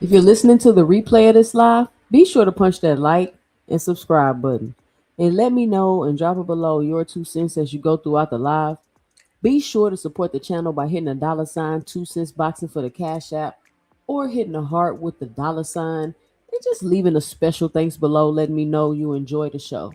If you're listening to the replay of this live, be sure to punch that like and subscribe button. And let me know and drop it below your 2 cents as you go throughout the live. Be sure to support the channel by hitting a $ 2 cents boxing for the Cash App or hitting a heart with the $ and just leaving a special thanks below letting me know you enjoy the show.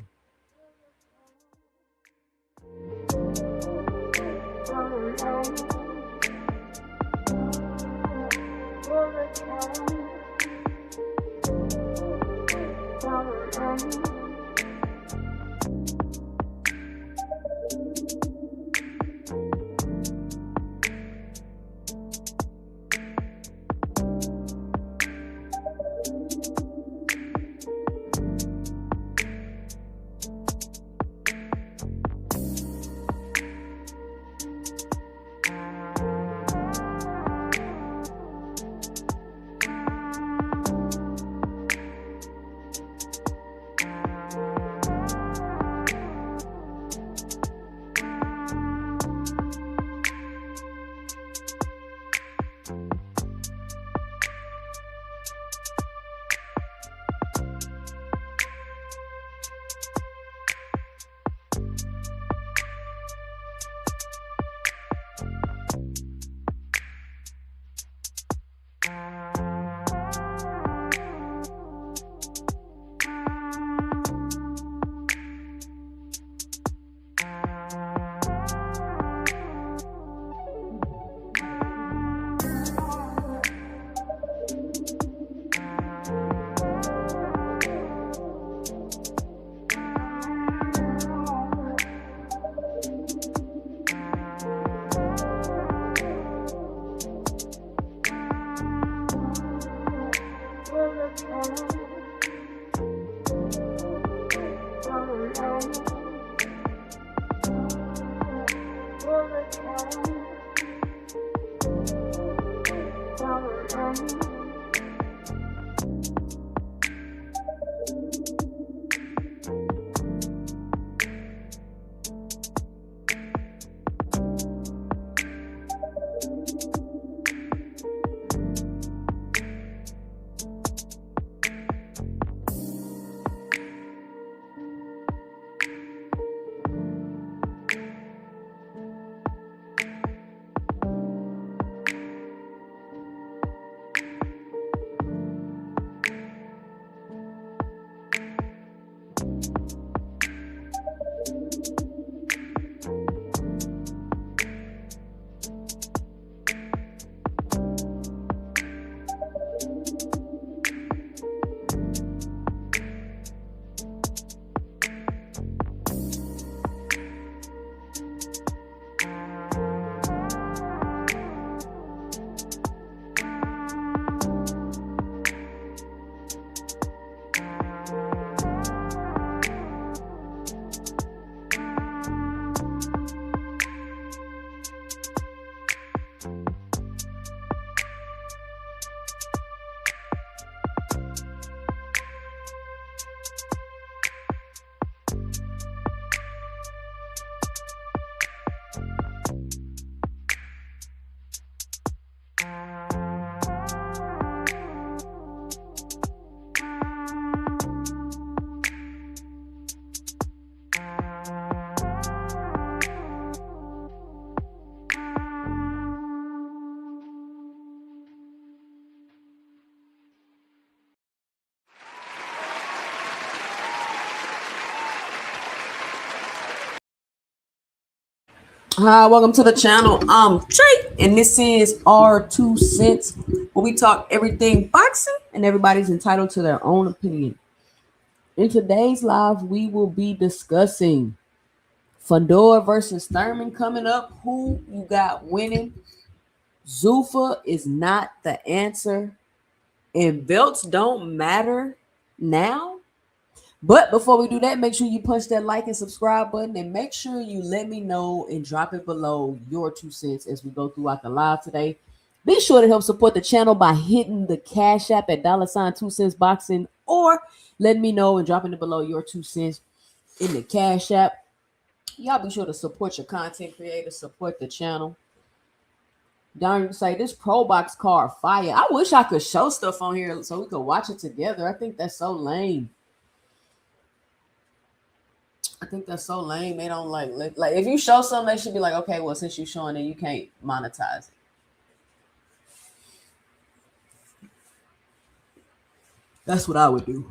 Hi, welcome to the channel. I'm Trey, and this is our 2 cents, where we talk everything boxing, and everybody's entitled to their own opinion. In today's live, we will be discussing FUNDORA versus Thurman coming up. Who you got winning? ZUFFA is not the answer, and belts don't matter now. But before we do that, make sure you punch that like and subscribe button, and make sure you let me know and drop it below your 2 cents as we go throughout the live today. Be sure to help support the channel by hitting the Cash App at $ 2 cents boxing, or let me know and dropping it below your 2 cents in the Cash App. Y'all be sure to support your content creators, support the channel. Darn, you say this Pro Box card fire. I wish I could show stuff on here so we could watch it together. I think that's so lame. I think that's so lame. They don't like if you show something, they should be like, okay, well, since you're showing it, you can't monetize it. That's what I would do.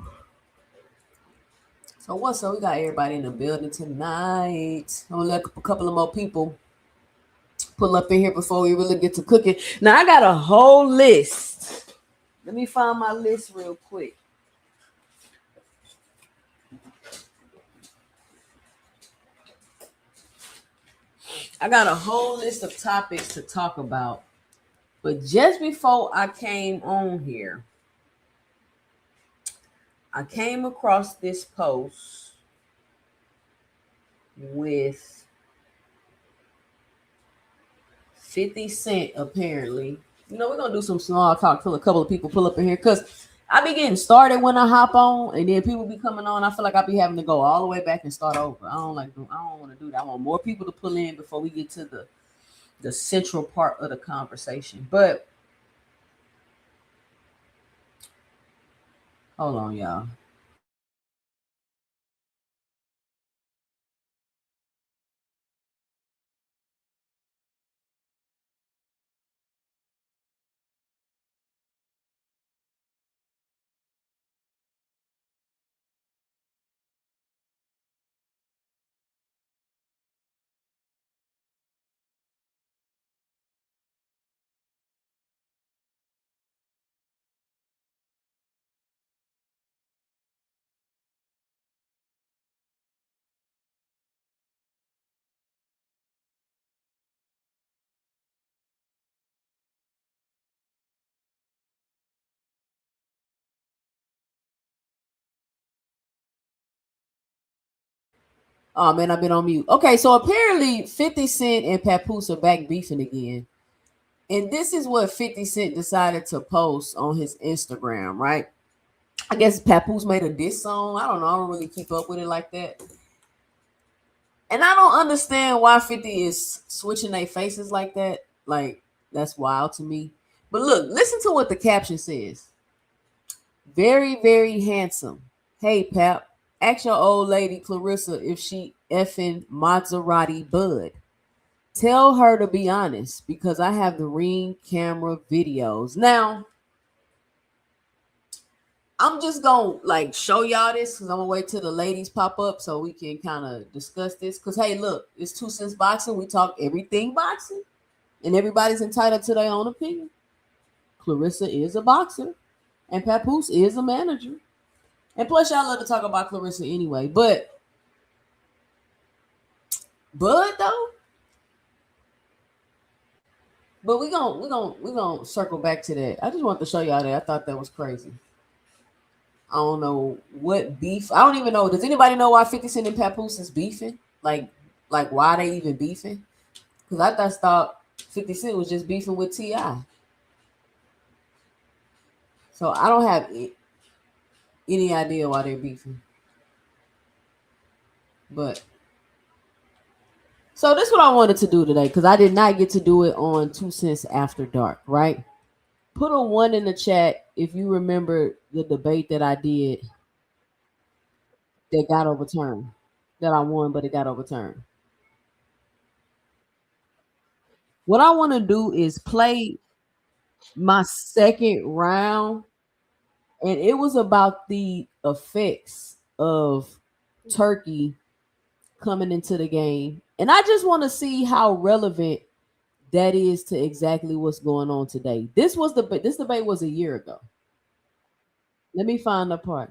So what's up? We got everybody in the building tonight. I'm gonna let a couple of more people pull up in here before we really get to cooking. Now I got a whole list. Let me find my list real quick. I got a whole list of topics to talk about. But just before I came on here, I came across this post with 50 Cent apparently. You know, we're gonna do some small talk till a couple of people pull up in here because I be getting started when I hop on, and then people be coming on. I feel like I be having to go all the way back and start over. I don't want to do that. I want more people to pull in before we get to the central part of the conversation. But hold on, y'all. Oh man, I've been on mute. Okay, so apparently 50 Cent and Papoose are back beefing again. And this is what 50 Cent decided to post on his Instagram, right? I guess Papoose made a diss song. I don't know. I don't really keep up with it like that. And I don't understand why 50 is switching their faces like that. Like, that's wild to me. But look, listen to what the caption says. Very, very handsome. Hey, Pap, ask your old lady Clarissa if she effing Maserati Bud. Tell her to be honest because I have the ring camera videos. Now, I'm just gonna like show y'all this because I'm gonna wait till the ladies pop up so we can kind of discuss this. Because hey, look, it's 2 Cents Boxing. We talk everything boxing, and everybody's entitled to their own opinion. Clarissa is a boxer, and Papoose is a manager. And plus, y'all love to talk about Clarissa anyway. But Bud though, but we gonna circle back to that. I just want to show y'all that. I thought that was crazy. I don't know what beef. I don't even know. Does anybody know why 50 Cent and Papoose is beefing? Like why they even beefing? Because thought 50 Cent was just beefing with T.I. So I don't have any idea why they're beefing. But so this is what I wanted to do today because I did not get to do it on 2 Cents After Dark, right? Put a 1 in the chat if you remember the debate that I did that got overturned. That I won, but it got overturned. What I want to do is play my second round, and it was about the effects of Turkey coming into the game. And I just want to see how relevant that is to exactly what's going on today. This debate was a year ago. Let me find the part.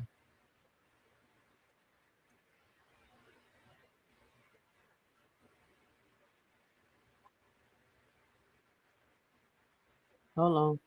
Hold on.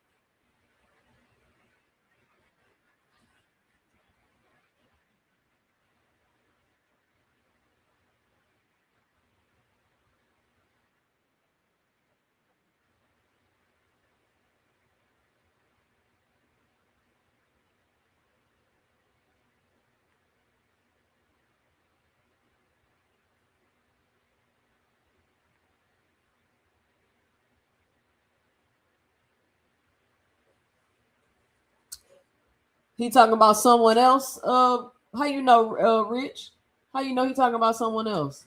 He talking about someone else. How you know, Rich? How you know he talking about someone else?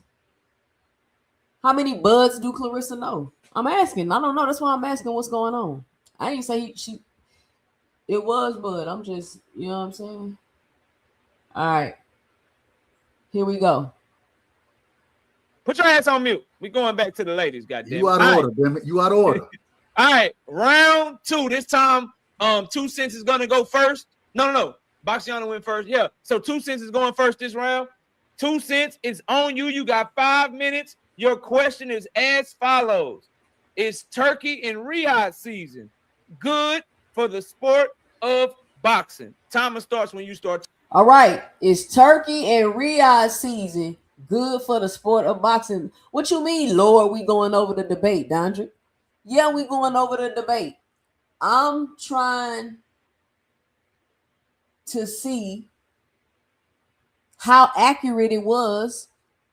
How many buds do Clarissa know? I'm asking. I don't know. That's why I'm asking what's going on. I didn't say she. It was Bud. I'm just, you know what I'm saying? All right. Here we go. Put your ass on mute. We going back to the ladies, goddamn. You out of order, damn it. You out of order. All right, round 2. This time, 2 cents is gonna go first. No. Boxiana went first. Yeah. So 2 cents is going first this round. 2 cents is on you. You got 5 minutes. Your question is as follows: is turkey and Riyadh season good for the sport of boxing? Timer starts when you start. All right. Is turkey and Riyadh season good for the sport of boxing? What you mean, Lord? We going over the debate, Dondrick? Yeah, we going over the debate. I'm trying to see how accurate it was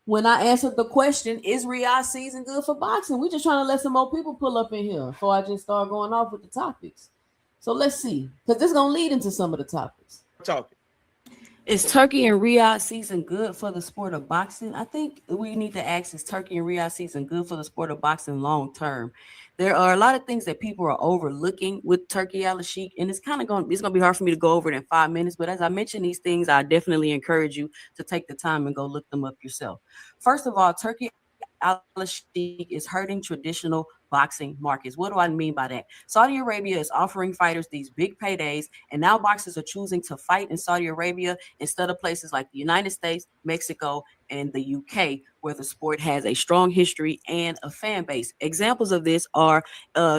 when I answered the question, is Riyadh season good for boxing? We just trying to let some more people pull up in here before I just start going off with the topics. So let's see, because this is going to lead into some of the topics. Talking. Is turkey and Riyadh season good for the sport of boxing? I think we need to ask, is turkey and Riyadh season good for the sport of boxing long term? There are a lot of things that people are overlooking with Turkey Al-Sheikh, and it's going to be hard for me to go over it in 5 minutes. But as I mentioned these things, I definitely encourage you to take the time and go look them up yourself. First of all, Turkey Al-Sheikh is hurting traditional boxing markets. What do I mean by that? Saudi Arabia is offering fighters these big paydays, and now boxers are choosing to fight in Saudi Arabia instead of places like the United States, Mexico, and the UK, where the sport has a strong history and a fan base. Examples of this are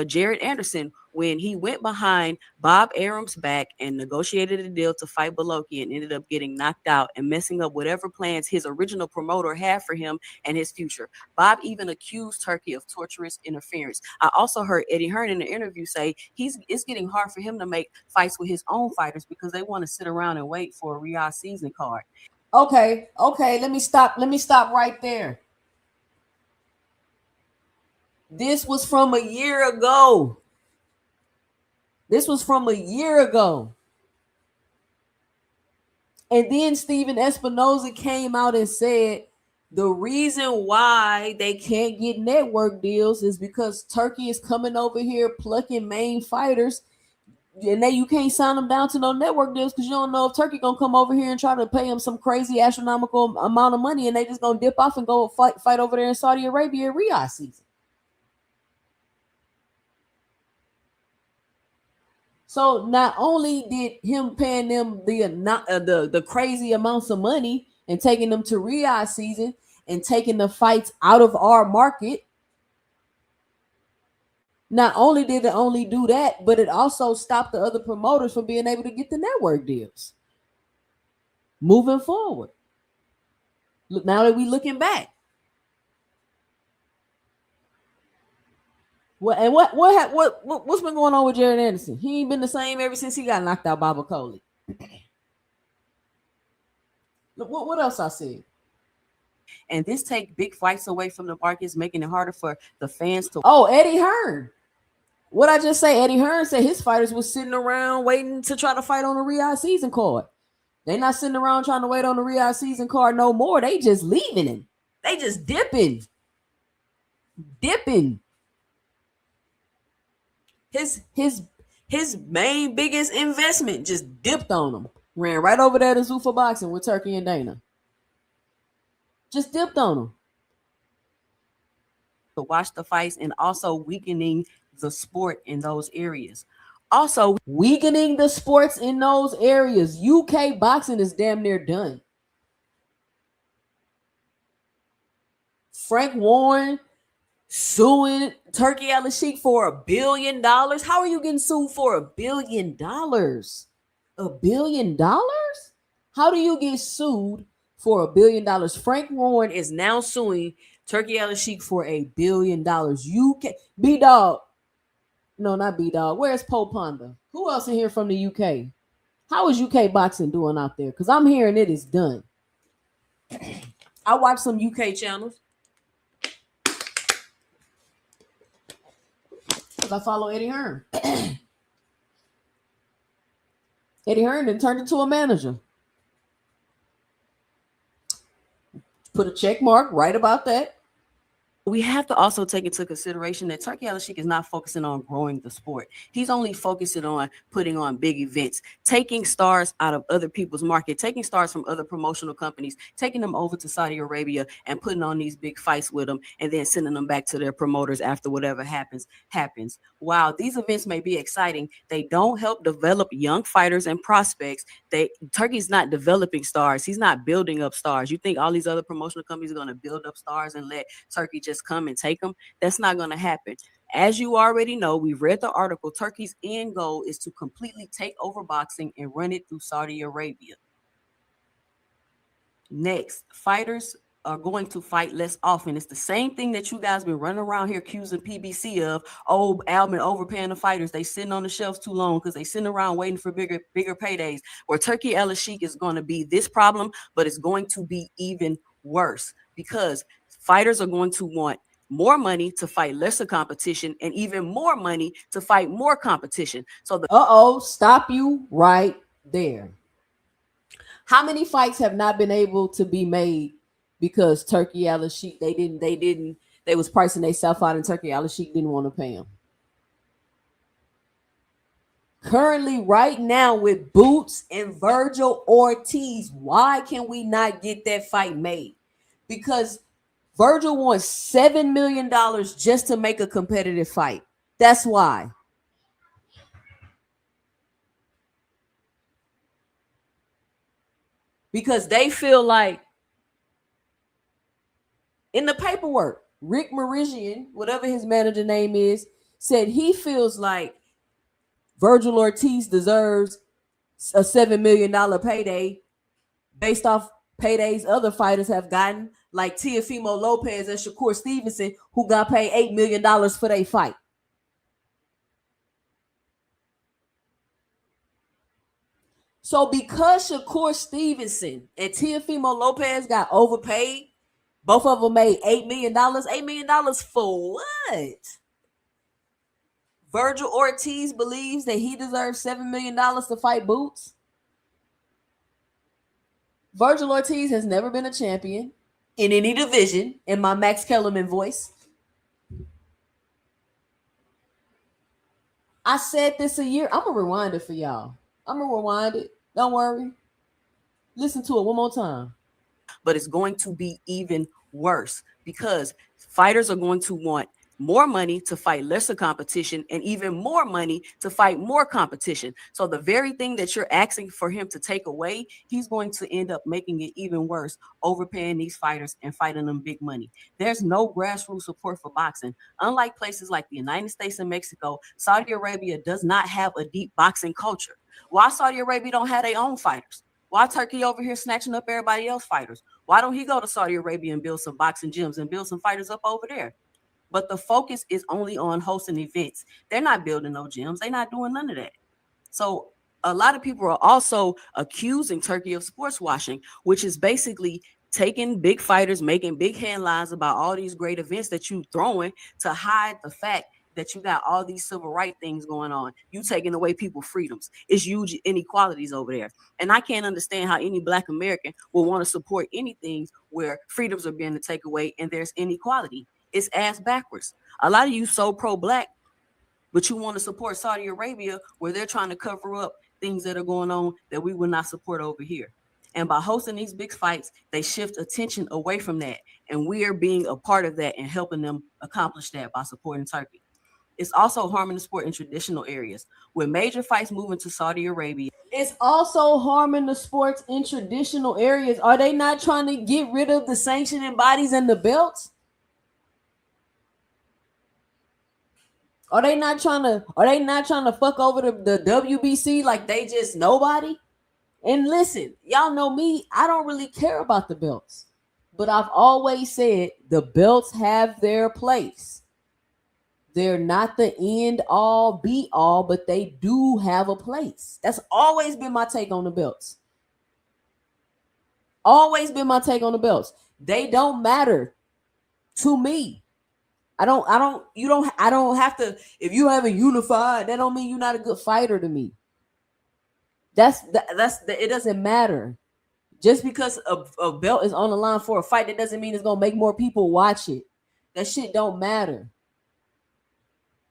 Jared Anderson, when he went behind Bob Arum's back and negotiated a deal to fight Beloki and ended up getting knocked out and messing up whatever plans his original promoter had for him and his future. Bob even accused Turkey of torturous interference. I also heard Eddie Hearn in the interview say it's getting hard for him to make fights with his own fighters because they want to sit around and wait for a Riyadh season card. Okay, let me stop right there. This was from a year ago. And then Steven Espinoza came out and said the reason why they can't get network deals is because Turkey is coming over here plucking main fighters, and you can't sign them down to no network deals because you don't know if Turkey gonna come over here and try to pay them some crazy astronomical amount of money, and they just gonna dip off and go fight over there in Saudi Arabia in Riyadh season. So not only did him paying them the crazy amounts of money and taking them to Riyadh season and taking the fights out of our market, not only did it only do that, but it also stopped the other promoters from being able to get the network deals. Moving forward, look, now that we looking back, what's been going on with Jared Anderson? He ain't been the same ever since he got knocked out by Bacoli. Look, what else I said? And this take big fights away from the markets, making it harder for the fans to. Oh, Eddie Hearn. What I just say? Eddie Hearn said his fighters was sitting around waiting to try to fight on the Riyadh season card. They not sitting around trying to wait on the Riyadh season card no more. They just leaving him. They just dipping. His main biggest investment just dipped on him. Ran right over there to ZUFFA Boxing with Turkey and Dana. Just dipped on him. To watch the fights and also weakening the sport in those areas. Also weakening the sports in those areas. UK boxing is damn near done. Frank Warren suing Turkey Al-Sheikh for $1 billion. How are you getting sued for $1 billion? $1 billion? How do you get sued for $1 billion? Frank Warren is now suing Turkey Al-Sheikh for $1 billion. You can B-Dog. No, not B-Dog. Where's Poe Ponda? Who else in here from the UK? How is UK boxing doing out there? Because I'm hearing it is done. I watch some UK channels. Because I follow Eddie Hearn. Eddie Hearn turned into a manager. Put a check mark right about that. We have to also take into consideration that Turki Al-Sheikh is not focusing on growing the sport. He's only focusing on putting on big events, taking stars out of other people's market, taking stars from other promotional companies, taking them over to Saudi Arabia and putting on these big fights with them, and then sending them back to their promoters after whatever happens. While these events may be exciting, they don't help develop young fighters and prospects. Turkey's not developing stars. He's not building up stars. You think all these other promotional companies are going to build up stars and let Turkey just come and take them? That's not going to happen. As you already know, we've read the article. Turkey's end goal is to completely take over boxing and run it through Saudi Arabia. Next, fighters are going to fight less often. It's the same thing that you guys been running around here accusing PBC of. Oh, Alvin overpaying the fighters. They sitting on the shelves too long because they sitting around waiting for bigger paydays. Or Turki Al-Sheikh is going to be this problem, but it's going to be even worse because fighters are going to want more money to fight lesser competition and even more money to fight more competition. So stop you right there. How many fights have not been able to be made because Turki Al-Sheikh they was pricing themselves out and Turki Al-Sheikh didn't want to pay them? Currently, right now with Boots and Virgil Ortiz, why can we not get that fight made? Because Virgil wants $7 million just to make a competitive fight. That's why. Because they feel like in the paperwork, Rick Marizian, whatever his manager name is, said he feels like Virgil Ortiz deserves a $7 million payday based off paydays other fighters have gotten, like Teofimo Lopez and Shakur Stevenson, who got paid $8 million for their fight. So because Shakur Stevenson and Teofimo Lopez got overpaid, both of them made $8 million. $8 million for what? Virgil Ortiz believes that he deserves $7 million to fight Boots. Virgil Ortiz has never been a champion in any division, in my Max Kellerman voice. I said this a year. I'm going to rewind it for y'all. I'm going to rewind it. Don't worry. Listen to it one more time. But it's going to be even worse because fighters are going to want more money to fight lesser competition and even more money to fight more competition. So the very thing that you're asking for him to take away, he's going to end up making it even worse, overpaying these fighters and fighting them big money. There's no grassroots support for boxing. Unlike places like the United States and Mexico, Saudi Arabia does not have a deep boxing culture. Why Saudi Arabia don't have their own fighters? Why Turkey over here snatching up everybody else's fighters? Why don't he go to Saudi Arabia and build some boxing gyms and build some fighters up over there? But the focus is only on hosting events. They're not building no gyms. They're not doing none of that. So a lot of people are also accusing Turkey of sports washing, which is basically taking big fighters, making big headlines about all these great events that you throwing to hide the fact that you got all these civil rights things going on. You taking away people's freedoms. It's huge inequalities over there. And I can't understand how any Black American will want to support anything where freedoms are being taken away and there's inequality. It's ass backwards. A lot of you so pro-Black, but you want to support Saudi Arabia where they're trying to cover up things that are going on that we will not support over here. And by hosting these big fights, they shift attention away from that. And we are being a part of that and helping them accomplish that by supporting Turkey. It's also harming the sport in traditional areas. With major fights moving to Saudi Arabia, it's also harming the sports in traditional areas. Are they not trying to get rid of the sanctioning bodies and the belts? Are they not trying to fuck over the WBC like they just nobody? And listen, y'all know me, I don't really care about the belts. But I've always said the belts have their place. They're not the end all be all, but they do have a place. That's always been my take on the belts. Always been my take on the belts. They don't matter to me. I don't have to, if you haven't unified, that don't mean you're not a good fighter to me. It doesn't matter. Just because a belt is on the line for a fight, that doesn't mean it's gonna make more people watch it. That shit don't matter.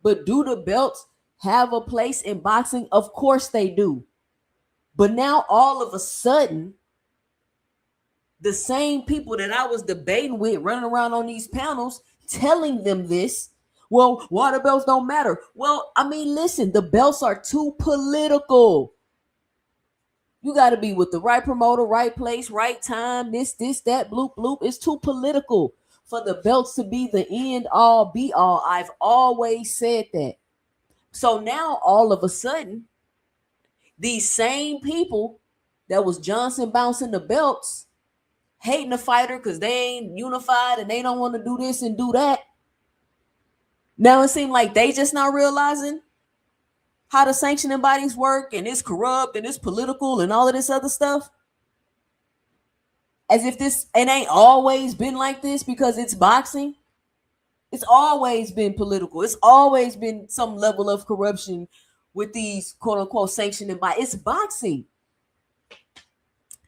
But do the belts have a place in boxing? Of course they do. But now all of a sudden, the same people that I was debating with running around on these panels telling them this, well, why the belts don't matter? Well, I mean, listen, the belts are too political. You got to be with the right promoter, right place, right time, this, that, bloop, bloop. It's too political for the belts to be the end all, be all. I've always said that. So now all of a sudden, these same people that was Johnson bouncing the belts, hating the fighter because they ain't unified and they don't want to do this and do that. Now it seems like they just not realizing how the sanctioning bodies work and it's corrupt and it's political and all of this other stuff. As if it ain't always been like this because it's boxing. It's always been political. It's always been some level of corruption with these quote unquote sanctioning bodies. It's boxing.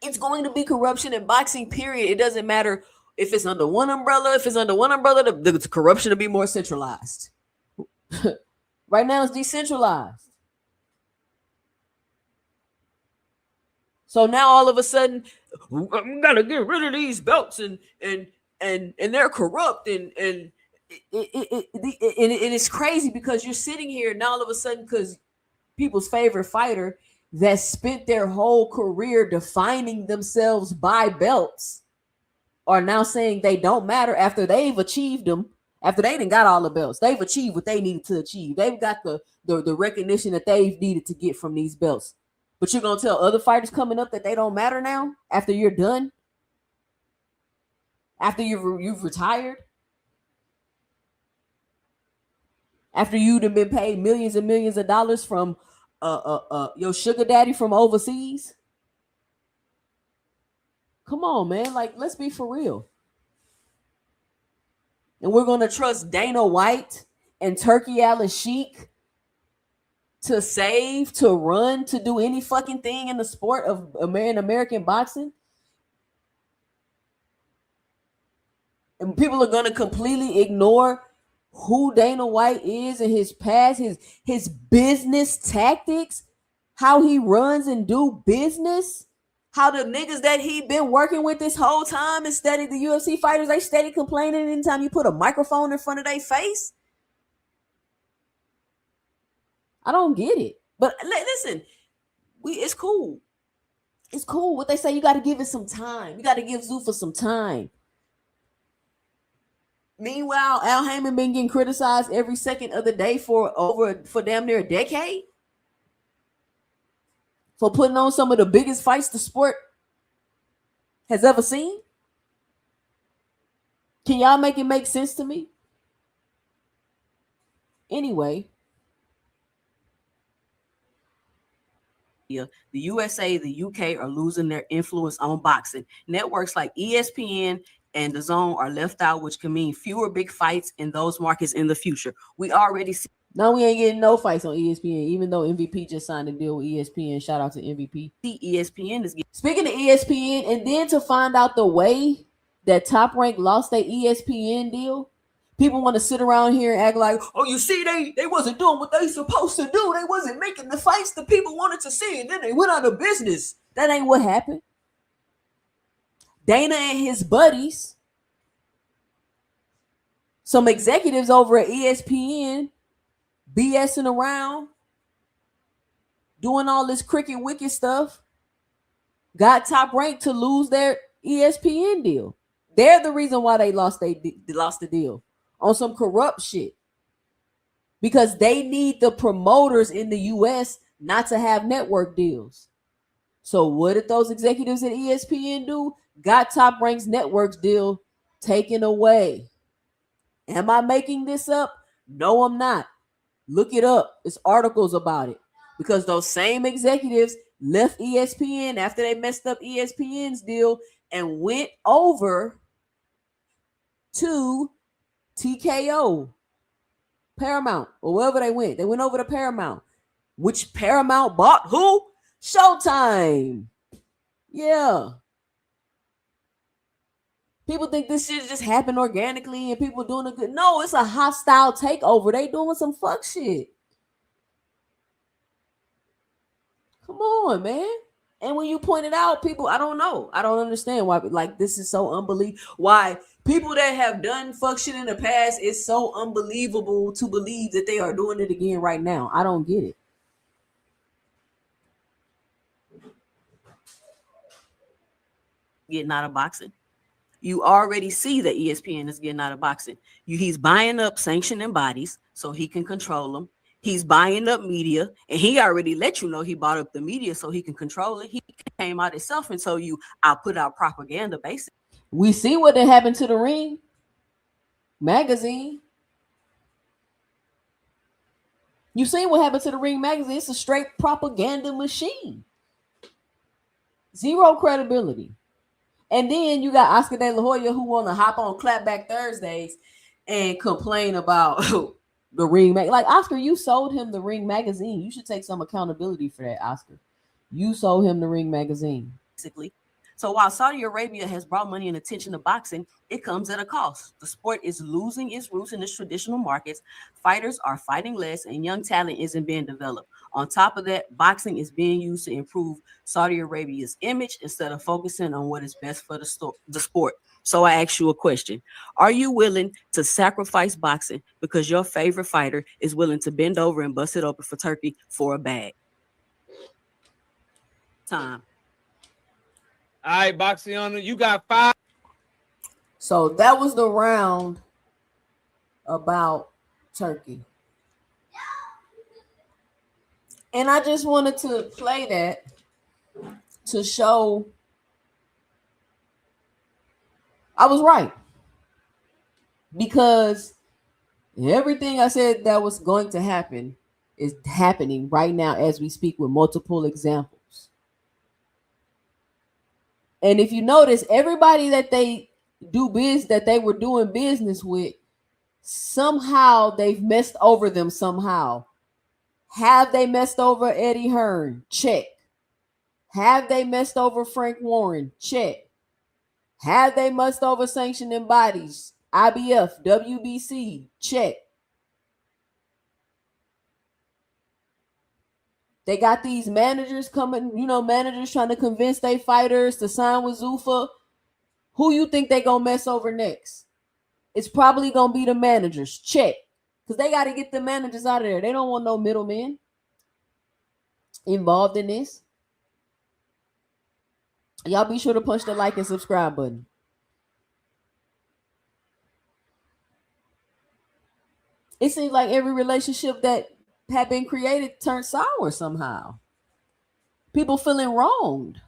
It's going to be corruption in boxing, period. It doesn't matter if it's under one umbrella. If it's under one umbrella, the corruption will be more centralized. Right now, it's decentralized. So now all of a sudden, we gotta get rid of these belts and they're corrupt and it's crazy because you're sitting here and all of a sudden, because people's favorite fighter that spent their whole career defining themselves by belts are now saying they don't matter after they've achieved them, after they didn't got all the belts. They've achieved what they needed to achieve. They've got the recognition that they've needed to get from these belts. But you're going to tell other fighters coming up that they don't matter now after you're done? After you've retired? After you'd have been paid millions and millions of dollars from your sugar daddy from overseas? Come on, man. Like, let's be for real. And we're going to trust Dana White and Turkey Al-Sheikh to save, to run, to do any fucking thing in the sport of American boxing? And people are going to completely ignore who Dana White is and his past, his business tactics, how he runs and do business, how the niggas that he been working with this whole time instead of the UFC fighters, they steady complaining anytime you put a microphone in front of their face. I don't get it. But listen, it's cool. It's cool. What they say, you got to give it some time. You got to give ZUFFA some time. Meanwhile, Al Heyman been getting criticized every second of the day for damn near a decade for putting on some of the biggest fights the sport has ever seen. Can y'all make it make sense to me? Anyway, the USA, the UK are losing their influence on boxing. Networks like ESPN and the Zone are left out, which can mean fewer big fights in those markets in the future. We already see. No, we ain't getting no fights on ESPN, even though MVP just signed a deal with ESPN. Shout out to MVP. ESPN is getting. Speaking of ESPN, and then to find out the way that Top Rank lost their ESPN deal, people want to sit around here and act like, oh, you see, they wasn't doing what they supposed to do. They wasn't making the fights the people wanted to see, and then they went out of business. That ain't what happened. Dana and his buddies, some executives over at ESPN, BSing around, doing all this cricket wicked stuff, got Top Rank to lose their ESPN deal. They're the reason why they lost the deal on some corrupt shit, because they need the promoters in the US not to have network deals. So what did those executives at ESPN do? Got Top Rank's networks deal taken away. Am I making this up? No, I'm not. Look it up. There's articles about it, because those same executives left ESPN after they messed up ESPN's deal and went over to TKO, Paramount, or wherever they went. They went over to Paramount, which Paramount bought who? Showtime. Yeah. People think this shit just happened organically and people doing it good. No, it's a hostile takeover. They doing some fuck shit. Come on, man. And when you point it out, people, I don't know. I don't understand why, like, this is so unbelievable. Why people that have done fuck shit in the past, it's so unbelievable to believe that they are doing it again right now. I don't get it. Getting out of boxing. You already see that ESPN is getting out of boxing. He's buying up sanctioning bodies so he can control them. He's buying up media, and he already let you know he bought up the media so he can control it. He came out himself and told you, I'll put out propaganda, basically. We see what happened to the Ring magazine. You seen what happened to the Ring magazine? It's a straight propaganda machine. Zero credibility. And then you got Oscar De La Hoya who want to hop on Clapback Thursdays and complain about the Ring mag. Like, Oscar, you sold him the Ring magazine. You should take some accountability for that, Oscar. You sold him the Ring magazine. Basically. So while Saudi Arabia has brought money and attention to boxing, it comes at a cost. The sport is losing its roots in its traditional markets. Fighters are fighting less and young talent isn't being developed. On top of that, boxing is being used to improve Saudi Arabia's image instead of focusing on what is best for the sport. So I ask you a question. Are you willing to sacrifice boxing because your favorite fighter is willing to bend over and bust it open for turkey for a bag? Time. All right, Boxiana, you got 5. So that was the round about turkey. And I just wanted to play that to show I was right. Because everything I said that was going to happen is happening right now as we speak with multiple examples. And if you notice, everybody that they do business, that they were doing business with, somehow they've messed over them somehow. Have they messed over Eddie Hearn? Check. Have they messed over Frank Warren? Check. Have they messed over sanctioning bodies? IBF, WBC? Check. They got these managers coming, managers trying to convince their fighters to sign with ZUFFA. Who you think they gonna mess over next? It's probably gonna be the managers. Check. Because they got to get the managers out of there. They don't want no middlemen involved in this. Y'all be sure to punch the like and subscribe button. It seems like every relationship that had been created turned sour somehow. People feeling wronged.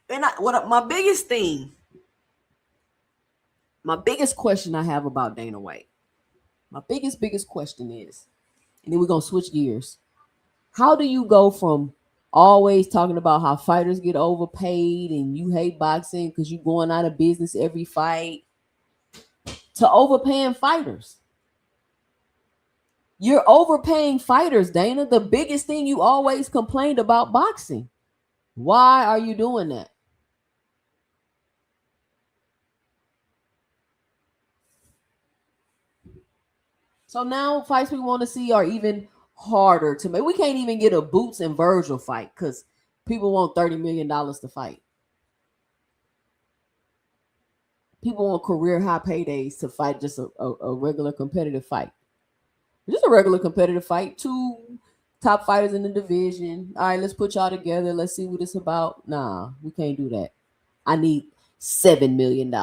And my biggest question I have about Dana White, my biggest question is, and then we're going to switch gears. How do you go from always talking about how fighters get overpaid and you hate boxing because you're going out of business every fight to overpaying fighters? You're overpaying fighters, Dana. The biggest thing you always complained about boxing. Why are you doing that? So now fights we want to see are even harder to make. We can't even get a Boots and Virgil fight because people want $30 million to fight. People want career high paydays to fight just a regular competitive fight. Just a regular competitive fight. 2 top fighters in the division. All right, let's put y'all together. Let's see what it's about. Nah, we can't do that. I need $7 million.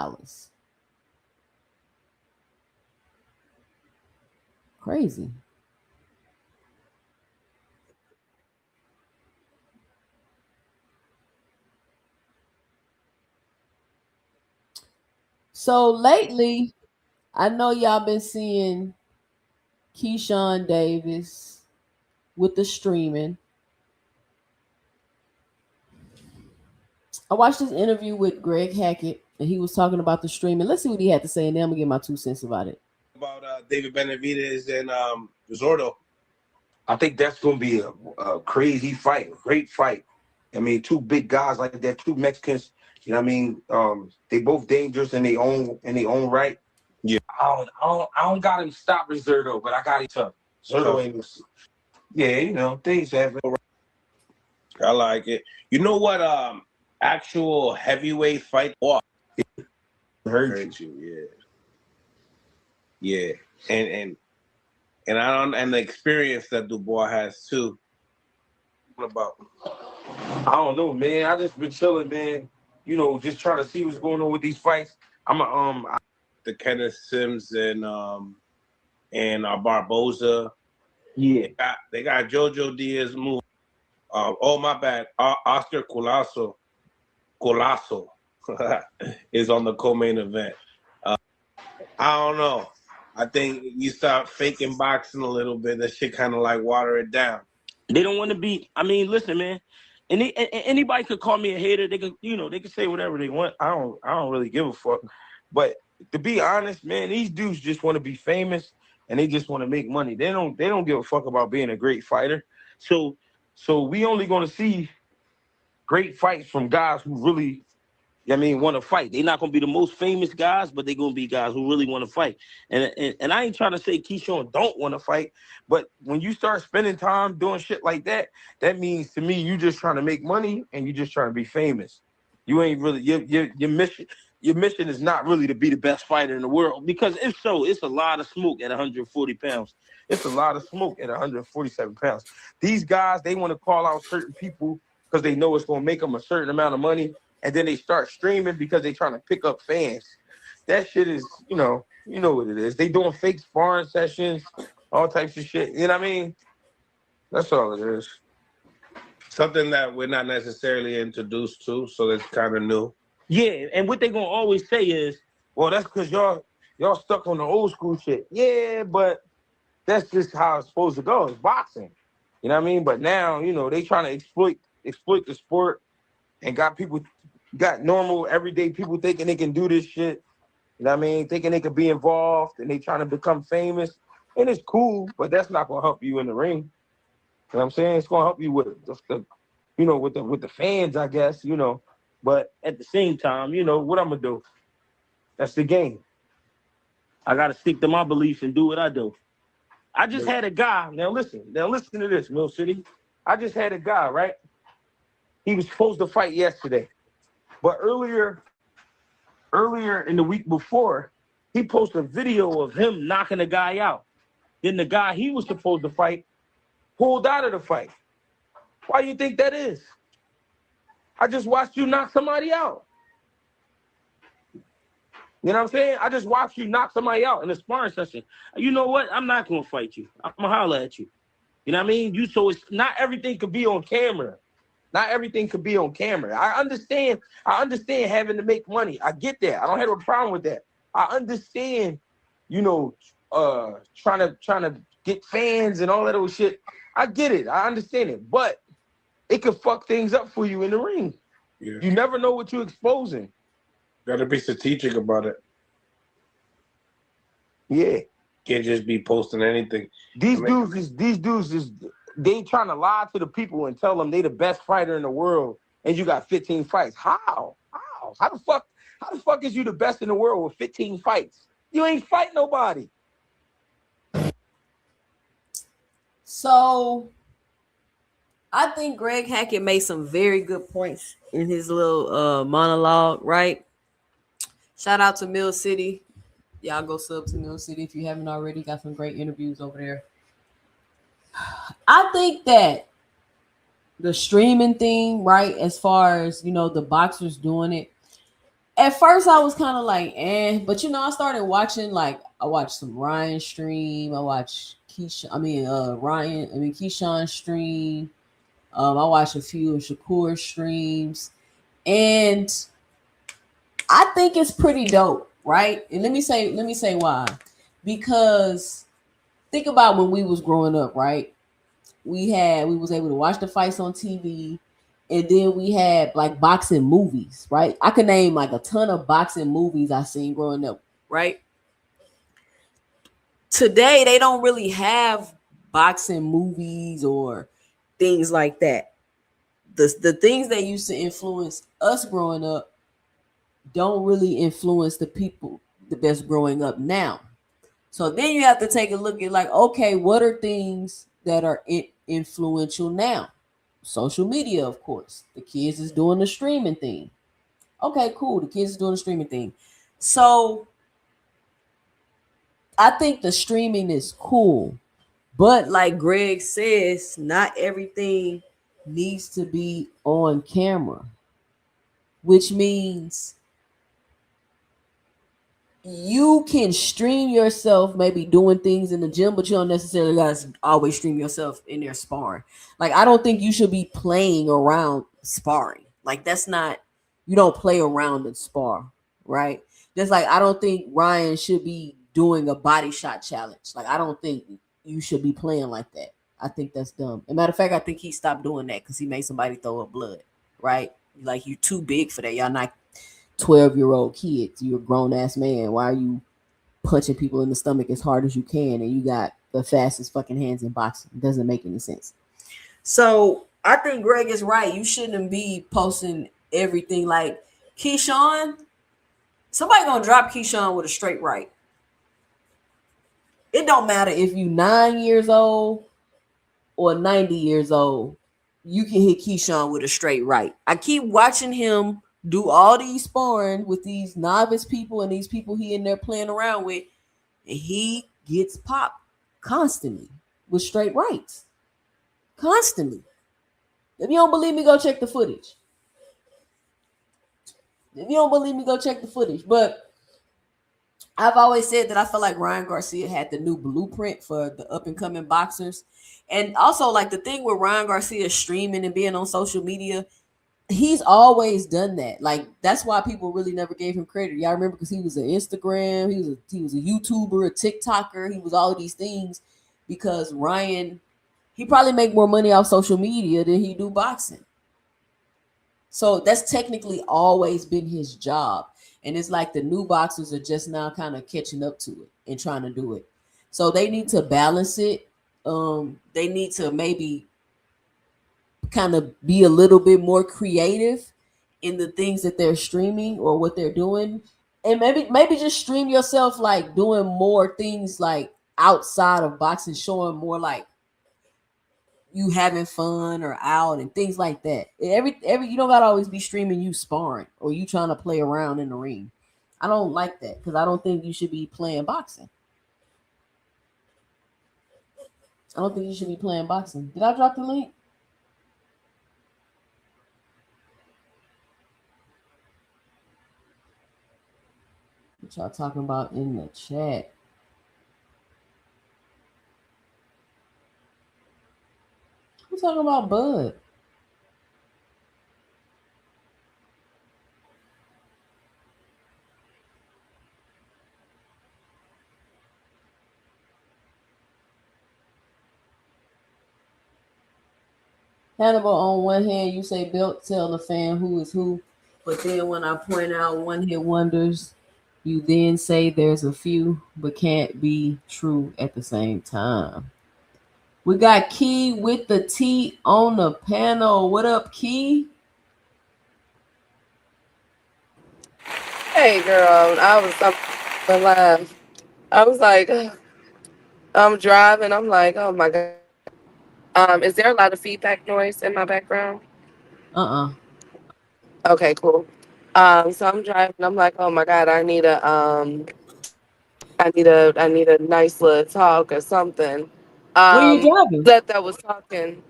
Crazy. So lately, I know y'all been seeing Keyshawn Davis with the streaming. I watched this interview with Greg Hackett, and he was talking about the streaming. Let's see what he had to say, and then I'm gonna get my 2 cents about it. about David Benavidez and Zordo. I think that's going to be a crazy fight, great fight. I mean, two big guys like that, two Mexicans. You know what I mean? They both dangerous in their own right. Yeah. I don't got him stop Zerto, but I got him tough. Zerto ain't. Yeah, you know things happen. I like it. You know what? Actual heavyweight fight. Oh, hurt you. Yeah. And and the experience that Dubois has too. What about? I don't know, man. I just been chilling, man. You know, just trying to see what's going on with these fights. The Kenneth Sims and Barboza. Yeah. They got Jojo Diaz move. Oh my bad. Oscar Colasso is on the co-main event. I don't know. I think you start faking boxing a little bit. That shit kind of like water it down. They don't want to be. I mean, listen, man. Anybody could call me a hater. They could say whatever they want. I don't really give a fuck. But to be honest, man, these dudes just want to be famous and they just want to make money. They don't give a fuck about being a great fighter. So we only going to see great fights from guys who really, want to fight. They're not going to be the most famous guys, but they're going to be guys who really want to fight. And I ain't trying to say Keyshawn don't want to fight, but when you start spending time doing shit like that, that means to me you just trying to make money and you just trying to be famous. You ain't really your mission is not really to be the best fighter in the world, because if so, it's a lot of smoke at 140 pounds. It's a lot of smoke at 147 pounds. These guys, they want to call out certain people because they know it's going to make them a certain amount of money. And then they start streaming because they're trying to pick up fans. That shit is, you know what it is. They doing fake sparring sessions, all types of shit. You know what I mean? That's all it is. Something that we're not necessarily introduced to, so that's kind of new. Yeah, and what they gonna always say is, well, that's because y'all stuck on the old school shit. Yeah, but that's just how it's supposed to go. It's boxing. You know what I mean? But now, they trying to exploit the sport and got normal, everyday people thinking they can do this shit. You know what I mean? Thinking they could be involved and they trying to become famous. And it's cool, but that's not going to help you in the ring. You know what I'm saying? It's going to help you with with the fans, I guess, But at the same time, what I'm going to do? That's the game. I got to stick to my beliefs and do what I do. I just had a guy. Now listen to this, Mill City. I just had a guy, right? He was supposed to fight yesterday. But earlier in the week before, he posted a video of him knocking a guy out. Then the guy he was supposed to fight pulled out of the fight. Why do you think that is? I just watched you knock somebody out. You know what I'm saying? I just watched you knock somebody out in a sparring session. You know what? I'm not going to fight you. I'm going to holler at you. You know what I mean? So it's not everything could be on camera. Not everything could be on camera. I understand having to make money. I get that. I don't have a problem with that. I understand, trying to get fans and all that old shit. I get it. I understand it. But it could fuck things up for you in the ring. Yeah. You never know what you're exposing. Got to be strategic about it. Yeah. Can't just be posting anything. These dudes they trying to lie to the people and tell them they the best fighter in the world, and you got 15 fights. How? How the fuck is you the best in the world with 15 fights? You ain't fight nobody. So I think Greg Hackett made some very good points in his little monologue, right? Shout out to Mill City. Y'all go sub to Mill City if you haven't already. Got some great interviews over there. I think that the streaming thing, right, as far as, the boxers doing it, at first I was kind of like, but I started watching, I watched some Ryan stream. I watched Keyshawn stream. I watched a few of Shakur streams, and I think it's pretty dope, right? And let me say why. Because think about when we was growing up, right? We was able to watch the fights on TV, and then we had boxing movies, right? I could name a ton of boxing movies I seen growing up, right? today they don't really have boxing movies or things like that. The things that used to influence us growing up don't really influence the people that's growing up now. So then you have to take a look at like, okay, what are things that are influential now? Social media, of course. The kids is doing the streaming thing. Okay, cool. The kids is doing the streaming thing. So I think the streaming is cool. But like Greg says, not everything needs to be on camera, which means you can stream yourself maybe doing things in the gym, but you don't necessarily guys always stream yourself in there sparring. Like I don't think you should be playing around sparring. Like that's not, you don't play around and spar, right? Just like I don't think Ryan should be doing a body shot challenge. Like I don't think you should be playing like that. I think that's dumb. As a matter of fact, I think he stopped doing that because he made somebody throw up blood, right? Like you too big for that. Y'all not 12-year-old kids. You're a grown ass man. Why are you punching people in the stomach as hard as you can and you got the fastest fucking hands in boxing? It doesn't make any sense. So I think Greg is right. You shouldn't be posting everything like Keyshawn. Somebody gonna drop Keyshawn with a straight right. It don't matter if you 9 years old or 90 years old. You can hit Keyshawn with a straight right. I keep watching him do all these sparring with these novice people and these people he in there playing around with, and he gets popped constantly with straight rights. Constantly. If you don't believe me, go check the footage. If you don't believe me, go check the footage. But I've always said that I feel like Ryan Garcia had the new blueprint for the up and coming boxers. And also, like the thing with Ryan Garcia streaming and being on social media, he's always done that. Like that's why people really never gave him credit. Y'all remember because he was an Instagram, he was a YouTuber, a TikToker, he was all of these things because Ryan, he probably make more money off social media than he do boxing. So that's technically always been his job. And it's like the new boxers are just now kind of catching up to it and trying to do it. So they need to balance it. They need to maybe kind of be a little bit more creative in the things that they're streaming or what they're doing. And maybe just stream yourself like doing more things like outside of boxing, showing more like you having fun or out and things like that. Every you don't gotta always be streaming you sparring or you trying to play around in the ring. I don't like that because I don't think you should be playing boxing. I don't think you should be playing boxing. Did I drop the link? What y'all talking about in the chat? Who's talking about Bud? Hannibal, on one hand, you say Belt tell the fan who is who, but then when I point out one hit wonders, you then say there's a few, but can't be true at the same time. We got Key with the T on the panel. What up, Key? Hey, girl. I'm live. I was like, I'm driving. I'm like, oh my god. Is there a lot of feedback noise in my background? Okay, cool. So I'm driving. I'm like, oh my god. I need a nice little talk or something. Where you driving? That was talking,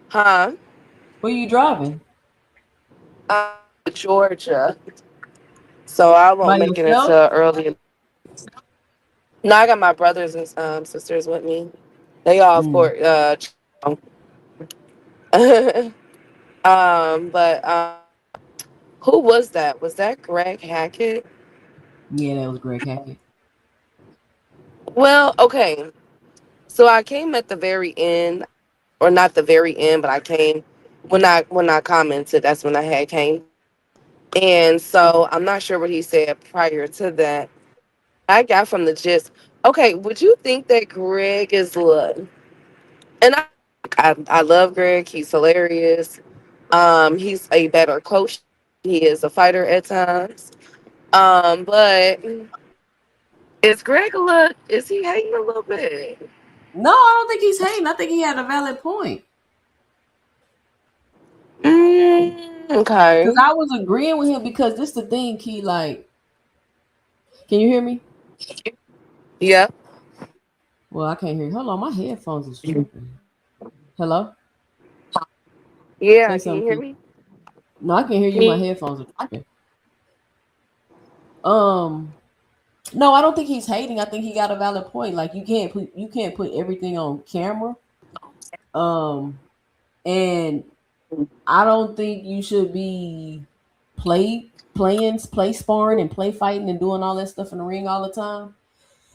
huh? Where you driving? Georgia. So I By won't make it yourself? until early. No, I got my brothers and sisters with me. They all, of course, but who was that? Was that Greg Hackett? Yeah, that was Greg Hackett. Well, okay. So I came at the very end, or not the very end, but I came when I commented. That's when I had came, and so I'm not sure what he said prior to that. I got from the gist. Okay, would you think that Greg is and I love Greg. He's hilarious. He's a better coach. He is a fighter at times. But is Greg is he hating a little bit? No, I don't think he's hating. I think he had a valid point. Okay. Because I was agreeing with him because this the thing, Key. Like, can you hear me? Yeah. Well, I can't hear you. Hold on, my headphones is tripping. Hello? Yeah, Say can you something, hear Key. me? No, I can hear you. My Me. headphones are tripping. Um, no, I don't think he's hating. I think he got a valid point. Like you can't put everything on camera. Um, and I don't think you should be play sparring and play fighting and doing all that stuff in the ring all the time.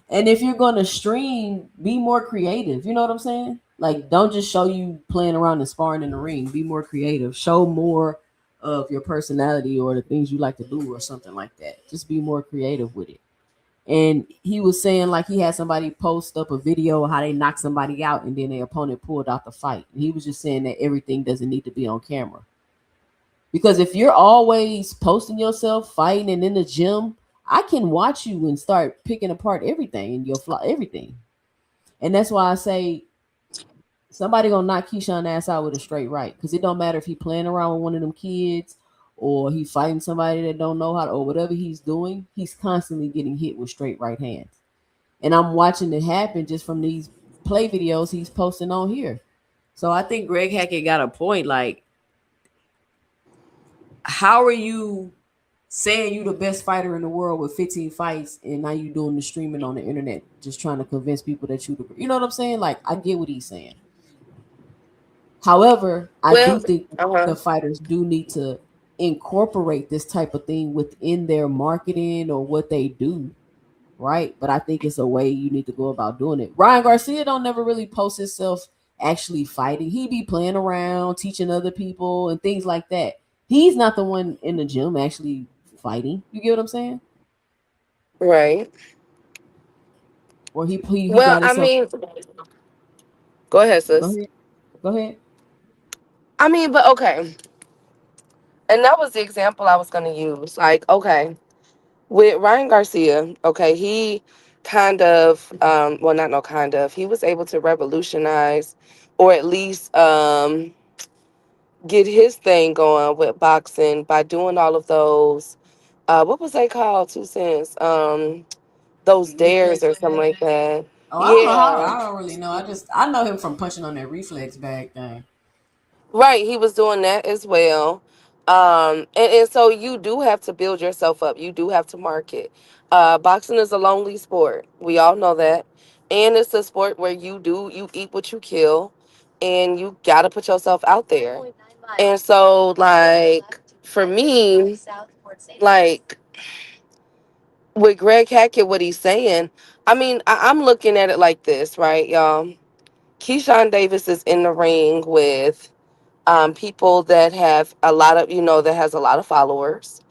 And if you're gonna stream, be more creative. You know what I'm saying? Like, don't just show you playing around and sparring in the ring. Be more creative. Show more of your personality or the things you like to do or something like that. Just be more creative with it. And he was saying like he had somebody post up a video of how they knocked somebody out and then their opponent pulled out the fight. And he was just saying that everything doesn't need to be on camera. Because if you're always posting yourself fighting and in the gym, I can watch you and start picking apart everything and your flaw, everything. And that's why I say somebody gonna knock Keyshawn ass out with a straight right. Because it don't matter if he playing around with one of them kids or he fighting somebody that don't know how to, or whatever he's doing, he's constantly getting hit with straight right hands. And I'm watching it happen just from these play videos he's posting on here. So I think Greg Hackett got a point. Like, how are you saying you the best fighter in the world with 15 fights and now you doing the streaming on the internet just trying to convince people that you know what I'm saying? Like, I get what he's saying. However, I do Well, think uh-huh. the fighters do need to incorporate this type of thing within their marketing or what they do, right? But I think it's a way you need to go about doing it. Ryan Garcia don't never really post himself actually fighting. He be playing around, teaching other people and things like that. He's not the one in the gym actually fighting. You get what I'm saying? Right. Or he Well, got I himself. mean, go ahead, Go sis. ahead. Go ahead. I mean, but okay. And that was the example I was gonna use. Like, okay, with Ryan Garcia, okay, he kind of well, not no kind of, he was able to revolutionize or at least get his thing going with boxing by doing all of those what was they called, 2 cents, those dares Reflex or something bag. like that. Oh, I don't know how. Yeah. I don't really know. I know him from punching on that reflex bag thing. Right, he was doing that as well. And so you do have to build yourself up. You do have to market. Boxing is a lonely sport. We all know that. And it's a sport where you eat what you kill and you gotta put yourself out there. And so like for me, like with Greg Hackett, what he's saying, I mean, I'm looking at it like this, right, y'all? Keyshawn Davis is in the ring with people that have a lot of, that has a lot of followers.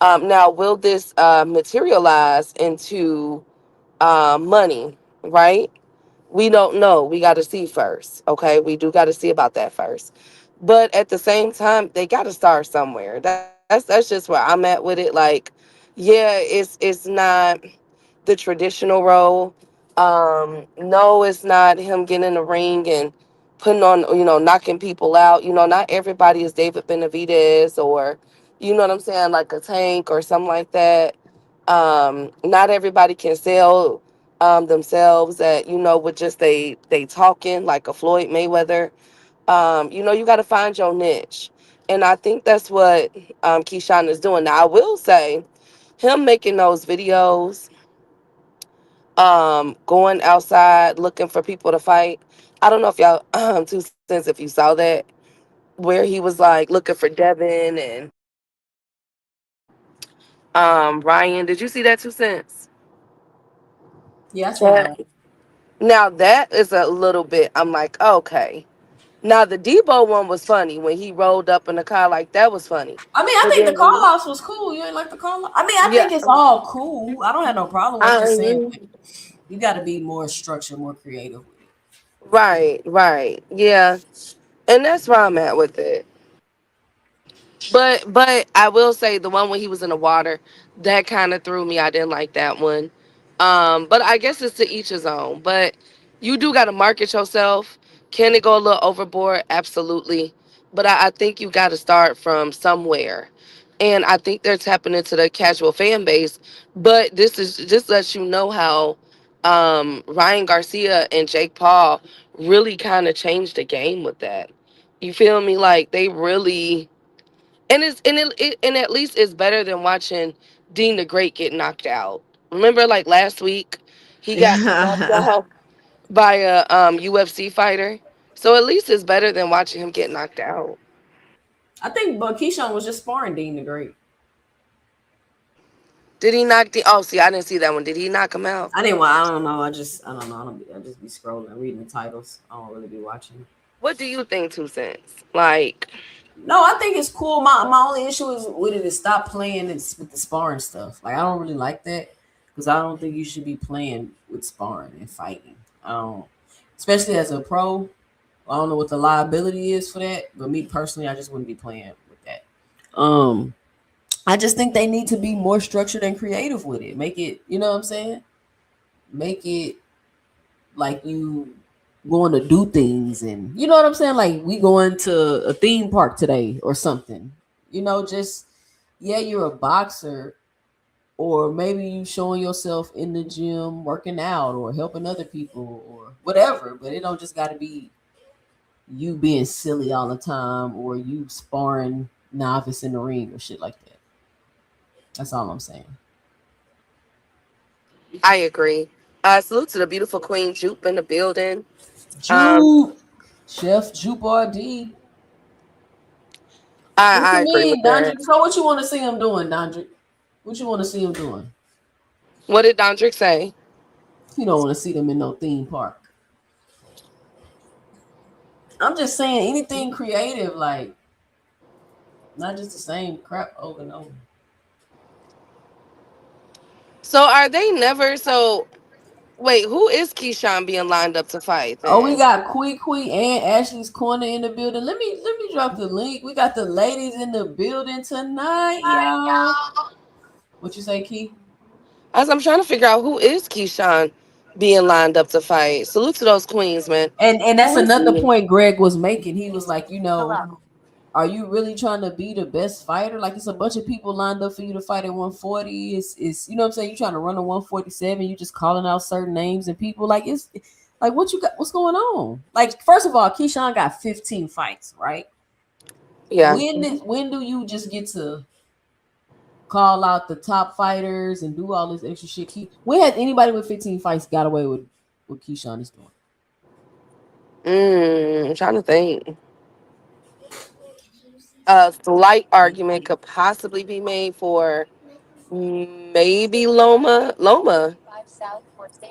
Now, will this materialize into money, right? We don't know. We got to see first. Okay. We do got to see about that first. But at the same time, they got to start somewhere. That's just where I'm at with it. Like, yeah, it's not the traditional role. No, it's not him getting in the ring and putting on, knocking people out. Not everybody is David Benavidez or, you know what I'm saying, like a Tank or something like that. Not everybody can sell themselves at, with just they talking like a Floyd Mayweather. You got to find your niche. And I think that's what Keyshawn is doing. Now, I will say, him making those videos, going outside looking for people to fight. I don't know if y'all 2 cents if you saw that where he was like looking for Devin and Ryan. Did you see that, 2 cents? Yeah, I saw Yeah. that. Now that is a little bit. I'm like, okay. Now the Debo one was funny when he rolled up in the car. Like that was funny. I mean, I But think the then, call offs was cool. You ain't like the call off? I mean, I yeah, think it's all cool. I don't have no problem with it. I Just saying, You got to be more structured, more creative with it. Right. Yeah. And that's where I'm at with it. But I will say the one when he was in the water, that kind of threw me. I didn't like that one. But I guess it's to each his own. But you do got to market yourself. Can it go a little overboard? Absolutely. But I think you got to start from somewhere. And I think they're tapping into the casual fan base. But this is just lets you know how Ryan Garcia and Jake Paul really kind of changed the game with that. You feel me? Like they really and at least it's better than watching Dean the Great get knocked out. Remember, like last week, he got knocked out by a UFC fighter. So at least it's better than watching him get knocked out. I think, but Keyshawn was just sparring Dean the Great. Did he knock the? Oh, see, I didn't see that one. Did he knock him out? I didn't. I don't know. I don't know. I just be scrolling, reading the titles. I don't really be watching. What do you think, 2 Cents? Like, No, I think it's cool. My only issue is with it is stop playing it with the sparring stuff. Like I don't really like that because I don't think you should be playing with sparring and fighting. I don't, especially as a pro. I don't know what the liability is for that, but me personally, I just wouldn't be playing with that. I just think they need to be more structured and creative with it. Make it, you know what I'm saying? Make it like you going to do things and you know what I'm saying? Like we going to a theme park today or something. You know, just yeah, you're a boxer, or maybe you showing yourself in the gym working out or helping other people or whatever, but it don't just gotta be you being silly all the time or you sparring novice in the ring or shit like that. That's all I'm saying. I agree. Salute to the beautiful Queen Jupe in the building. Um, Jupe, Chef Jupe RD. What I you agree with mean, that. Dondrick? So what you want to see him doing, Dondrick? What you want to see him doing? What did Dondrick say? You don't want to see them in no theme park. I'm just saying anything creative, like not just the same crap over and over. So are they never? So wait, who is Keyshawn being lined up to fight Oh, we then? got Kui and Ashley's Corner in the building. Let me drop the link. We got the ladies in the building tonight, y'all. What you say, Key? As I'm trying to figure out who is Keyshawn being lined up to fight. Salute to those queens, man. And Who that's is another he? point Greg was making. He was like, are you really trying to be the best fighter? Like it's a bunch of people lined up for you to fight at 140. It's you know what I'm saying? You're trying to run a 147, you just calling out certain names and people. Like it's like what you got, what's going on? Like, first of all, Keyshawn got 15 fights, right? Yeah. When do you just get to call out the top fighters and do all this extra shit? When has anybody with 15 fights got away with what Keyshawn is doing? I'm trying to think. A slight argument could possibly be made for maybe Loma. Loma.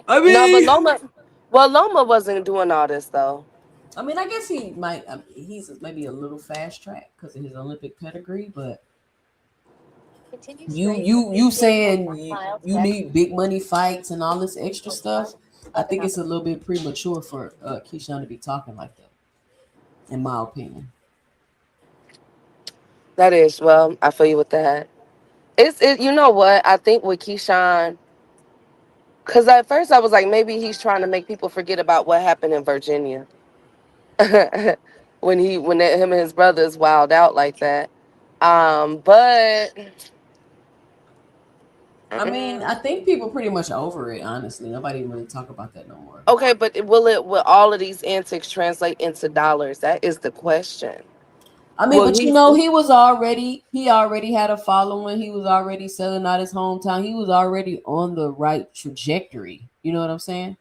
I No, but mean, Loma. Well, Loma wasn't doing all this though. I guess he might. He's maybe a little fast track because of his Olympic pedigree, but you saying you need big money fights and all this extra stuff. I think it's a little bit premature for Keyshawn to be talking like that, in my opinion. That is well. I feel you with that. You know what? I think with Keyshawn, because at first I was like, maybe he's trying to make people forget about what happened in Virginia him and his brothers wild out like that. But I mean, I think people pretty much over it. Honestly, nobody really talk about that no more. okay, but will all of these antics translate into dollars? That is the question. I mean, Will but he? he already had a following. He was already selling out his hometown. He was already on the right trajectory. You know what I'm saying?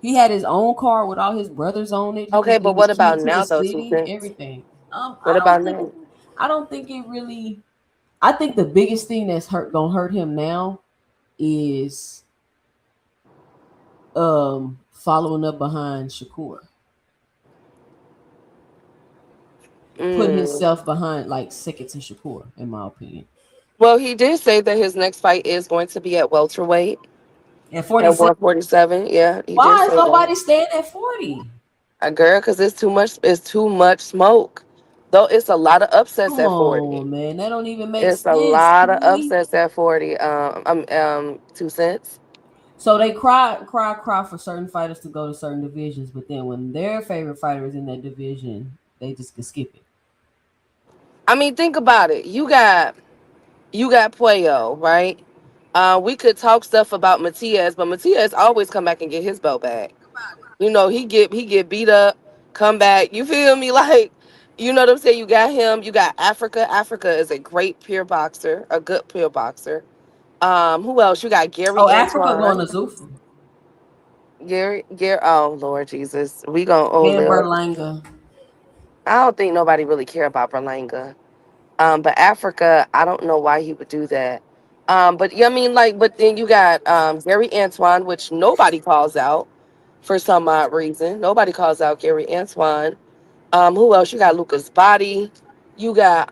He had his own car with all his brothers on it. Okay, He but was what key about to the now though? city, 2 Cents. everything. What about now? I don't think it really. I think the biggest thing that's gonna hurt him now is following up behind Shakur, putting Mm, himself behind like second to Shakur, in my opinion. Well, he did say that his next fight is going to be at welterweight At at 46. 147. Yeah, he did Why is say that. nobody staying at 40? A girl, because it's too much. It's too much smoke. Though it's a lot of upsets Come at 40. on, man. That don't even make It's a sense. lot of upsets at 40. 2 cents. So they cry for certain fighters to go to certain divisions, but then when their favorite fighter is in that division, they just can skip it. I mean, think about it. You got Puello, right? We could talk stuff about Matias, but Matias always come back and get his belt back. He get beat up, come back. You feel me? Like, you know what I'm saying? You got him. You got Africa. Africa is a great pure boxer, a good pure boxer. Who else? You got Oh, Gary Africa going Antoine. to ZUFFA. Gary. Oh Lord Jesus, we gonna And live. Berlanga. I don't think nobody really care about Berlanga. But Africa, I don't know why he would do that. But yeah, I mean, like, but then you got Gary Antoine, which nobody calls out for some odd reason. Nobody calls out Gary Antoine. Who else? You got Lucas Body. You got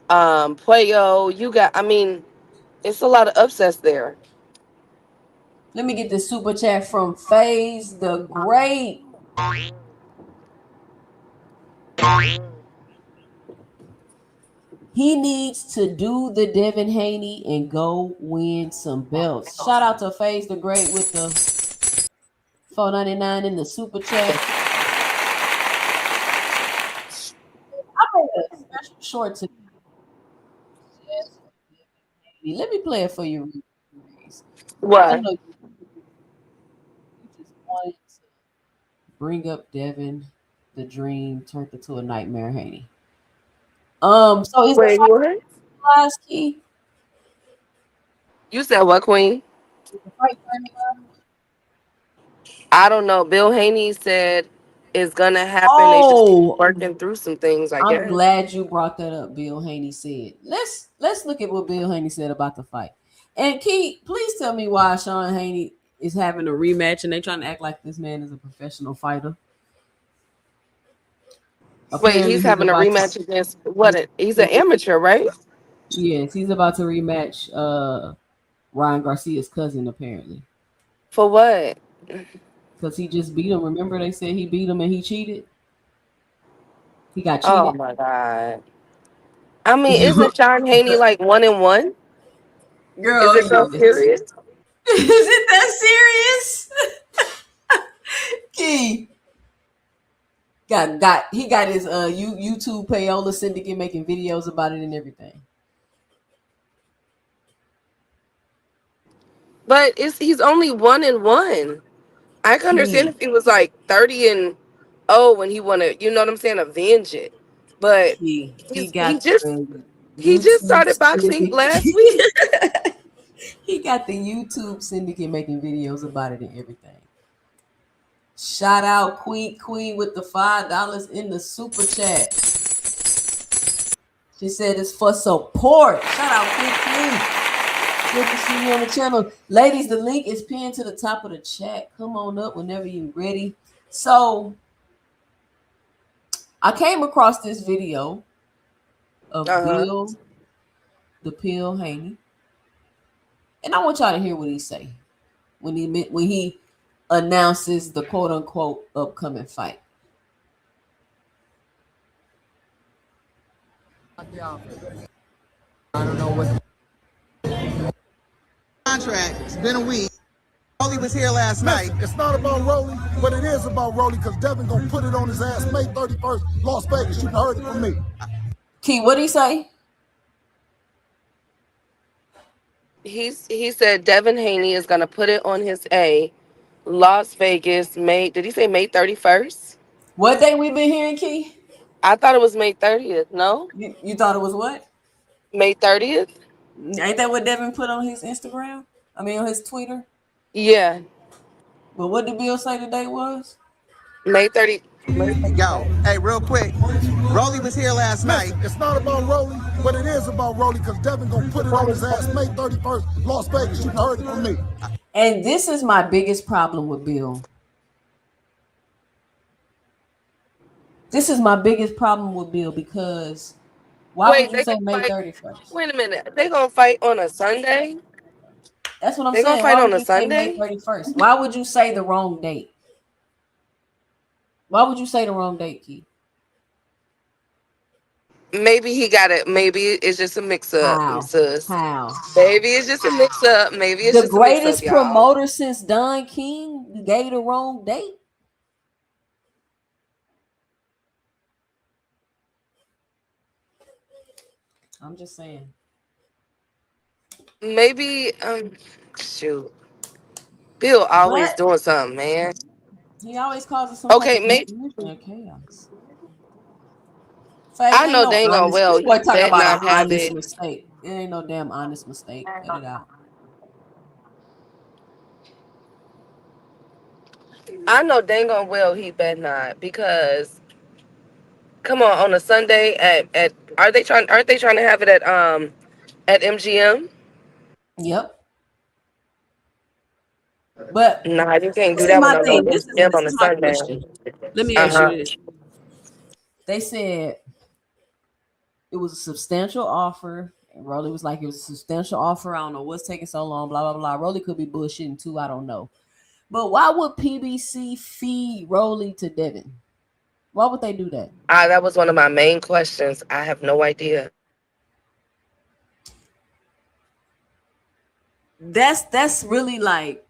Puello. You got. I mean, it's a lot of upsets there. Let me get this super chat from FaZe the Great. He needs to do the Devin Haney and go win some belts. Shout out to FaZe the Great with the $4.99 in the super chat. I made a special short today. Let me play it for you. I What? know you just wanted to bring up Devin, the dream turned into a nightmare, Haney. So is the Wait, what? fight last key? You said what, Queen? Is the fight finalized? I don't know. Bill Haney said it's gonna happen. They just Oh, working through some things, I I'm guess. glad you brought that up. Bill Haney said. Let's look at what Bill Haney said about the fight. And Key, please tell me why Sean Haney is having a rematch and they trying to act like this man is a professional fighter. Wait, Apparently, he's he's having a about rematch to. against what? He's an amateur, right? Yes, he's about to rematch Ryan Garcia's cousin apparently For what? because he just beat him. Remember they said he beat him and he cheated. He got Oh cheated. my god. I mean, isn't Sean Haney like 1-1? Is Girl, it so yes. serious? Is it that serious? Key he got his YouTube payola syndicate making videos about it and everything. But he's only 1-1. I can understand Key, if he was like 30-0 when he wanna, you know what I'm saying, avenge it. But he he's got the he just YouTube started boxing syndicate. last week. He got the YouTube syndicate making videos about it and everything. Shout out Queen with the $5 in the super chat. She said it's for support. Shout out Queen. Good to see you on the channel. Ladies, the link is pinned to the top of the chat. Come on up whenever you're ready. So I came across this video of Uh-huh. Bill the Pill Haney. And I want y'all to hear what he say when he announces the quote unquote upcoming fight. I don't know what contract. It's been a week. Rolly was here last night. It's not about Rolly, but it is about Rolly because Devin gonna put it on his ass May 31st, Las Vegas. You heard it from me. Key, what did he say? He said Devin Haney is gonna put it on his Las Vegas, May. Did he say May 31st? What day we been hearing, Key? I thought it was May 30th. No, You thought it was what? May 30th. Ain't that what Devin put on his Instagram? I mean on his Twitter? Yeah, But what did Bill say the date was? May 30. May Yo, hey, real quick. Rolly was here last night. It's not about Rolly, but it is about Rolly because Devin gonna put it on his ass May 31st, Las Vegas. You heard it from me. And this is my biggest problem with Bill. This is my biggest problem with Bill because Why Wait, would you they say gonna May fight? 31st? Wait a minute. They gonna fight on a Sunday? That's what I'm They gonna saying. fight Why on would a you say May Sunday? 31st? Why would you say the wrong date? Why would you say the wrong date, Key? Maybe he got it. Maybe it's just a mix up, How? sis. How? Maybe it's just a mix up. Maybe it's The just a mix up, greatest y'all. promoter since Don King gave the wrong date. I'm just saying. Maybe shoot. Bill always But doing something, man. he always causes some type Okay, of maybe confusion and chaos. Faye, it I ain't know no dang on honest. well This he boy talking bet about an not have honest it. mistake. It ain't no damn honest mistake. Cut it out. I know dang on well he bet not because come on a Sunday at aren't they trying to have it at MGM? Yep. But Nah, you can't this do is that one my on no thing. MGM This on a is my Sunday. question. Let me ask you Uh-huh. this. They said it was a substantial offer. And Rolly was like, it was a substantial offer. I don't know what's taking so long, blah, blah, blah. Rolly could be bullshitting too. I don't know. But why would PBC feed Rolly to Devin? Why would they do that? That was one of my main questions. I have no idea. That's really like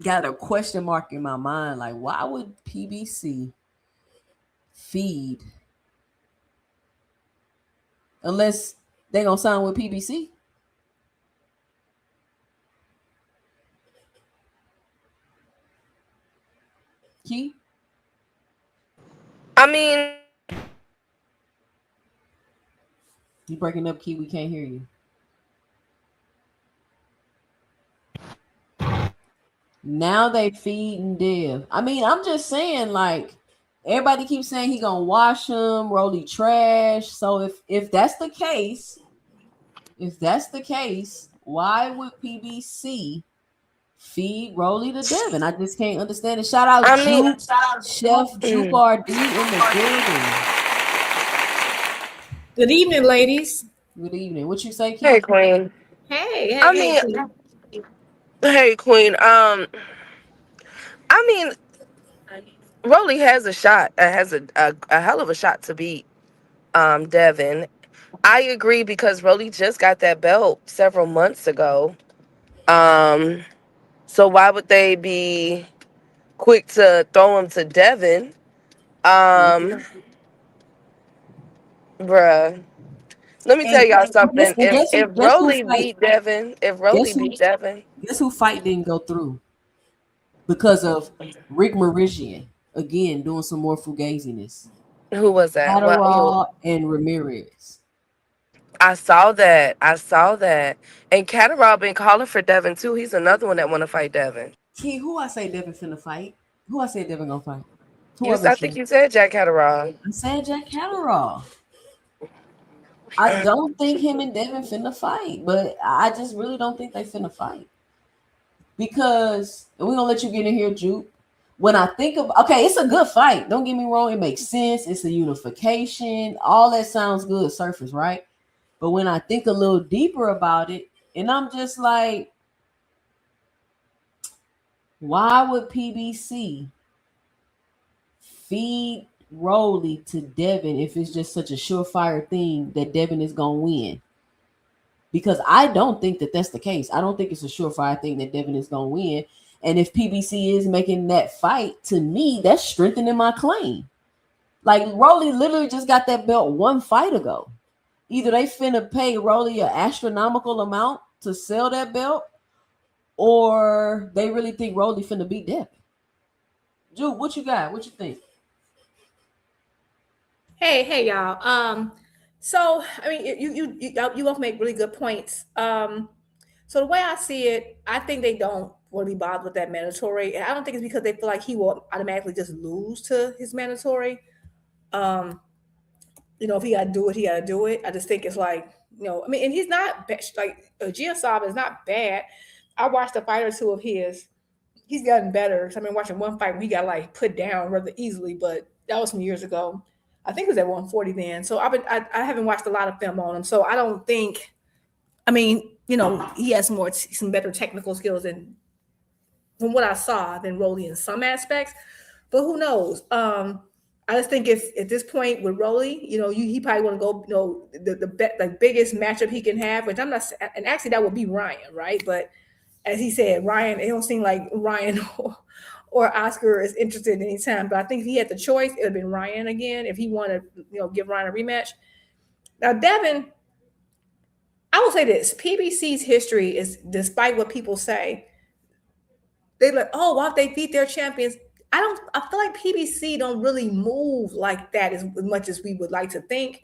got a question mark in my mind. Like, why would PBC feed unless they gonna sign with PBC? Key? I mean, You breaking up, Key? We can't hear you. Now they feeding Dev. I mean, I'm just saying, like, everybody keeps saying he gonna wash him, Rolly trash. So if that's the case, why would PBC feed Rolly to Devin? I just can't understand it. Shout out I mean, Juke, Chef Juke mm. RD in the building. Good evening, ladies. Good evening. What you say, Hey, Key? Queen. Hey, I hey, hey. mean, hey, Queen. I mean, Rolly has a shot. Has a hell of a shot to beat Devin. I agree because Rolly just got that belt several months ago. Um, so why would they be quick to throw him to Devin? Um, bruh. Let me tell And y'all something. guess who? If Rolly beat Devin, Guess who? Guess who fight didn't go through because of Rick Marizian again doing some more fugaziness. who was that? Who? Adderall and Ramirez. I saw that. I saw that. And Catterall been calling for Devin too. He's another one that want to fight Devin. Key, who I say Devin finna fight? Who I say Devin gonna fight? Who You, I I think mentioned? you said Jack Catterall. I said Jack Catterall. I don't think him and Devin finna fight, but I just really don't think they finna fight because and we're gonna let you get in here, Juke. When I think of okay, it's a good fight. Don't get me wrong, it makes sense. It's a unification. All that sounds good, surface, right? But when I think a little deeper about it, and I'm just like, why would PBC feed Rolly to Devin if it's just such a surefire thing that Devin is gonna win? Because I don't think that that's the case. I don't think it's a surefire thing that Devin is gonna win. And if PBC is making that fight, to me, that's strengthening my claim. Like Rolly literally just got that belt one fight ago. Either they finna pay Rolly an astronomical amount to sell that belt, or they really think Rolly finna beat Devin. Jude, what you got? What you think? hey, y'all. So I mean, you both make really good points. So the way I see it, I think they don't really bother with that mandatory, and I don't think it's because they feel like he will automatically just lose to his mandatory. Um, if he got to do it, he got to do it. I just think it's like, I mean, and he's not like Giassava is not bad. I watched a fight or two of his. He's gotten better. So I've been watching one fight where he got like put down rather easily, but that was some years ago. I think it was at 140 then. So I haven't watched a lot of film on him. So I don't think, I mean, you know, he has some better technical skills than, from what I saw, than Rolly in some aspects. But who knows? I just think if at this point with Rolly, you know, he probably want to go, you know, the biggest matchup he can have, which I'm not, and actually that would be Ryan, right? But as he said, Ryan, it don't seem like Ryan or Oscar is interested in any time. But I think if he had the choice, it would have been Ryan again if he wanted, you know, give Ryan a rematch. Now, Devin, I will say this: PBC's history is, despite what people say, they like, oh, why they beat their champions? I feel like PBC don't really move like that as much as we would like to think.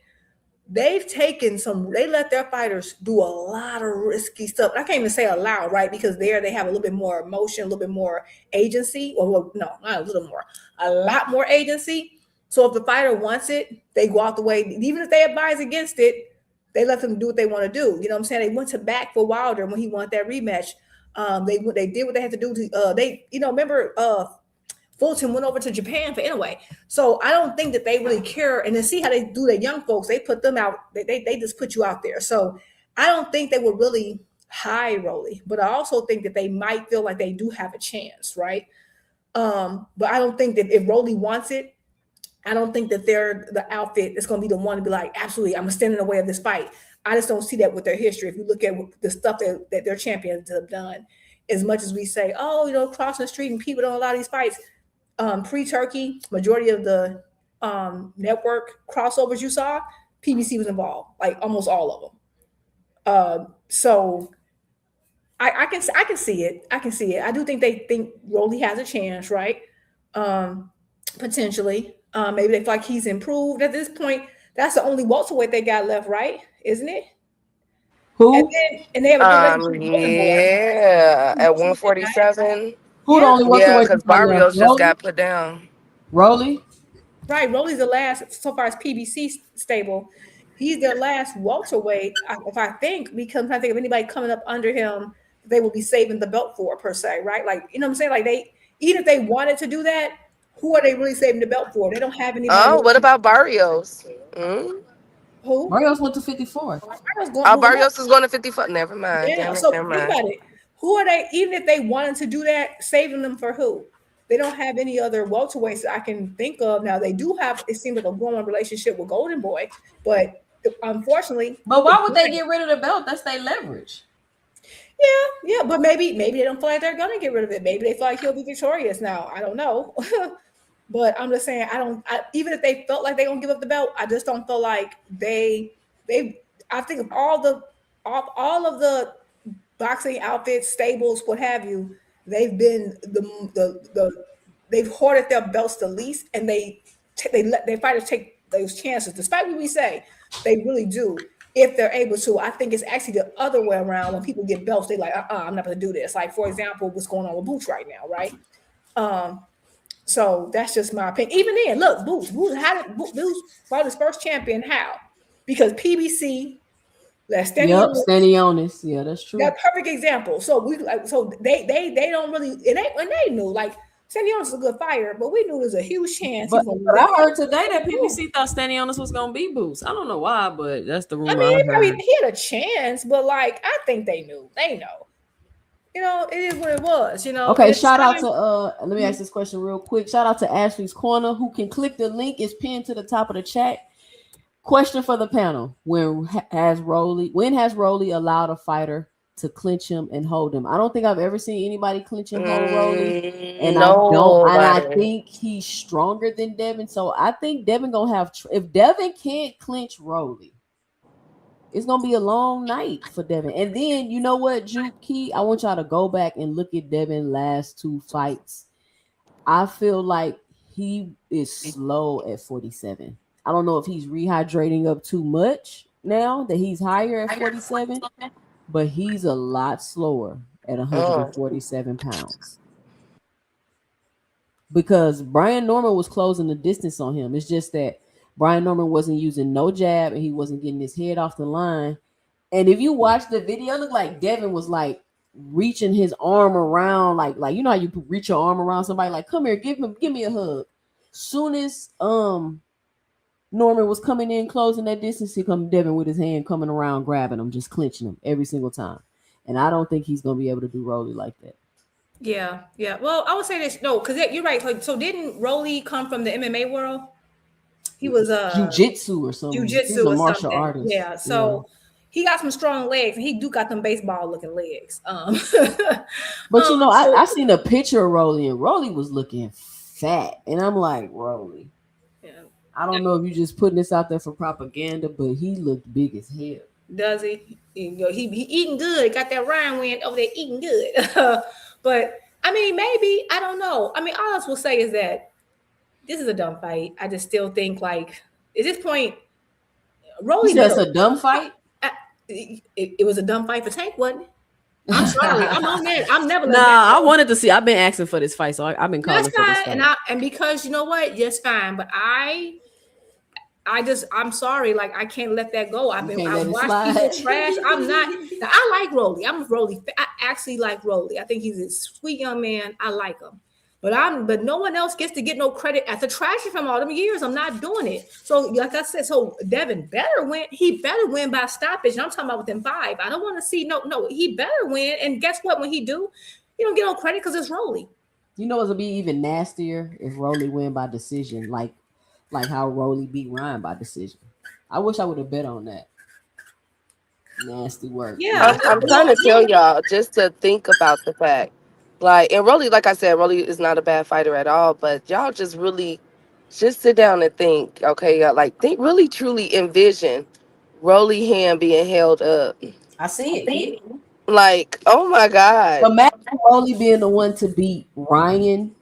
They let their fighters do a lot of risky stuff. I can't even say allowed, right? Because they have a little bit more emotion, a little bit more agency. Or no, not a little more, a lot more agency. So if the fighter wants it, they go out the way. Even if they advise against it, they let them do what they want to do. You know what I'm saying? They went to back for Wilder when he wanted that rematch. They did what they had to do to remember Fulton went over to Japan for anyway. So I don't think that they really care. And then see how they do their young folks. They put them out. They just put you out there. So I don't think they would really high Rolly. But I also think that they might feel like they do have a chance, right? But I don't think that if Rolly wants it, I don't think that they're the outfit that's going to be the one to be like, absolutely, I'm standing in the way of this fight. I just don't see that with their history. If you look at the stuff that their champions have done, as much as we say, oh, you know, crossing the street and people don't allow these fights. Pre-Turkey, majority of the network crossovers you saw, PBC was involved, like almost all of them. So I can see it. I can see it. I do think they think Rolly has a chance, right? Potentially. Maybe they feel like he's improved at this point. That's the only welterweight they got left, right? Isn't it? Who? And they have a good Yeah, at 147. Who the only welterweight? Because Barrios just got put down. Rolly? Right, Rolly's the last, so far as PBC stable. He's their last welterweight, if I think, because I think of anybody coming up under him, they will be saving the belt for, per se, right? Like, you know what I'm saying? Like, even if they wanted to do that, who are they really saving the belt for? They don't have anybody. Oh, what about Barrios? Who? Barrios went to 54. Barrios is going to 54. Never mind. Yeah, Never think mind. about it. Who are they, even if they wanted to do that, saving them for who? They don't have any other welterweights that I can think of. Now, they do have, it seems like a growing relationship with Golden Boy, but unfortunately. But why would they get rid of the belt? That's their leverage. Yeah, but maybe they don't feel like they're gonna get rid of it. Maybe they feel like he'll be victorious now. I don't know. But I'm just saying, even if they felt like they're gonna give up the belt, I just don't feel like I think of all of the boxing outfits, stables, what have you, they've been they've hoarded their belts the least, and they let their fighters take those chances, despite what we say, they really do. If they're able to, I think it's actually the other way around. When people get belts, they like, I'm not going to do this. Like, for example, what's going on with Boots right now, right? So that's just my opinion. Even then, look, Boots brought his first champion. How? Because PBC, Stanionis. Yeah, that's true. That perfect example. So they don't really, and they knew, like, Stanionis is a good fighter, but we knew there's a huge chance. But I heard today that PBC thought Stanionis was gonna be Boots. I don't know why, but that's the rumor. I mean, he had a chance, but like, I think they knew. They know. You know, it is what it was. You know. Okay. Shout out to let me ask this question real quick. Shout out to Ashley's Corner, who can click the link. It's pinned to the top of the chat. Question for the panel: When has Rolly allowed a fighter to clinch him and hold him? I don't think I've ever seen anybody clinch and hold Rolly, and I think he's stronger than Devin. So I think Devin gonna have. If Devin can't clinch Rolly, it's gonna be a long night for Devin. And then you know what, Juke Key, I want y'all to go back and look at Devin's last two fights. I feel like he is slow at 47. I don't know if he's rehydrating up too much now that he's higher at 47. But he's a lot slower at 147 pounds. Because Brian Norman was closing the distance on him. It's just that Brian Norman wasn't using no jab and he wasn't getting his head off the line. And if you watch the video, it looked like Devin was like reaching his arm around, like you know how you reach your arm around somebody, like, come here, give me a hug. Soon as Norman was coming in, closing that distance. Here come Devin with his hand coming around, grabbing him, just clinching him every single time. And I don't think he's gonna be able to do Rolly like that. Yeah. Well, I would say this because you're right. Like, so didn't Rolly come from the MMA world? He was jiu-jitsu or something. He's a martial artist. Yeah. So he got some strong legs, and he do got them baseball looking legs. But you know, I seen a picture of Rolly, and Rolly was looking fat, and I'm like, Rolly. Yeah. I don't know if you're just putting this out there for propaganda, but he looked big as hell. Does he? You know, he eating good. Got that Ryan win over there eating good. But I mean, maybe I don't know. I mean, all I will say is that this is a dumb fight. I just still think like at this point, Rolly. That's a dumb fight. It was a dumb fight for Tank, wasn't it? I'm sorry. I'm on that. I'm never. Nah, I wanted to see. I've been asking for this fight, so I've been calling for this fight. And because you know what, just fine. But I'm sorry. Like I can't let that go. I watched people trash. I'm not. I like Rolly. I'm a Rolly. I actually like Rolly. I think he's a sweet young man. I like him. But no one else gets to get no credit after trashing from all them years. I'm not doing it. So like I said, so Devin better win. He better win by stoppage. And I'm talking about within 5. I don't want to see no. He better win. And guess what? When he do, you don't get no credit because it's Rolly. You know, it'll be even nastier if Rolly win by decision, like how Rolly beat Ryan by decision. I wish I would have bet on that. Nasty work. Yeah, I'm trying to tell y'all just to think about the fact. Like, and Rolly, like I said, Rolly is not a bad fighter at all, but y'all just sit down and think, okay, really truly envision Rolly hand being held up. I see it. Like, oh my God. Imagine Rolly being the one to beat Ryan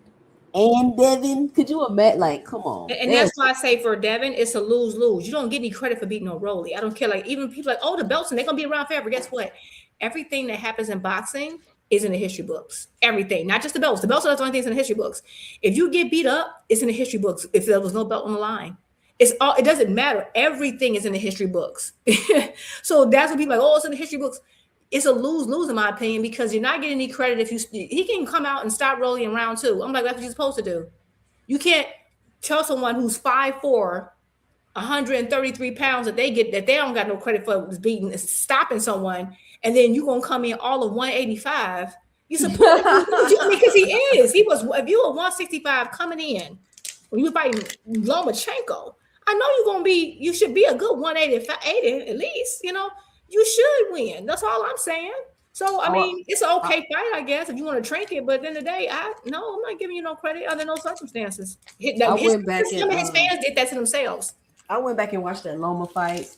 and Devin. Could you imagine? Like, come on. And that's why I say for Devin, it's a lose-lose. You don't get any credit for beating no Rolly. I don't care. Like, even people like, oh, the belts, and they're going to be around forever. Guess what? Everything that happens in boxing is in the history books. Everything, not just the belts. The belts are the only things in the history books. If you get beat up, it's in the history books. If there was no belt on the line, it doesn't matter. Everything is in the history books. So that's what people are like, oh, it's in the history books. It's a lose-lose in my opinion, because you're not getting any credit if he can come out and stop Rolly in round 2. I'm like, that's what you're supposed to do. You can't tell someone who's 5'4", 133 pounds that they don't got no credit for stopping someone, and then you're gonna come in all of 185. You supposed because he is. He was. If you were 165 coming in when you were fighting Lomachenko, I know you're gonna be. You should be a good 180 at least. You know, you should win. That's all I'm saying. So I mean, it's an okay fight, I guess, if you want to drink it. But at the end of the day, I'm not giving you no credit under no circumstances. His fans did that to themselves. I went back and watched that Loma fight,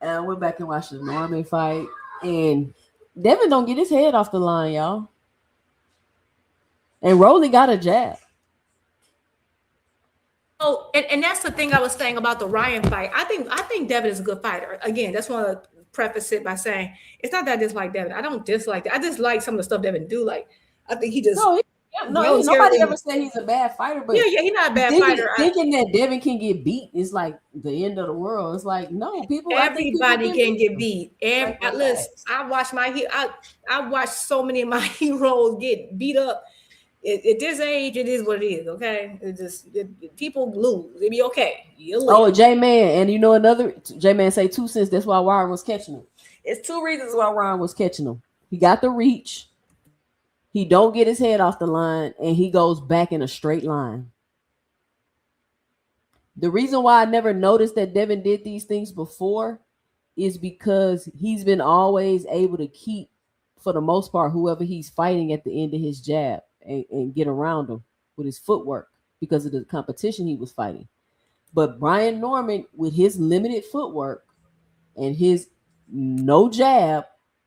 and I went back and watched the Norman fight, and Devin don't get his head off the line, y'all. And Rolly got a jab. Oh, and that's the thing I was saying about the Ryan fight. I think Devin is a good fighter. Again, that's one of the preface it by saying it's not that I dislike Devin. I don't dislike that. I just like some of the stuff Devin do. Like I think he just nobody ever said he's a bad fighter, but yeah, he's not a bad fighter. Thinking that Devin can get beat is like the end of the world. It's like no, everybody can get beat. I watched so many of my heroes get beat up. At this age, it is what it is. Okay, people lose. It be okay. J-Man, and you know another J-Man say 2 cents. That's why Ryan was catching him. It's 2 reasons why Ryan was catching him. He got the reach. He don't get his head off the line, and he goes back in a straight line. The reason why I never noticed that Devin did these things before is because he's been always able to keep, for the most part, whoever he's fighting at the end of his jab and get around him with his footwork because of the competition he was fighting. But Brian Norman, with his limited footwork and his no jab,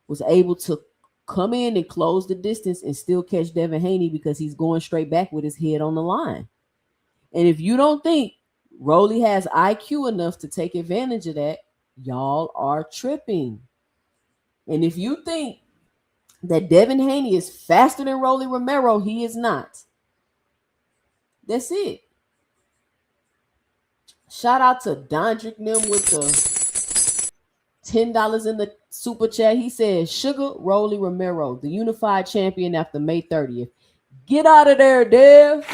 was able to come in and close the distance and still catch Devin Haney because he's going straight back with his head on the line. And if you don't think Rolly has IQ enough to take advantage of that, y'all are tripping. And if you think that Devin Haney is faster than Rolly Romero, he is not. That's it. Shout out to Dondrick Nim with the $10 in the super chat. He says, Sugar Rolly Romero, the unified champion after May 30th. Get out of there, Dev.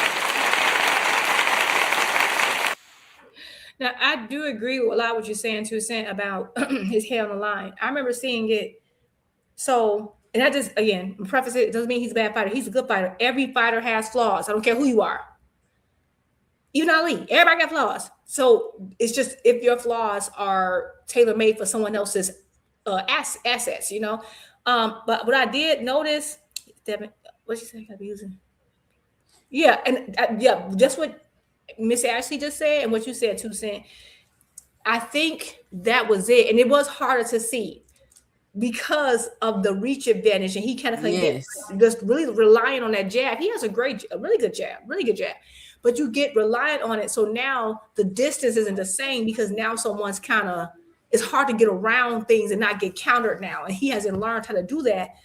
Now, I do agree with a lot of what you're saying, 2 Cent, about his hair on the line. I remember seeing it. So, and I just, again, preface it doesn't mean he's a bad fighter. He's a good fighter. Every fighter has flaws. I don't care who you are. Even Ali, everybody got flaws. So it's just if your flaws are tailor-made for someone else's assets, you know. But what I did notice, Devin, what you say? I be using. Yeah, and just what Miss Ashley just said, and what you said, 2 Cent. I think that was it, and it was harder to see because of the reach advantage, and he kind of just really relying on that jab. He has a really good jab. But you get reliant on it. So now the distance isn't the same because now someone's it's hard to get around things and not get countered now. And he hasn't learned how to do that.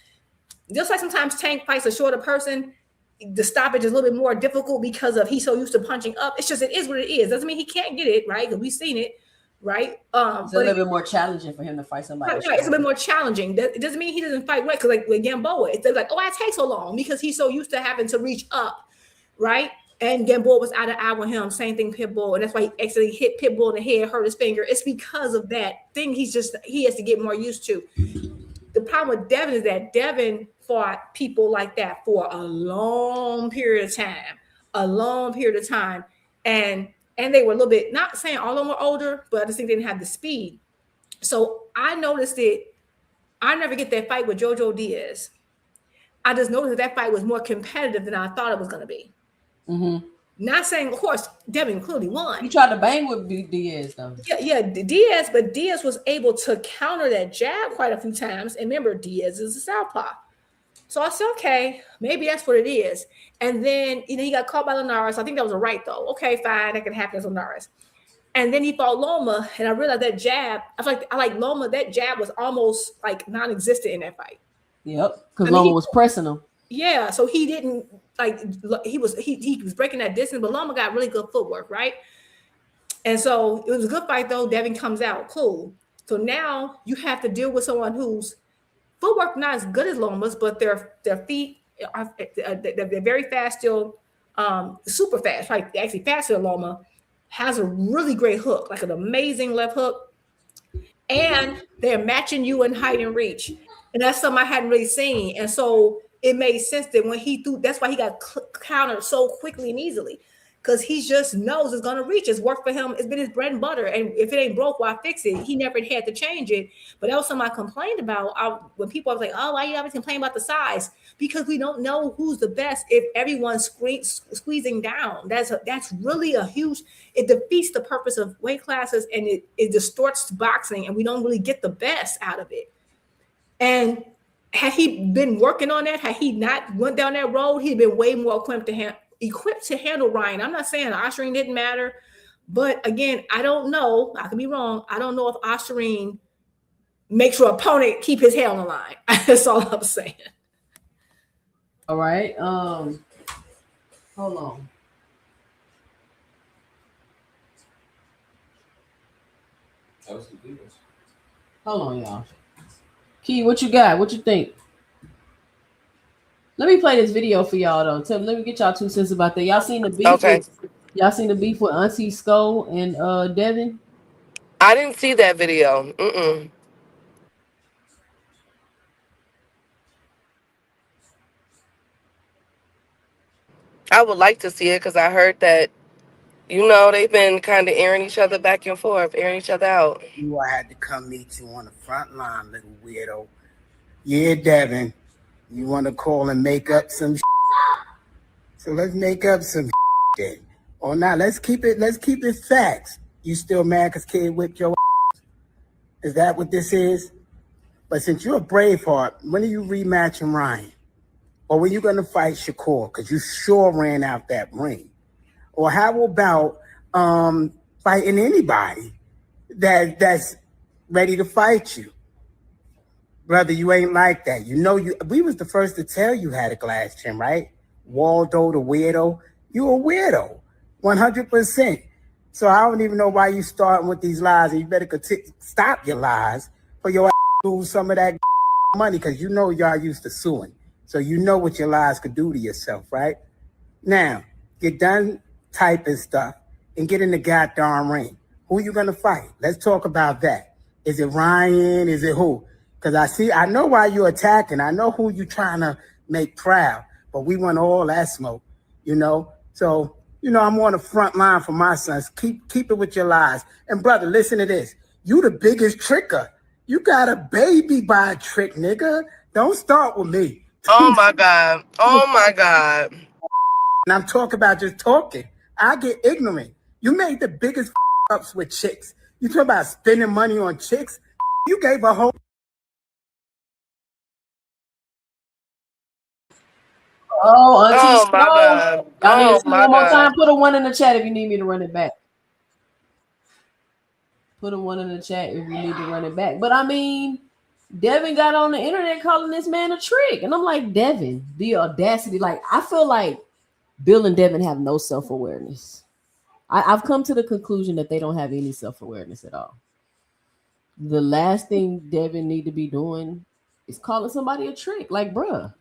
Just like sometimes Tank fights a shorter person, the stoppage is a little bit more difficult because of he's so used to punching up. It's just, it is what it is. Doesn't mean he can't get it, right? Because we've seen it, right? It's a little bit more challenging for him to fight somebody. Right, it's a bit more challenging. It doesn't mean he doesn't fight right. Because like with Gamboa, it's like, oh, I take so long because he's so used to having to reach up, right? And Gamboa was out of eye with him. Same thing, Pitbull. And that's why he actually hit Pitbull in the head, hurt his finger. It's because of that thing he has to get more used to. The problem with Devin is that Devin fought people like that for a long period of time. And they were a little bit, not saying all of them were older, but I just think they didn't have the speed. So I noticed it. I never get that fight with Jojo Diaz. I just noticed that fight was more competitive than I thought it was going to be. Mm-hmm. Not saying, of course, Devin clearly won. He tried to bang with Diaz, though. Yeah, Diaz, but Diaz was able to counter that jab quite a few times. And remember, Diaz is a southpaw. So I said, okay, maybe that's what it is. And then, he got caught by Linares. I think that was a right, though. Okay, fine, that can happen to Linares. And then he fought Loma, and I realized that jab, I like Loma, that jab was almost like non-existent in that fight. Yep, because Loma was pressing him. Yeah, so he didn't he was breaking that distance, but Loma got really good footwork, right? And so it was a good fight though. Devin comes out, cool. So now you have to deal with someone whose footwork not as good as Loma's, but their feet are they're very fast still, super fast, right? Actually faster than Loma, has a really great hook, like an amazing left hook, and they're matching you in height and reach, and that's something I hadn't really seen, and so. It made sense that when he threw, that's why he got countered so quickly and easily, because he just knows it's going to reach. It's worked for him. It's been his bread and butter. And if it ain't broke, why fix it? He never had to change it. But that was something I complained about when people was like, oh, why you always complaining about the size? Because we don't know who's the best if everyone's squeezing down. That's really a huge, it defeats the purpose of weight classes, and it distorts boxing, and we don't really get the best out of it. And had he been working on that, had he not went down that road, he'd been way more equipped to handle Ryan. I'm not saying Osharine didn't matter, but again, I don't know. I could be wrong. I don't know if Osharine makes your opponent keep his hair on the line. That's all I'm saying. All right. Hold on. Hold on, y'all. Key, what you got? What you think? Let me play this video for y'all though. Let me get y'all 2 cents about that. Y'all seen the beef? Okay. Y'all seen the beef with Auntie Skull and Devin? I didn't see that video. I would like to see it because I heard that, they've been kind of airing each other back and forth, airing each other out. I had to come meet you on the front line, little weirdo. Yeah, Devin, you want to call and make up some shit? So let's make up some shit then. Or not, let's keep it facts. You still mad because Kid whipped your ass? Is that what this is? But since you're a Braveheart, when are you rematching Ryan? Or when you going to fight Shakur? Because you sure ran out that ring. Or how about fighting anybody that's ready to fight you? Brother, you ain't like that. We was the first to tell you had a glass chin, right? Waldo the weirdo. You a weirdo, 100%. So I don't even know why you starting with these lies, and you better stop your lies for your ass to lose some of that money, because y'all used to suing. So you know what your lies could do to yourself, right? Now, get done typing stuff and get in the goddamn ring. Who you gonna fight? Let's talk about that. Is it Ryan? Is it who? Because I know why you're attacking. I know who you're trying to make proud. But we want all that smoke, you know. So, you know, I'm on the front line for my sons. Keep it with your lies. And brother, listen to this. You the biggest tricker. You got a baby by a trick, nigga. Don't start with me. Oh my God. Oh my God. And I'm talking about just talking. I get ignorant. You made the biggest ups with chicks. You talk about spending money on chicks. You gave a whole. Oh, Auntie Oh my Snow. God. Y'all need to Oh see my one more time. God. Put a 1 in the chat if you need me to run it back. Put a 1 in the chat if you need to run it back. But I mean, Devin got on the internet calling this man a trick. And I'm like, Devin, the audacity. Like, I feel like Bill and Devin have no self-awareness. I've come to the conclusion that they don't have any self-awareness at all. The last thing Devin need to be doing is calling somebody a trick. Like, bruh.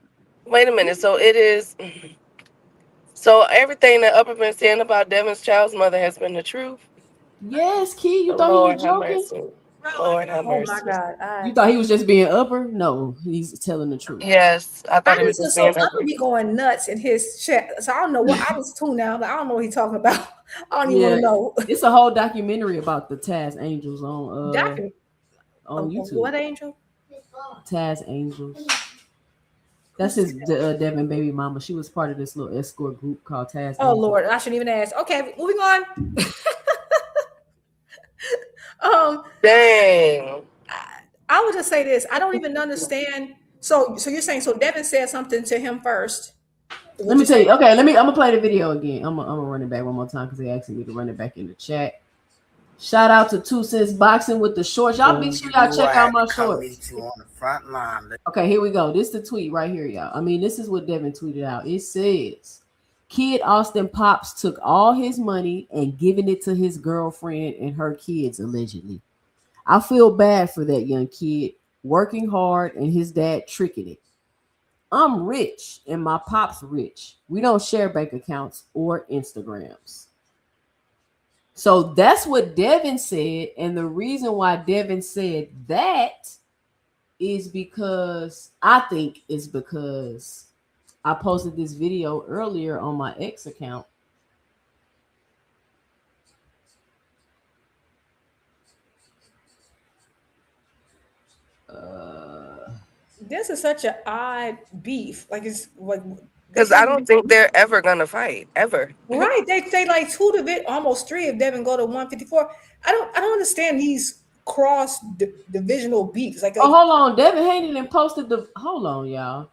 Wait a minute. So it is. So everything that Upper been saying about Devin's child's mother has been the truth. Yes, Key, you thought he Lord was have joking? mercy. Lord have Oh my mercy. God. You thought he was just being upper? No, he's telling the truth. Yes, I thought I it was just just so being I'm Upper. gonna be going nuts in his chat. So I don't know what I was tuned out. I don't know what he's talking about. I don't even want to know. It's a whole documentary about the Taz Angels on YouTube. What angel? Taz Angels. That's his Devin baby mama. She was part of this little escort group called Taz. Oh Angels. Lord, I shouldn't even ask. Okay, moving on. Dang. I would just say this. I don't even understand. So you're saying Devin said something to him first. Let me tell you. Okay, I'm gonna play the video again. I'm gonna run it back one more time because they asked me to run it back in the chat. Shout out to 2 Cents Boxing with the shorts. Y'all make sure y'all check out my shorts. You on the front line. Okay, here we go. This is the tweet right here, y'all. I mean, this is what Devin tweeted out. It says, Kid Austin Pops took all his money and given it to his girlfriend and her kids, allegedly. I feel bad for that young kid, working hard and his dad tricking it. I'm rich and my pop's rich. We don't share bank accounts or Instagrams. So that's what Devin said. And the reason why Devin said that is because I posted this video earlier on my X account. This is such an odd beef. Like it's like Because I don't think they're ever gonna fight ever. Right? They like 2 to almost 3 if Devin go to 154. I don't understand these cross divisional beefs. Like hold on, Devin Haney then posted the. Hold on, y'all.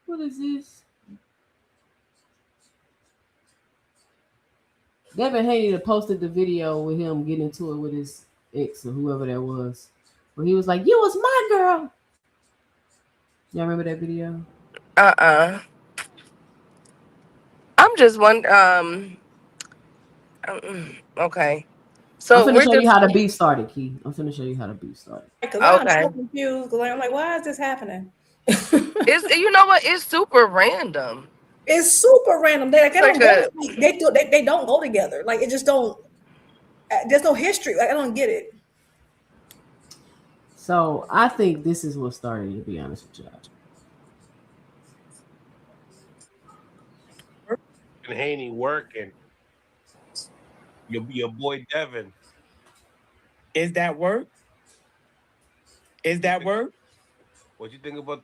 What is this? Devin Haney posted the video with him getting into it with his ex or whoever that was, where he was like, "You was my girl." Y'all remember that video? I'm just one. Okay. So I'm finna we're show just you how the beef started, Key. I'm finna show you how the beef started. Because I'm so confused. Because I'm like, why is this happening? It's you know what? It's super random. It's super random. They don't go together. Like it just don't. There's no history. Like I don't get it. So I think this is what started. To be honest with y'all. And Haney working. Your boy Devin. Is that work? Is that work? What you think about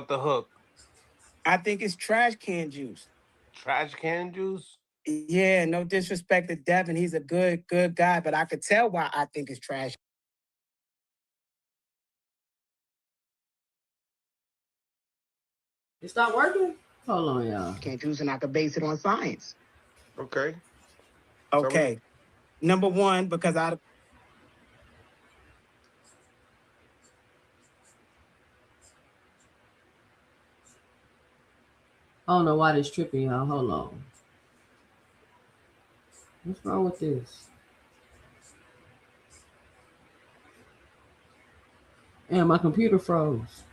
the hook? I think it's trash can juice. Trash can juice? Yeah, no disrespect to Devin. He's a good guy, but I could tell why I think it's trash. It's not working? Hold on, y'all. Can't juice, and I could base it on science. Okay. Okay. Number one, because I don't know why this tripping, y'all. Hold on. What's wrong with this? And my computer froze.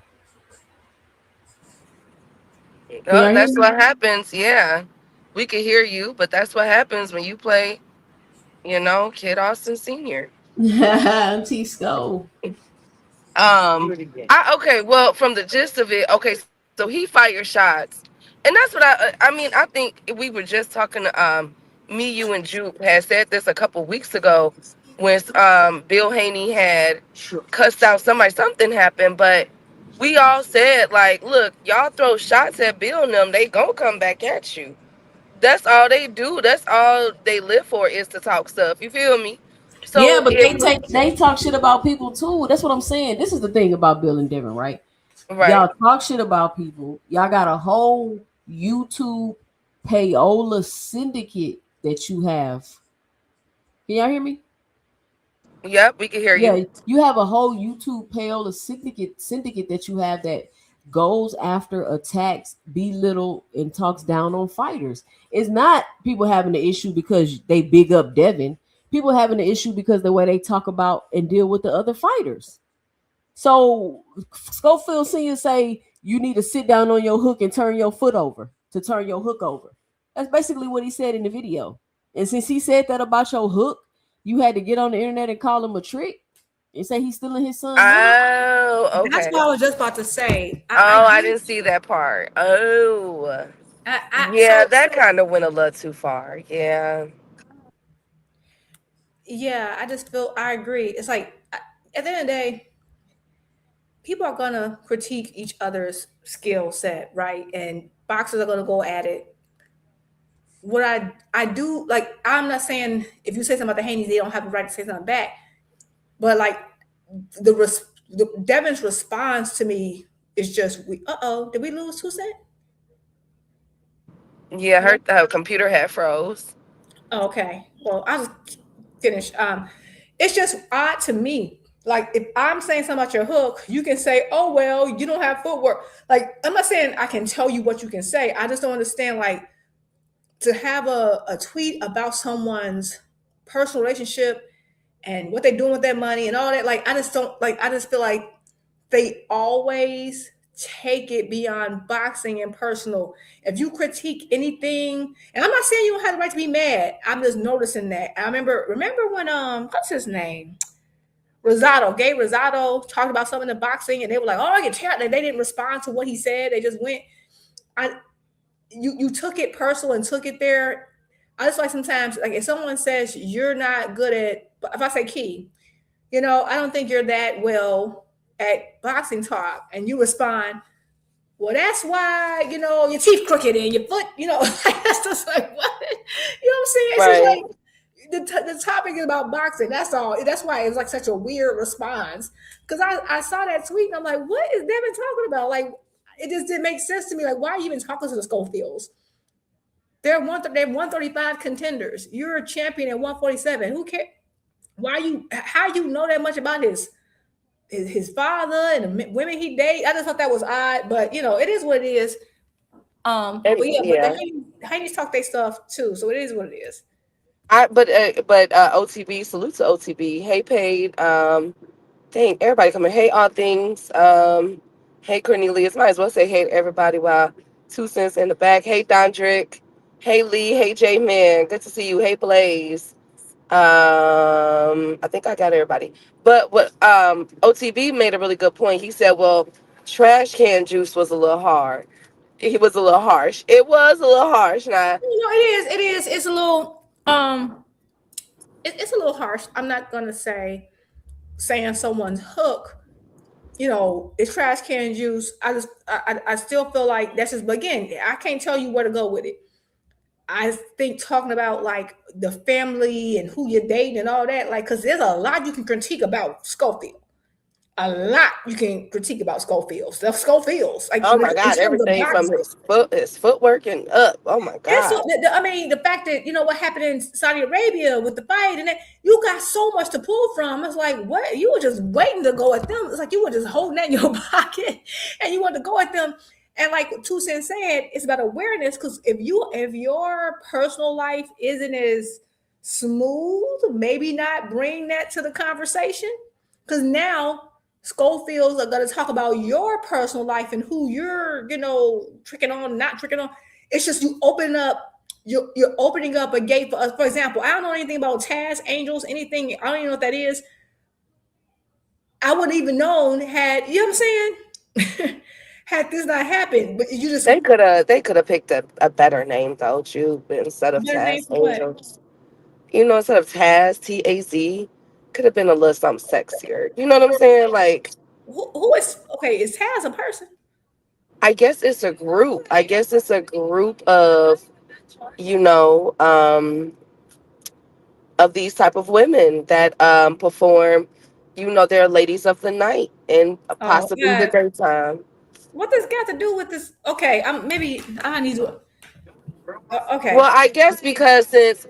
Oh, that's what happens. Yeah, we can hear you, but that's what happens when you play You know, Kid Austin Sr. T-Skull. Okay, well, from the gist of it, okay, so he fired shots, and that's what I mean. I think we were just talking. Me, you, and Jupe had said this a couple weeks ago when Bill Haney had cussed out somebody. Something happened, but we all said like, look, y'all throw shots at Bill and them, they gonna come back at you. That's all they do. That's all they live for is to talk stuff. You feel me? Yeah, So but if they talk shit about people too. That's what I'm saying. This is the thing about Bill and Devin, right? right, Y'all talk shit about people. Y'all got a whole YouTube payola syndicate that you have. Can y'all hear me? yep, we can hear you. Yeah, you have a whole YouTube payola syndicate that you have that goes after attacks, belittle, and talks down on fighters. It's not people having the issue because they big up Devin. People having the issue because the way they talk about and deal with the other fighters. So Schofield Senior say you need to sit down on your hook and turn your foot over to turn your hook over. That's basically what he said in the video. And since he said that about your hook, you had to get on the internet and call him a trick and say he's stealing his son's money. Oh, okay. That's what I was just about to say. I didn't see that part. Oh, yeah, that kind of went a little too far. Yeah. Yeah, I just feel I agree. It's like at the end of the day, people are gonna critique each other's skill set, right? And boxers are gonna go at it. What I do like, I'm not saying if you say something about the Haney's, they don't have the right to say something back, but like the Devin's response to me is just, did we lose 2 Cent? Yeah, her computer had froze. Okay, well, I'll just finish. It's just odd to me. Like, if I'm saying something about your hook, you can say, oh, well, you don't have footwork. Like, I'm not saying I can tell you what you can say. I just don't understand, like, to have a tweet about someone's personal relationship and what they're doing with their money and all that. Like, I just don't, like, I just feel like they always take it beyond boxing and personal. If you critique anything, and I'm not saying you don't have the right to be mad, I'm just noticing that. I remember when what's his name? Gabe Rosado talked about something in boxing, and they were like, "Oh, you're terrible." They didn't respond to what he said. They just went. You took it personal and took it there. I just like sometimes, like if someone says you're not good at, if I say Key, I don't think you're that well at boxing talk, and you respond, well, that's why, your teeth crooked and your foot, that's just like, what? You know what I'm saying? It's just like, the topic is about boxing. That's all. That's why it's like such a weird response. Because I saw that tweet and I'm like, what is Devin talking about? Like, it just didn't make sense to me. Like, why are you even talking to the Schofields? They're 135 contenders. You're a champion at 147. Who cares? How you know that much about his father and the women he dated? I just thought that was odd, but it is what it is. But the Haney's talk their stuff too, so it is what it is. OTB, salute to OTB. Hey, Paid. Dang, everybody coming. Hey, all things. Hey, Cornelius. Might as well say hey to everybody while 2 Cents in the back. Hey, Dondrick. Hey, Lee. Hey, J-Man. Good to see you. Hey, Blaze. I think I got everybody. But what OTB made a really good point. He said, well, trash can juice was a little hard. He was a little harsh. It was a little harsh. Now, it is. It's a little it's a little harsh. I'm not gonna say saying someone's hook, it's trash can juice. I still feel like that's just, but again, I can't tell you where to go with it. I think talking about like the family and who you're dating and all that, like, because there's a lot you can critique about Schofield. A lot you can critique about Schofield. Schofields. Like, oh my God, everything from his footwork and up. Oh my God. I mean, the fact that what happened in Saudi Arabia with the fight, and you got so much to pull from. It's like, what? You were just waiting to go at them. It's like you were just holding that in your pocket, and you wanted to go at them. And like 2 Cents said, it's about awareness. Because if your personal life isn't as smooth, maybe not bring that to the conversation. Because now Schofields are going to talk about your personal life and who you're, tricking on, not tricking on. It's just you open up you're opening up a gate for us. For example, I don't know anything about Taz, Angels, anything. I don't even know what that is. I wouldn't even known had, you know what I'm saying? Had this not happened. But you just They could have picked a better name though, Jude, instead of better name Taz for what? Angels. You know, instead of Taz, TAZ, could have been a little something sexier. You know what I'm saying? Like, Who is okay? Is Taz a person? I guess it's a group. I guess it's a group of, you know, of these type of women that perform, you know, they're ladies of the night and Oh, possibly the yeah. daytime. What does got to do with this? Okay, maybe I need to. Okay. Well, I guess because since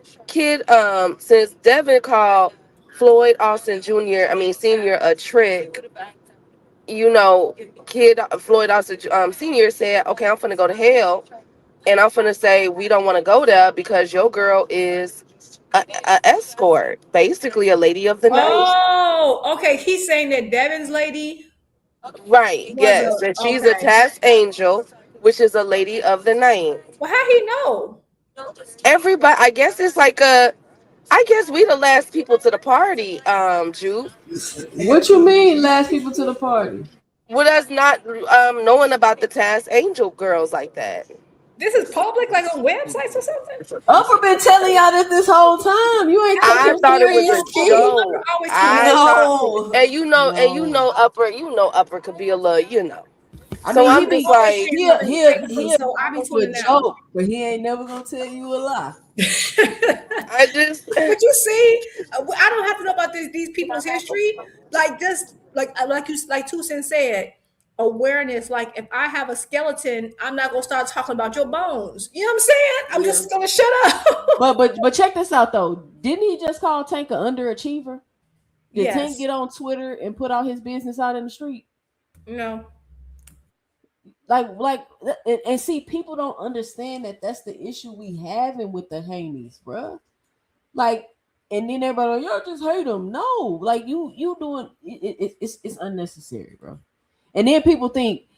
Devin called Floyd Austin Jr., I mean Senior, a trick, you know, Floyd Austin Senior said, "Okay, I'm finna go to hell, and I'm finna say we don't want to go there because your girl is a escort, basically a lady of the night." Oh, okay. He's saying that Devin's lady Right? was Yes, and a she's a okay. task angel, which is a lady of the night. Well, how he know? Everybody, I guess it's like a. I guess we the last people to the party, Jude. What you mean, last people to the party? With us not knowing about the task angel girls like that. This is public, like on websites or something. Upper been telling y'all this whole time. You ain't I taking thought it was serious, a Key. Upper joke. always telling I us. thought, No, you know, upper could be a little, you know. I So mean, he I'm just be Always like, saying something crazy, he'll so I be off a tuning out. joke, but he ain't never gonna tell you a lie. I just, But you see, I don't have to know about these people's history. Like just like 2 Cent said, awareness. Like if I have a skeleton, I'm not gonna start talking about your bones. You know what I'm saying? I'm Yeah. just gonna shut up. But check this out though. Didn't he just call Tank an underachiever? Did Tank Yes. get on Twitter and put all his business out in the street? No. Like, and see, people don't understand that that's the issue we having with the Haneys, bruh. Like, and then everybody, y'all just hate him. No, like you doing it's unnecessary, bro. And then people think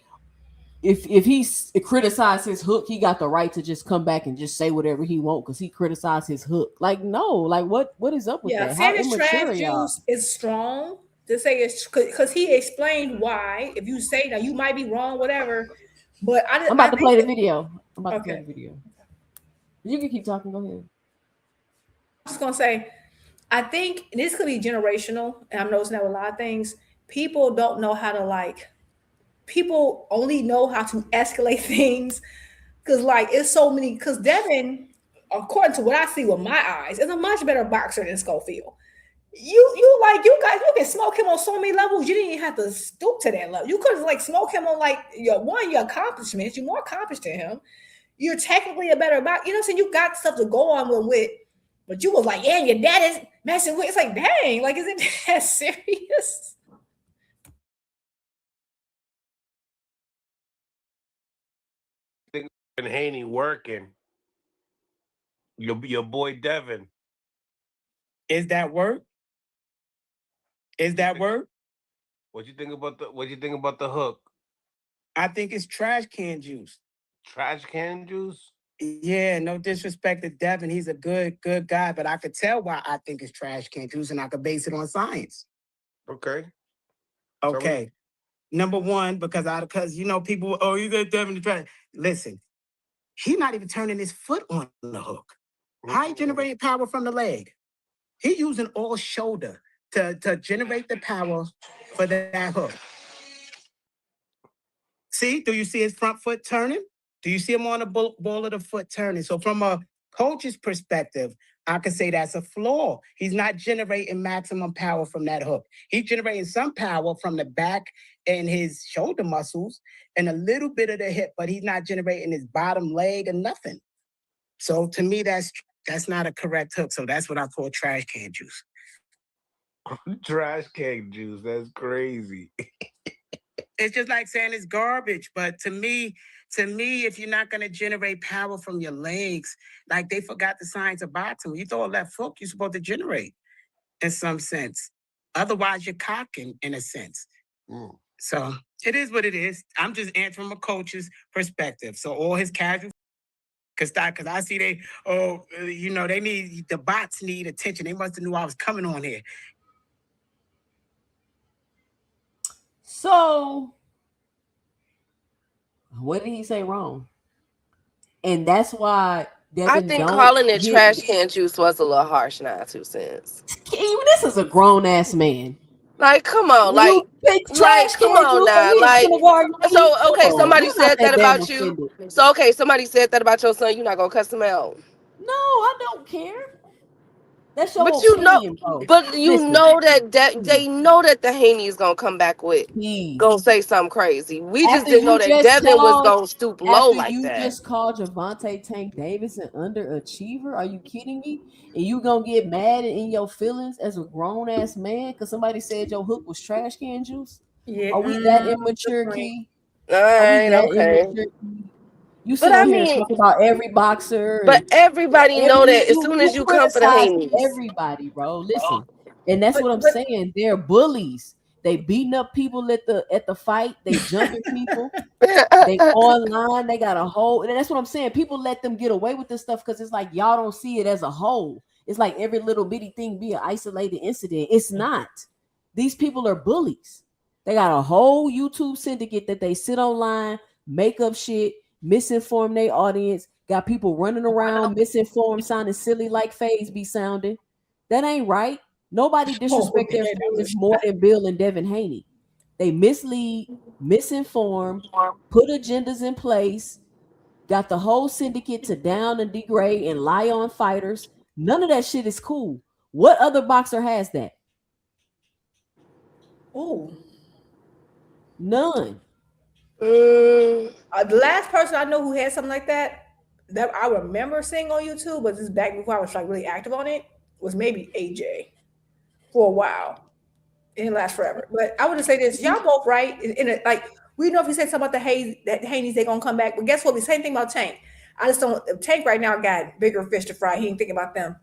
if he criticized his hook, he got the right to just come back and just say whatever he want because he criticized his hook. Like, no, like what is up with Yeah, that? How saying it's immature trash y'all? juice is strong to say it's because he explained why. If you say that you might be wrong, whatever. But I'm I about to think play the video. I'm about to play okay. the video. You can keep talking. Go ahead. I'm just gonna say, I think this could be generational, and I'm noticing that with a lot of things. People don't know how to like. People only know how to escalate things because, like, it's so many. Because Devin, according to what I see with my eyes, is a much better boxer than Schofield. You can smoke him on so many levels. You didn't even have to stoop to that level. You could have like smoke him on like your accomplishments. You're more accomplished than him. You're technically a better boxer. You know what I'm saying? You got stuff to go on with. But you was like, yeah, your dad is messing with. It's like, dang, like, is it that serious? Devin Haney working. Your boy Devin. Is that work? Is that work? What you think about the hook? I think it's trash can juice. Trash can juice? Yeah, no disrespect to Devin. He's a good guy, but I could tell why I think it's trash can juice, and I could base it on science. Okay. Okay. Number one, because people, oh, you got Devin the trash. Listen, he's not even turning his foot on the hook. How he generating power from the leg? He using all shoulder to generate the power for that hook. See, do you see his front foot turning? Do you see him on the ball of the foot turning? So from a coach's perspective, I could say that's a flaw. He's not generating maximum power from that hook. He's generating some power from the back and his shoulder muscles and a little bit of the hip, but he's not generating his bottom leg or nothing. So to me, that's not a correct hook. So that's what I call trash can juice. Trash can juice. That's crazy. It's just like saying it's garbage. But to me, if you're not going to generate power from your legs, like they forgot the science of boxing. When you throw a left hook, you're supposed to generate in some sense. Otherwise, you're cocking in a sense. So it is what it is. I'm just answering from a coach's perspective. So all his casual Cause I see they, they need, the bots need attention. They must have knew I was coming on here. So, what did he say wrong? And that's why Devin I think calling it trash can juice was a little harsh. Now, 2 cents. This is a grown ass man. Like, come on, like come on now, like. So, okay, somebody said that about you. So, okay, somebody said that about your son. You're not gonna cuss him out? No, I don't care. That's your But you opinion, know, bro. but you know that they know that the Haney is gonna come back with, gonna say something crazy. We just didn't know that Devin was gonna stoop low like that. You just called Javante Tank Davis an underachiever? Are you kidding me? And you gonna get mad in your feelings as a grown ass man because somebody said your hook was trash can juice? Yeah. Are we that immature, Key? All right, okay. You sit here and talk about every boxer. But everybody know that as soon as you come for the Haneys. Everybody, bro. Listen. And that's what I'm saying. They're bullies. They beating up people at the fight. They jumping people. They online. They got a whole. And that's what I'm saying. People let them get away with this stuff because it's like y'all don't see it as a whole. It's like every little bitty thing be an isolated incident. It's not. These people are bullies. They got a whole YouTube syndicate that they sit online, make up shit, misinform their audience, got people running around, misinformed, sounding silly like FaZe be sounding. That ain't right. Nobody disrespect their friends more than Bill and Devin Haney. They mislead, misinform, put agendas in place, got the whole syndicate to down and degrade and lie on fighters. None of that shit is cool. What other boxer has that? Oh, none. The last person I know who had something like that I remember seeing on YouTube, but this is back before I was like really active on it, was maybe AJ for a while. It didn't last forever. But I would just say this: y'all both right. Like we know if you say something about the Haneys, they're gonna come back. But guess what? The same thing about Tank. I just don't. Tank right now got bigger fish to fry. He ain't thinking about them,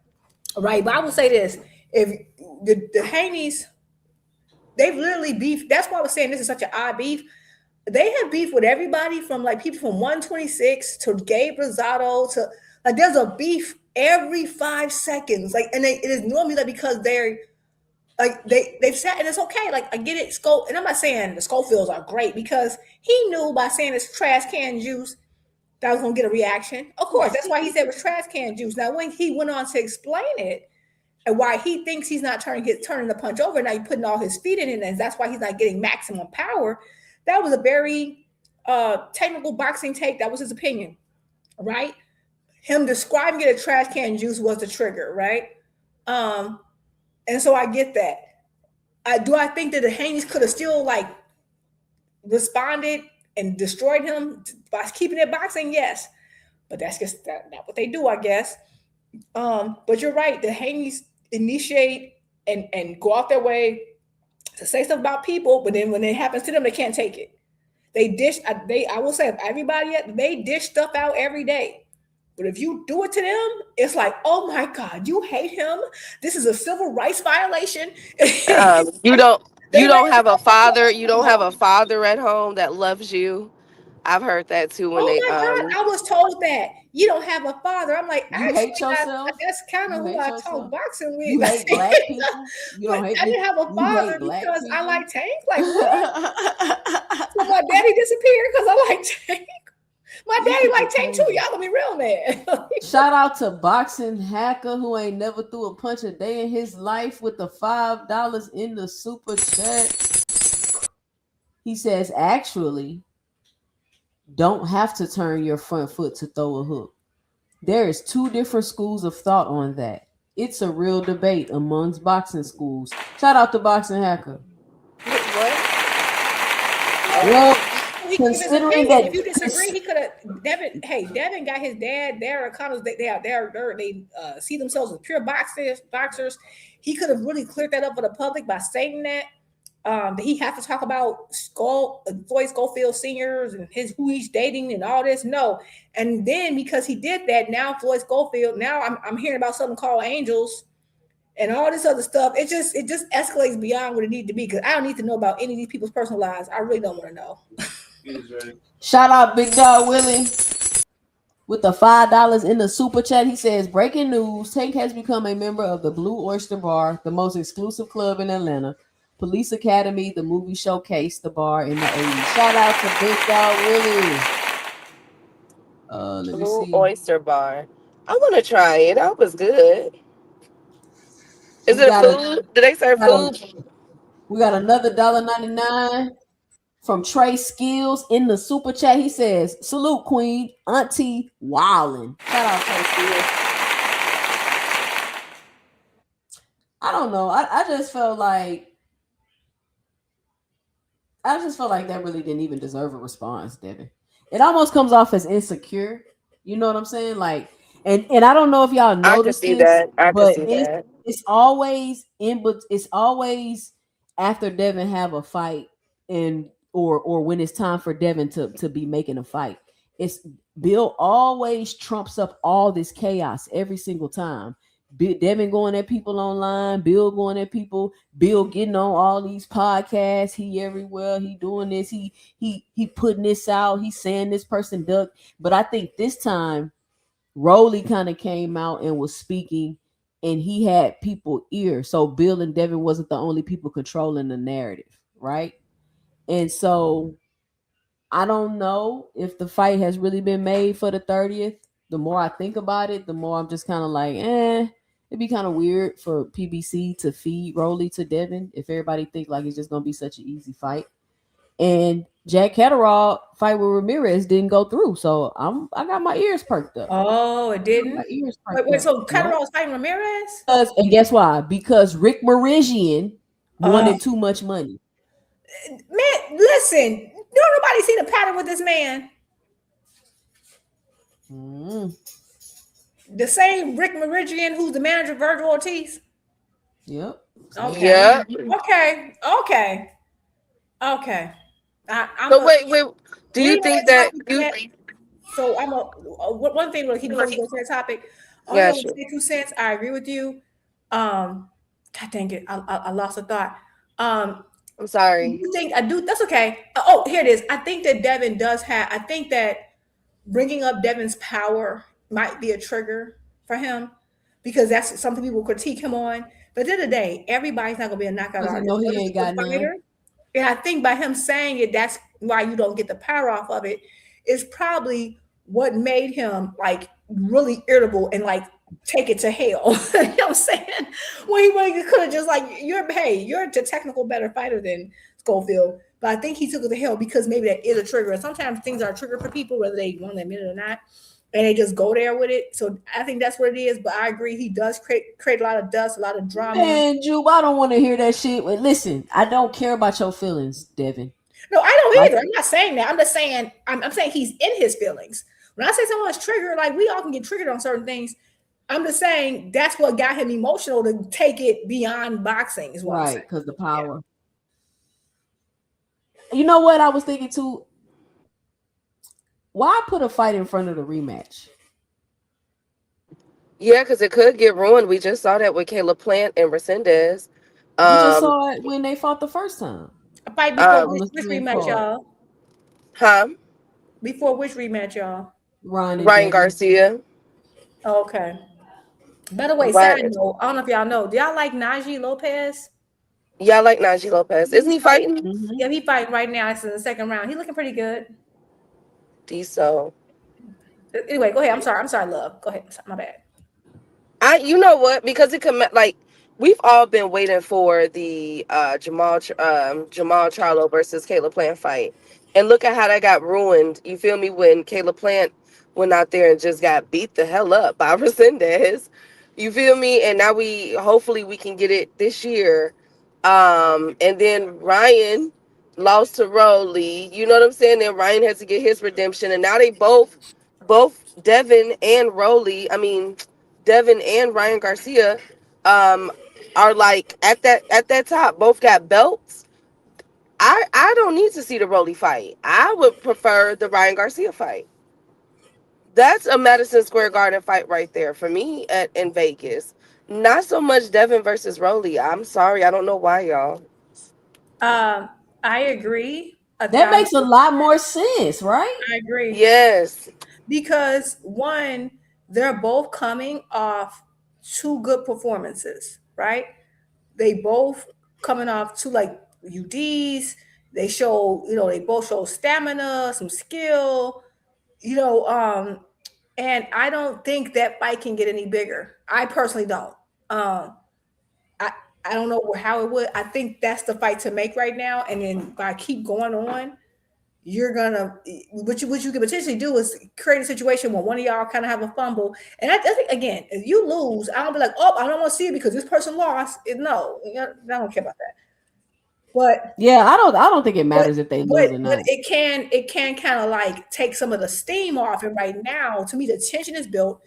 right? But I would say this: if the Haneys, they've literally beef. That's why I was saying this is such an odd beef. They have beef with everybody from like people from 126 to Gabe Rosado to like there's a beef every 5 seconds. Like, and it is normally like because they're like they've sat and it's okay. Like I get it, and I'm not saying the Schofields are great because he knew by saying it's trash can juice that was gonna get a reaction. Of course, that's why he said it was trash can juice. Now when he went on to explain it and why he thinks he's not turning the punch over, now he's putting all his feet in it, and that's why he's not getting maximum power. That was a very technical boxing take. That was his opinion, right? Him describing it as trash can juice was the trigger, right? And so I get that. I think that the Haneys could have still like responded and destroyed him by keeping it boxing? Yes. But that's just not what they do, I guess. But you're right. The Haneys initiate and go out their way to say stuff about people, but then when it happens to them, they can't take it. I will say, everybody, they dish stuff out every day. But if you do it to them, it's like, oh my God, you hate him. This is a civil rights violation. You don't have a father. You don't have a father at home that loves you. I've heard that too. When God, I was told that you don't have a father. I'm like, you hate yourself. That's kind of who I talk boxing with. You hate black people. You don't hate. I didn't have a father because I like Tank. Like, what? So my daddy disappeared because I like Tank. My daddy like Tank too. Y'all gonna be real mad. Shout out to Boxing Hacker who ain't never threw a punch a day in his life with the $5 in the super chat. He says, actually, don't have to turn your front foot to throw a hook. There is 2 different schools of thought on that. It's a real debate amongst boxing schools. Shout out to Boxing Hacker. What? Well, considering that if you disagree, he could have Devin got his dad. They're kind of they see themselves as pure boxers. He could have really cleared that up for the public by saying that. That he has to talk about Floyd Schofield seniors and who he's dating and all this. No, and then because he did that, now Floyd Schofield. Now I'm hearing about something called angels and all this other stuff. It just escalates beyond what it needs to be because I don't need to know about any of these people's personal lives. I really don't want to know. Shout out Big Dog Willie. with the $5 in the super chat. He says, breaking news, Tank has become a member of the Blue Oyster Bar, the most exclusive club in Atlanta. Police Academy, the movie showcased the bar in the 80s. Shout out to Big Dog Willie. Let me Blue see. Oyster Bar. I want to try it. That was good. Is We it got food? Do they serve food? we got another $1.99 from Trey Skills in the super chat. He says, salute Queen, Auntie Wildin'. Shout out Trey Skills. I don't know. I just felt like that really didn't even deserve a response, Devin. It almost comes off as insecure. You know what I'm saying? Like, and I don't know if y'all noticed this, but it's always but it's always after Devin have a fight and or when it's time for Devin to be making a fight. It's Bill always trumps up all this chaos every single time. Devin going at people online, Bill going at people, Bill getting on all these podcasts, he everywhere, he doing this, he putting this out, he's saying this person duck. But I think this time Rolly kind of came out and was speaking and he had people ear. So Bill and Devin wasn't the only people controlling the narrative, right? And so I don't know if the fight has really been made for the 30th. The more I think about it, the more I'm just kind of like, it'd be kind of weird for PBC to feed Rolly to Devin if everybody think like it's just gonna be such an easy fight. And Jack Catterall fight with Ramirez didn't go through, so I got my ears perked up. Oh, it didn't. My ears wait, so Catterall's fighting Ramirez? And guess why? Because Rick Marizian wanted too much money. Man, listen, nobody seen a pattern with this man. The same Rick Marizian who's the manager of Virgil Ortiz. Yep. Okay. Yeah. Okay. So wait. Do you think that So I'm one thing before we go to the topic. Yeah, sure. 2 cents. I agree with you. God dang it, I lost a thought. I'm sorry. You think I do? That's okay. Oh, here it is. I think that Devin does have. I think that bringing up Devin's power might be a trigger for him because that's something people critique him on. But at the end of the day, everybody's not gonna be a knockout artist. No, he ain't got none. And I think by him saying it, that's why you don't get the power off of it. Is probably what made him like really irritable and like take it to hell. You know what I'm saying? When he could have just like, you're a technical better fighter than Schofield. But I think he took it to hell because maybe that is a trigger. And sometimes things are a trigger for people, whether they want to admit it or not. And they just go there with it. So I think that's what it is. But I agree, he does create a lot of dust, a lot of drama. Man, Jube, I don't want to hear that shit. Listen, I don't care about your feelings, Devin. No, I don't either. I'm not saying that. I'm just saying, I'm saying he's in his feelings. When I say someone's triggered, like we all can get triggered on certain things. I'm just saying that's what got him emotional to take it beyond boxing, is what I'm saying. Because the power. Yeah. You know what I was thinking too? Why put a fight in front of the rematch? Yeah, because it could get ruined. We just saw that with Caleb Plant and Resendez. We just saw it when they fought the first time. A fight before which rematch, y'all? Huh? Before which rematch, y'all? Ryan Garcia. Okay. By the way, side note, I don't know if y'all know. Do y'all like Najee Lopez? Y'all like Najee Lopez? Isn't he fighting? Mm-hmm. Yeah, he fighting right now. It's in the second round. He's looking pretty good. So. Anyway, go ahead. I'm sorry, love. Go ahead. My bad. You know what? Because it could we've all been waiting for the Jamal Charlo versus Caleb Plant fight, and look at how that got ruined. You feel me? When Caleb Plant went out there and just got beat the hell up by Resendez. You feel me? And now hopefully we can get it this year. And then Ryan lost to Rolly. You know what I'm saying? Then Ryan has to get his redemption, and now they both Devin and Ryan Garcia are like at that top. Both got belts. I don't need to see the Rolly fight. I would prefer the Ryan Garcia fight. That's a Madison Square Garden fight right there for me in Vegas. Not so much Devin versus Rolly. I'm sorry. I don't know why, y'all. I agree. That makes a lot more sense, right? I agree. Yes. Because one, they're both coming off two good performances, right? They both coming off two like UDs. They show, they both show stamina, some skill, and I don't think that fight can get any bigger. I personally don't. I I don't know how it would. I think that's the fight to make right now. And then if I keep going on, you're gonna what you could potentially do is create a situation where one of y'all kind of have a fumble. And I think again, if you lose, I don't be like, oh, I don't want to see it because this person lost. No, I don't care about that. But yeah, I don't think it matters if they lose or not. But it can kind of like take some of the steam off. And right now, to me, the tension is built.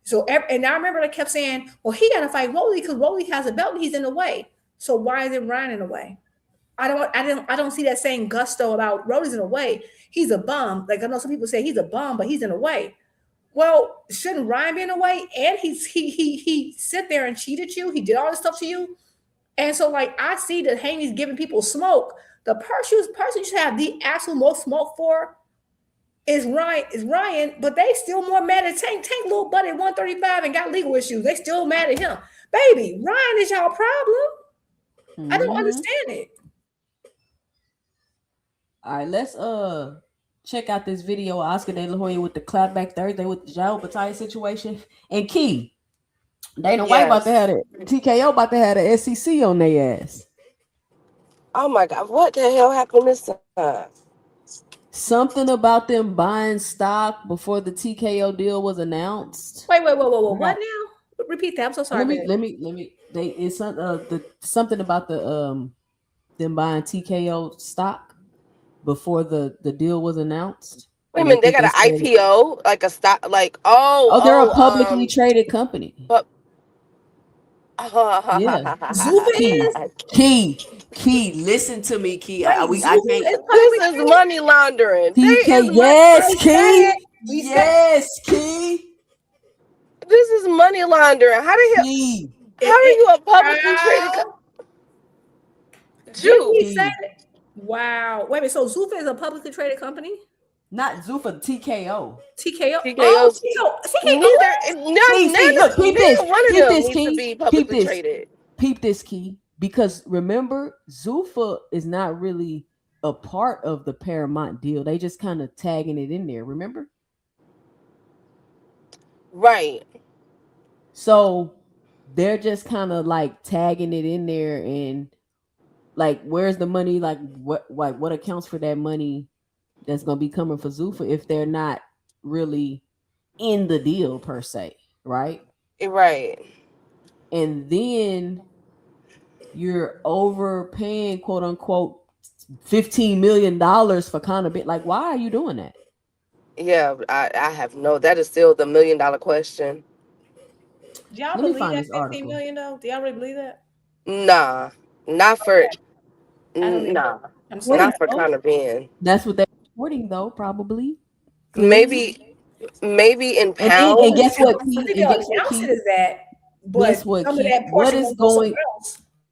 So and I remember I kept saying, well, he got to fight Rolly because Rolly has a belt and he's in the way. So why is it Ryan in the way? I don't see that same gusto about Rolly's in the way. He's a bum. Like I know some people say he's a bum, but he's in the way. Well, shouldn't Ryan be in the way? And he sit there and cheated you. He did all this stuff to you. And so, like, I see that Haney's giving people smoke. The person you should have the absolute most smoke for is Ryan, but they still more mad at Tank. Tank little buddy at 135 and got legal issues. They still mad at him. Baby, Ryan is y'all problem. I don't understand it. All right, let's check out this video of Oscar De La Hoya with the clapback Thursday with the Joe Bataille situation. And Key, Dana White about to have it. TKO about to have the SEC on their ass. Oh my God, what the hell happened this time? Something about them buying stock before the TKO deal was announced. Wait. What now? Repeat that. I'm so sorry. Let me. It's something about the them buying TKO stock before the deal was announced. Wait a minute, they got an IPO, like a stock, like they're a publicly traded company. But yeah, Key, listen to me, Key. I can't. This is money laundering. Yes, Key. Yes, Key. This is money laundering. How the hell? How are you a publicly traded company? Wow. Wait a minute. So ZUFFA is a publicly traded company? Not ZUFFA, TKO. TKO. Peep this, Key. Because remember, ZUFFA is not really a part of the Paramount deal. They just kind of tagging it in there. Remember? Right. So they're just kind of like tagging it in there, and like, where's the money? Like, what accounts for that money that's gonna be coming for ZUFFA if they're not really in the deal per se, right? Right. And then you're overpaying, quote unquote, $15 million for kind of bit. Like, why are you doing that? Yeah, I have that is still the $1 million question. Do y'all believe that $15 million though? Do y'all really believe that? Nah, not for not for Conor Ben. That's what they're reporting though, probably. Maybe in pounds. And guess what?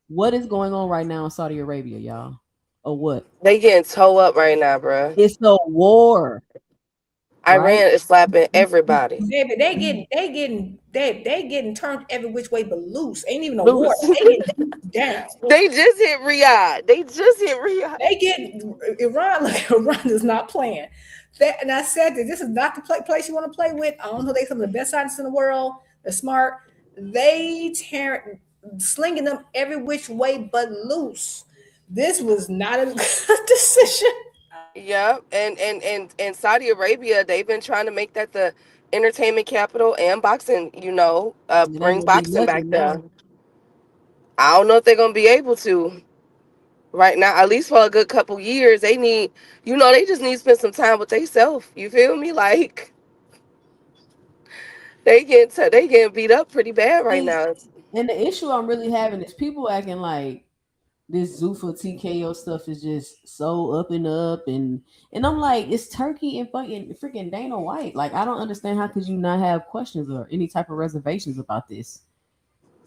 What is going on right now in Saudi Arabia, y'all? Or what? They getting towed up right now, bro. It's a war. Iran is slapping everybody. They getting turned every which way but loose. Ain't even a war. They getting down. They just hit Riyadh. They get Iran. Like Iran is not playing. And I said that this is not the place you want to play with. I don't know. They're some of the best scientists in the world. They're smart. They slinging them every which way but loose. This was not a good decision. Yeah, and Saudi Arabia, they've been trying to make that the entertainment capital and boxing, bring boxing back there. I don't know if they're gonna be able to right now, at least for a good couple years. They need, they just need to spend some time with themselves. You feel me? Like they getting beat up pretty bad right now. And the issue I'm really having is people acting like this ZUFFA TKO stuff is just so up, and I'm like, it's Turkey and fucking freaking Dana White. Like, I don't understand how could you not have questions or any type of reservations about this.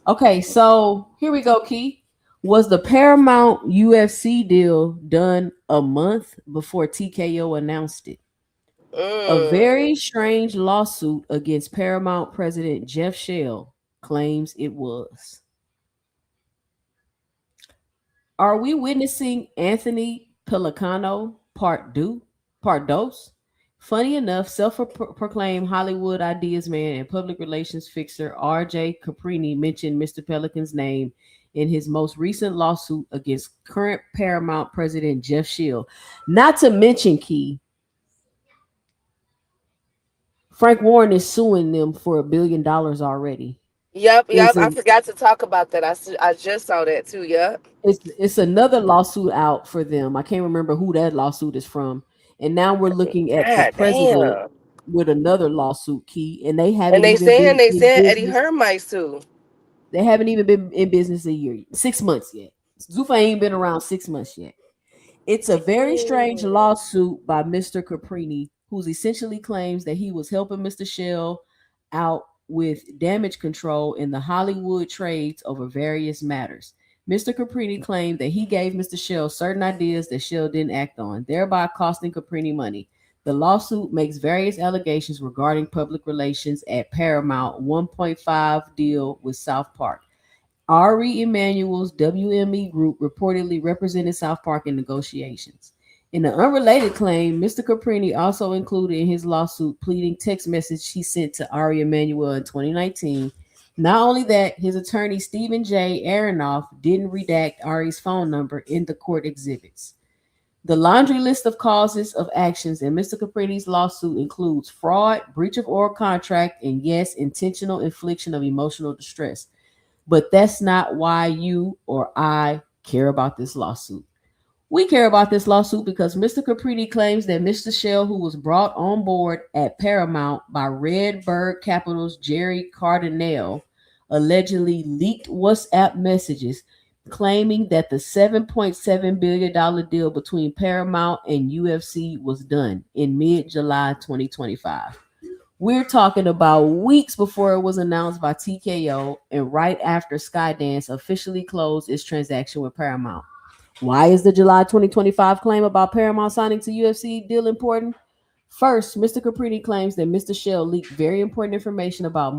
Okay, so here we go, Key. Was the Paramount UFC deal done a month before TKO announced it? A very strange lawsuit against Paramount president Jeff Shell claims it was. Are we witnessing Anthony Pelicano part dos? Funny enough, self-proclaimed Hollywood ideas man and public relations fixer R.J. Caprini mentioned Mr. Pelican's name in his most recent lawsuit against current Paramount president Jeff Shell. Not to mention, Key, Frank Warren is suing them for $1 billion already. Yep. It's a, I forgot to talk about that. I just saw that too. Yep. it's another lawsuit out for them. I can't remember who that lawsuit is from. And now we're looking at the God president damn. with another lawsuit, Key, and they And haven't they even been saying in Eddie business. Hearn might too. They haven't even been in business a year, 6 months yet. Zuffa ain't been around 6 months yet. It's a very strange lawsuit by Mr. Caprini, who's essentially claims that he was helping Mr. Shell out with damage control in the Hollywood trades over various matters. Mr. Caprini claimed that he gave Mr. Shell certain ideas that Shell didn't act on, thereby costing Caprini money. The lawsuit makes various allegations regarding public relations at Paramount 1.5 deal with South Park. Ari Emanuel's WME group reportedly represented South Park in negotiations. In an unrelated claim, Mr. Caprini also included in his lawsuit pleading text message he sent to Ari Emanuel in 2019. Not only that, his attorney Stephen J. Aronoff didn't redact Ari's phone number in the court exhibits. The laundry list of causes of actions in Mr. Caprini's lawsuit includes fraud, breach of oral contract, and yes, intentional infliction of emotional distress. But that's not why you or I care about this lawsuit. We care about this lawsuit because Mr. Caprini claims that Mr. Shell, who was brought on board at Paramount by Redbird Capital's Jerry Cardinale, allegedly leaked WhatsApp messages claiming that the $7.7 billion deal between Paramount and UFC was done in mid-July 2025. We're talking about weeks before it was announced by TKO and right after Skydance officially closed its transaction with Paramount. Why is the July 2025 claim about Paramount signing to UFC deal important? First, Mr. Caprini claims that Mr. Shell leaked very important information about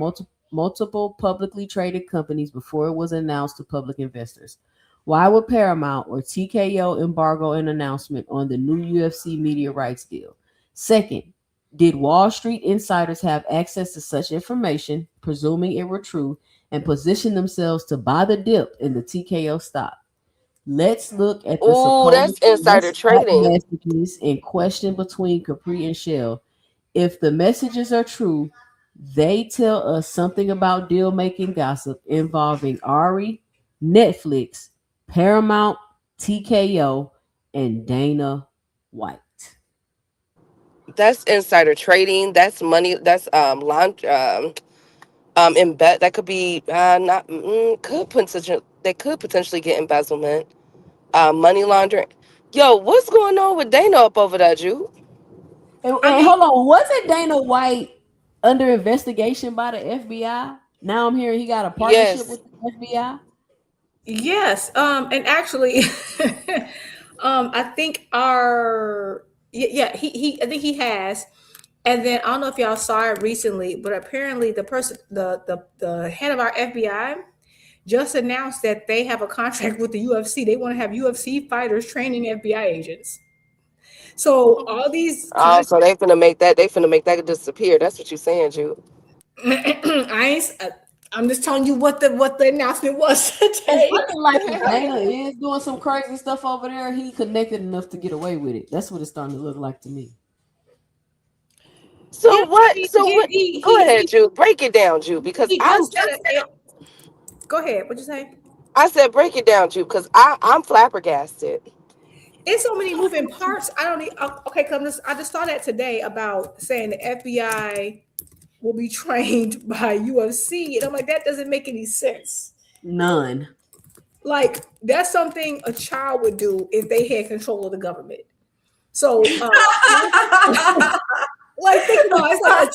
multiple publicly traded companies before it was announced to public investors. Why would Paramount or TKO embargo an announcement on the new UFC media rights deal? Second, did Wall Street insiders have access to such information, presuming it were true, and position themselves to buy the dip in the TKO stock? Let's look at the Ooh, that's supposed insider WhatsApp trading. messages in question between Capri and Shell. If the messages are true, they tell us something about deal-making gossip involving Ari, Netflix, Paramount, TKO, and Dana White. That's insider trading. That's money. That's in bet that could be not could potentially they could potentially get embezzlement, money laundering. Yo, what's going on with Dana up over there, Jude? And I mean, hold on, wasn't Dana White under investigation by the FBI? Now I'm hearing he got a partnership Yes, with the FBI. yes. And actually, I think I think he has. And then I don't know if y'all saw it recently, but apparently the person, the head of our FBI, just announced that they have a contract with the UFC. They want to have UFC fighters training FBI agents. So all these oh, so they finna make that disappear. That's what you're saying, Jude. I'm just telling you what the announcement was It's today. looking like if Dana is doing some crazy stuff over there, he connected enough to get away with it. That's what it's starting to look like to me. So Yeah, what? he, So what? Go ahead, Jude. Break it down, Jude, because he just said it. Go ahead. What'd you say? I said break it down, Jude, because I'm flabbergasted. It's so many moving parts. I don't need. Okay, I just saw that today about saying the FBI will be trained by UFC, and I'm like, that doesn't make any sense. None. Like that's something a child would do if they had control of the government. So, like think about it, it's like a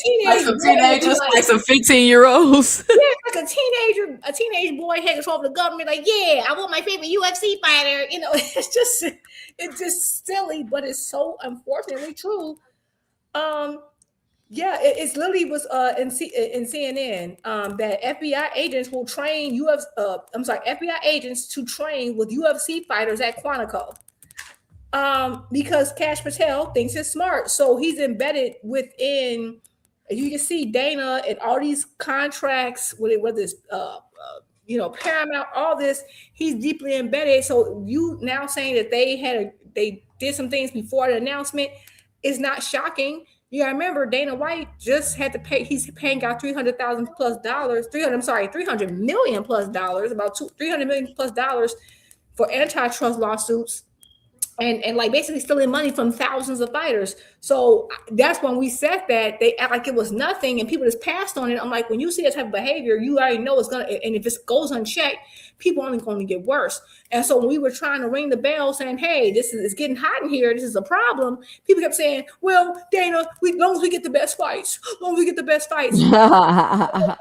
teenager, like some 15-year-olds. yeah, like a teenager a teenage boy had control of the government. Like, yeah, I want my favorite UFC fighter. You know, it's just silly, but it's so unfortunately true. Yeah, it's literally was in CNN that FBI agents will train FBI agents to train with UFC fighters at Quantico. Because Cash Patel thinks it's smart, so he's embedded within. You can see Dana and all these contracts, whether it's Paramount, all this, he's deeply embedded. So you now saying that they did some things before the announcement is not shocking. You gotta remember Dana White just had to pay. He's paying out $300 million plus dollars, about $300 million plus dollars for antitrust lawsuits. And like basically stealing money from thousands of fighters. So that's when we said that they act like it was nothing and people just passed on it. I'm like, when you see that type of behavior, you already know it's gonna, and if it goes unchecked, people are only going to get worse. And so when we were trying to ring the bell saying, hey, it's getting hot in here, this is a problem, people kept saying, well, Dana, as long as we get the best fights,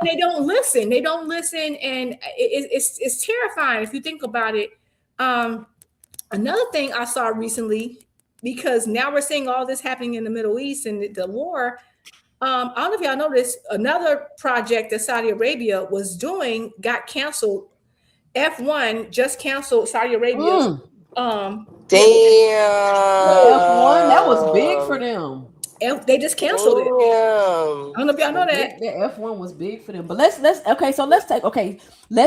They don't listen, and it's terrifying if you think about it. Another thing I saw recently, because now we're seeing all this happening in the Middle East and the war. I don't know if y'all noticed, another project that Saudi Arabia was doing got canceled. F1 just canceled Saudi Arabia. Damn. F1, that was big for them. They just canceled it. I don't know if y'all know that. The F1 was big for them. But let's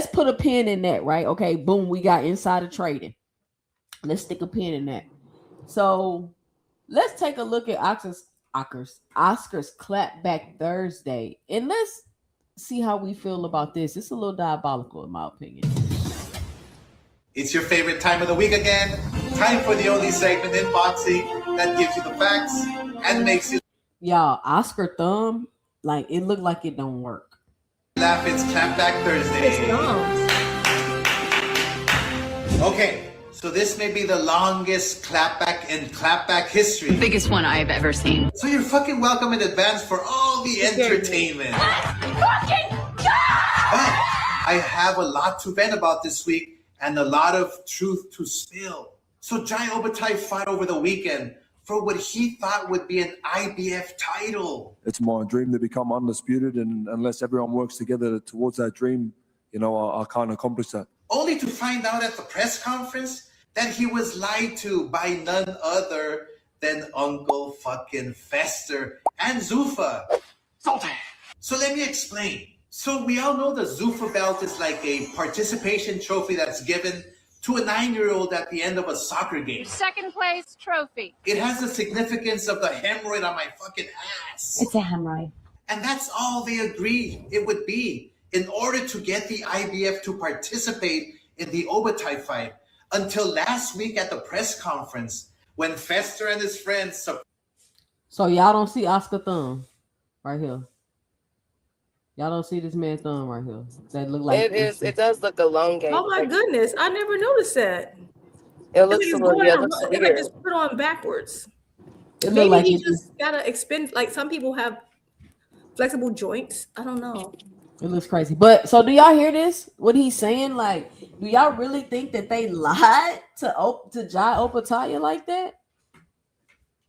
put a pin in that, right? Okay, boom, we got insider trading. Let's stick a pin in that. So let's take a look at Oscar's clapback Thursday, and let's see how we feel about this. It's a little diabolical, in my opinion. It's your favorite time of the week again. Time for the only segment in boxing that gives you the facts and makes you Oscar thumb, like it looked like it don't work. Laugh. It's clapback Thursday. It's dumb. Okay. So this may be the longest clapback in clapback history. The biggest one I've ever seen. So you're fucking welcome in advance for all the entertainment. Let's fucking go! But I have a lot to vent about this week and a lot of truth to spill. So Jai Obatai fought over the weekend for what he thought would be an IBF title. It's my dream to become undisputed, and unless everyone works together towards that dream, I can't accomplish that. Only to find out at the press conference that he was lied to by none other than Uncle fucking Fester and ZUFFA. Salty. So let me explain. So we all know the ZUFFA belt is like a participation trophy that's given to a 9-year-old at the end of a soccer game. Second place trophy. It has the significance of the hemorrhoid on my fucking ass. It's a hemorrhoid. And that's all they agreed it would be in order to get the IBF to participate in the Obatai fight. Until last week at the press conference when Fester and his friends. So y'all don't see Oscar thumb right here. Y'all don't see this man's thumb right here. That look like it does look elongated. Oh my goodness, I never noticed that. It looks a little weird. Like just put on backwards. Maybe like he just gotta expend. Like some people have flexible joints. I don't know. It looks crazy. But so do y'all hear this? What he's saying? Like, do y'all really think that they lied to Jai Obatai like that?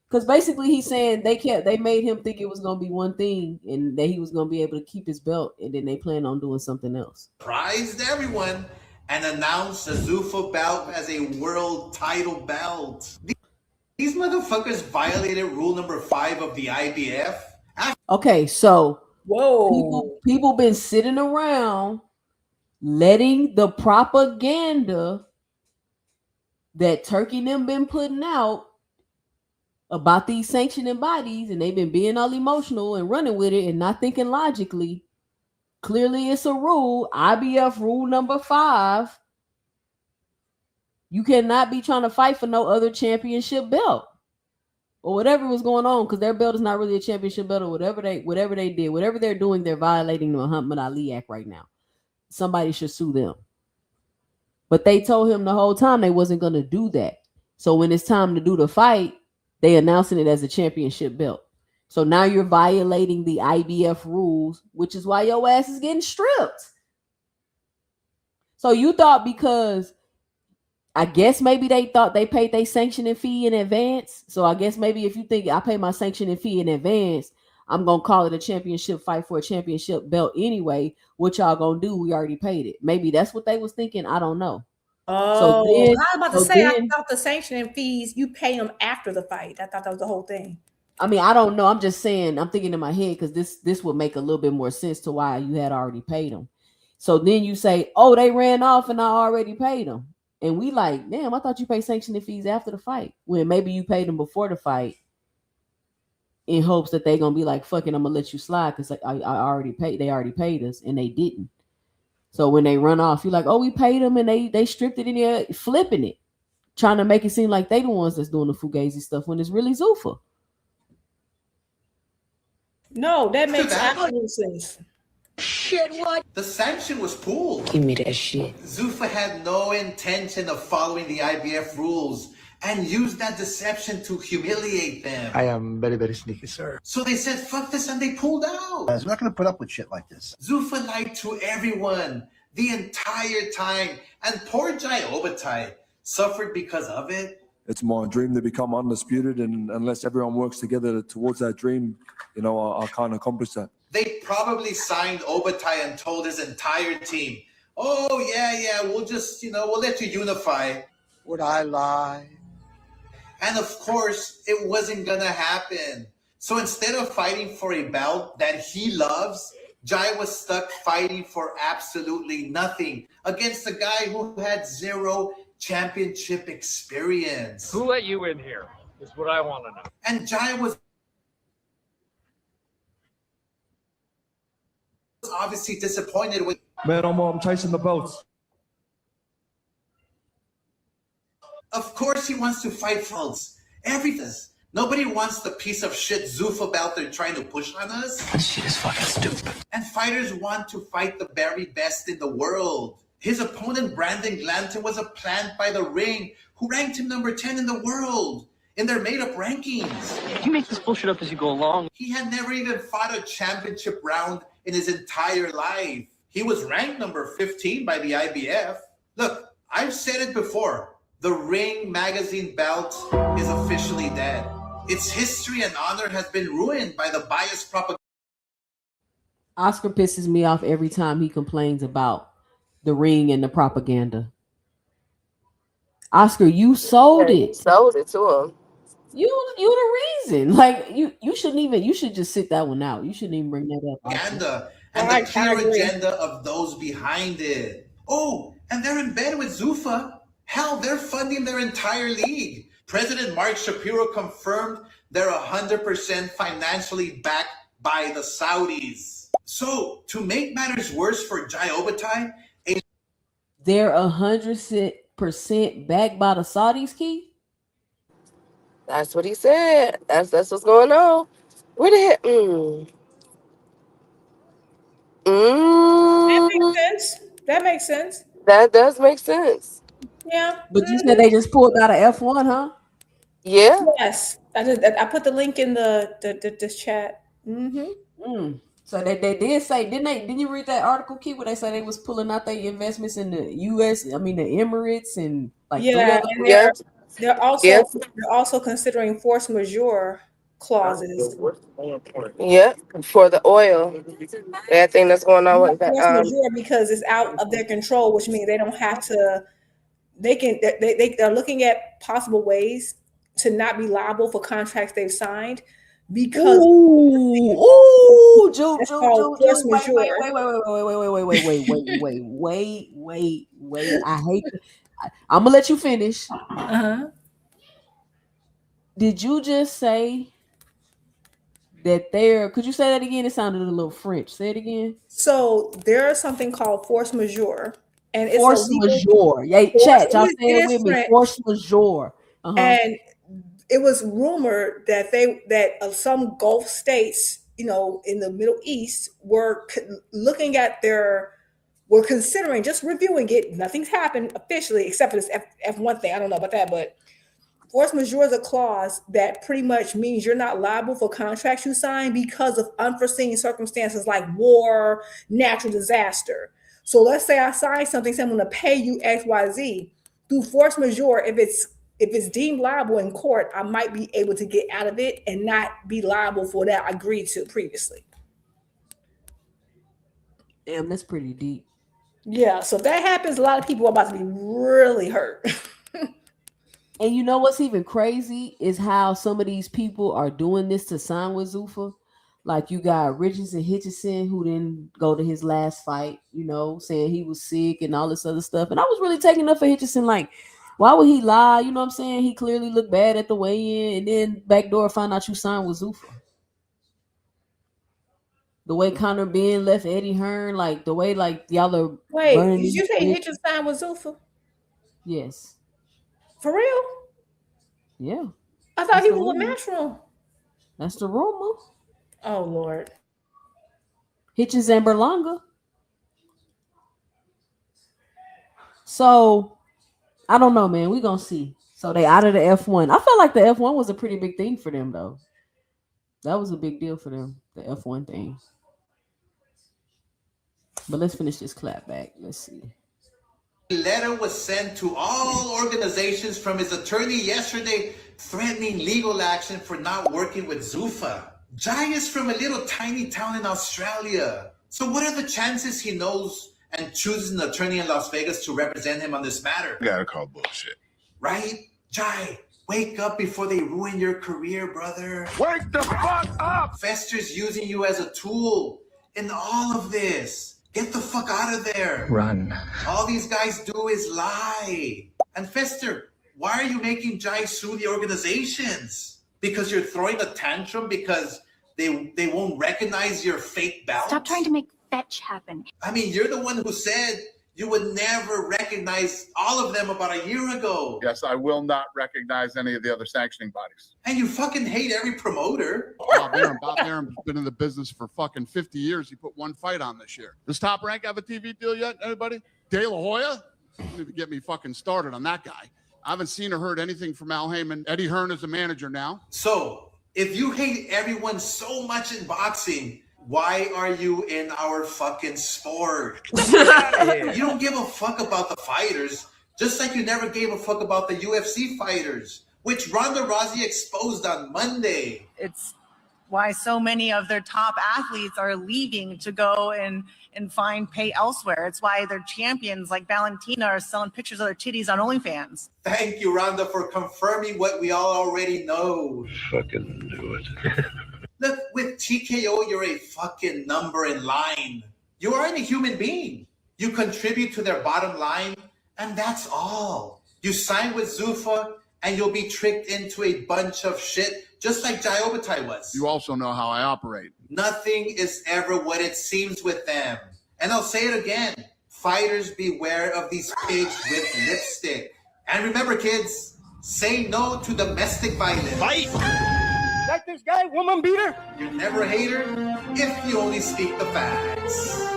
Because basically he's saying they made him think it was gonna be one thing and that he was gonna be able to keep his belt, and then they plan on doing something else. Surprised everyone and announced the ZUFFA belt as a world title belt. These motherfuckers violated rule number 5 of the IBF. Okay, so whoa, people been sitting around letting the propaganda that Turkey and them been putting out about these sanctioning bodies, and they've been being all emotional and running with it and not thinking logically. Clearly it's a rule, IBF rule number 5. You cannot be trying to fight for no other championship belt or whatever was going on, because their belt is not really a championship belt, or whatever they did, whatever they're doing, they're violating the Muhammad Ali Act right now. Somebody should sue them. But they told him the whole time they wasn't going to do that. So when it's time to do the fight, they announcing it as a championship belt. So now you're violating the IBF rules, which is why your ass is getting stripped. So you thought because I guess maybe they thought they paid their sanctioning fee in advance. So I guess maybe if you think I pay my sanctioning fee in advance, I'm gonna call it a championship fight for a championship belt anyway. What y'all gonna do? We already paid it. Maybe that's what they was thinking. I don't know. Oh, So then, I was about to so say, I then, thought the sanctioning fees you pay them after the fight. I thought that was the whole thing. I mean, I don't know. I'm just saying. I'm thinking in my head because this would make a little bit more sense to why you had already paid them. So then you say, "Oh, they ran off and I already paid them," and we like, "Damn, I thought you paid sanctioning fees after the fight." When maybe you paid them before the fight in hopes that they're gonna be like, "Fucking, I'm gonna let you slide" because I already paid. They already paid us, and they didn't. So when they run off, you're like, "Oh, we paid them," and they stripped it in there, flipping it, trying to make it seem like they the ones that's doing the fugazi stuff when it's really Zuffa. No, that makes absolute sense. Shit, what? The sanction was pulled. Give me that shit. ZUFFA had no intention of following the IBF rules and used that deception to humiliate them. I am very, very sneaky, sir. So they said, fuck this, and they pulled out. I'm not going to put up with shit like this. ZUFFA lied to everyone the entire time, and poor Jai Obatai suffered because of it. It's my dream to become undisputed, and unless everyone works together towards that dream, you know, I can't accomplish that. They probably signed Obatai and told his entire team, oh, yeah, we'll just, we'll let you unify. Would I lie? And of course, it wasn't gonna happen. So instead of fighting for a belt that he loves, Jai was stuck fighting for absolutely nothing against a guy who had zero championship experience. Who let you in here is what I want to know. And Jai was obviously disappointed with. Man, I'm chasing the belts. Of course he wants to fight belts. Everything. Nobody wants the piece of shit ZUFFA belt they're trying to push on us. That shit is fucking stupid. And fighters want to fight the very best in the world. His opponent, Brandon Glanton, was a plant by the ring who ranked him number 10 in the world in their made-up rankings. You make this bullshit up as you go along. He had never even fought a championship round in his entire life. He was ranked number 15 by the IBF. Look, I've said it before. The Ring magazine belt is officially dead. Its history and honor has been ruined by the biased propaganda. Oscar pisses me off every time he complains about the ring and the propaganda. Oscar, you sold it. Sold it to him. You the reason. Like you shouldn't even. You should just sit that one out. You shouldn't even bring that up. Propaganda and the pure agenda of those behind it. Oh, and they're in bed with ZUFFA. Hell, they're funding their entire league. President Mark Shapiro confirmed they're 100% financially backed by the Saudis. So, to make matters worse for Jai Obatai, they're 100% backed by the Saudis, Keith? That's what he said. That's what's going on. Where the heck? That makes sense. That makes sense. That does make sense. Yeah. But you said they just pulled out of F1, huh? Yeah. Yes. I put the link in the chat. So they did say, didn't you read that article, Keith, where they say they was pulling out their investments in the US, the Emirates and like they're also considering force majeure clauses. Yeah, for the oil. That thing that's going on with that. Force majeure because it's out of their control, which means they don't have to. They're looking at possible ways to not be liable for contracts they've signed because Jude, wait. I hate I'm gonna let you finish. Did you just say that could you say that again? It sounded a little French. Say it again. So there's something called force majeure. And it's force majeure. Yeah, chat. Y'all say it with me. Force majeure. And it was rumored that some Gulf states, in the Middle East, were looking at were considering just reviewing it. Nothing's happened officially except for this F1 thing. I don't know about that, but force majeure is a clause that pretty much means you're not liable for contracts you sign because of unforeseen circumstances like war, natural disaster. So let's say I sign something saying I'm going to pay you X, Y, Z. Through force majeure, if it's deemed liable in court, I might be able to get out of it and not be liable for that I agreed to previously. Damn, that's pretty deep. Yeah, so if that happens, a lot of people are about to be really hurt. And you know what's even crazy is how some of these people are doing this to sign with ZUFFA. Like you got Richardson Hitchison, who didn't go to his last fight, you know, saying he was sick and all this other stuff. And I was really taking up for Hitchison, like, why would he lie? You know what I'm saying? He clearly looked bad at the weigh-in, and then backdoor find out you signed with ZUFFA. The way Conor Ben left Eddie Hearn, like the way like y'all are. Wait, did you say Hitchison signed with ZUFFA? Yes. For real? Yeah. I thought he was with Matchroom. That's the rumor. Oh Lord. Hitchens and Berlanga. So I don't know, man. We're gonna see. So they out of the F1. I felt like the F1 was a pretty big thing for them, though. That was a big deal for them, the F1 thing. But let's finish this clap back. Let's see. A letter was sent to all organizations from his attorney yesterday threatening legal action for not working with ZUFFA. Jai is from a little tiny town in Australia. So what are the chances he knows and chooses an attorney in Las Vegas to represent him on this matter? You gotta call bullshit. Right? Jai, wake up before they ruin your career, brother. Wake the fuck up! Fester's using you as a tool in all of this. Get the fuck out of there. Run. All these guys do is lie. And Fester, why are you making Jai sue the organizations? Because you're throwing a tantrum because they won't recognize your fake belt? Stop trying to make fetch happen. I mean, you're the one who said you would never recognize all of them about a year ago. Yes, I will not recognize any of the other sanctioning bodies. And you fucking hate every promoter. Bob Arum's been in the business for fucking 50 years. He put one fight on this year. Does Top Rank have a TV deal yet? Anybody? De La Hoya? Don't even get me fucking started on that guy. I haven't seen or heard anything from Al Heyman. Eddie Hearn is a manager now. So, if you hate everyone so much in boxing, why are you in our fucking sport? You don't give a fuck about the fighters, just like you never gave a fuck about the UFC fighters, which Ronda Rousey exposed on Monday. It's why so many of their top athletes are leaving to go and find pay elsewhere. It's why their champions like Valentina are selling pictures of their titties on OnlyFans. Thank you, Ronda, for confirming what we all already know. Fucking do it. Look, with TKO, you're a fucking number in line. You aren't a human being. You contribute to their bottom line, and that's all. You sign with ZUFFA, and you'll be tricked into a bunch of shit, just like Jai Obatai was. You also know how I operate. Nothing is ever what it seems with them. And I'll say it again. Fighters, beware of these pigs with lipstick. And remember, kids, say no to domestic violence. Fight! Like this guy, woman beater? You're never a hater if you only speak the facts.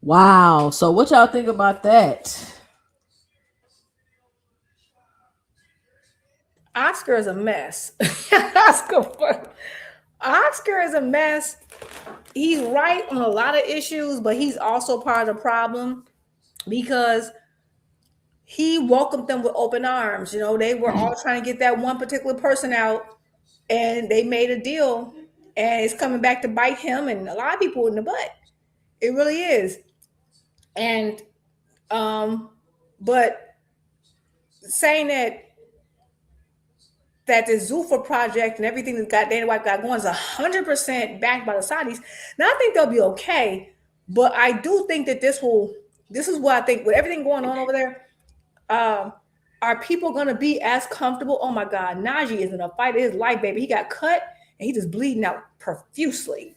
Wow. So what y'all think about that? Oscar is a mess. Oscar is a mess. He's right on a lot of issues, but he's also part of the problem because he welcomed them with open arms. You know, they were all trying to get that one particular person out, and they made a deal, and it's coming back to bite him and a lot of people in the butt. It really is. And but saying that the ZUFFA project and everything that Dana White got going is 100% backed by the Saudis. Now I think they'll be okay, but I do think that this is what I think with everything going on over there. Are people going to be as comfortable? Oh my God, Najee is in a fight of his life, baby. He got cut and he just bleeding out profusely.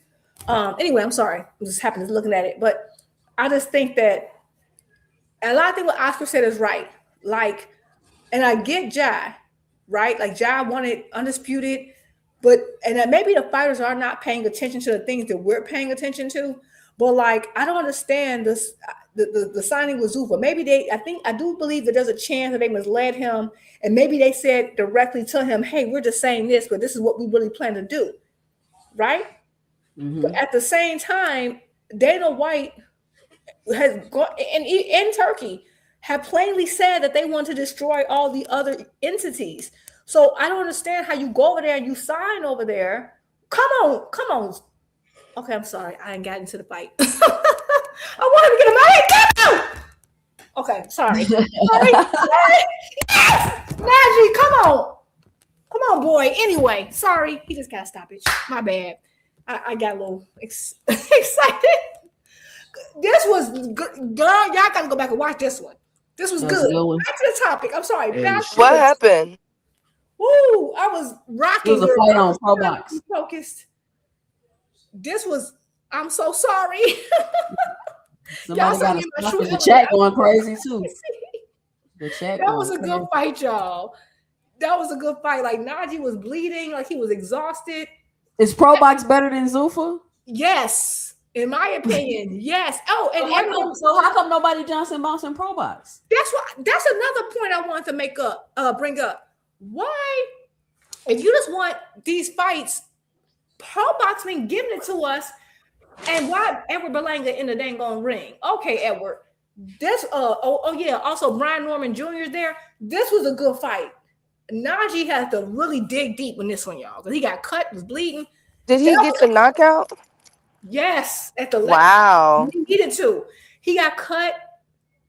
Anyway, I'm sorry. I'm just happening to looking at it, but I just think that a lot of things what Oscar said is right. Like, and I get Jai, right? Like Jai wanted undisputed, and that maybe the fighters are not paying attention to the things that we're paying attention to. But like, I don't understand this. The signing with ZUFFA. Maybe I do believe that there's a chance that they misled him, and maybe they said directly to him, "Hey, we're just saying this, but this is what we really plan to do," right? But at the same time, Dana White has gone and Turkey have plainly said that they want to destroy all the other entities. So I don't understand how you go over there and you sign over there. Come on. Okay, I'm sorry. I ain't got into the fight. I wanted to get him out. Okay, sorry. Sorry. Yes! Najee, come on, boy. Anyway, sorry. He just got stoppage. My bad. I got a little excited. This was good. Girl, y'all gotta go back and watch this one. This was good. Back to the topic. I'm sorry. What happened? Woo! I was rocking. It was a fight on Pro Box. Focused. This was. I'm so sorry. Somebody got the chat going crazy too. The chat. That was a good fight, y'all. That was a good fight. Like Najee was bleeding, like he was exhausted. Is Pro Box better than ZUFFA? Yes, in my opinion, yes. Oh, and so how come nobody Johnson bouncing Pro Box? That's another point I wanted to bring up. Why, if you just want these fights, Pro Box been giving it to us, and why Edward Berlanga in the dang on ring? Okay, Edward. This yeah. Also, Brian Norman Jr. is there. This was a good fight. Najee had to really dig deep in this one, y'all. Because he got cut, was bleeding. Did he get the knockout? Yes, at the wow. He needed to. He got cut.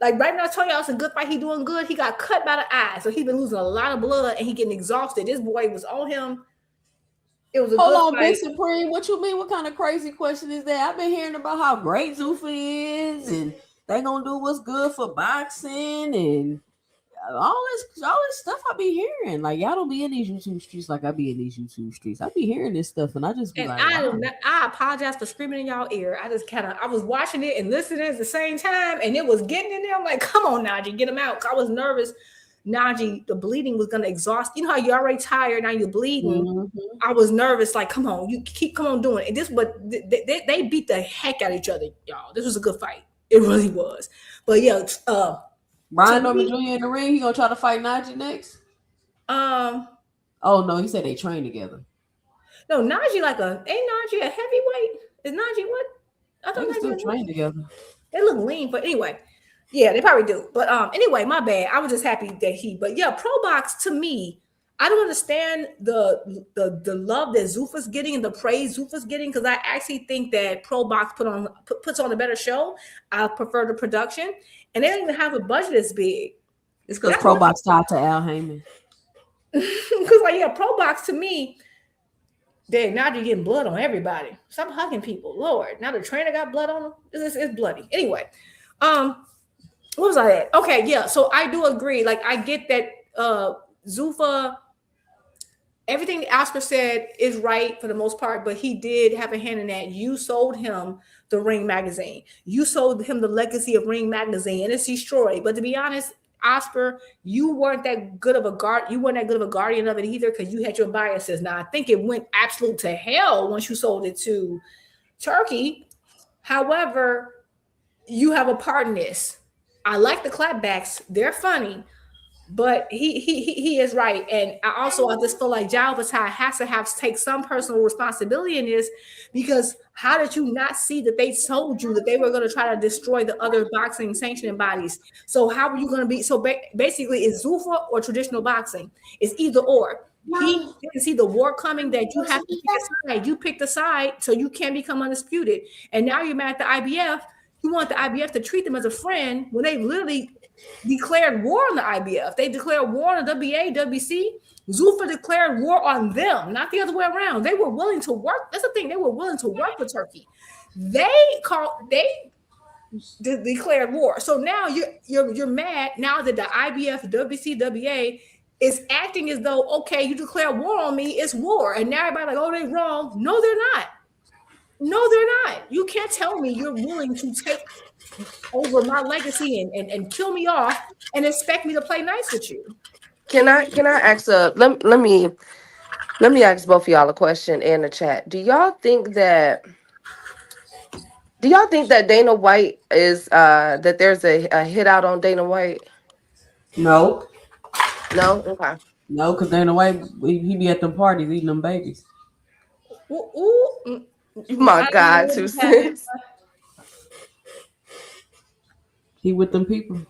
Like right now, I told y'all it's a good fight. He doing good. He got cut by the eye, so he's been losing a lot of blood and he getting exhausted. This boy was on him. It was a Hold good on, fight. Big Supreme. What you mean? What kind of crazy question is that? I've been hearing about how great ZUFFA is, and they gonna do what's good for boxing and all this stuff I be hearing. Like y'all don't be in these YouTube streets like I be in these YouTube streets. I be hearing this stuff and I just be And like, I apologize for screaming in y'all ear. I was watching it and listening at the same time, and it was getting in there. I'm like, come on, Najee, get him out. I was nervous. Najee, the bleeding was gonna exhaust. You know how you're already tired, now you're bleeding. Mm-hmm. I was nervous, like, come on, come on doing it. But they beat the heck out of each other, y'all. This was a good fight. It really was. But yeah, Brian Norman Jr. in the ring, he gonna try to fight Najee next? Oh no, he said they train together. No, Najee ain't Najee a heavyweight? Is Najee what? I thought they still train together. They look lean, but anyway. Yeah, they probably do. But anyway, my bad. I was just happy that but yeah, Pro Box to me, I don't understand the love that ZUFFA's getting and the praise ZUFFA's getting, because I actually think that Pro Box puts on a better show. I prefer the production, and they don't even have a budget as big. It's because Pro Box tied to Al Heyman. Because like yeah, Pro Box to me, now you're getting blood on everybody. Stop hugging people, Lord. Now the trainer got blood on him. It's bloody. Anyway, what was I at? Okay, yeah. So I do agree. Like I get that ZUFFA. Everything Oscar said is right for the most part, but he did have a hand in that. You sold him the Ring magazine. You sold him the legacy of Ring magazine, and it's destroyed. But to be honest, Oscar, you weren't that good of a guardian of it either, because you had your biases. Now I think it went absolute to hell once you sold it to Turkey. However, you have a part in this. I like the clapbacks; they're funny. But he is right, and I just feel like Jal Batai has to take some personal responsibility in this, because how did you not see that they told you that they were going to try to destroy the other boxing sanctioning bodies? So how are you going to be? So basically, it's ZUFFA or traditional boxing. It's either or. He didn't see the war coming, that you have to pick a side. You picked a side, so you can't become undisputed. And now you're mad at the IBF. You want the IBF to treat them as a friend when they literally declared war on the IBF. They declared war on the WBA, WBC. ZUFFA declared war on them, not the other way around. They were willing to work. That's the thing. They were willing to work with Turkey. They declared war. So now you're mad now that the IBF, WBC, WBA is acting as though, okay, you declare war on me, it's war. And now everybody's like, oh, they're wrong. No, they're not. No, they're not. You can't tell me you're willing to take over my legacy and kill me off and expect me to play nice with you. Can I ask let me ask both of y'all a question in the chat. Do y'all think that Dana White is that there's a hit out on Dana White? No. Okay. No, because Dana White, he be at them parties eating them babies. Ooh. My God, 2 cents. He with them people.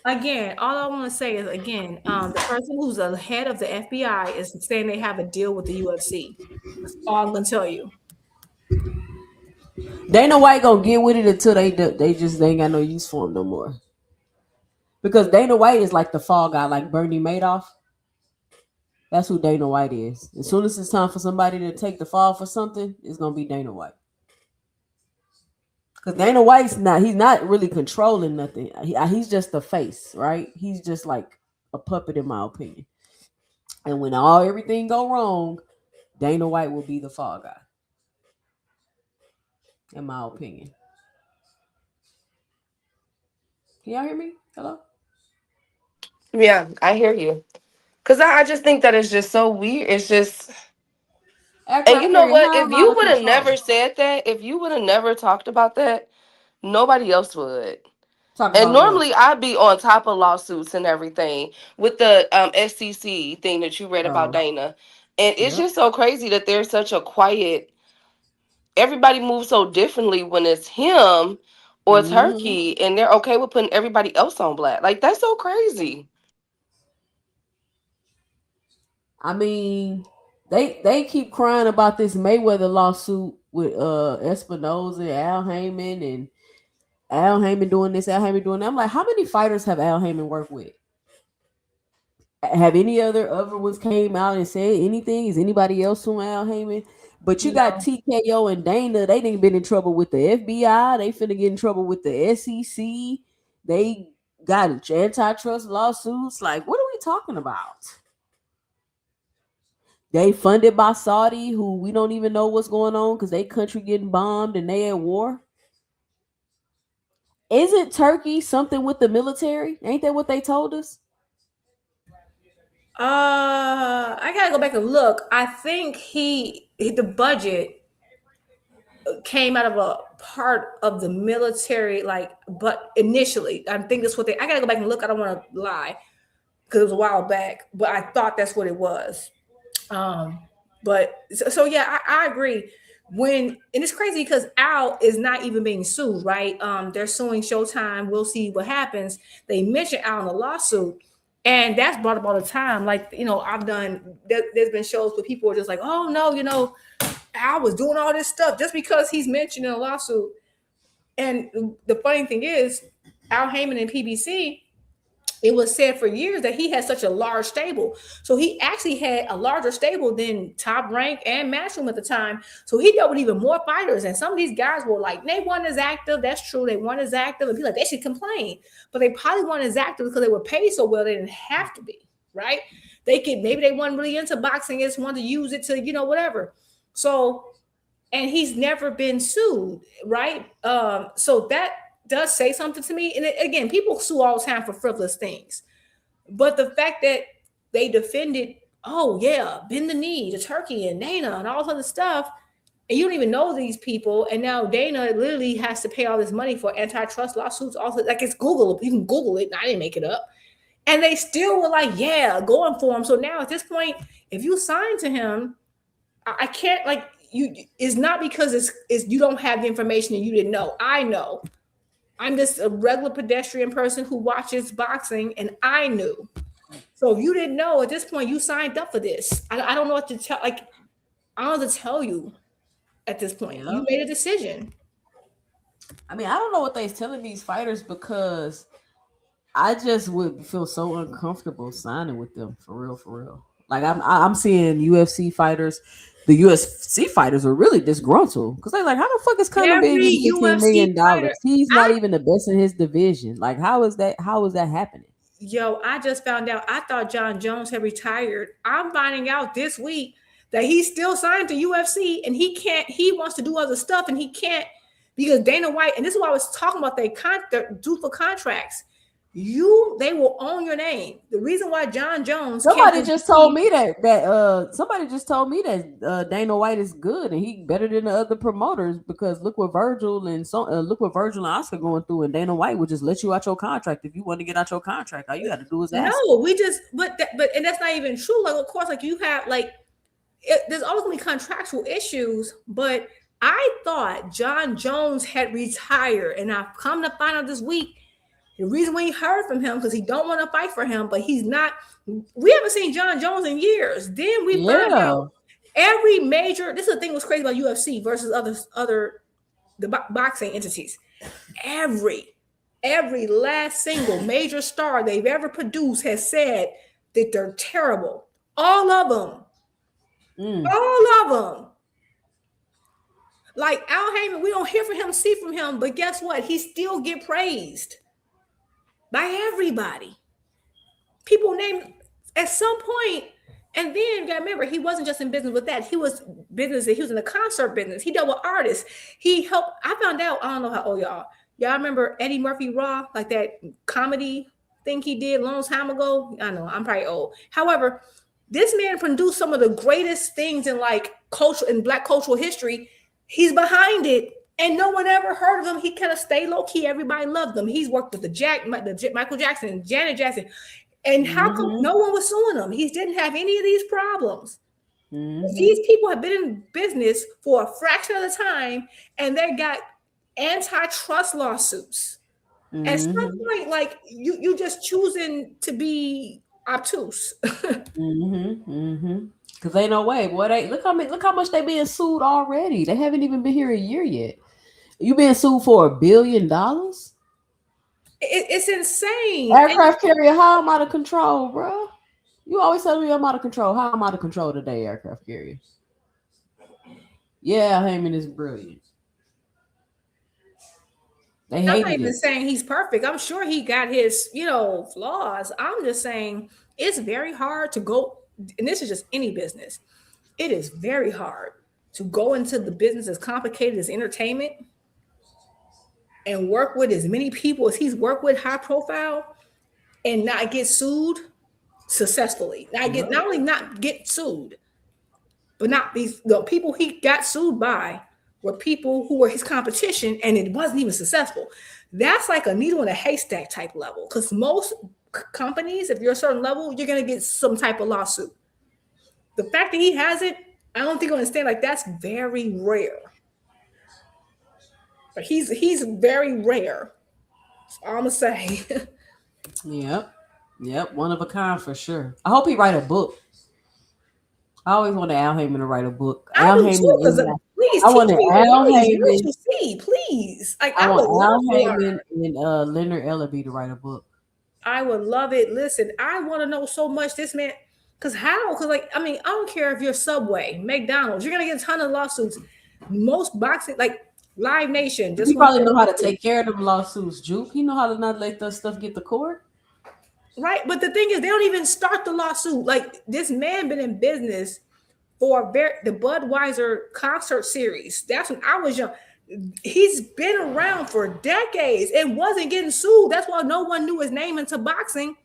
Again, all I want to say is again, the person who's the head of the FBI is saying they have a deal with the UFC. That's all I'm gonna tell you. Dana White gonna get with it until they ain't got no use for him no more. Because Dana White is like the fall guy, like Bernie Madoff. That's who Dana White is. As soon as it's time for somebody to take the fall for something, it's gonna be Dana White. Because Dana White's he's not really controlling nothing. He's just the face, right? He's just like a puppet, in my opinion. And when everything go wrong, Dana White will be the fall guy, in my opinion. Can y'all hear me? Hello? Yeah, I hear you. Because I just think that it's just so weird. It's just... And you know what? If you would have never said that, if you would have never talked about that, nobody else would. And normally I'd be on top of lawsuits and everything with the SEC thing that you read about Dana. And it's just so crazy that there's such a quiet... Everybody moves so differently when it's him or Turkey, and they're okay with putting everybody else on black. Like, that's so crazy. I mean, they keep crying about this Mayweather lawsuit with Espinoza, Al Heyman, and Al Heyman doing this, Al Heyman doing that. I'm like, how many fighters have Al Heyman worked with? Have any other ones came out and said anything? Is anybody else from Al Heyman? But you got TKO and Dana. They didn't been in trouble with the FBI. They finna get in trouble with the SEC. They got antitrust lawsuits. Like, what are we talking about? They funded by Saudi, who we don't even know what's going on because they country getting bombed and they at war. Isn't Turkey something with the military? Ain't that what they told us? I gotta go back and look. I think the budget came out of a part of the military, but initially, I think that's what I gotta go back and look. I don't want to lie because it was a while back, but I thought that's what it was. But so yeah, I agree. And it's crazy because Al is not even being sued, right? They're suing Showtime. We'll see what happens. They mentioned Al in the lawsuit. And that's brought up all the time. Like, there's been shows where people are just like, oh, no, Al was doing all this stuff just because he's mentioned in a lawsuit. And the funny thing is, Al Heyman and PBC, it was said for years that he had such a large stable. So he actually had a larger stable than Top Rank and Matchroom at the time. So he dealt with even more fighters. And some of these guys were like, they weren't as active. That's true. They weren't as active. And be like, they should complain. But they probably weren't as active because they were paid so well. They didn't have to be, right? Maybe they weren't really into boxing. They just wanted to use it to, whatever. So, and he's never been sued, right? So that does say something to me. And again, people sue all the time for frivolous things. But the fact that they defended, bend the knee to Turkey and Dana and all this other stuff, and you don't even know these people, and now Dana literally has to pay all this money for antitrust lawsuits. Also, like, it's Google. You can Google it. I didn't make it up. And they still were like, going for him. So now at this point, if you sign to him, I can't, it's not because it's you don't have the information and you didn't know. I know. I'm just a regular pedestrian person who watches boxing, and I knew. So if you didn't know at this point, you signed up for this. I don't know what to tell. I don't know what to tell you at this point. You made a decision. I mean, I don't know what they're telling these fighters because I just would feel so uncomfortable signing with them for real. Like I'm seeing UFC fighters. The UFC fighters are really disgruntled because they're like, how the fuck is Conor being $15 million? He's not even the best in his division. Like, how is that happening? Yo, I just found out. I thought John Jones had retired. I'm finding out this week that he's still signed to UFC and he wants to do other stuff and he can't because Dana White, and this is why I was talking about their ZUFFA contracts. They will own your name. The reason why John Jones somebody just told me that Dana White is good and he better than the other promoters because look what Virgil and Oscar going through, and Dana White would just let you out your contract if you want to get out your contract. All you got to do is ask. No, and that's not even true. Like, of course, like you have there's always going to be contractual issues, but I thought John Jones had retired, and I've come to find out this week the reason we heard from him because he don't want to fight for him, but he's not. We haven't seen John Jones in years. Then we found out every major. This is the thing was crazy about UFC versus the boxing entities. Every last single major star they've ever produced has said that they're terrible. All of them. All of them. Like Al Heyman, we don't hear from him, see from him, but guess what? He still get praised by everybody. People name at some point, and then you gotta remember, he wasn't just in business with that. He was in the concert business. He dealt with artists. He helped. I found out, I don't know how old y'all remember Eddie Murphy Raw, like that comedy thing he did a long time ago. I know I'm probably old. However, this man produced some of the greatest things in like culture and Black cultural history. He's behind it, and no one ever heard of him. He kind of stayed low key. Everybody loved him. He's worked with the Michael Jackson, Janet Jackson, and how come no one was suing him? He didn't have any of these problems. These people have been in business for a fraction of the time, and they got antitrust lawsuits. At some point, like you just choosing to be obtuse. Because ain't no way, boy. Look how much they being sued already. They haven't even been here a year yet. You being sued for $1 billion? It's insane. Aircraft carrier, how I'm out of control, bro. You always tell me I'm out of control. How I'm out of control today, aircraft carrier? Yeah, Heyman is brilliant. They hated I'm not even it. saying he's perfect. I'm sure he got his, flaws. I'm just saying it's very hard to go, and this is just any business. It is very hard to go into the business as complicated as entertainment and work with as many people as he's worked with, high profile, and not get sued successfully. Not only not get sued, but not the people he got sued by were people who were his competition, and it wasn't even successful. That's like a needle in a haystack type level, because most companies, if you're a certain level, you're going to get some type of lawsuit. The fact that he has it, I don't think you understand. Like, that's very rare. But he's very rare. That's all I'm gonna say. Yep, one of a kind for sure. I hope he write a book. I always wanted Al Heyman to write a book. I Al do Heyman too, is please I want teach me Al what Heyman. you see, please. Like, I I would want love Al to learn. Heyman and Leonard Ellerby to write a book. I would love it. Listen, I want to know so much this man. Because how? Because I don't care if you're Subway, McDonald's, you're gonna get a ton of lawsuits. Most boxing, like Live Nation, just He probably know how to take care of them lawsuits, Juke. He know how to not let that stuff get to court. Right, but the thing is, they don't even start the lawsuit. Like, this man been in business for the Budweiser concert series. That's when I was young. He's been around for decades and wasn't getting sued. That's why no one knew his name into boxing.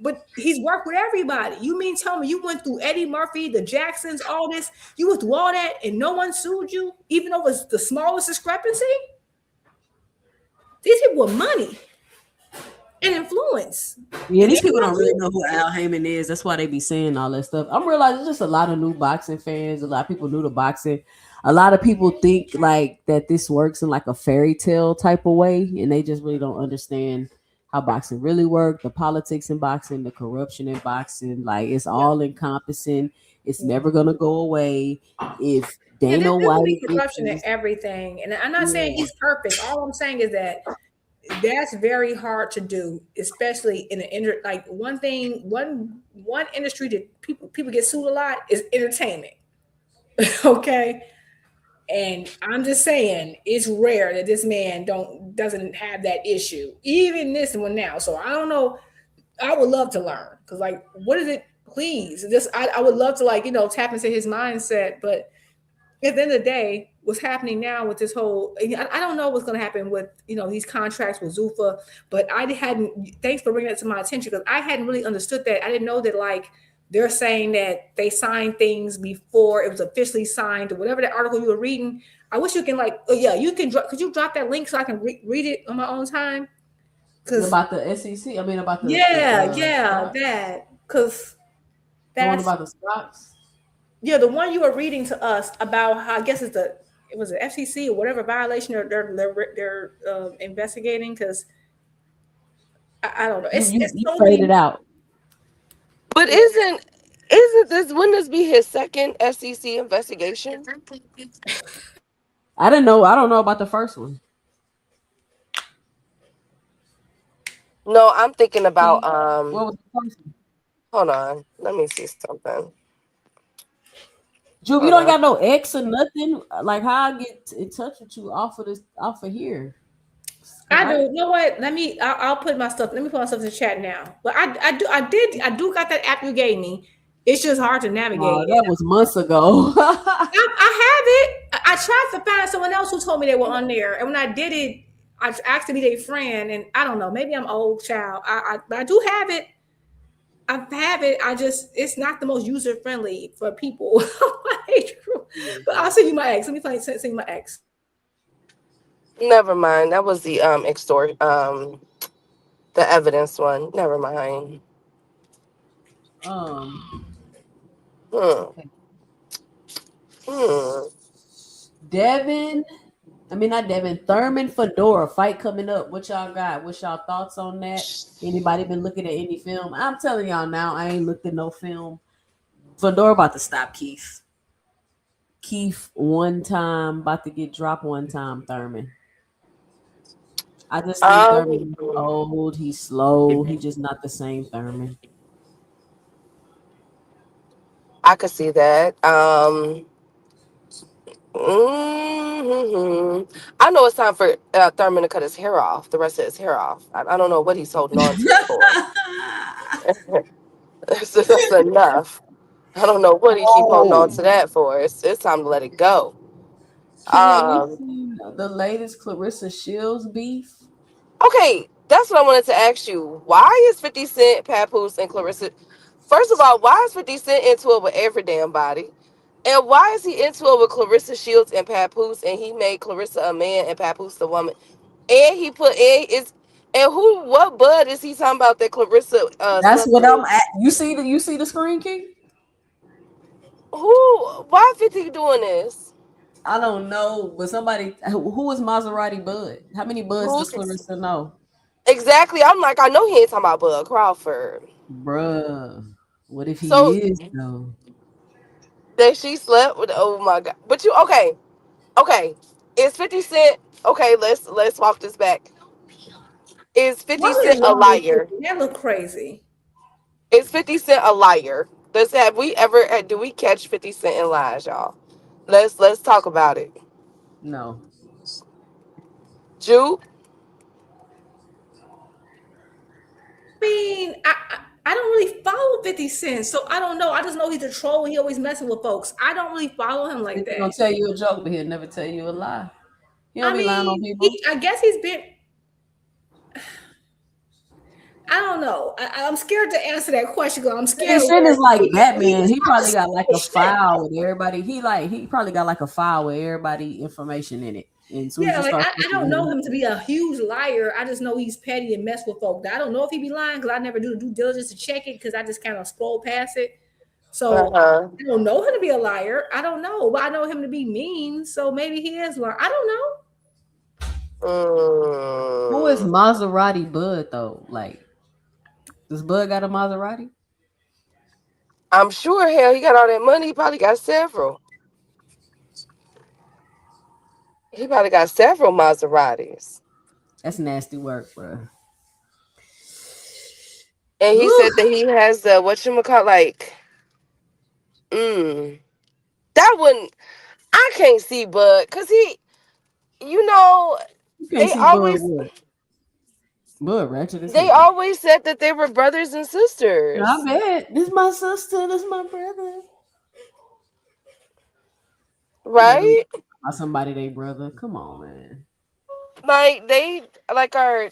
But he's worked with everybody. You mean tell me you went through Eddie Murphy, the Jacksons, all this? You went through all that and no one sued you, even though it was the smallest discrepancy? These people with money and influence. Yeah, these people don't really know who Al Heyman is. That's why they be saying all that stuff. I'm realizing just a lot of new boxing fans. A lot of people new to boxing. A lot of people think like that this works in like a fairy tale type of way, and they just really don't understand how boxing really works, the politics in boxing, the corruption in boxing. Like, it's all encompassing. It's never gonna go away. If Dana White, corruption and everything, and I'm not saying he's perfect. All I'm saying is that that's very hard to do, especially in the one industry that people get sued a lot is entertainment. Okay. And I'm just saying it's rare that this man doesn't have that issue, even this one now. So I don't know. I would love to learn, because like, what is it? Please, I would love to tap into his mindset. But at the end of the day, what's happening now with this whole, I don't know what's going to happen with these contracts with ZUFFA. But thanks for bringing that to my attention, because I hadn't really understood that. I didn't know that they're saying that they signed things before it was officially signed, or whatever that article you were reading. I wish you can you can could you drop that link so I can read it on my own time? About the SEC, about the that, because that's about the stocks. Yeah, the one you were reading to us about how I guess it was the FCC or whatever violation they're investigating because I don't know. It's You so faded many. out. But wouldn't this be his second FCC investigation? I didn't know. I don't know about the first one. No, I'm thinking about What was the first one? hold on. Let me see something. Juve, you Hold don't on. got no ex or nothing. Like how I get in touch with you off of here. I do. You know what? I'll put my stuff. Let me put my stuff in the chat now. But I do got that app you gave me. It's just hard to navigate. That was months ago. I have it. I tried to find someone else who told me they were on there, and when I did it, I asked to be their friend, and I don't know. Maybe I'm old, child. I do have it. I have it. It's not the most user friendly for people. But I'll send you my ex. Let me send you my ex. Never mind. That was the the evidence one. Never mind. Okay. Devin, not Devin. Thurman, Fedor fight coming up. What y'all got? What's y'all thoughts on that? Anybody been looking at any film? I'm telling y'all now, I ain't looked at no film. Fedor about to stop Keith. Keith one time about to get dropped one time. Thurman. I just think Thurman is old. He's slow. He's just not the same Thurman. I could see that. I know it's time for Thurman to cut his hair off. The rest of his hair off. I don't know what he's holding on to for. That's enough. I don't know what he keep holding on to that for. It's time to let it go. Have you seen the latest Clarissa Shields beef? Okay, that's what I wanted to ask you. Why is 50 Cent, Papoose, and Clarissa? First of all, why is 50 Cent into it with every damn body? And why is he into it with Clarissa Shields and Papoose? And he made Clarissa a man and Papoose a woman. And he put what bud is he talking about that Clarissa That's slept what with? I'm at. You see the screen, King? Why 50 doing this? I don't know, but somebody who is Maserati Bud? How many buds does Who's Clarissa know? exactly? I'm like, I know he ain't talking about Bud Crawford. Bruh. What if he So is though? that she slept with, oh my god. But you okay. Is 50 Cent okay, let's walk this back. Is 50 What is Cent a wrong with liar? you? That look crazy. Is 50 Cent a liar? Do we catch 50 Cent in lies, y'all? Let's talk about it. No. Jude? I mean, I don't really follow 50 Cent, so I don't know. I just know he's a troll. He always messing with folks. I don't really follow him like He's that. gonna tell you a joke, but he'll never tell you a lie. He don't I be lying on mean, people. I guess he's been. I don't know. I'm scared to answer that question because I'm 50 scared. Cent is like Batman. He He's probably got like a shit. file with everybody. He probably got like a file with everybody information in it. And as soon as Yeah, you like start I fucking don't with know him, him to be a huge liar. I just know he's petty and mess with folk. I don't know if he be lying because I never do due diligence to check it because I just kind of scroll past it. So I don't know him to be a liar. I don't know, but I know him to be mean. So maybe he is lying. I don't know. who is Maserati Bud though? Like, does Bud got a Maserati? I'm sure hell he got all that money. He probably got several. He probably got several Maseratis. That's nasty work, bro. And he said that he has the whatchamacallit, like, that wouldn't, I can't see Bud, because he, you know, You can't see Bud what? Bud ratchet as they hell. always said that they were brothers and sisters. I bet. This my sister. This my brother. Right? Somebody they brother. Come on, man. Like, they, like, are,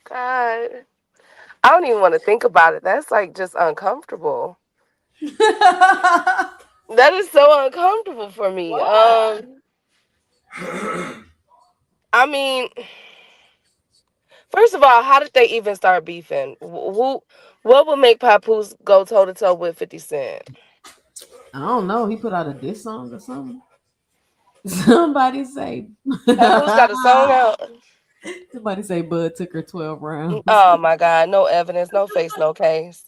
God, I don't even want to think about it. That's, like, just uncomfortable. That is so uncomfortable for me. Why? I mean, first of all, how did they even start beefing? What would make Papoose go toe to toe with 50 Cent? I don't know. He put out a diss song or something. Somebody say. Papoose got a song out. Somebody say Bud took her 12 rounds. Oh my God, no evidence, no face, no case.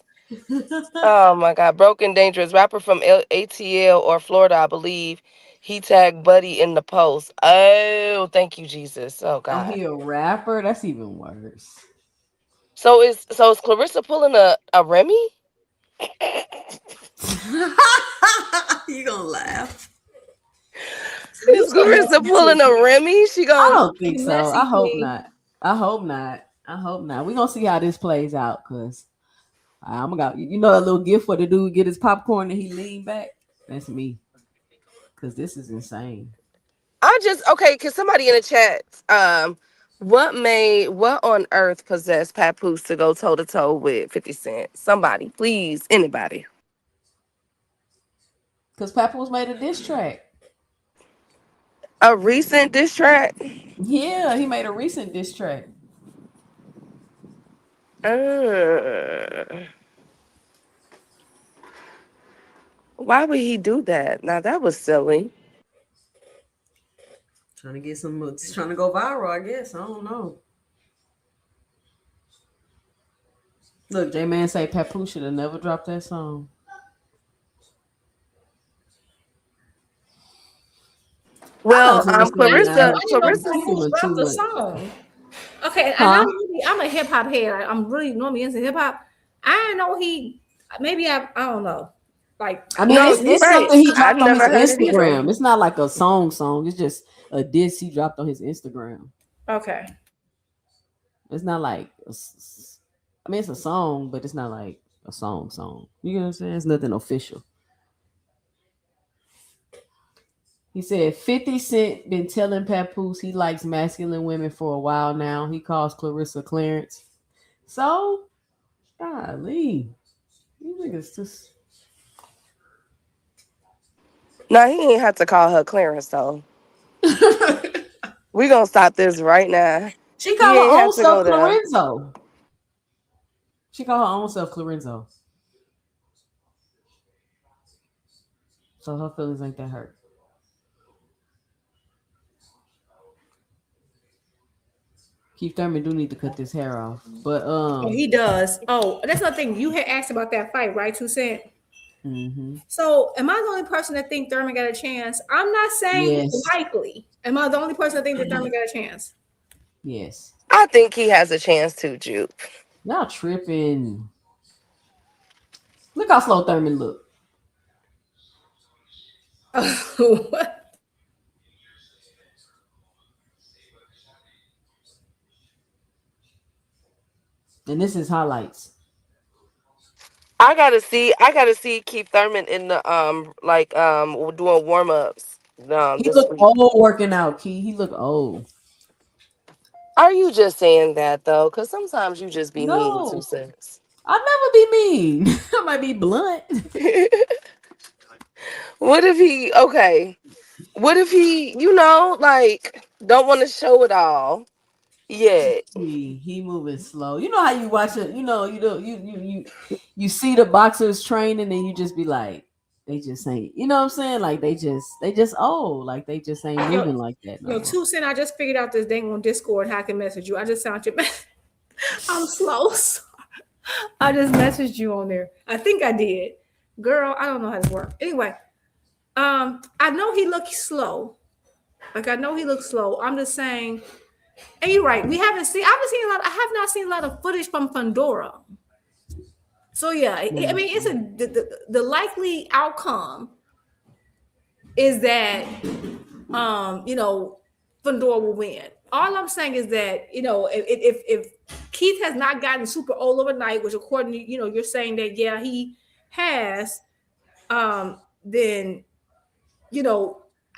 Oh my God, Broken Dangerous, rapper from ATL or Florida, I believe. He tagged Buddy in the post. Oh, thank you, Jesus. Oh Oh, God. he a rapper? That's even worse. So is Clarissa pulling a Remy? You gonna laugh? Is Clarissa pulling a Remy? She I gonna? don't think so. Messy I hope thing. not. I hope not. I hope not. We're gonna see how this plays out, cause I'm gonna, you know, that little gift where the dude get his popcorn and he lean back. That's me. Cause this is insane. Okay, can somebody in the chat what on earth possessed Papoose to go toe to toe with 50 Cent? Somebody, please, anybody. Cause Papoose made a diss track. A recent diss track? Yeah, he made a recent diss track. Why would he do that? Now that was silly. Trying to get trying to go viral, I guess. I don't know. Look, J-Man say Papoose should have never dropped that song. Well, Clarissa dropped the song. Okay, and I'm a hip hop head. I'm really normally into hip hop. I know I don't know. Like, I mean, it's something he dropped on his Instagram. It's not like a song. It's just a diss he dropped on his Instagram. Okay. It's not like, I mean, it's a song, but it's not like a song. You know what I'm saying? It's nothing official. He said 50 Cent been telling Papoose he likes masculine women for a while now. He calls Clarissa Clarence. So, golly, you niggas just. No, he ain't have to call her Clarence though. We gonna stop this right now. She called her own self Clarenzo. She called her own self Clarenzo. So her feelings ain't that hurt. Keith Thurman do need to cut this hair off, but he does. Oh, that's another thing. You had asked about that fight, right? 2 Cent. Mm-hmm. So, am I the only person that think Thurman got a chance? I'm not saying likely. Am I the only person that think that Thurman got a chance? Yes. I think he has a chance too, Juke. Y'all tripping. Look how slow Thurman look. What? And this is highlights. I gotta see Keith Thurman in the doing warm-ups. He look old working out, Key. He look old. Are you just saying that though? Because sometimes you just be mean, 2 Cents. I'll never be mean. I might be blunt. What if he don't want to show it all? Yeah. He moving slow. You know how you watch it, you see the boxers train and then you just be like, they just ain't, you know what I'm saying? Like they just old, like they just ain't moving like that. No, 2 Cent, I just figured out this dang on Discord how I can message you. I just found your message. I'm slow. I just messaged you on there. I think I did. Girl, I don't know how this works. Anyway, I know he looks slow. Like I know he looks slow. I'm just saying, and you're right. I have not seen a lot of footage from FUNDORA. So yeah, I mean, it's the likely outcome is that FUNDORA will win. All I'm saying is that if Keith has not gotten super old overnight, which according to you're saying that he has, then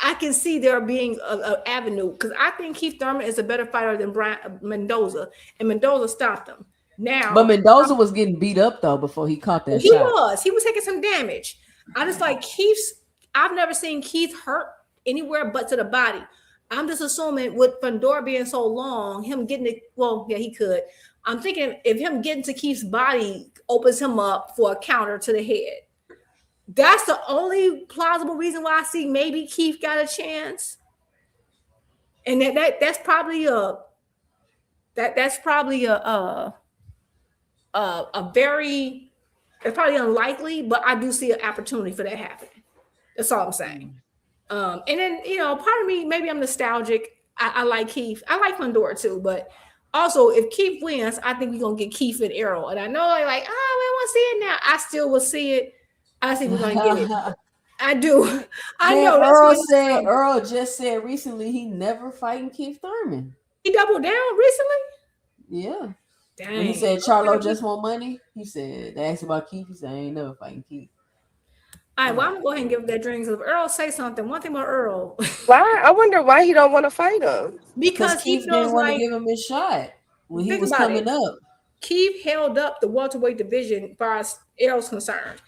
I can see there being an avenue because I think Keith Thurman is a better fighter than Mendoza, and Mendoza stopped him. Now, but Mendoza was getting beat up though before he caught that shot. He was taking some damage. I just like I've never seen Keith hurt anywhere but to the body. I'm just assuming with FUNDORA being so long, him getting it. Well, yeah, he could. I'm thinking if him getting to Keith's body opens him up for a counter to the head. That's the only plausible reason why I see maybe Keith got a chance. And that's probably a very, it's probably unlikely, but I do see an opportunity for that happening. That's all I'm saying. And then, part of me, maybe I'm nostalgic. I like Keith. I like FUNDORA too, but also if Keith wins, I think we're gonna get Keith and Errol. And I know I want to see it now. I still will see it. I think we're gonna get it. I do. I know. Earl just said recently he never fighting Keith Thurman. He doubled down recently? Yeah. Dang. When he said Charlo just want money, he said, they asked about Keith, he said, I ain't never fighting Keith. All right, well, I'm going to go ahead and give that drink. So if Earl say something, one thing about Earl. Why? I wonder why he don't want to fight him. Because he Keith didn't want to give him his shot when he was coming up. Keith held up the welterweight division as far as Errol's concerned.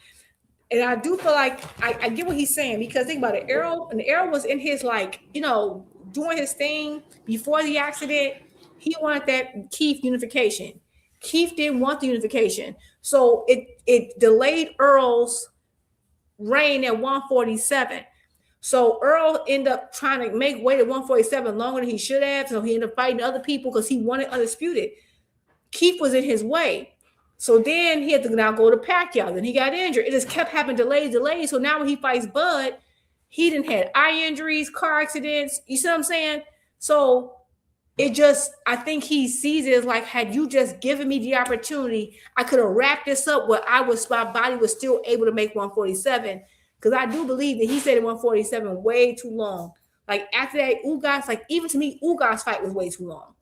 And I do feel like I get what he's saying, because think about it. Errol was in his, doing his thing before the accident. He wanted that Keith unification. Keith didn't want the unification. So it delayed Earl's reign at 147. So Earl ended up trying to make weight at 147 longer than he should have. So he ended up fighting other people because he wanted undisputed. Keith was in his way. So then he had to now go to Pacquiao. Then he got injured. It just kept happening, delays. So now when he fights Bud, he didn't have eye injuries, car accidents. You see what I'm saying? So I think he sees it as like, had you just given me the opportunity, I could have wrapped this up where my body was still able to make 147. Because I do believe that he said at 147 way too long. Like after that, Ugas, even to me, Ugas fight was way too long.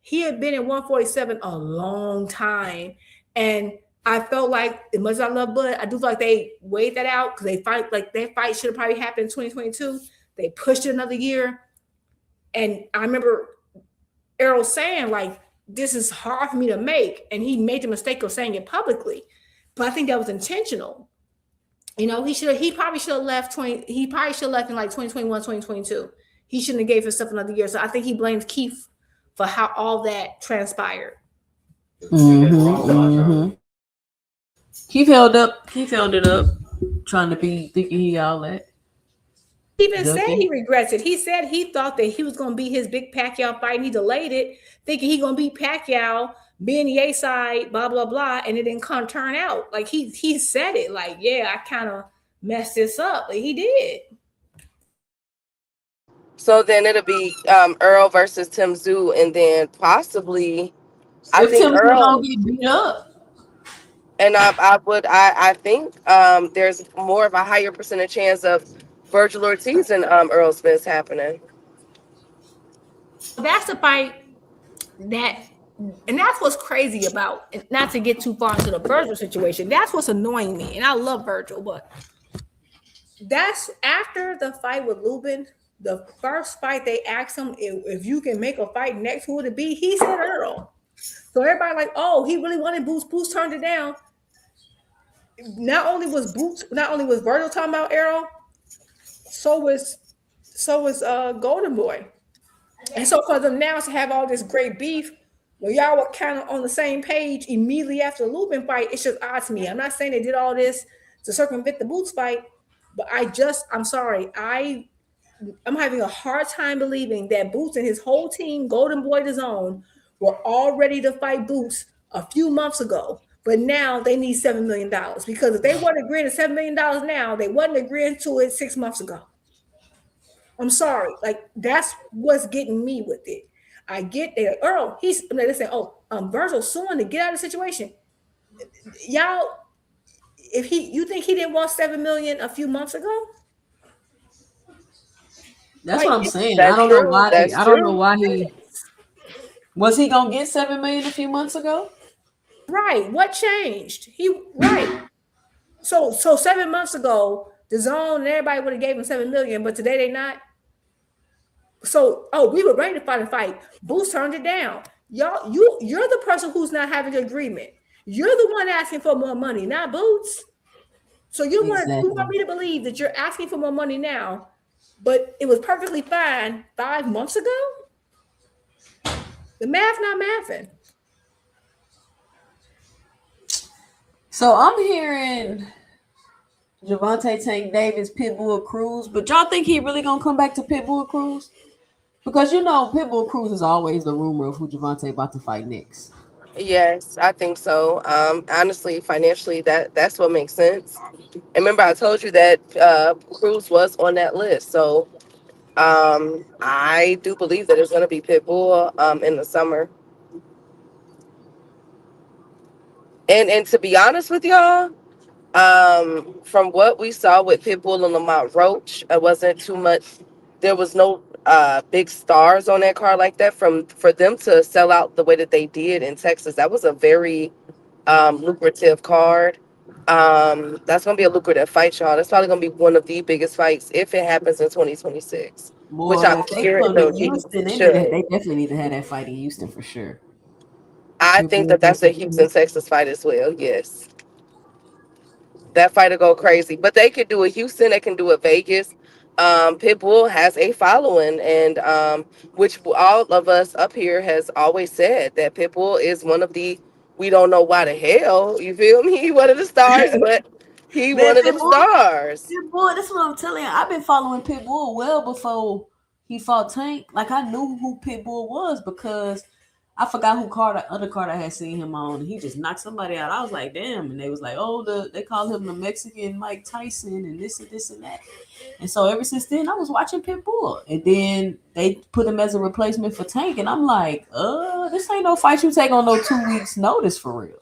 He had been at 147 a long time. And I felt like, as much as I love Bud, I do feel like they weighed that out because that fight should have probably happened in 2022. They pushed it another year. And I remember Errol saying, this is hard for me to make. And he made the mistake of saying it publicly. But I think that was intentional. He probably should have left in 2021, 2022. He shouldn't have gave himself another year. So I think he blames Keith for how all that transpired. Mm-hmm. Keith held it up, trying to be thinking he all that. He even said he regrets it. He said he thought that he was going to be his big Pacquiao fight, and he delayed it, thinking he going to beat Pacquiao, be in the A side, blah blah blah, and it didn't turn out. He said it, I kind of messed this up. He did. So then it'll be Earl versus Tim Tszyu, and then possibly I think Tim Earl gonna get beat up. And I think there's more of a higher percentage chance of Virgil Ortiz and Earl Spence happening. That's the fight and that's what's crazy about, not to get too far into the Virgil situation. That's what's annoying me. And I love Virgil, but that's after the fight with Lubin. The first fight they asked him if you can make a fight next, who would it be? He said Earl. So everybody he really wanted Boots. Boots turned it down. Not only was Virgil talking about Errol, so was Golden Boy. And so for them now to have all this great beef, when y'all were kind of on the same page immediately after the Lubin fight, it's just odd to me. I'm not saying they did all this to circumvent the Boots fight, but I'm sorry. I'm having a hard time believing that Boots and his whole team, Golden Boy to Zone, were all ready to fight Boots a few months ago. But now they need $7 million, because if they weren't agreeing to $7 million now, they wasn't agreeing to it 6 months ago. I'm sorry. That's what's getting me with it. I get that Earl, they say, Virgil's suing to get out of the situation. Y'all, you think he didn't want $7 million a few months ago? That's what I'm saying. I don't know why. I don't know why he was he gonna get $7 million a few months ago. Right. What changed? Right. So 7 months ago, the Zone and everybody would have gave him $7 million, but today they not. So we were ready to fight a fight. Boots turned it down. Y'all, you're the person who's not having an agreement. You're the one asking for more money, not Boots. So you want me to believe that you're asking for more money now, but it was perfectly fine 5 months ago? The math not mathing. So I'm hearing Gervonta Tank Davis, Pitbull Cruz, but y'all think he really gonna come back to Pitbull Cruz? Because you know Pitbull Cruz is always the rumor of who Gervonta about to fight next. Yes, I think so. Honestly, financially, that's what makes sense. And remember, I told you that Cruz was on that list. So I do believe that it's going to be Pitbull in the summer. And to be honest with y'all, from what we saw with Pitbull and Lamont Roach, it wasn't too much. There was no big stars on that card like that. For them to sell out the way that they did in Texas, that was a very lucrative card. That's gonna be a lucrative fight, y'all. That's probably gonna be one of the biggest fights if it happens in 2026. Which Boy, I'm if they sure come to Houston, should. they definitely need to have that fight in Houston for sure. I think that that's a Houston, Texas fight as well. Yes, that fight will go crazy. But they could do it Houston. They can do it Vegas. Pitbull has a following, and which all of us up here has always said that Pitbull is one of the. We don't know why the hell, you feel me? One of the stars, but he Man, one of them stars. Pitbull, that's what I'm telling you. I've been following Pitbull well before he fought Tank. Like I knew who Pitbull was because I forgot who other card I had seen him on. He just knocked somebody out. I was like, damn. And they was like, oh, they call him the Mexican Mike Tyson and this and that. And so ever since then, I was watching Pitbull. And then they put him as a replacement for Tank. And I'm like, this ain't no fight you take on no 2 weeks notice for real.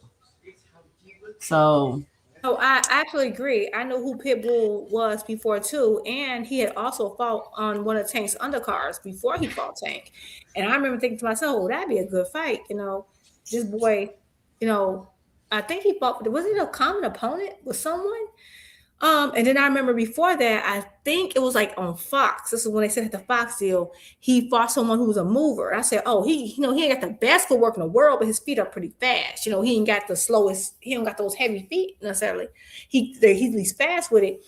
So I actually agree. I know who Pitbull was before too, and he had also fought on one of Tank's undercards before he fought Tank. And I remember thinking to myself, "Oh, that'd be a good fight." You know, this boy. You know, I think he fought. Was it a common opponent with someone? And then I remember before that, I think it was like on Fox. This is when they said at the Fox deal, he fought someone who was a mover. I said, oh, he ain't got the best footwork in the world, but his feet are pretty fast. You know, he ain't got the slowest, he don't got those heavy feet necessarily. He's at least fast with it.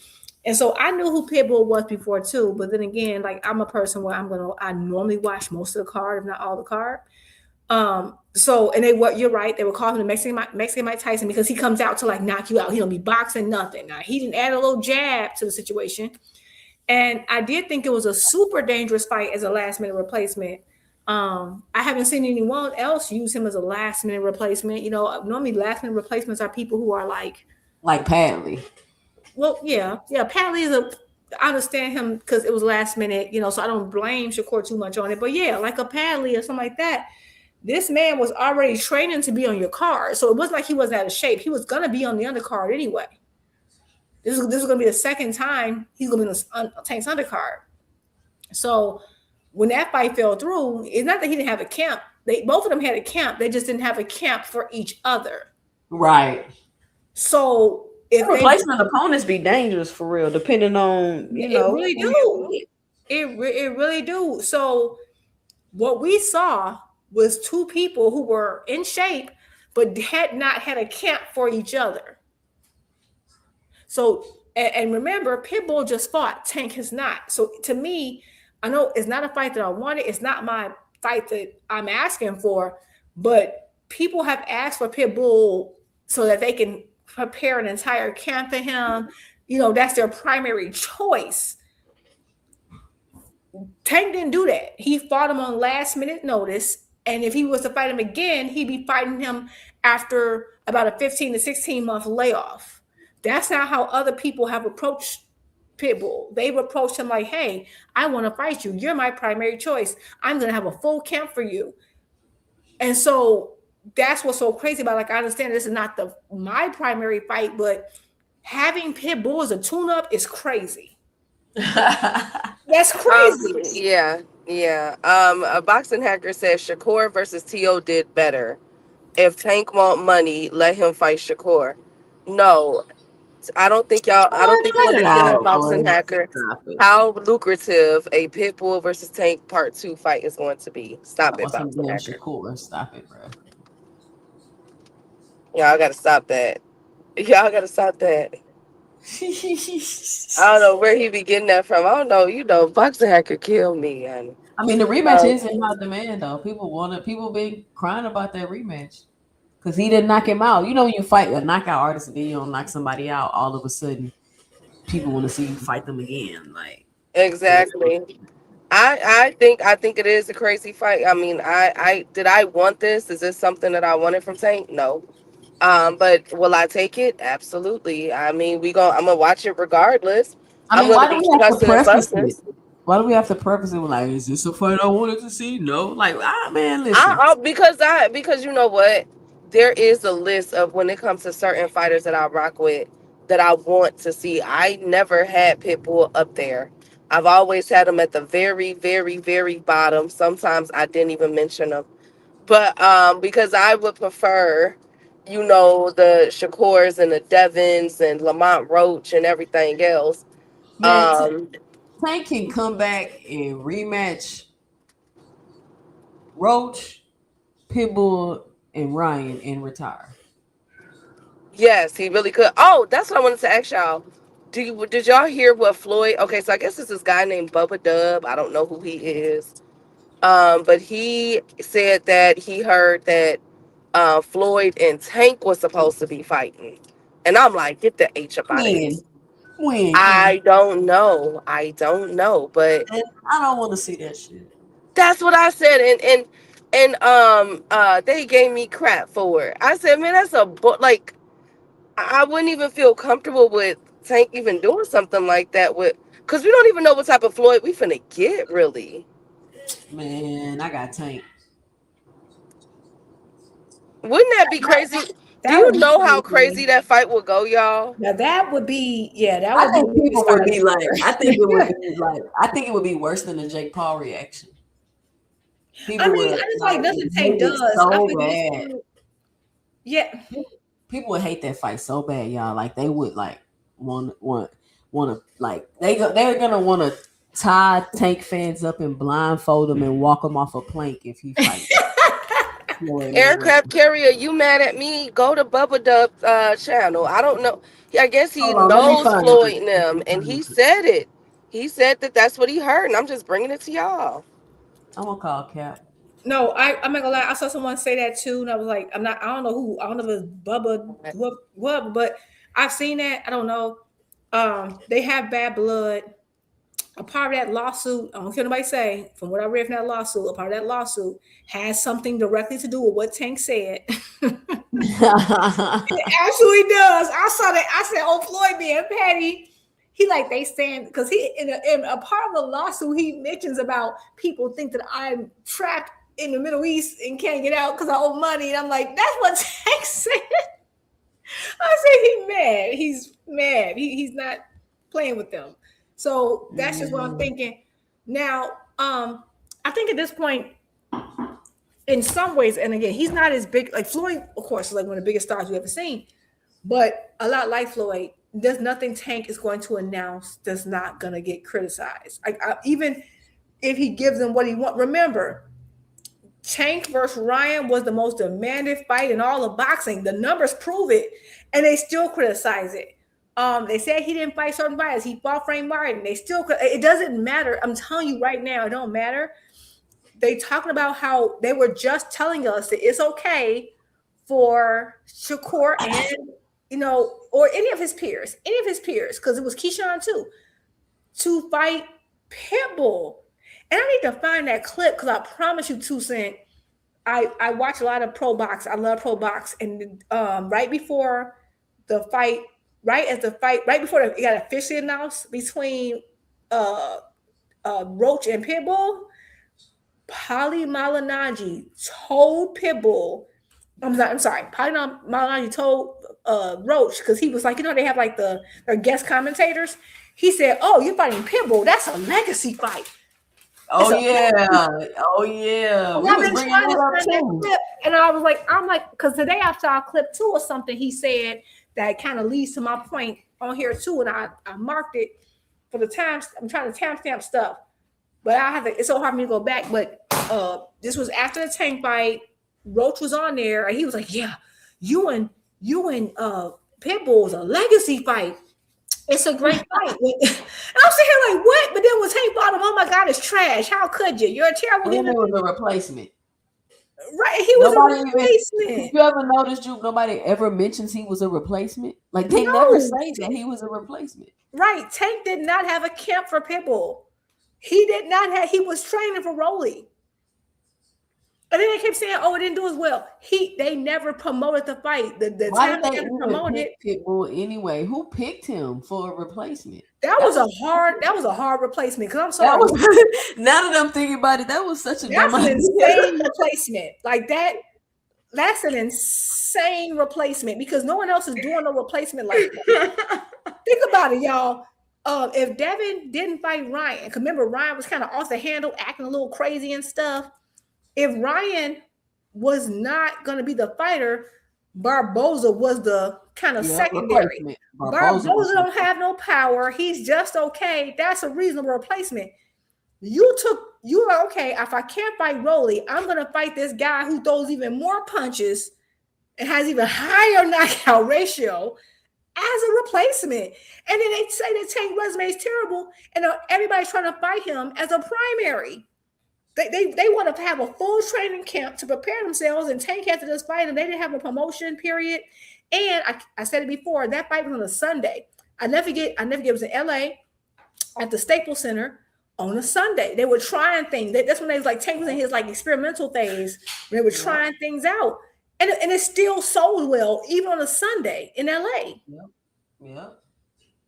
And so I knew who Pitbull was before too. But then again, like I'm a person where I normally watch most of the card, if not all the card. So and you're right, they would call him the Mexican Mike Tyson because he comes out to like knock you out. He don't be boxing nothing. Now he didn't add a little jab to the situation. And I did think it was a super dangerous fight as a last minute replacement. I haven't seen anyone else use him as a last minute replacement. You know, normally last minute replacements are people who are like Padley. Well, yeah. Padley I understand him because it was last minute, you know, so I don't blame Shakur too much on it. But yeah, like a Padley or something like that. This man was already training to be on your card. So it wasn't like he wasn't out of shape. He was going to be on the undercard anyway. This is going to be the second time he's going to be on Tank's undercard. So when that fight fell through, it's not that he didn't have a camp. Both of them had a camp. They just didn't have a camp for each other. Right. So if replacement opponents be dangerous for real, depending on, you know. It really do. It really do. So what we saw was two people who were in shape, but had not had a camp for each other. So, and remember, Pitbull just fought, Tank has not. So to me, I know it's not a fight that I wanted. It's not my fight that I'm asking for, but people have asked for Pitbull so that they can prepare an entire camp for him. You know, that's their primary choice. Tank didn't do that. He fought him on last minute notice. And if he was to fight him again, he'd be fighting him after about a 15 to 16 month layoff. That's not how other people have approached Pitbull. They've approached him like, hey, I want to fight you. You're my primary choice. I'm going to have a full camp for you. And so that's what's so crazy about it. Like, I understand this is not my primary fight, but having Pitbull as a tune-up is crazy. That's crazy. Yeah. A boxing hacker says Shakur versus T.O. did better. If Tank want money, let him fight Shakur. No, I don't think y'all. I don't think you understand a boxing hacker how lucrative a Pitbull versus Tank Part 2 fight is going to be. Stop it, boxing hacker. Shakur, stop it, bro. Y'all gotta stop that. I don't know where he be getting that from. I don't know. You know, boxing hacker killed me. And I mean, the rematch is in high demand, though. People been crying about that rematch. because he didn't knock him out. You know, when you fight a knockout artist and then you don't knock somebody out, all of a sudden people want to see you fight them again. Like Exactly. I think it is a crazy fight. I mean, I did I want this? Is this something that I wanted from Tank? No. But will I take it? Absolutely. I mean, I'm gonna watch it regardless. I mean, I'm why gonna do be we have to cussing and preface it? fussing. Why do we have to preface it with like, is this a fight I wanted to see? No, like, man, listen. Because you know what, there is a list of when it comes to certain fighters that I rock with that I want to see. I never had Pitbull up there. I've always had him at the very, very, very bottom. Sometimes I didn't even mention him, but because I would prefer, you know, the Shakurs and the Devins and Lamont Roach and everything else. Man, Tank can come back and rematch Roach, Pitbull, and Ryan and retire. Yes, he really could. Oh, that's what I wanted to ask y'all. Did y'all hear what Floyd? Okay, so I guess it's this guy named Bubba Dub. I don't know who he is. But he said that he heard that Floyd and Tank was supposed to be fighting, and I'm like, get the H up out of here. When? I don't know, but And I don't want to see that shit. that's what I said, and they gave me crap for it. I said, man, that's like. I wouldn't even feel comfortable with Tank even doing something like that because we don't even know what type of Floyd we finna get, really. Man, I got Tank. Wouldn't that be crazy? Do you know how crazy that fight would go, y'all? Now that would be, that I would think be people would be like, I think it would be worse than the Jake Paul reaction. People I mean, I just like nothing Tank does. So bad. Yeah. People would hate that fight so bad, y'all. Like they would like want to like they're gonna want to tie Tank fans up and blindfold them and walk them off a plank if he fights. Aircraft carrier, you mad at me? Go to Bubba Dub's channel. I don't know. I guess he knows Floyd and them, and he said it. He said that that's what he heard, and I'm just bringing it to y'all. I'm gonna call Cap. No, I'm not gonna lie. I saw someone say that too, and I was like, I don't know who. I don't know if it's Bubba, what, but I've seen that. I don't know. They have bad blood. A part of that lawsuit, I don't care what nobody say, from what I read from that lawsuit, a part of that lawsuit has something directly to do with what Tank said. It absolutely does. I saw that. I said, oh, Floyd being petty. He like they stand because he in a part of the lawsuit he mentions about people think that I'm trapped in the Middle East and can't get out because I owe money. And I'm like, that's what Tank said. I said he's mad. He's mad. He's not playing with them. So that's just what I'm thinking. Now, I think at this point, in some ways, and again, he's not as big. Like Floyd, of course, is like one of the biggest stars we've ever seen. But a lot like Floyd, there's nothing Tank is going to announce that's not going to get criticized. Even if he gives them what he wants. Remember, Tank versus Ryan was the most demanded fight in all of boxing. The numbers prove it, and they still criticize it. They said he didn't fight certain fighters. He fought Frank Martin. They still, it doesn't matter. I'm telling you right now, it don't matter. They talking about how they were just telling us that it's okay for Shakur and, or any of his peers, because it was Keyshawn too, to fight Pitbull. And I need to find that clip because I promise you, 2 Cent, I watch a lot of pro box. I love pro box. And right before the fight, right before it got officially announced between Roach and Pitbull, Polly Malignaggi told Pitbull, I'm sorry, Polly Malignaggi told Roach, because he was like, they have like their guest commentators. He said, oh, you're fighting Pitbull. That's a legacy fight. Oh yeah. We was bringing that up too. And I'm like, because today I saw a clip too or something he said that kind of leads to my point on here too. And I marked it for the time. I'm trying to timestamp stuff, but it's so hard for me to go back. But this was after the Tank fight. Roach was on there and he was like, yeah, you and Pitbull is a legacy fight. It's a great fight. And I'm sitting here like, what? But then when Tank bought him, oh my God, it's trash. How could you? You're a terrible human. It was a replacement. Right, he was Nobody a even. replacement. You ever noticed, Juke? Nobody ever mentions he was a replacement. Like they never No. say that he was a replacement. Right, Tank did not have a camp for Pitbull. He did not have. He was training for Rolly. And then they kept saying, "Oh, it didn't do as well." They never promoted the fight. The Why time did they they ever even promoted pick Pitbull anyway? Who picked him for a replacement? that was a hard replacement. Because I'm sorry, That was now that I'm thinking about it, that was such a that's dumb an idea. insane replacement. Like that. That's an insane replacement because no one else is doing a replacement like that. Think about it, y'all. If Devin didn't fight Ryan, because remember Ryan was kind of off the handle, acting a little crazy and stuff. If Ryan was not going to be the fighter, Barboza was the kind of secondary. Barboza don't have no power. He's just okay. That's a reasonable replacement. You were like, okay, if I can't fight Rolly, I'm going to fight this guy who throws even more punches and has even higher knockout ratio as a replacement. And then they say that Tank resume is terrible and everybody's trying to fight him as a primary. They want to have a full training camp to prepare themselves, and Tank had to just fight him. They didn't have a promotion period. And I said it before, that fight was on a Sunday. I never forget it was in LA at the Staples Center on a Sunday. They were trying things. That's when they was like, Tank was in his like experimental phase. They were trying things out. And it still sold well, even on a Sunday in LA. Yeah.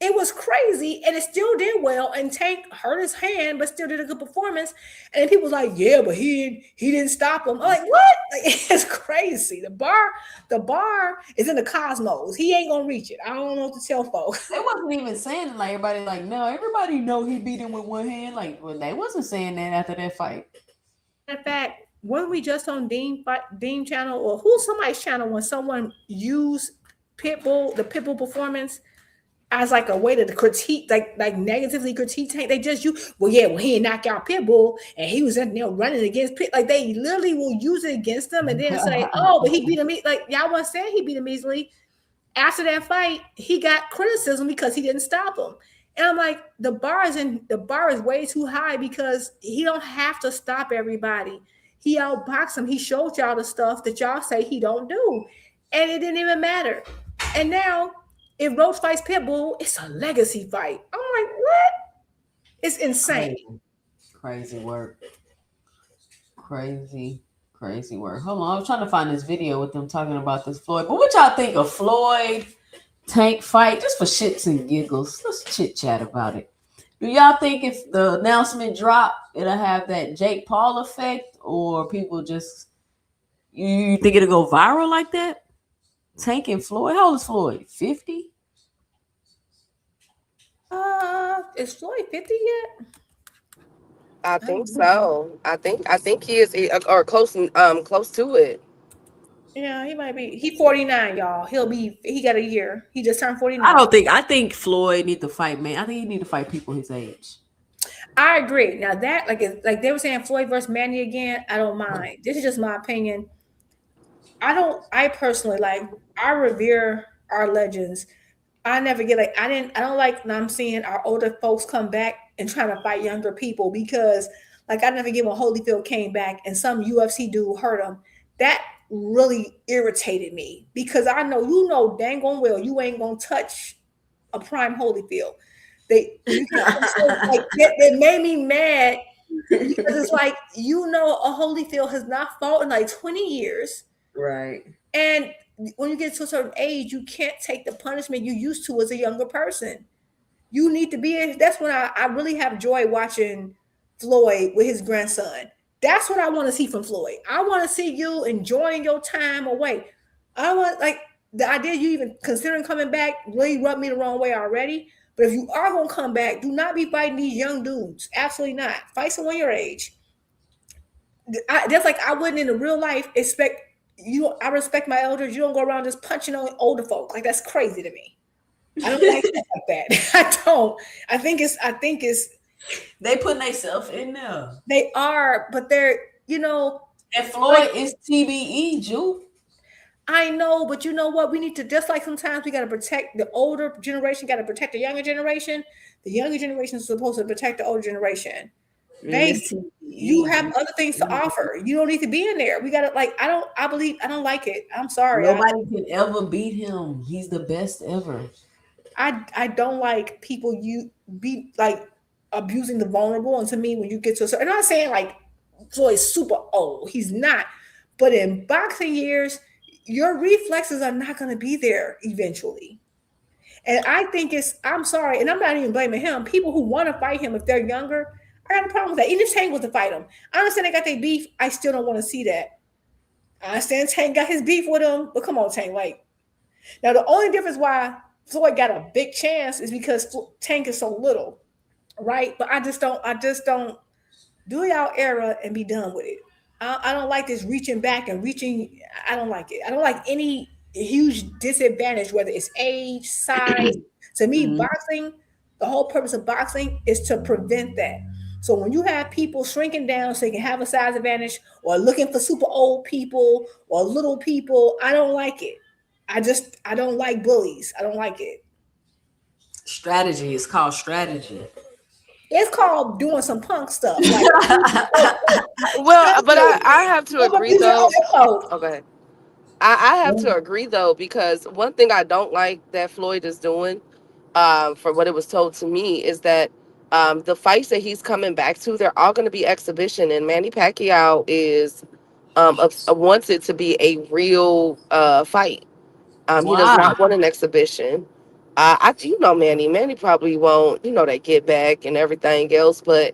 It was crazy, and it still did well. And Tank hurt his hand, but still did a good performance. And people was like, "Yeah, but he didn't stop him." I'm like, what? Like, it's crazy. The bar is in the cosmos. He ain't gonna reach it. I don't know what to tell folks. They wasn't even saying it like everybody. Like, no, everybody know he beat him with one hand. Like, well, they wasn't saying that after that fight. In fact, weren't we just on Dean channel or who's somebody's channel when someone used the Pitbull performance as like a way to critique, like negatively critique Tank? They just use, he didn't knock out Pitbull and he was in there running against Pit. Like they literally will use it against them and then say, "Oh, but he beat him." Like y'all wasn't saying he beat him easily. After that fight, he got criticism because he didn't stop him. And I'm like, the bar is way too high because he don't have to stop everybody. He outboxed him. He showed y'all the stuff that y'all say he don't do, and it didn't even matter. And now, if Roach fights Pitbull, it's a legacy fight. I'm like, what? It's insane. Crazy work. Crazy work. Hold on, I was trying to find this video with them talking about this Floyd. But what y'all think of Floyd Tank fight? Just for shits and giggles. Let's chit chat about it. Do y'all think if the announcement drop, it'll have that Jake Paul effect, or people just you think it'll go viral like that? Tank and Floyd. How old is Floyd? 50? Is Floyd 50 yet? I think so. I think he is or close to it. Yeah, he might be. He 49, y'all. He got a year. He just turned 49. I think Floyd need to fight, man. I think he need to fight people his age. I agree. Now that like they were saying Floyd versus Manny again, I don't mind. This is just my opinion. I personally I revere our legends. I never get I don't like when I'm seeing our older folks come back and trying to fight younger people because I never get when Holyfield came back and some UFC dude hurt him. That really irritated me because I know dang on well you ain't gonna touch a prime Holyfield. They made me mad because it's like a Holyfield has not fought in 20 years. Right. And when you get to a certain age, you can't take the punishment you used to as a younger person. You need to be that's when I really have joy watching Floyd with his grandson. That's what I want to see from Floyd. I want to see you enjoying your time away. I want the idea you even considering coming back really rubbed me the wrong way already. But if you are going to come back, do not be fighting these young dudes. Absolutely not. Fight someone your age. I wouldn't in the real life expect you. I respect my elders. You don't go around just punching on older folk. That's crazy to me. I don't like stuff like that. I don't. I think it's they putting themselves in there. They are, but they're And Floyd is TBE, Jew. I know, but you know what? We need to just sometimes we got to protect the older generation. Got to protect the younger generation. The younger generation is supposed to protect the older generation. Babe, you have other things to offer. You don't need to be in there. We gotta like. I don't like it. I'm sorry. Nobody can ever beat him. He's the best ever. I don't like people you be like abusing the vulnerable. And to me, when you get to a certain, I'm not saying like Floyd's super old. He's not. But in boxing years, your reflexes are not going to be there eventually. And I think I'm sorry, and I'm not even blaming him. People who want to fight him if they're younger, I got a problem with that. Even if Tank was to fight him, I understand they got their beef. I still don't want to see that. I understand Tank got his beef with him, but come on, Tank. Like, now the only difference why Floyd got a big chance is because Tank is so little, right? But I just don't do y'all era and be done with it. I don't like this reaching back and reaching. I don't like it. I don't like any huge disadvantage, whether it's age, size. To me, boxing, the whole purpose of boxing is to prevent that. So when you have people shrinking down so they can have a size advantage, or looking for super old people or little people, I don't like it. I don't like bullies. I don't like it. Strategy. It's called strategy. It's called doing some punk stuff. Like, well, but I have to agree though. Okay. I have to agree though, because one thing I don't like that Floyd is doing, for what it was told to me, is that the fights that he's coming back to, they're all going to be exhibition, and Manny Pacquiao is wants it to be a real fight. He does not want an exhibition. Manny probably won't, that get back and everything else, but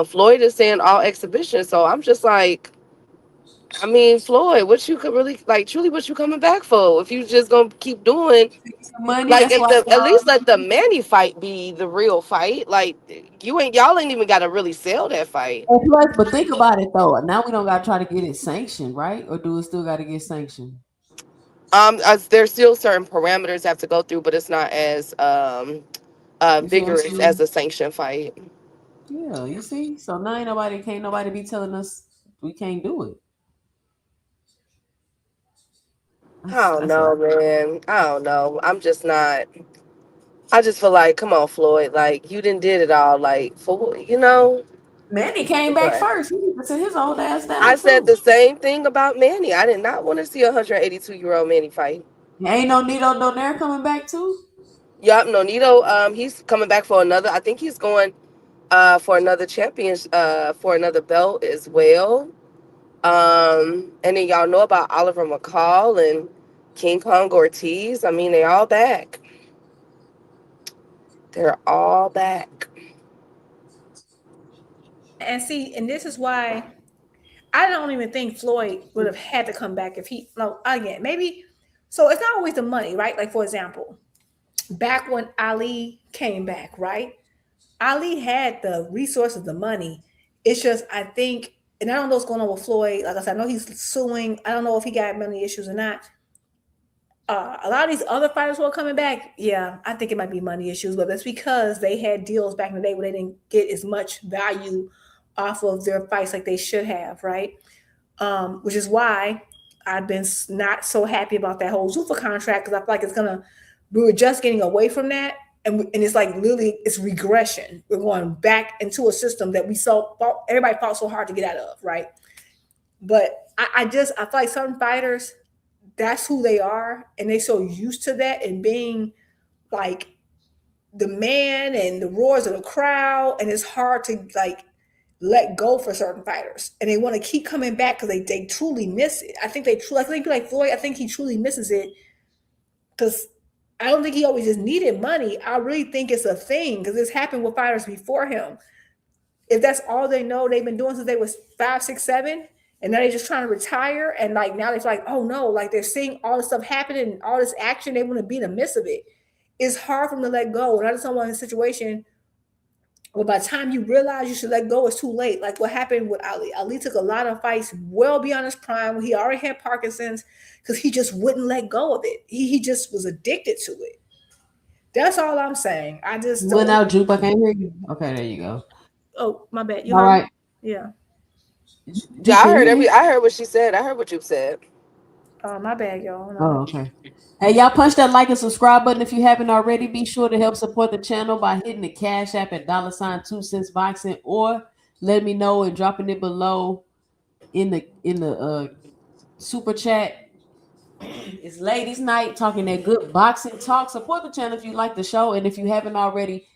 Floyd is saying all exhibition. So I'm just like, I mean, Floyd, what you could really truly what you coming back for? If you just gonna keep doing money, at least let the Manny fight be the real fight. Like y'all ain't even gotta really sell that fight. But think about it though. Now we don't gotta try to get it sanctioned, right? Or do it still gotta get sanctioned? There's still certain parameters have to go through, but it's not as vigorous as a sanctioned fight. Yeah, you see? So now can't nobody be telling us we can't do it. I don't know, man. I don't know. I'm just not. I just feel like, come on, Floyd. Like, you didn't did it all. Like, for Manny came back first. He need to sit his old ass down. I said the same thing about Manny. I did not want to see a 182-year-old Manny fight. Ain't no Nito Donaire coming back too? Yup, no Nito. He's coming back for another. I think he's going for another championship, for another belt as well. And then y'all know about Oliver McCall and King Kong Ortiz. I mean, they all back. They're all back. And see, and this is why I don't even think Floyd would have had to come back if again, maybe. So it's not always the money, right? Like, for example, back when Ali came back, right? Ali had the resources, the money. It's just, I think, and I don't know what's going on with Floyd. Like I said, I know he's suing. I don't know if he got money issues or not. A lot of these other fighters who are coming back, yeah, I think it might be money issues, but that's because they had deals back in the day where they didn't get as much value off of their fights like they should have, right? Which is why I've been not so happy about that whole ZUFFA contract, because I feel like we were just getting away from that, and it's like literally it's regression. We're going back into a system that everybody fought so hard to get out of, right? But I feel like certain fighters, that's who they are, and they're so used to that and being like the man and the roars of the crowd, and it's hard to like let go for certain fighters, and they want to keep coming back because they truly miss it. I think like Floyd, I think he truly misses it, because I don't think he always just needed money. I really think it's a thing, because it's happened with fighters before him. If that's all they know, they've been doing since they was 5, 6, 7. And now they're just trying to retire. And like now they're like, oh no, like they're seeing all this stuff happening and all this action. They want to be in the midst of it. It's hard for them to let go. And I just don't want a situation where by the time you realize you should let go, it's too late. Like what happened with Ali. Ali took a lot of fights well beyond his prime when he already had Parkinson's, because he just wouldn't let go of it. He just was addicted to it. That's all I'm saying. I just don't. Went out, Jupe. I can't hear you. Okay, there you go. Oh, my bad. All right. Yeah. Yeah, I heard what she said. I heard what you said. Oh, my bad, y'all. Oh, okay. Hey, y'all punch that like and subscribe button if you haven't already. Be sure to help support the channel by hitting the Cash App at $2 cents Boxing, or letting me know and dropping it below in the super chat. It's ladies' night, talking that good boxing talk. Support the channel if you like the show, and if you haven't already,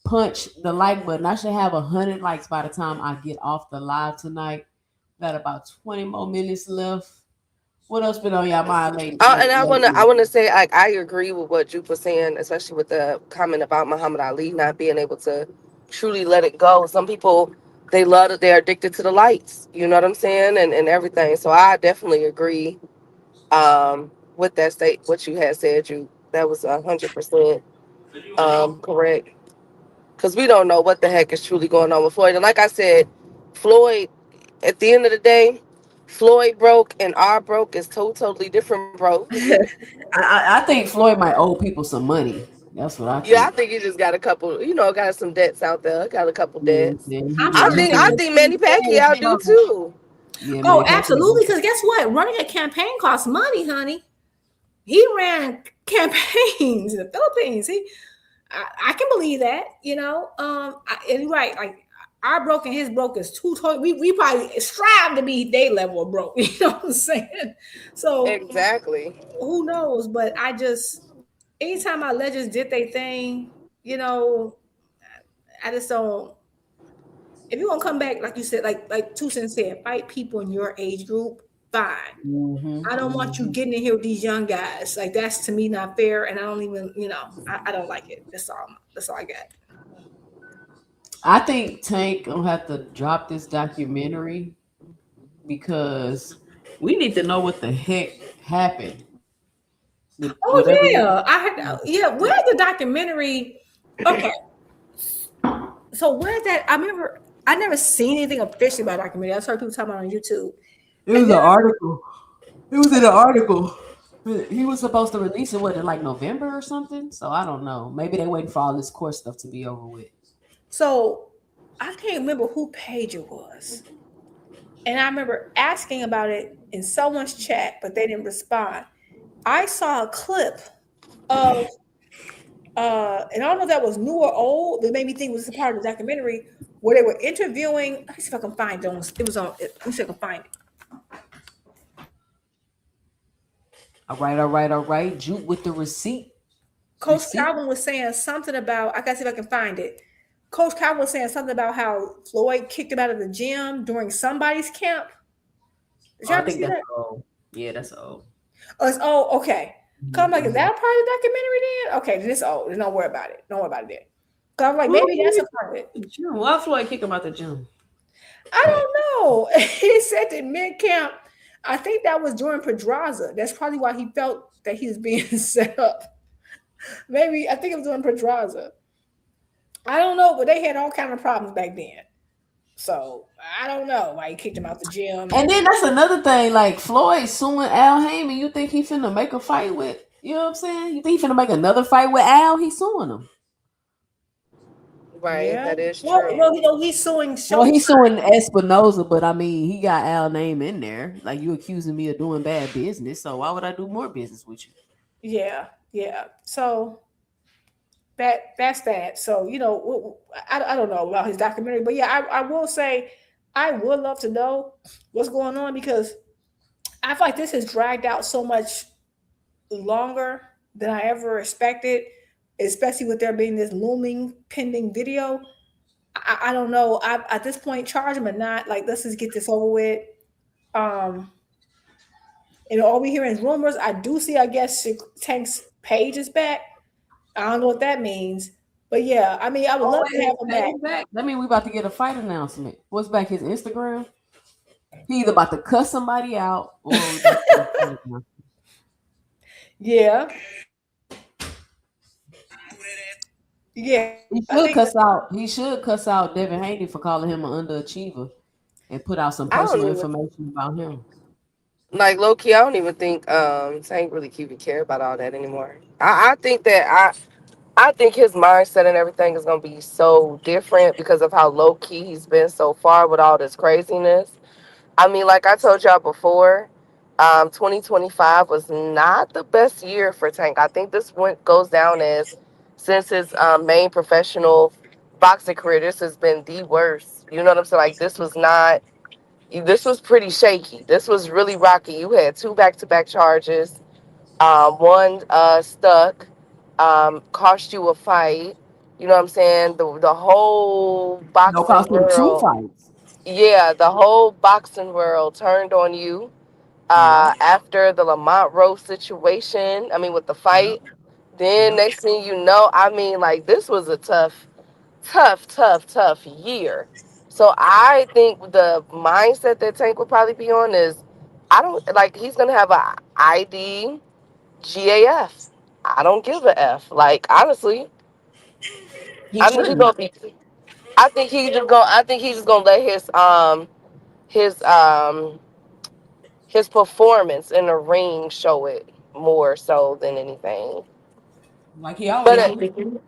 punch the like button. I should have 100 likes by the time I get off the live tonight. Got about 20 more minutes left. What else been on y'all mind, lady? And I wanna say I agree with what Juke was saying, especially with the comment about Muhammad Ali not being able to truly let it go. Some people, they love it, they're addicted to the lights. You know what I'm saying, and everything. So I definitely agree with that state. What you had said, you that was 100% correct. Because we don't know what the heck is truly going on with Floyd. And like I said, Floyd, at the end of the day, Floyd broke and our broke is totally different, bro. I think Floyd might owe people some money. That's what I think. Yeah, I think he just got a couple, got some debts out there. Got a couple debts. Yeah, I think Manny Pacquiao do too. Yeah, Oh, Manny Pacquiao. absolutely. Because guess what? Running a campaign costs money, honey. He ran campaigns in the Philippines. I can believe that, and you're right. Like our broke and his broke is too totally. We probably strive to be their level of broke. You know what I'm saying? So exactly. Who knows? But I just, anytime our legends did their thing, I just don't. If you want to come back, like you said, like Two Cent said, fight people in your age group. Fine. I don't want you getting in here with these young guys. Like that's to me not fair, and I don't even, I don't like it. That's all I got. I think Tank gonna have to drop this documentary because we need to know what the heck happened. Yeah, where's the documentary? Okay, so where's that? I remember I never seen anything officially about documentary. I heard people talking about it on YouTube. It was an article. It was in an article. He was supposed to release it, in like November or something? So I don't know. Maybe they waiting for all this court stuff to be over with. So I can't remember who page it was. And I remember asking about it in someone's chat, but they didn't respond. I saw a clip of, and I don't know if that was new or old, but it made me think it was a part of the documentary where they were interviewing. Let me see if I can find it. It was on, let me see if I can find it. All right. Juke with the receipt. Coach Calvin was saying something about, I gotta see if I can find it. Coach Calvin was saying something about how Floyd kicked him out of the gym during somebody's camp. I think that's old. Yeah, that's old. Oh, it's old. Okay. Come like, is that a part of the documentary then? Okay, then it's old. Don't worry about it. Don't worry about it then. Cause I'm like, maybe that's a part of it. Why Floyd kick him out the gym? I don't know. He said that mid-camp, I think that was during Pedraza. That's probably why he felt that he was being set up. Maybe, I think it was during Pedraza. I don't know, but they had all kind of problems back then. So I don't know why he kicked him out the gym. And then that's another thing, like Floyd suing Al Heyman. You think he finna make a fight with, you know what I'm saying? You think he finna make another fight with Al? He's suing him. Right, yeah. That is true. Well, he's suing Showtime. Well, he's suing Espinoza, but I mean, he got Al name in there. Like, you accusing me of doing bad business, so why would I do more business with you? Yeah. So that's that. So, I don't know about his documentary, but yeah, I will say I would love to know what's going on because I feel like this has dragged out so much longer than I ever expected, especially with there being this looming pending video. I don't know. At this point, charge him or not, like, let's just get this over with. All we hear is rumors. I do see, I guess, Tank's page is back. I don't know what that means. But yeah, I mean, I would love to have him back. That means we about to get a fight announcement. What's back, his Instagram? He either about to cuss somebody out or Yeah. He should cuss out Devin Haney for calling him an underachiever and put out some personal information about him. Like, low key, I don't even think Tank really even care about all that anymore. I think his mindset and everything is gonna be so different because of how low key he's been so far with all this craziness. I mean, like I told y'all before, 2025 was not the best year for Tank. I think this goes down as, since his main professional boxing career, this has been the worst. You know what I'm saying? Like, this was not. This was pretty shaky. This was really rocky. You had 2 back-to-back charges. One stuck. Cost you a fight. You know what I'm saying? The whole No, boxing cost him 2 world. fights. Yeah, the whole boxing world turned on you Yeah. after the Lamont Rose situation. I mean, with the Yeah. fight. Then Yeah. next thing you know, I mean, like, this was a tough year. So I think the mindset that Tank would probably be on is, I don't like, he's gonna have a ID GAF. I don't give a F. Like, honestly, He I think he's shouldn't. gonna be. I think he's just gonna. I think he's just gonna let his um his performance in the ring show it more so than anything. Like he always But do.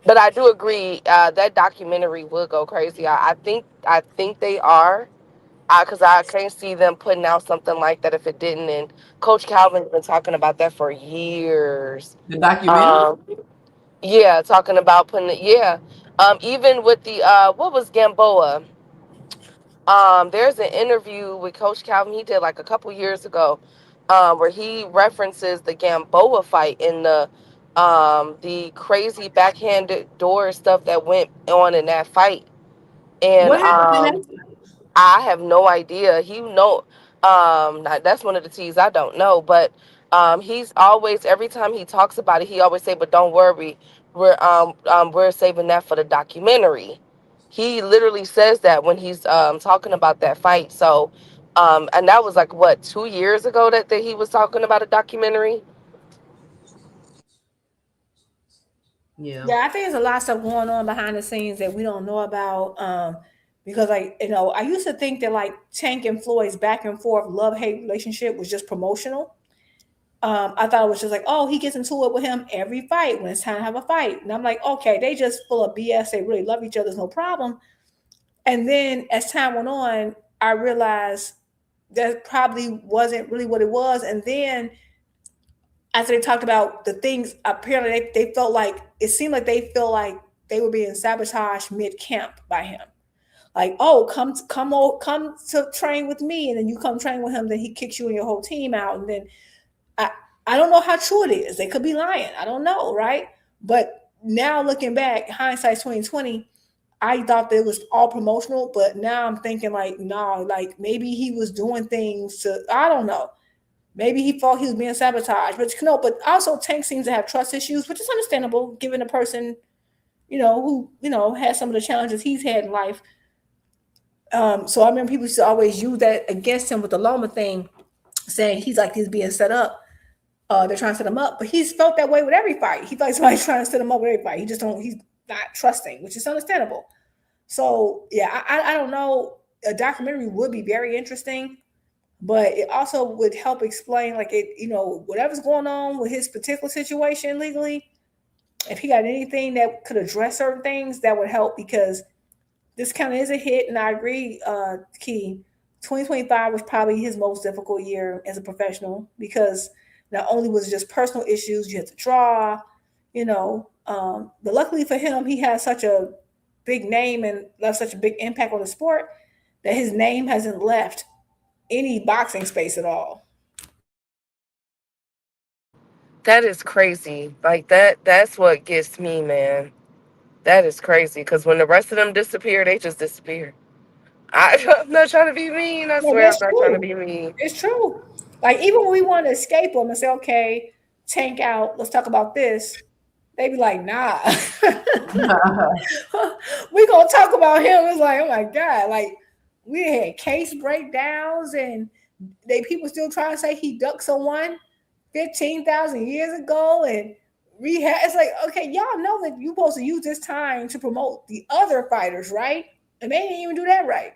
but I do agree that documentary would go crazy. I think they are. Because I can't see them putting out something like that if it didn't. And Coach Calvin's been talking about that for years. The documentary? Um, yeah, talking about putting it. Yeah, even with the what was Gamboa? There's an interview with Coach Calvin he did like a couple years ago, where he references the Gamboa fight and the crazy backhanded door stuff that went on in that fight. And What happened in that? I have no idea. That's one of the T's I don't know, but he's always, every time he talks about it, he always say, "But don't worry, we're saving that for the documentary." He literally says that when he's talking about that fight. So, and that was like what, 2 years ago that he was talking about a documentary. Yeah. Yeah, I think there's a lot of stuff going on behind the scenes that we don't know about. Because like, I used to think that like Tank and Floyd's back and forth love-hate relationship was just promotional. I thought it was just like, oh, he gets into it with him every fight when it's time to have a fight. And I'm like, okay, they just full of BS. They really love each other, there's no problem. And then as time went on, I realized that probably wasn't really what it was. And then after they talked about the things, apparently they felt like, it seemed like they feel like they were being sabotaged mid-camp by him. Like, oh, come to train with me, and then you come train with him, then he kicks you and your whole team out. And then I don't know how true it is. They could be lying. I don't know, right? But now looking back, hindsight 2020, I thought that it was all promotional, but now I'm thinking like, no, like maybe he was doing things to, I don't know. Maybe he thought he was being sabotaged, but also Tank seems to have trust issues, which is understandable given a person, who, has some of the challenges he's had in life. So I remember people used to always use that against him with the Loma thing, saying he's being set up. They're trying to set him up, but he's felt that way with every fight. He thought somebody's trying to set him up with every fight. He's not trusting, which is understandable. So yeah, I don't know. A documentary would be very interesting, but it also would help explain whatever's going on with his particular situation legally. If he got anything that could address certain things, that would help, because this kind of is a hit. And I agree, Key, 2025 was probably his most difficult year as a professional, because not only was it just personal issues, you had to draw, but luckily for him, he has such a big name and left such a big impact on the sport that his name hasn't left any boxing space at all. That is crazy. Like, that's what gets me, man. That is crazy, because when the rest of them disappear, they just disappear. I'm not trying to be mean. I No, swear I'm that's not trying to true. be mean. It's true. Like, even when we want to escape them and say, okay, Tank out, let's talk about this, they be like, nah. We gonna talk about him. It's like, oh my God, like we had case breakdowns, and people still trying to say he ducked someone 15,000 years ago and rehab. It's like, okay, y'all know that you're supposed to use this time to promote the other fighters, right? And they didn't even do that right.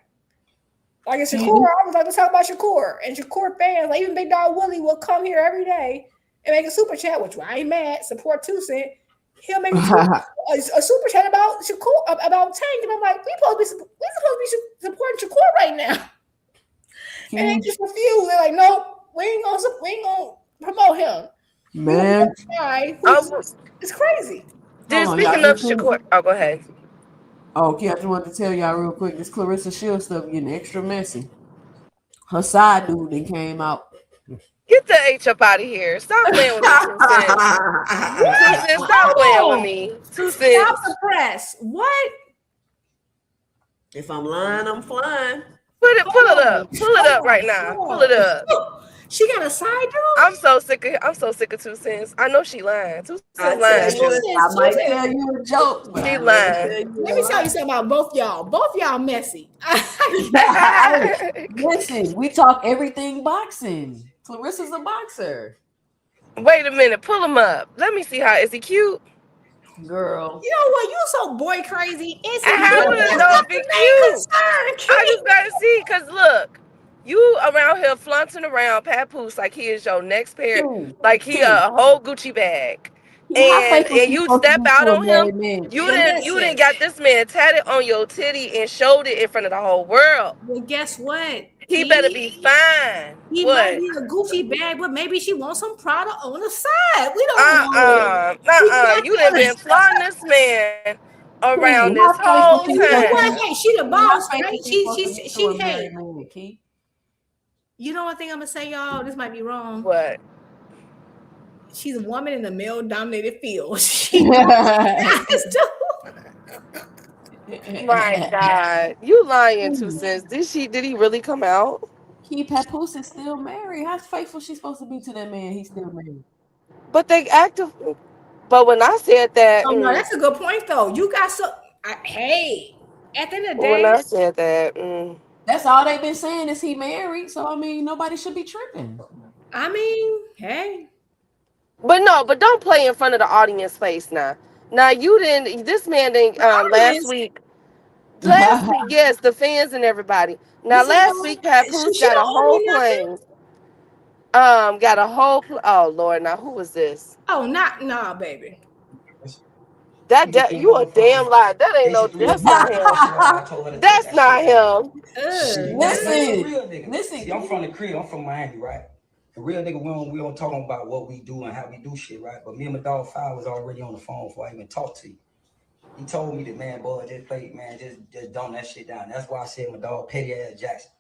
Like, it's Shakur, I was like to talk about Shakur, and Shakur fans, like even Big Dog Willie, will come here every day and make a super chat, which I ain't mad. Support 2 Cent. He'll make a super chat about Shakur, about Tank, and I'm like, we supposed to be supporting Shakur right now, and they just refuse. They're like, nope, we ain't gonna promote him. Man, it's crazy. Speaking of Shakur, go ahead. Oh, okay, I just wanted to tell y'all real quick. This Clarissa Shields stuff getting extra messy. Her side dude then came out. Get the H up out of here. Stop playing with me, 2 cents. 2 cents, stop playing with me. 2 Stop cents. the press. What? If I'm lying, I'm flying. Pull it up. Pull it up right now. Pull it up. She got a side dude? I'm so sick of 2 cents. I know she lying. 2 I cents lying. might tell you a joke, but She lying. Let me tell you something about both y'all. Both y'all messy. Listen, we talk everything boxing. Clarissa's a boxer. Wait a minute. Pull him up. Let me see how. Is he cute? Girl. You know what? You so boy crazy. I wouldn't know if he cute. I just gotta see, cause look, you around here flaunting around Papoose like he is your next pair, like he a whole Gucci bag, and you step out on him. You didn't got this man tatted on your titty and showed it in front of the whole world. Well, guess what? He better be fine. He What? might be a Gucci bag, but maybe she wants some Prada on the side. We don't know. You done been flaunting this man around this whole time. You know what? Hey, she the boss, right? She hey. You know one thing I'm gonna say, y'all? This might be wrong. What? She's a woman in the male-dominated field. My God, you lying, 2 cents. Did he really come out? Papoose is still married. How faithful she's supposed to be to that man? He's still married. But they active. But when I said that, oh no, that's a good point though. You got so. Hey, at the end of the day, when I said that, that's all they've been saying is he married. So I mean, nobody should be tripping. I mean, hey. But don't play in front of the audience face now. Now you didn't. This man didn't. Last week, yes, the fans and everybody. Now last week, Papoose got a whole plane. Got a whole. Oh Lord, now who was this? Oh, nah, baby. That you a damn lie. That ain't no. That's not him. That's not him. Listen. See, I'm from the crib. I'm from Miami, right? The real nigga, we don't talk about what we do and how we do shit, right? But me and my dog Fire was already on the phone before I even talked to you. He told me that, man, boy, just play, man, just dumb that shit down. That's why I said my dog petty ass Jackson.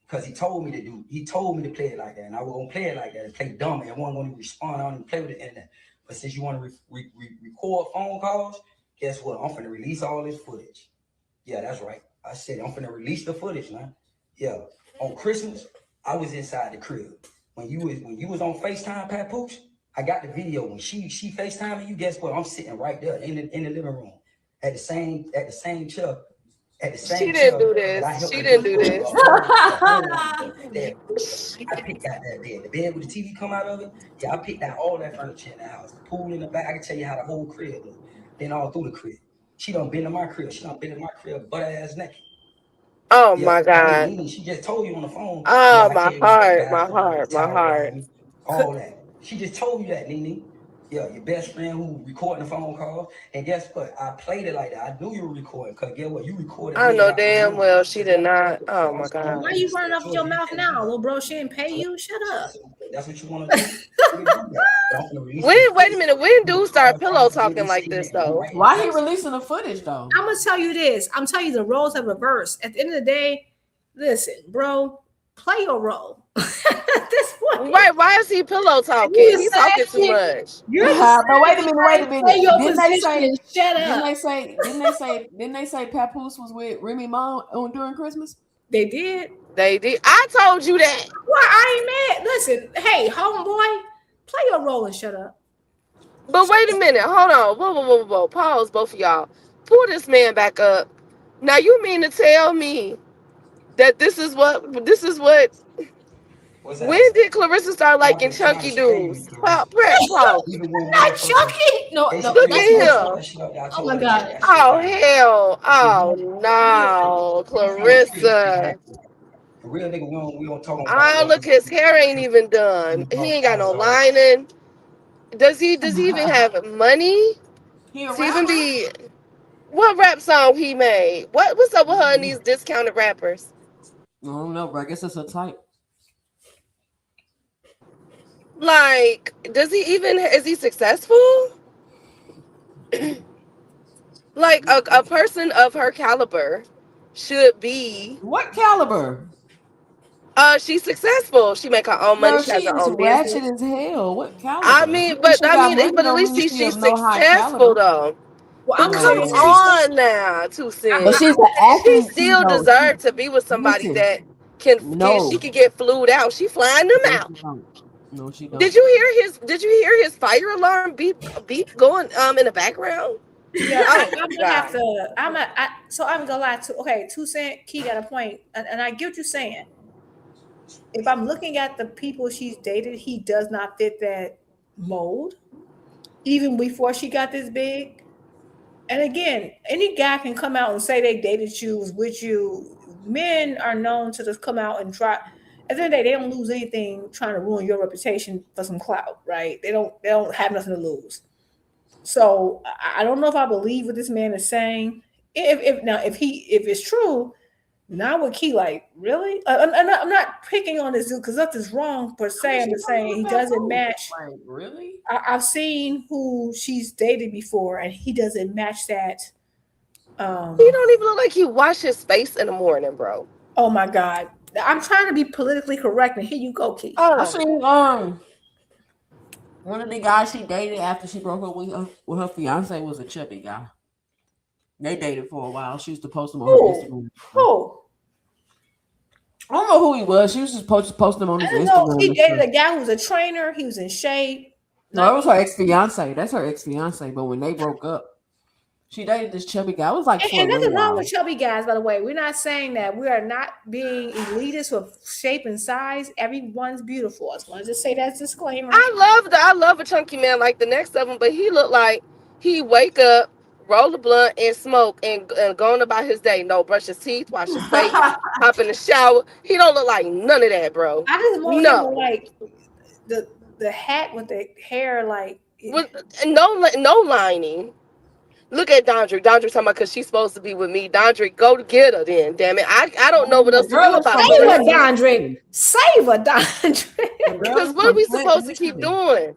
Because he told me to play it like that. And I was gonna play it like that and play dumb, and I wasn't gonna respond. I don't even play with the internet. But since you want to record phone calls, guess what? I'm finna release all this footage. Yeah, that's right. I said I'm finna release the footage, man. Yeah. On Christmas, I was inside the crib. When you was on FaceTime, Papoose, I got the video. When she FaceTiming you, guess what? I'm sitting right there in the living room at the same chair. She didn't do this. She didn't do this. I picked out that bed. The bed with the TV come out of it. Yeah, I picked out all that furniture in the house. The pool in the back. I can tell you how the whole crib look. Then all through the crib. She done been to my crib. She done been in my crib butt ass naked. Oh my God. She just told you on the phone. Oh, my heart. All that. She just told you that, Nene. Yeah, your best friend who recording the phone call. And guess what? I played it like that. I knew you were recording. Because guess what? You recorded. I know damn well she did not. Oh my God. Why you running off your mouth now, little bro? She didn't pay you. Shut up. That's what you want to do. Wait a minute. When do start pillow talking like this though? Why he releasing the footage though? I'm gonna tell you this. I'm telling you the roles have reversed. At the end of the day, listen, bro, play your role. Right? Why is he pillow talking? He's talking too much. But wait a minute. Didn't they say Papoose was with Remy Ma during Christmas? They did. I told you that. Well, I ain't mad. Listen, hey, homeboy, play your role and shut up. But wait a minute. Hold on. Whoa. Pause, both of y'all. Pull this man back up. Now you mean to tell me that this is what when did Clarissa start liking chunky dudes? Not chunky. No. Look at him. Oh my God. Oh hell. Oh no, Clarissa. Real nigga, we don't talk about. Oh look, his hair ain't even done. He ain't got no lining. Does he even have money? To even be. What rap song he made? What's up with her and these discounted rappers? I don't know, but I guess it's a type. Like, is he successful? Like a person of her caliber should be. What caliber? She's successful. She make her own money. Girl, She has she her is own ratchet business. as hell. What I caliber? mean, She got money, but at don't least mean she she's of no high successful caliber. though. Well, But I'm come gonna say this, No. on now, But she's an She athlete too, still though. deserves to be with somebody Listen, that can get. She no. can get flued out. She flying them No, out. she don't. No, she don't. Did you hear his? Did you hear his fire alarm beep going in the background? Yeah, Oh I'm my gonna have God. to. So I'm gonna lie to. Okay, 2 Cent Key got a point, and I get what you're saying. If I'm looking at the people she's dated, he does not fit that mold, even before she got this big. And again, any guy can come out and say they dated you, was with you. Men are known to just come out and try. At the end of the day, they don't lose anything trying to ruin your reputation for some clout, right? They don't have nothing to lose. So I don't know if I believe what this man is saying. If it's true, now with Key, like really, I'm not picking on this dude because nothing's wrong per se. I'm just saying he doesn't match. Like, really? I've seen who she's dated before, and he doesn't match that. He don't even look like he wash his face in the morning, bro. Oh my God! I'm trying to be politically correct, and here you go, Key. I seen one of the guys she dated after she broke up with her fiance was a chubby guy. They dated for a while. She used to post him on her Instagram. Who? I don't know who he was. She was just post him on his I don't know. Instagram. He dated a guy who was a trainer. He was in shape. No, it was her ex-fiance. That's her ex-fiance. But when they broke up, she dated this chubby guy. It was like for And a nothing little wrong while. with chubby guys, by the way. We're not saying that. We are not being elitist with shape and size. Everyone's beautiful. I just want to just say that disclaimer. I love a chunky man like the next of him, but he looked like he wake up, roll a blunt, and smoke, and going about his day. No, brush his teeth, wash his face, hop in the shower. He don't look like none of that, bro. I just want No. him to like the hat with the hair, like With no lining. Look at Dondre. Dondre talking about because she's supposed to be with me. Dondre, go to get her then. Damn it. I don't know what else to do about Save her, this. Dondre. Save her, Dondre. Because what are we supposed to keep doing?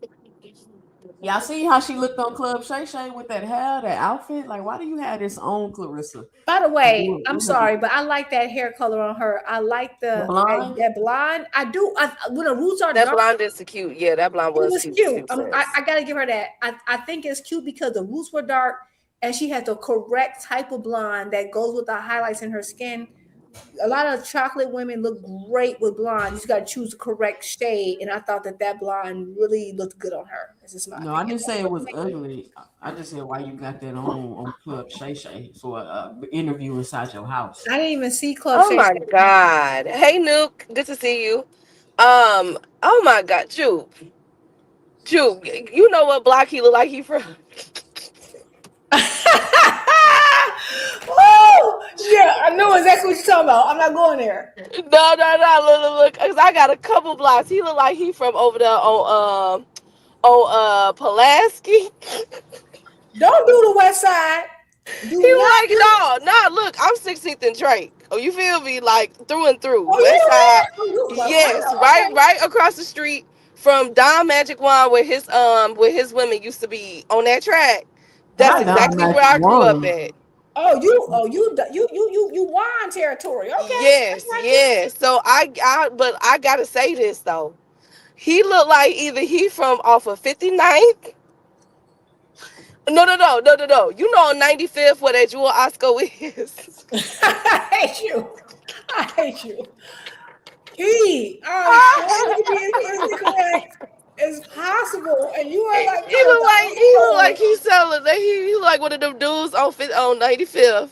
Y'all see how she looked on Club Shay Shay with that hair, that outfit? Like, why do you have this on, Clarissa? By the way, I'm sorry, but I like that hair color on her. I like the blonde? that blonde. I do. When the roots are That dark, blonde is cute. Yeah, that blonde was cute. I gotta give her that. I think it's cute because the roots were dark and she had the correct type of blonde that goes with the highlights in her skin. A lot of chocolate women look great with blonde. You just got to choose the correct shade, and I thought that blonde really looked good on her. This is my No, I didn't say it was ugly. I just said why you got that on Club Shay Shay for an interview inside your house. I didn't even see Club Oh Shay my Shay. God. Hey Nuke, good to see you. Oh my God, Juke, you know what block he look like he from? Oh, yeah, I know exactly what you're talking about. I'm not going there. No, look, cause I got a couple blocks. He look like he from over there on Pulaski. Don't do the West Side. He like no. Look, I'm 16th and Drake. Oh, you feel me? Like through and through. Oh, West Side. yeah? Yes, right across the street from Don Magic Wand, where his women used to be on that track. That's exactly where I grew up at. Oh, you wine territory. Okay. Yes. So but I gotta say this though. He looked like either he from off of 59th. No. You know on 95th where that Jewel Osco is. I hate you. He, as possible, and you are like he look like he's selling. He look like one of them dudes on 95th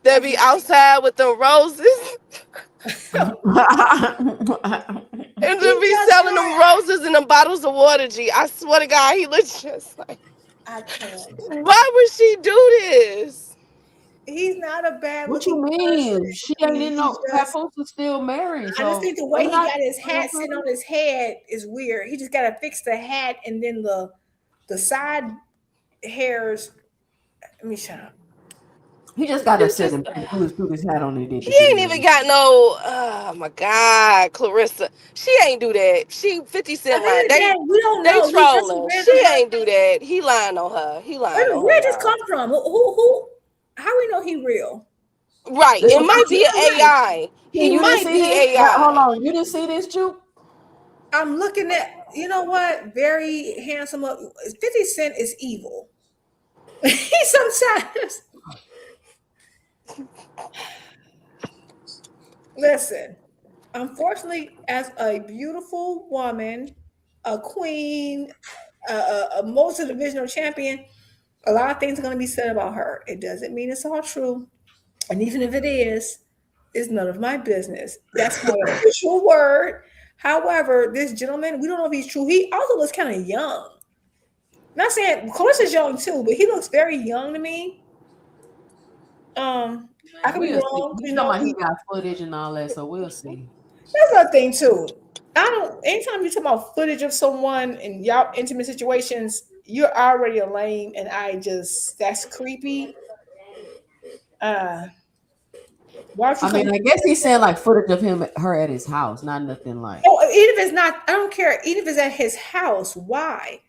that be outside with them roses. And to be selling them roses and them bottles of water, G. I swear to God, he looks just like. I can't. Why would she do this? He's not a bad. What you mean? She ain't in no. Papoose is still married. I just think the way he got his hat sitting on his head is weird. He just got to fix the hat and then the side hairs. Let me shut up. He just got to sit and put his hat on it. He ain't even got no. Oh my God, Clarissa. She ain't do that. She 50 Cent line. We don't know. They trolling. She ain't do that. He lying on her. Where did this come from? Who? How we know he real? Right. It might be an AI. He You didn't might see be this? AI. Hold on. You didn't see this, Juke? I'm looking at, you know what? Very handsome. 50 Cent is evil. He sometimes. Listen, unfortunately, as a beautiful woman, a queen, a multi-divisional champion, a lot of things are going to be said about her. It doesn't mean it's all true. And even if it is, it's none of my business. That's my official word. However, this gentleman, we don't know if he's true. He also looks kind of young. Not saying Clarissa's young too, but he looks very young to me. I could be We'll see. wrong. You know, he got footage and all that, so we'll see. That's another thing too. I don't. Anytime you talk about footage of someone in y'all intimate situations, you're already a lame, and that's creepy. Why don't you I mean, come? I guess he's saying like footage of her at his house, not nothing like. Oh, even if it's not, I don't care. Even if it's at his house, why?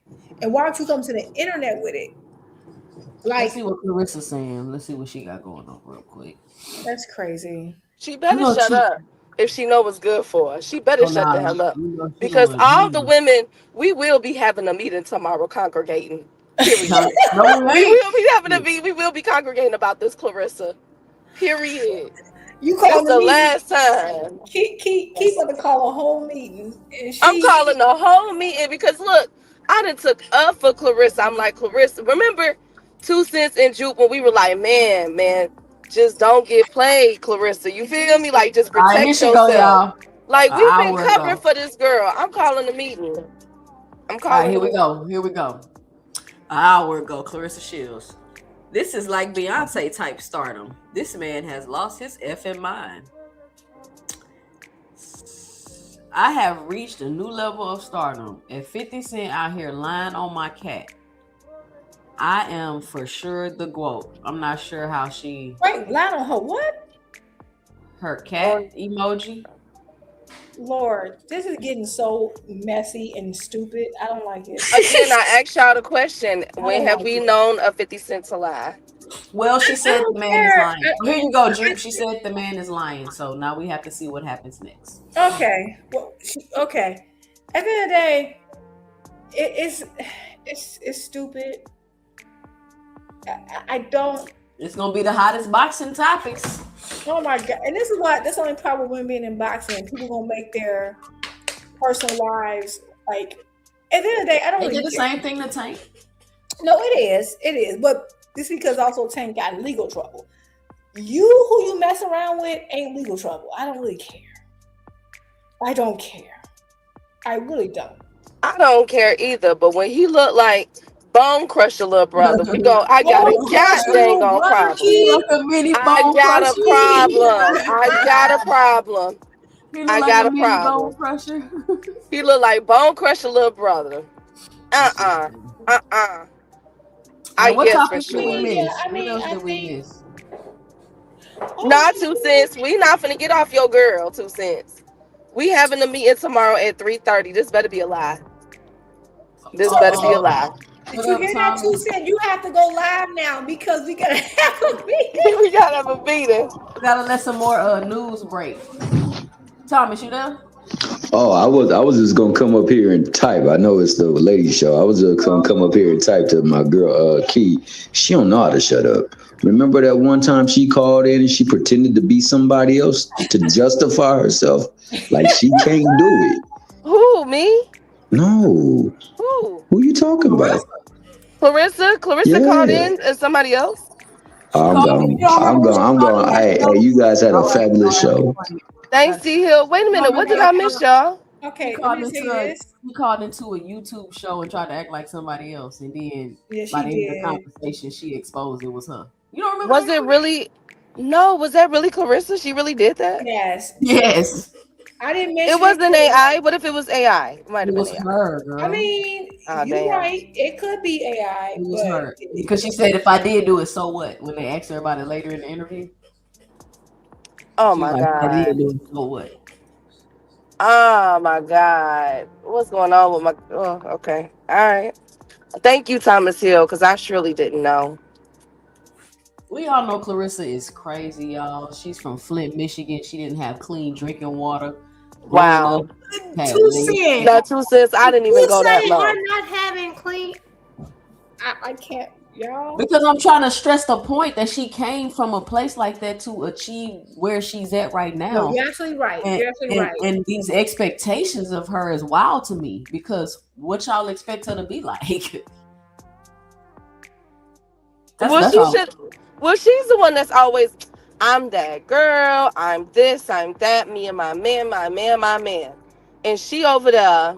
And why don't you come to the internet with it? Like, let's see what Clarissa's saying. Let's see what she got going on real quick. That's crazy. She better shut up if she know what's good for her. She better shut the hell up. Because all the women, we will be having a meeting tomorrow congregating. Period. We will be congregating about this, Clarissa. Period. You call the last time. Keep about to call a whole meeting. I'm calling a whole meeting because look, I done took up for Clarissa. I'm like, Clarissa, remember 2 Cents and Juke when we were like, man, just don't get played, Clarissa. You feel me? Like, just protect yourself. Go, y'all. Like, we've been covering for this girl. I'm calling a meeting. I'm calling. All right, here we go. An hour ago, Clarissa Shields. This is like Beyonce type stardom. This man has lost his effing mind. I have reached a new level of stardom. At 50 Cent out here lying on my cat. I am for sure the GOAT. I'm not sure how she... Wait, lying on her what? Her cat emoji. Lord, this is getting so messy and stupid. I don't like it. Again, I asked y'all the question. When have we known a 50 Cent to lie? Well, she said the man is lying. Here you go, Juke. She said the man is lying. So now we have to see what happens next. Okay. Well, okay. At the end of the day, it's stupid. I don't. It's gonna be the hottest boxing topics. Oh my god! And this is why that's the only problem with women being in boxing. People gonna make their personal lives like. At the end of the day, I don't. They really did the same thing to Tank. No, it is, but this because also Tank got in legal trouble. Who you mess around with ain't legal trouble. I don't really care. I don't care. I really don't. I don't care either. But when he looked like Bone Crusher little brother, I got a goddamn problem. I got a problem. I got a problem. He look like Bone Crusher little brother. What topics did we miss? What else did we miss? Not 2 Cents. We not finna get off your girl, 2 Cents. We having a meeting tomorrow at 3:30. This better be a lie. This better be a lie. Did you hear that 2 Cents? You have to go live now because we gotta have a meeting. We gotta have a meeting. We gotta let some more news break. Thomas, you there? Oh, I was just gonna come up here and type. I know it's the lady show. I was just gonna come up here and type to my girl Key. She don't know how to shut up. Remember that one time she called in and she pretended to be somebody else to justify herself? Like she can't do it. Who, me? No. Who you talking about? Clarissa called in as somebody else? I'm going. Hey, you guys had a fabulous show. Thanks, D Hill. Wait a minute. What did I miss, y'all? Okay, he called into a YouTube show and tried to act like somebody else, and then by the end of the conversation, she exposed it was her. You don't remember? Was it really? No, was that really Clarissa? She really did that? Yes. I didn't mention it. Wasn't AI. What if it was AI? It might have been AI. Her, girl. I mean, you're right. It could be AI. It was her because she said if I did do it, so what? When they asked her about it later in the interview. Oh my God. I did do it, so what? Oh my God. What's going on with my? Oh, okay. All right. Thank you, Thomas Hill, because I surely didn't know. We all know Clarissa is crazy, y'all. She's from Flint, Michigan. She didn't have clean drinking water. Wow. Growing up, had 2 legs. cents. Not 2 cents. I didn't even You go that say low. her not having clean. I can't, y'all. Because I'm trying to stress the point that she came from a place like that to achieve where she's at right now. No, you're absolutely right. And, You're absolutely right. and these expectations of her is wild to me because what y'all expect her to be like? Well, she's the one that's always, I'm that girl, I'm this, I'm that, me and my man. And she over there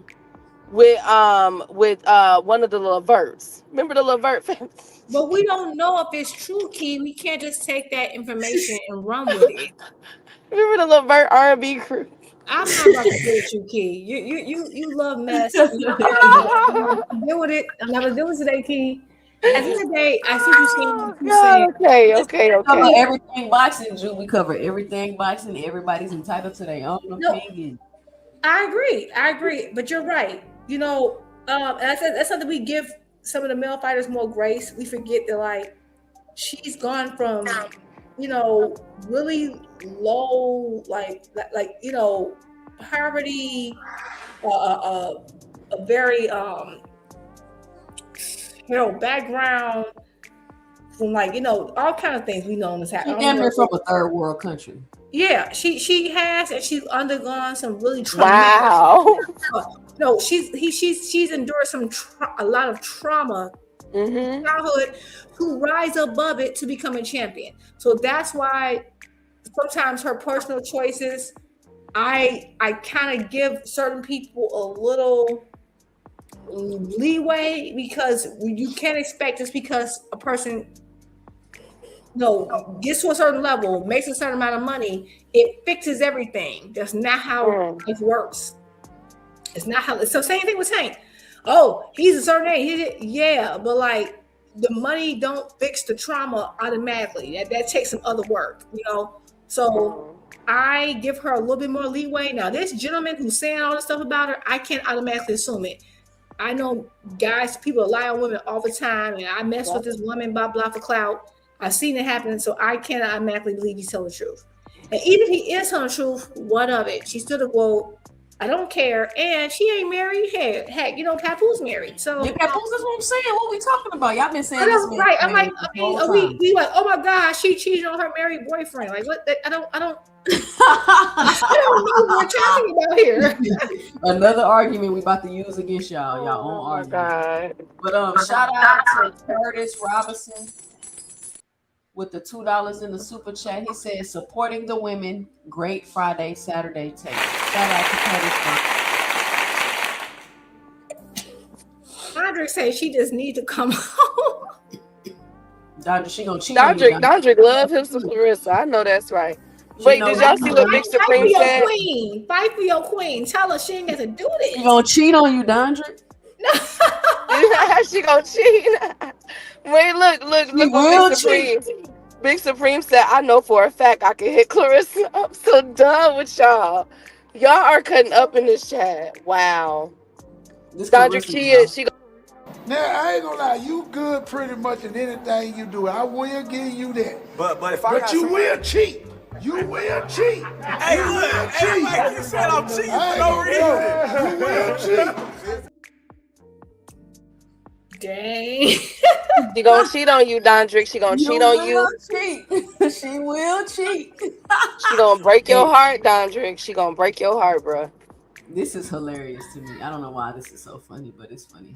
with one of the Leverts. Remember the Levert family? But we don't know if it's true, Key. We can't just take that information and run with it. Remember the Levert R&B crew? I'm not about to deal with you, Key. You love mess. I'm not gonna deal with it. I'm not gonna deal with it today, Key. At the end of the day, I see you saying. Okay. We cover everything boxing, Drew. We cover everything boxing. Everybody's entitled to their own opinion. I agree. But you're right. You know, and that's something we give some of the male fighters more grace. We forget that, like, she's gone from, you know, really low, like you know, poverty, a very you know, background from, like, you know, all kind of things we know is happening. She's damn near from a third world country. Yeah, she has, and she's undergone some really wow. No, she's endured a lot of trauma in childhood to rise above it to become a champion. So that's why sometimes her personal choices, I kind of give certain people a little leeway, because you can't expect just because a person gets to a certain level, makes a certain amount of money, it fixes everything. That's not how it works. It's not how. So same thing with Tank. Oh, he's a certain age. Yeah, but like the money don't fix the trauma automatically. That takes some other work, you know. So I give her a little bit more leeway. Now, this gentleman who's saying all this stuff about her, I can't automatically assume it. I know guys, people lie on women all the time, and I mess with this woman, blah blah, for clout. I've seen it happen, so I cannot automatically believe he's telling the truth. And even if he is telling the truth, what of it? She stood up, well, I don't care, and she ain't married. Heck, you know, Papoose married. So yeah, Papoose is what I'm saying. What we talking about? Y'all been saying this, right? I'm like, we like, oh my God, she cheated on her married boyfriend. Like, what? I don't I don't know what we're talking about here. Another argument we about to use against y'all. Y'all own argument. God. But shout out to Curtis Robinson with the $2 in the super chat. He says, supporting the women. Great Friday, Saturday take. Shout out to Curtis Robinson. Andre says she just need to come home. Dondrick, she gonna cheat on you. Dondrick love him some Clarissa. I know that's right. Wait, did y'all see what Big Supreme said? Fight for your queen. Tell her she ain't got to do this. She gonna cheat on you, Dondrick. She gonna cheat. Wait, look what Big Supreme. Big Supreme said, I know for a fact I can hit Clarissa. I'm so done with y'all. Y'all are cutting up in this chat. Wow. Dondrick, she Now, I ain't gonna lie, you good pretty much in anything you do. I will give you that. But if I got you will cheat. You will cheat. Hey, look, you said I'm cheating for no reason. You will cheat. Dang. She gonna cheat on you, Dondrick. She gonna cheat on you. She will cheat. She gonna break your heart, Dondrick. She gonna break your heart, bro. This is hilarious to me. I don't know why this is so funny, but it's funny.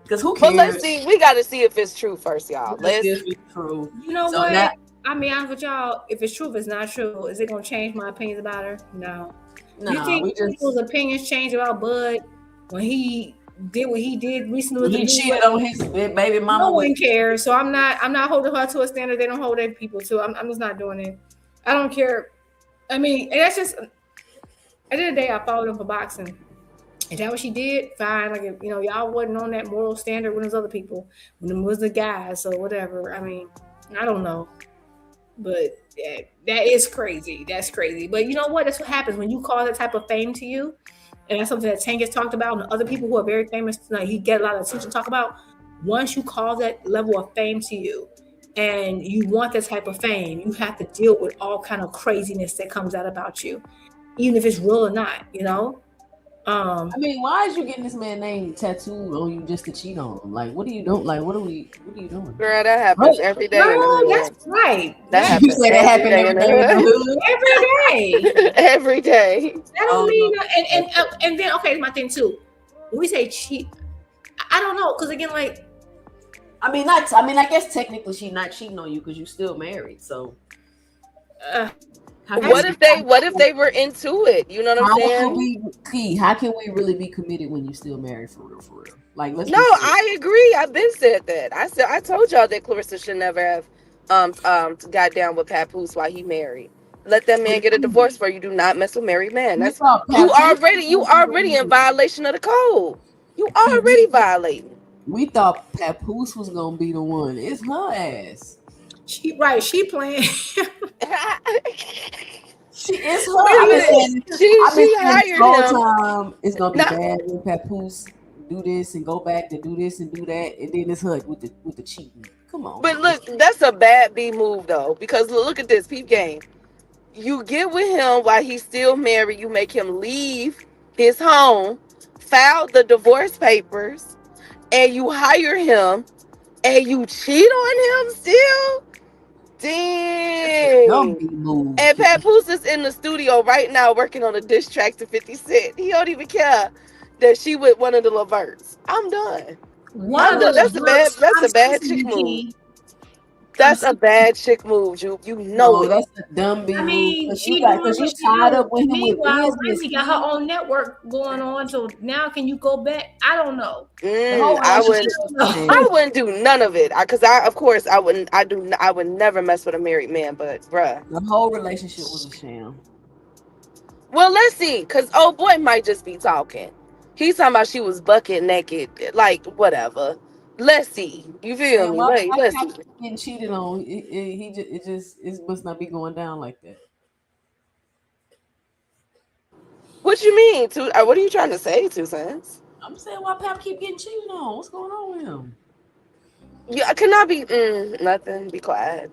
Because who cares? But let's see. We got to see if it's true first, y'all. Let's see if it's true. You know what? I mean, honest with y'all, if it's true, if it's not true, is it gonna change my opinions about her? No. You think people's opinions change about Bud when he did what he did recently? He cheated on his baby mama. No one cares. So I'm not holding her to a standard they don't hold their people to. I'm just not doing it. I don't care. I mean, and that's just at the end of the day, I followed him for boxing. Is that what she did? Fine. Like, you know, y'all wasn't on that moral standard when it was other people, when it was the guys, so whatever. I mean, I don't know. But that is crazy. That's crazy. But you know what? That's what happens when you cause that type of fame to you. And that's something that Tank has talked about, and other people who are very famous, like, he get a lot of attention to talk about. Once you cause that level of fame to you, and you want that type of fame, you have to deal with all kind of craziness that comes out about you, even if it's real or not, you know. I mean, why is you getting this man name tattooed on you just to cheat on him? Like, what are you doing? Like, what are you doing? Girl, that happens every day in the Girl, hood. that's right. That You happens say that happened every day in the hood. Every day. Every day. That don't mean and then okay, my thing too. When we say cheat, I don't know, because again, like, I mean, I guess technically she's not cheating on you because you're still married. So, what if they were into it? You know what I'm saying? How can we really be committed when you're still married for real? Like, let's. No, I agree. I've been said that. I told y'all that Clarissa should never have got down with Papoose while he married. Let that man get a divorce for you. Do not mess with married man. That's you already in violation of the code. You already violating. We thought Papoose was gonna be the one. It's her ass. She playing. She is her. She hired him. Time it's gonna be bad when Papoose do this and go back to do this and do that, and then it's her with the cheating. Come on. But look, that's a bad B move though, because look at this peep game. You get with him while he's still married. You make him leave his home, file the divorce papers, and you hire him, and you cheat on him still. Dang. And Papoose is in the studio right now working on a diss track to 50 Cent. He don't even care that she with one of the Leverts. I'm done. That's a bad chick move. That's a bad chick move. You know that's a dumb B move. I mean, she tied up with him. Meanwhile, Brandy got her own network going on, so now can you go back? I don't know. I wouldn't do none of it because I would never mess with a married man. But bruh, the whole relationship was a sham. Well, let's see, because old boy might just be talking. He's talking about she was bucket naked, like whatever. Let's see. You feel me? Wait, let's see. Getting cheated on. It must not be going down like that. What you mean? What are you trying to say, 2 Cents? I'm saying why Pap keep getting cheated on. What's going on with him? Yeah, cannot be nothing. Be quiet.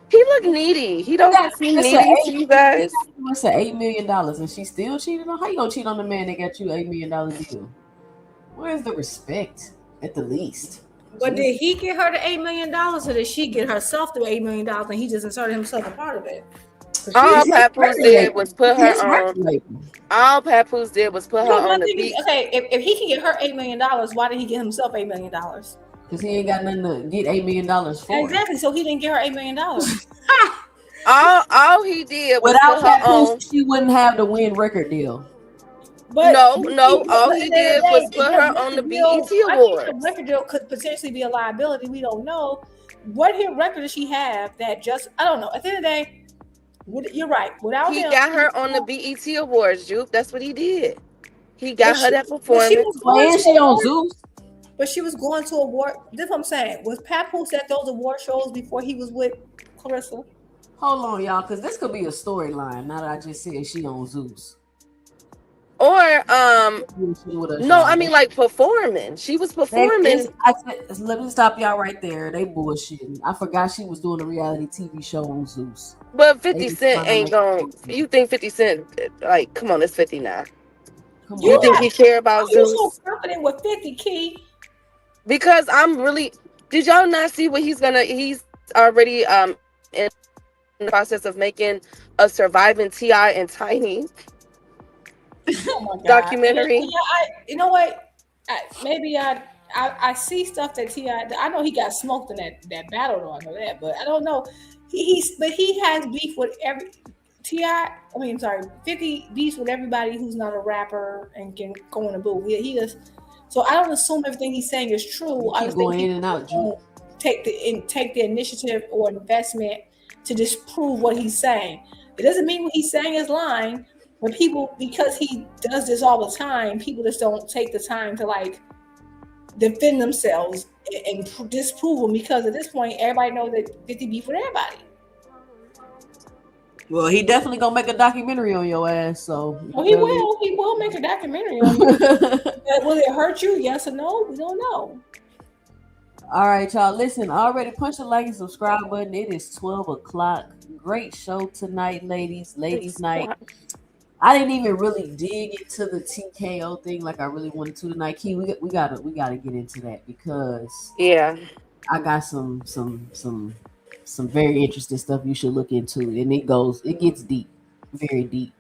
He look needy. He don't seem needy to you guys. It's $8 million, and she still cheated on. How you gonna cheat on the man that got you $8 million deal? Where's the respect? At the least. But did he get her the $8 million, or did she get herself the $8 million and he just inserted himself a part of it? All Papoose did was put her on. All Papoose did was put her on the beat. Okay, if he can get her $8 million, why did he get himself $8 million? Because he ain't got nothing to get $8 million for. Exactly. So he didn't get her $8 million. all he did was without put her on. She wouldn't have the win record deal. But no. All he did was put her on the BET Awards. I think the record deal could potentially be a liability. We don't know. What hit record does she have that just? I don't know. At the end of the day, you're right. Without he him, got her on the BET Awards, Juke. That's what he did. He got her that performance. She on Zeus. But she was going to award. That's what I'm saying. Was Papoose at those award shows before he was with Clarissa? Hold on, y'all, because this could be a storyline. Now that I just said she on Zeus. Or no, I mean like performing. She was performing. Let me stop y'all right there. They bullshitting. I forgot she was doing a reality TV show on Zeus. But 50 Cent ain't going. You think 50 Cent? Like, come on, it's 50 now. You think he care about Zeus? You so confident with 50 Key? Because I'm really. Did y'all not see what he's gonna? He's already in the process of making a surviving T.I. and Tiny. Oh my God. Documentary. You know what? Maybe I see stuff that T.I. I know he got smoked in that battle. Though I know that, but I don't know. He has beef with every T.I. 50 beefs with everybody who's not a rapper and can go in a booth. He does. So I don't assume everything he's saying is true. I just going in and out. Take the initiative or investment to disprove what he's saying. It doesn't mean what he's saying is lying. But people, because he does this all the time, people just don't take the time to like defend themselves and disprove them, because at this point, everybody knows that 50 beef with everybody. Well, he definitely gonna make a documentary on your ass. So he will make a documentary on you. Will it hurt you? Yes or no? We don't know. All right, y'all. Listen, already punch the like and subscribe button. It is 12 o'clock. Great show tonight, ladies. Ladies' night. I didn't even really dig into the TKO thing like I really wanted to tonight. Key, we gotta get into that because Yeah. I got some very interesting stuff you should look into, and it gets deep, very deep.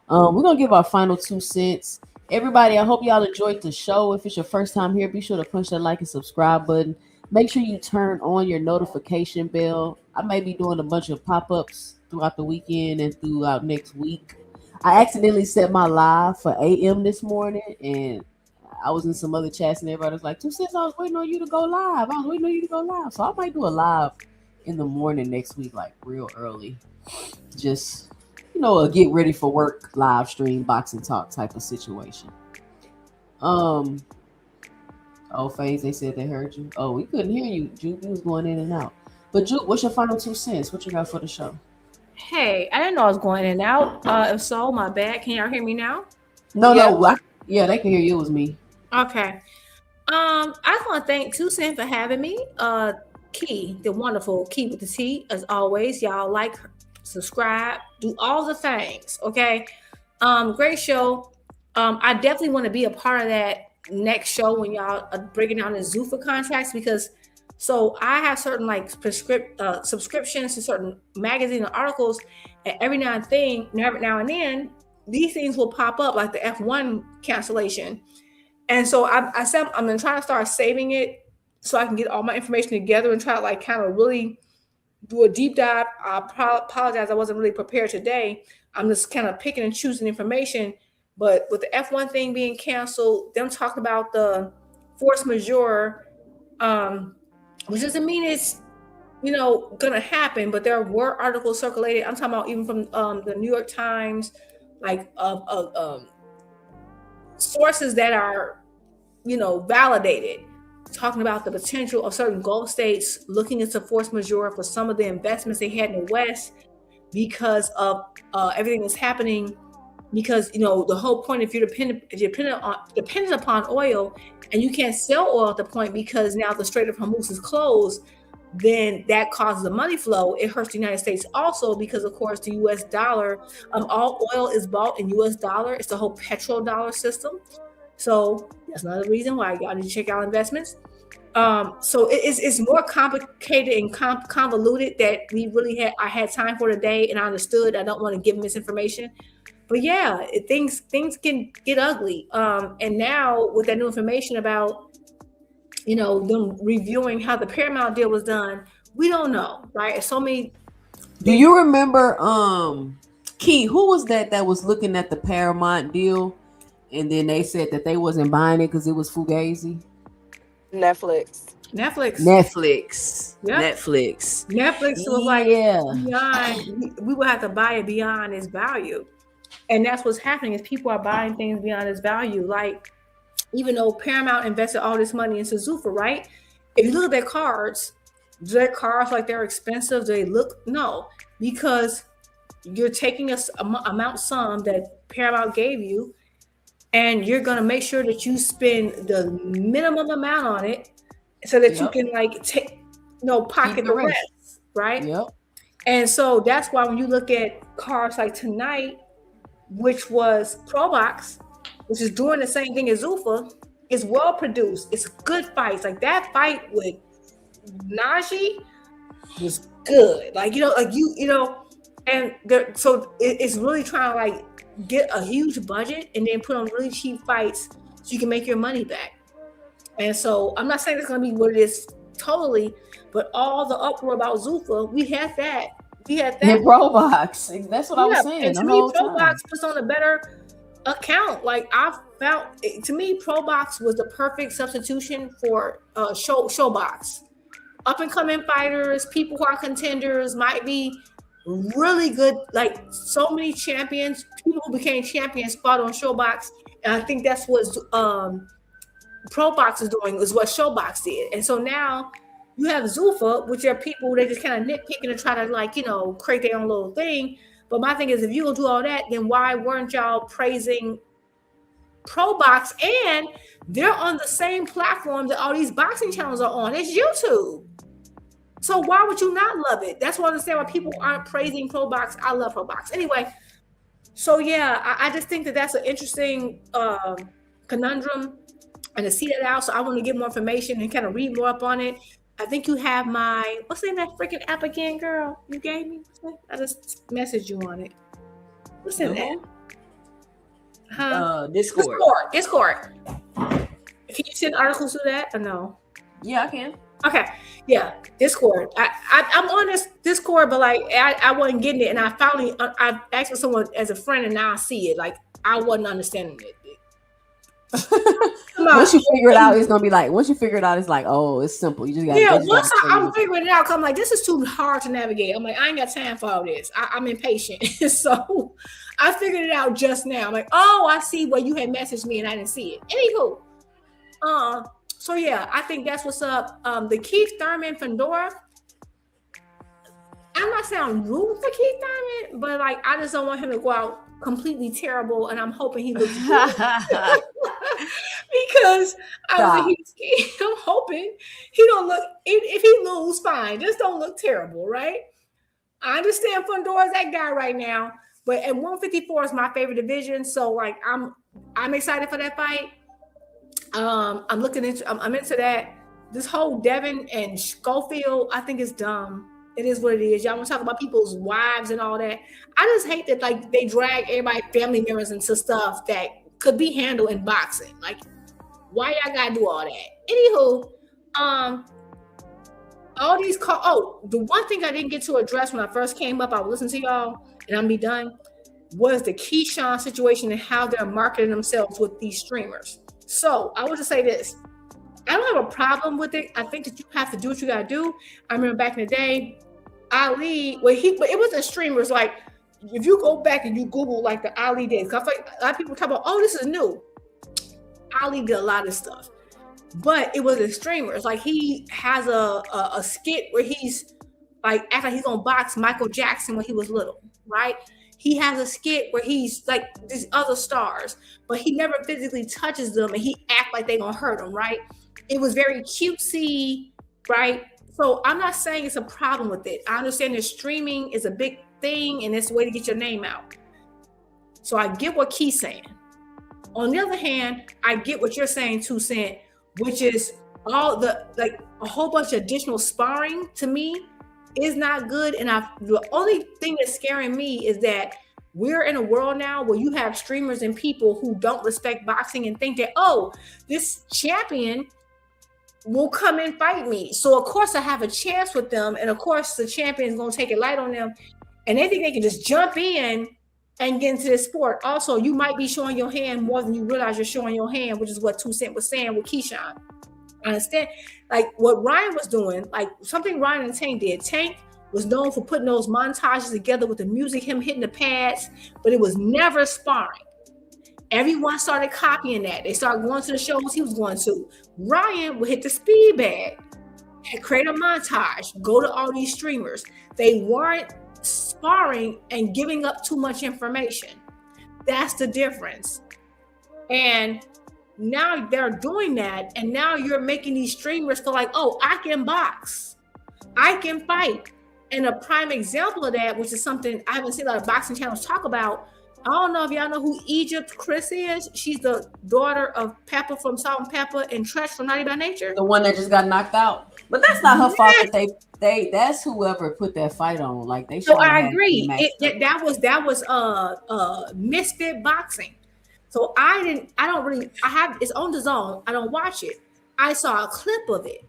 We're gonna give our final 2 cents. Everybody, I hope y'all enjoyed the show. If it's your first time here, be sure to punch that like and subscribe button. Make sure you turn on your notification bell. I may be doing a bunch of pop-ups throughout the weekend and throughout next week. I accidentally set my live for AM this morning, and I was in some other chats, and everybody was like, 2 cents, I was waiting on you to go live. So I might do a live in the morning next week, like real early. Just, a get ready for work live stream, boxing talk type of situation. Oh, FaZe, they said they heard you. Oh, we couldn't hear you, Juke. You was going in and out. But Juke, what's your final 2 cents? What you got for the show? Hey, I didn't know I was going in and out. If so, my bad. Can y'all hear me now? No. Yeah, they can hear you. It was me. Okay. I just want to thank 2 Cent for having me. Key, the wonderful Key with the T, as always. Y'all like, subscribe, do all the things. Okay. Great show. I definitely want to be a part of that next show when y'all are breaking down the ZUFFA contracts, because so I have certain like subscriptions to certain magazines and articles, and every now and then these things will pop up, like the F1 cancellation. And so I said I'm gonna try to start saving it so I can get all my information together and try to like kind of really do a deep dive. I apologize, I wasn't really prepared today. I'm just kind of picking and choosing information. But with the F1 thing being canceled, them talking about the force majeure, which doesn't mean it's gonna happen, but there were articles circulated. I'm talking about even from the New York Times, like sources that are validated, talking about the potential of certain Gulf states looking into force majeure for some of the investments they had in the West because of everything that's happening. Because the whole point, if you're dependent upon oil and you can't sell oil at the point because now the Strait of Hormuz is closed, then that causes a money flow. It hurts the United States also because, of course, the U.S. dollar, all oil is bought in U.S. dollar. It's the whole petrodollar system. So that's another reason why y'all need to check out investments. So it's more complicated and convoluted that I had time for today, and I understood. I don't want to give misinformation. But yeah, things can get ugly. And now with that new information about, them reviewing how the Paramount deal was done, we don't know, right? So many. Do you remember, Key, who was that was looking at the Paramount deal, and then they said that they wasn't buying it because it was Fugazi? Netflix. Yep. Netflix was like, beyond, we will have to buy it beyond its value. And that's what's happening, is people are buying things beyond its value. Like, even though Paramount invested all this money into ZUFFA, right? If you look at their cards, do their cards like they're expensive? Do they look? No, because you're taking a amount sum that Paramount gave you, and you're gonna make sure that you spend the minimum amount on it so that you can like pocket the rest, right? Yep. And so that's why when you look at cards like tonight, which was Pro Box, which is doing the same thing as ZUFFA, it's well produced. It's good fights. Like that fight with Najee was good. And so it's really trying to like get a huge budget and then put on really cheap fights so you can make your money back. And so I'm not saying it's going to be what it is totally, but all the uproar about ZUFFA, we had that. In Pro Box. That's what I was saying. And to me, Pro Box puts on a better account. Like I found, to me, Pro Box was the perfect substitution for Showbox. Up and coming fighters, people who are contenders, might be really good. Like so many champions, people who became champions fought on Showbox, and I think that's what Pro Box is doing, is what Showbox did. And so now you have ZUFFA, which are people they just kind of nitpicking and try to create their own little thing. But my thing is, if you gonna do all that, then why weren't y'all praising Pro Box, and they're on the same platform that all these boxing channels are on. It's YouTube. So why would you not love it? That's why I understand why people aren't praising Pro Box. I love Pro Box. Anyway, so yeah, I just think that that's an interesting conundrum, and to see that out. So I want to get more information and kind of read more up on it. I think you have my, what's the name of that freaking app again, girl? You gave me? I just messaged you on it. What's in that? Discord. Can you send articles to that or no? Yeah, I can. Okay. Yeah, Discord. I'm on this Discord, but like I wasn't getting it, and I finally I asked for someone as a friend, and now I see it. Like I wasn't understanding it. Once you figure it out, it's gonna be like. Once you figure it out, it's like, oh, it's simple. You just got. Yeah. Once I'm figuring it out, I'm like, this is too hard to navigate. I'm like, I ain't got time for all this. I'm impatient, so I figured it out just now. I'm like, oh, I see where you had messaged me, and I didn't see it. Anywho, so yeah, I think that's what's up. The Keith Thurman FUNDORA. I'm not saying rude for Keith Thurman, but like I just don't want him to go out completely terrible, and I'm hoping he looks good. Because I'm hoping he don't look. If he lose, fine. Just don't look terrible, right? I understand FUNDORA is that guy right now, but at 154 is my favorite division, so like I'm excited for that fight. I'm into that. This whole Devin and Schofield, I think it's dumb. It is what it is. Y'all want to talk about people's wives and all that. I just hate that like they drag everybody family members into stuff that could be handled in boxing. Like, why y'all gotta do all that? Anywho, all these the one thing I didn't get to address when I first came up, I was listening to y'all, and I'm be done, was the Keyshawn situation and how they're marketing themselves with these streamers. So I want to say this. I don't have a problem with it. I think that you have to do what you gotta do. I remember back in the day, Ali, but it wasn't streamers. Like, if you go back and you Google like the Ali days, because I feel like a lot of people talk about, oh, this is new. Ali did a lot of stuff, but it wasn't streamers. Like, he has a skit where he's like acting like he's gonna box Michael Jackson when he was little, right? He has a skit where he's like these other stars, but he never physically touches them, and he act like they gonna hurt him, right? It was very cutesy, right? So I'm not saying it's a problem with it. I understand that streaming is a big thing, and it's a way to get your name out. So I get what Key's saying. On the other hand, I get what you're saying, 2 Cent, which is all the like a whole bunch of additional sparring to me is not good. And the only thing that's scaring me is that we're in a world now where you have streamers and people who don't respect boxing and think that, oh, this champion will come and fight me. So of course I have a chance with them. And of course the champion is going to take it light on them. And they think they can just jump in and get into this sport. Also, you might be showing your hand more than you realize you're showing your hand, which is what 2 Cent was saying with Keyshawn. I understand. Like what Ryan was doing, like something Ryan and Tank did. Tank was known for putting those montages together with the music, him hitting the pads, but it was never sparring. Everyone started copying that. They started going to the shows he was going to. Ryan would hit the speed bag, create a montage, go to all these streamers. They weren't sparring and giving up too much information. That's the difference. And now they're doing that, and now you're making these streamers feel like, oh, I can box, I can fight. And a prime example of that, which is something I haven't seen a lot of boxing channels talk about, I don't know if y'all know who Egypt Chris is. She's the daughter of Pepper from Salt and Pepper and Tresh from Naughty by Nature. The one that just got knocked out. But that's not her fault that they that's whoever put that fight on. Like they should. So I agree. That was misfit boxing. So I have it's on the zone. I don't watch it. I saw a clip of it.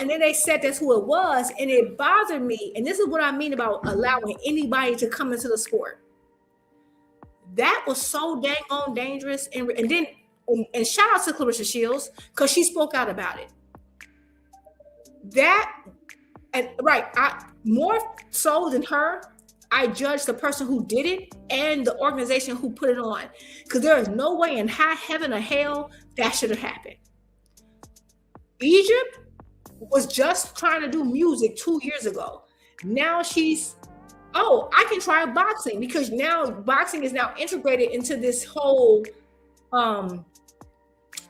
And then they said that's who it was, and it bothered me. And this is what I mean about allowing anybody to come into the sport. That was so dang on dangerous. And shout out to Clarissa Shields, because she spoke out about it. More so than her, I judge the person who did it and the organization who put it on. Because there is no way in high heaven or hell that should have happened. Egypt was just trying to do music 2 years ago. Now she's, I can try boxing, because now boxing is now integrated into this whole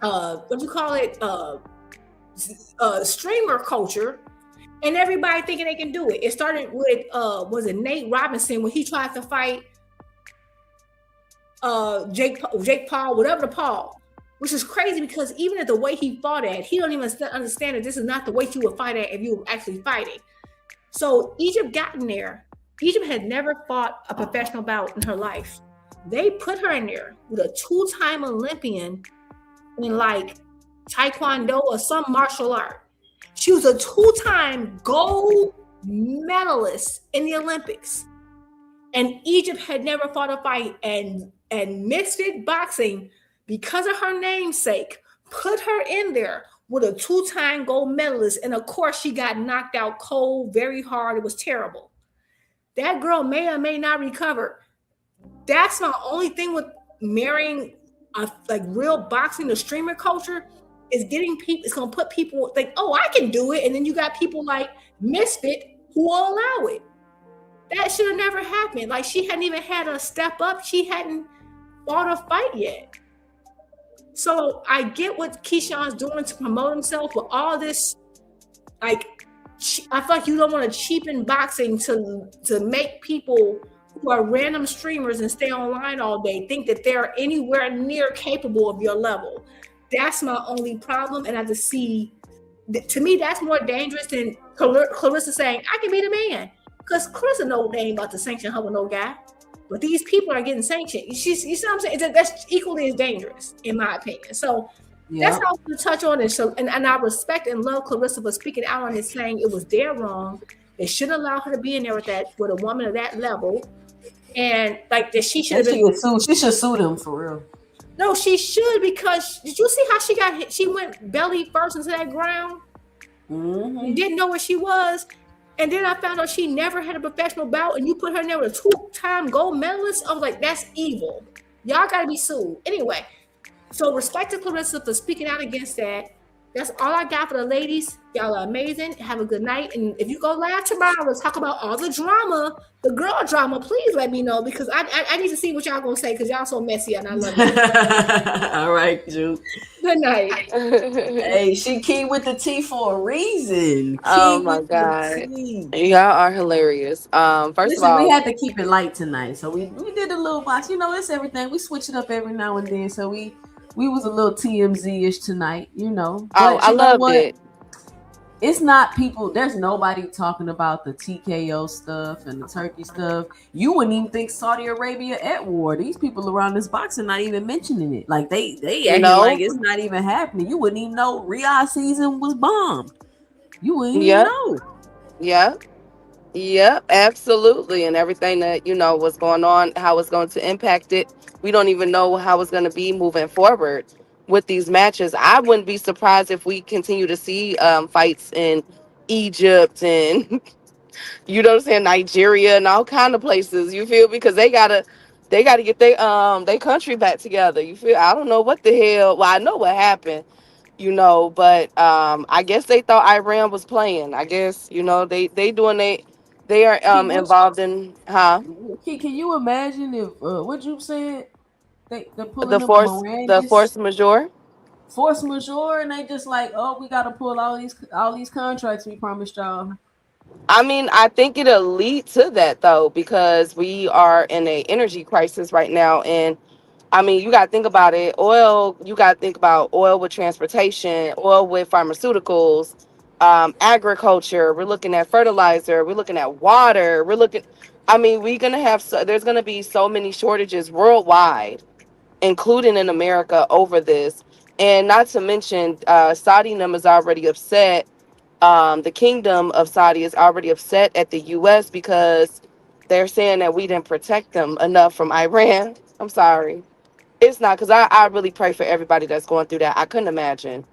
what you call it, streamer culture, and everybody thinking they can do it. It started with was it Nate Robinson when he tried to fight Jake Paul, whatever the Paul, which is crazy because even at the way he fought at, he don't even understand that this is not the way you would fight at if you were actually fighting. So Egypt got in there. Egypt had never fought a professional bout in her life. They put her in there with a 2-time Olympian in like Taekwondo or some martial art. She was a 2-time gold medalist in the Olympics. And Egypt had never fought a fight, and Misfit Boxing, because of her namesake, put her in there with a 2-time gold medalist. And of course, she got knocked out cold, very hard. It was terrible. That girl may or may not recover. That's my only thing with marrying like real boxing, the streamer culture, is getting people, it's going to put people like, oh, I can do it. And then you got people like Misfit who will allow it. That should have never happened. Like, she hadn't even had a step up. She hadn't fought a fight yet. So I get what Keyshawn's doing to promote himself, but all this, like, I feel like you don't want to cheapen boxing to make people who are random streamers and stay online all day think that they're anywhere near capable of your level. That's my only problem. And I just see, to me, that's more dangerous than Clarissa saying, I can be the man. Because Clarissa knows they ain't about to sanction her with no guy. But these people are getting sanctioned. You see what I'm saying? That's equally as dangerous, in my opinion. So that's how I want to touch on it. So, and I respect and love Clarissa for speaking out on it, saying it was their wrong. They shouldn't allow her to be in there with a woman of that level. And like that, she should have been. She should sue them for real. No, she should, because did you see how she got hit? She went belly first into that ground. And didn't know where she was. And then I found out she never had a professional bout, and you put her in there with a 2-time gold medalist. I was like, that's evil. Y'all got to be sued. Anyway, so respect to Clarissa for speaking out against that. That's all I got for the ladies. Y'all are amazing. Have a good night. And if you go live tomorrow, let's talk about all the drama, the girl drama. Please let me know, because I need to see what y'all going to say, because y'all so messy and I love it. All right, Juke. Good night. Hey, she key with the T for a reason. Oh my God. Y'all are hilarious. First of all, we had to keep it light tonight. So we did a little box. You know, it's everything. We switch it up every now and then. So we was a little TMZ-ish tonight, you know. Oh, I loved it. It's not people. There's nobody talking about the TKO stuff and the Turkey stuff. You wouldn't even think Saudi Arabia at war. These people around this boxing not even mentioning it. Like they acting like it's not even happening. You wouldn't even know Riyadh season was bombed. You wouldn't even know. Yeah, absolutely. And everything that, you know, what's going on, how it's going to impact it. We don't even know how it's going to be moving forward with these matches. I wouldn't be surprised if we continue to see fights in Egypt and you know what I'm saying, Nigeria and all kind of places. You feel, because they gotta get their country back together. You feel? I don't know what the hell. Well, I know what happened, you know, but I guess they thought Iran was playing. I guess, you know, they are involved in Can you imagine if what you said? They're pulling the force majeure. Force majeure, and they just like, oh, we got to pull all these contracts we promised y'all. I mean, I think it'll lead to that though, because we are in an energy crisis right now, and I mean, you got to think about it. Oil, you got to think about oil with transportation, oil with pharmaceuticals, agriculture. We're looking at fertilizer. We're looking at water. I mean, there's going to be so many shortages worldwide, including in America, over this. And not to mention, Saudi is already upset. The kingdom of Saudi is already upset at the U.S. because they're saying that we didn't protect them enough from Iran. I'm sorry. It's not, because I really pray for everybody that's going through that. I couldn't imagine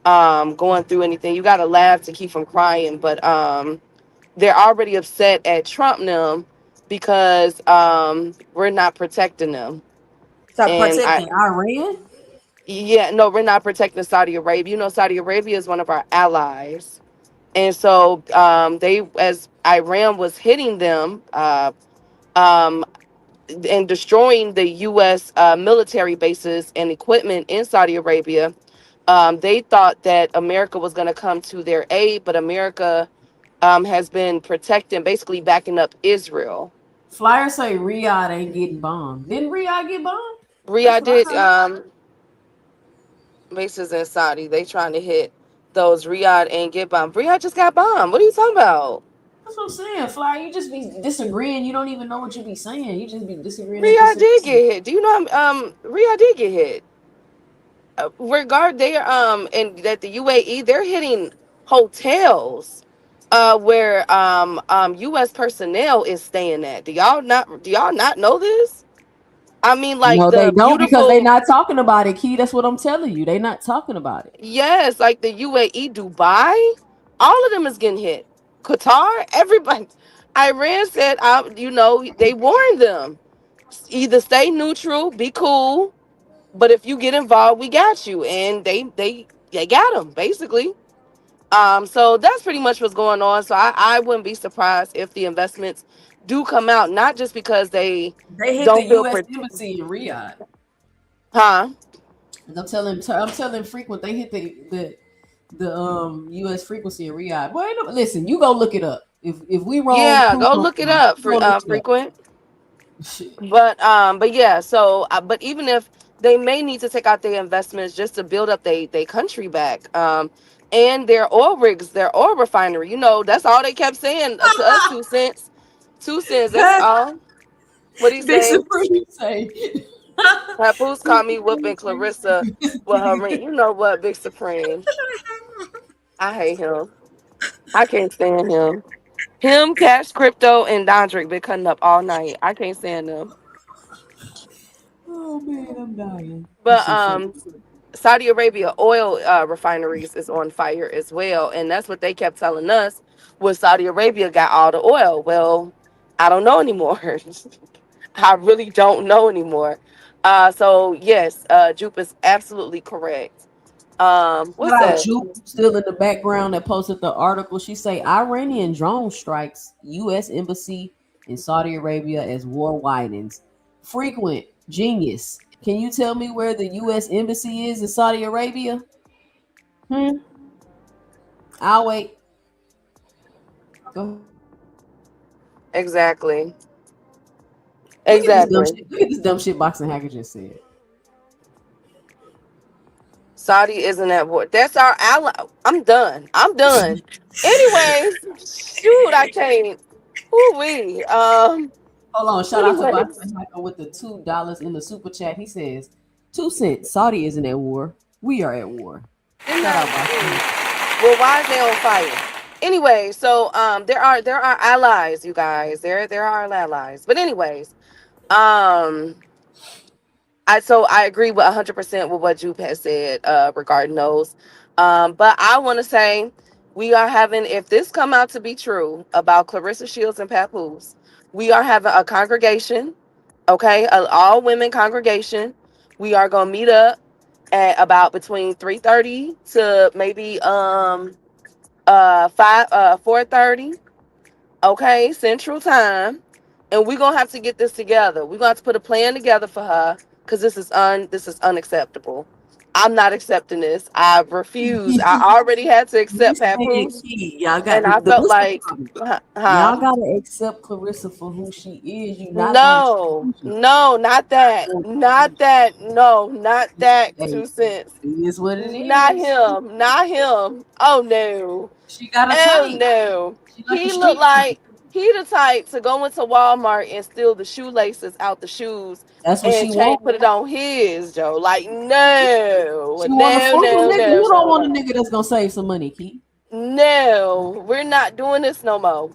going through anything. You got to laugh to keep from crying. But they're already upset at Trump now because we're not protecting them. Stop protecting Iran? Yeah, no, we're not protecting Saudi Arabia. You know, Saudi Arabia is one of our allies. And so as Iran was hitting them, and destroying the U.S. Military bases and equipment in Saudi Arabia. They thought that America was going to come to their aid, but America has been protecting, basically backing up Israel. Flyers say Riyadh ain't getting bombed. Didn't Riyadh get bombed? Riyadh did bases in Saudi. They trying to hit those. Riyadh ain't get bombed. Riyadh just got bombed. What are you talking about? That's what I'm saying, Flyer. You just be disagreeing. You don't even know what you be saying. You just be disagreeing. Riyadh did get hit. Do you know? Riyadh did get hit. They and that the UAE, they're hitting hotels where US personnel is staying at. Do y'all not know this? I mean, like No, they the don't because they beautiful, not talking about it, Key. That's what I'm telling you. They not talking about it. yes, like the UAE, Dubai, all of them is getting hit. Qatar, everybody. Iran said, they warned them, either stay neutral, be cool, but if you get involved, we got you. And they got them basically. So that's pretty much what's going on. So I wouldn't be surprised if the investments do come out, not just because they hit the don't feel U.S. embassy in Riyadh. Huh? And I'm telling frequent they hit the U.S. frequency in Riyadh. Boy, listen, you go look it up. If we wrong, Yeah, prove go wrong. look it up for frequent. But yeah, so but even if they may need to take out their investments just to build up their country back, and their oil rigs, their oil refinery, that's all they kept saying to us. 2 cents, 2 cents. That's all. What he Big say? Supreme say. Papoose caught me whooping Clarissa with her ring. You know what, Big Supreme? I hate him. I can't stand him. Him, Cash, Crypto, and Dondrick been cutting up all night. I can't stand them. Oh man, I'm dying. But Saudi Arabia oil refineries is on fire as well, and that's what they kept telling us was Saudi Arabia got all the oil. Well, I don't know anymore. I really don't know anymore. So yes, Jupe is absolutely correct. What's Shout out that? Jupe still in the background that posted the article. She say Iranian drone strikes U.S. embassy in Saudi Arabia as war widens. Frequent genius. Can you tell me where the U.S. embassy is in Saudi Arabia? I'll wait. Go. Exactly. Look at this dumb Exactly. shit. Look at this dumb shit Boxing Hacker just said. Saudi isn't at war. That's our ally. I'm done. Anyways, shoot, I can't. Who we? Hold on. Shout out to Anyways, Boxing Hacker with the $2 in the super chat. He says 2 cents. Saudi isn't at war. We are at war. Shout out Boxing Hacker. well, why is they on fire? Anyway, so there are allies, you guys. There are allies. But anyways, I agree with 100% with what Jupe has said regarding those. But I want to say we are having, if this come out to be true about Clarissa Shields and Papoose, we are having a congregation, okay, an all women congregation. We are gonna meet up at about between 3:30 to maybe 4:30, okay, Central Time, and we're gonna have to get this together. We're gonna have to put a plan together for her because this is unacceptable. I'm not accepting this. I refuse. I already had to accept Papoose, Y'all got and I the felt what's the like, problem? huh? Y'all gotta accept Clarissa for who she is. You not gonna No, no, not that. Not that. No, not that. hey, 2 cents. it is what it Not is. him. Not him. Oh no. She got a Oh type. no. She like a He looked street chick. like he the type to go into Walmart and steal the shoelaces out the shoes That's what and she want. put it on his, Joe. Like, no, She want a no, frugal no, nigga. no, You don't no, want a no. nigga that's gonna save some money, Key. No, we're not doing this no more.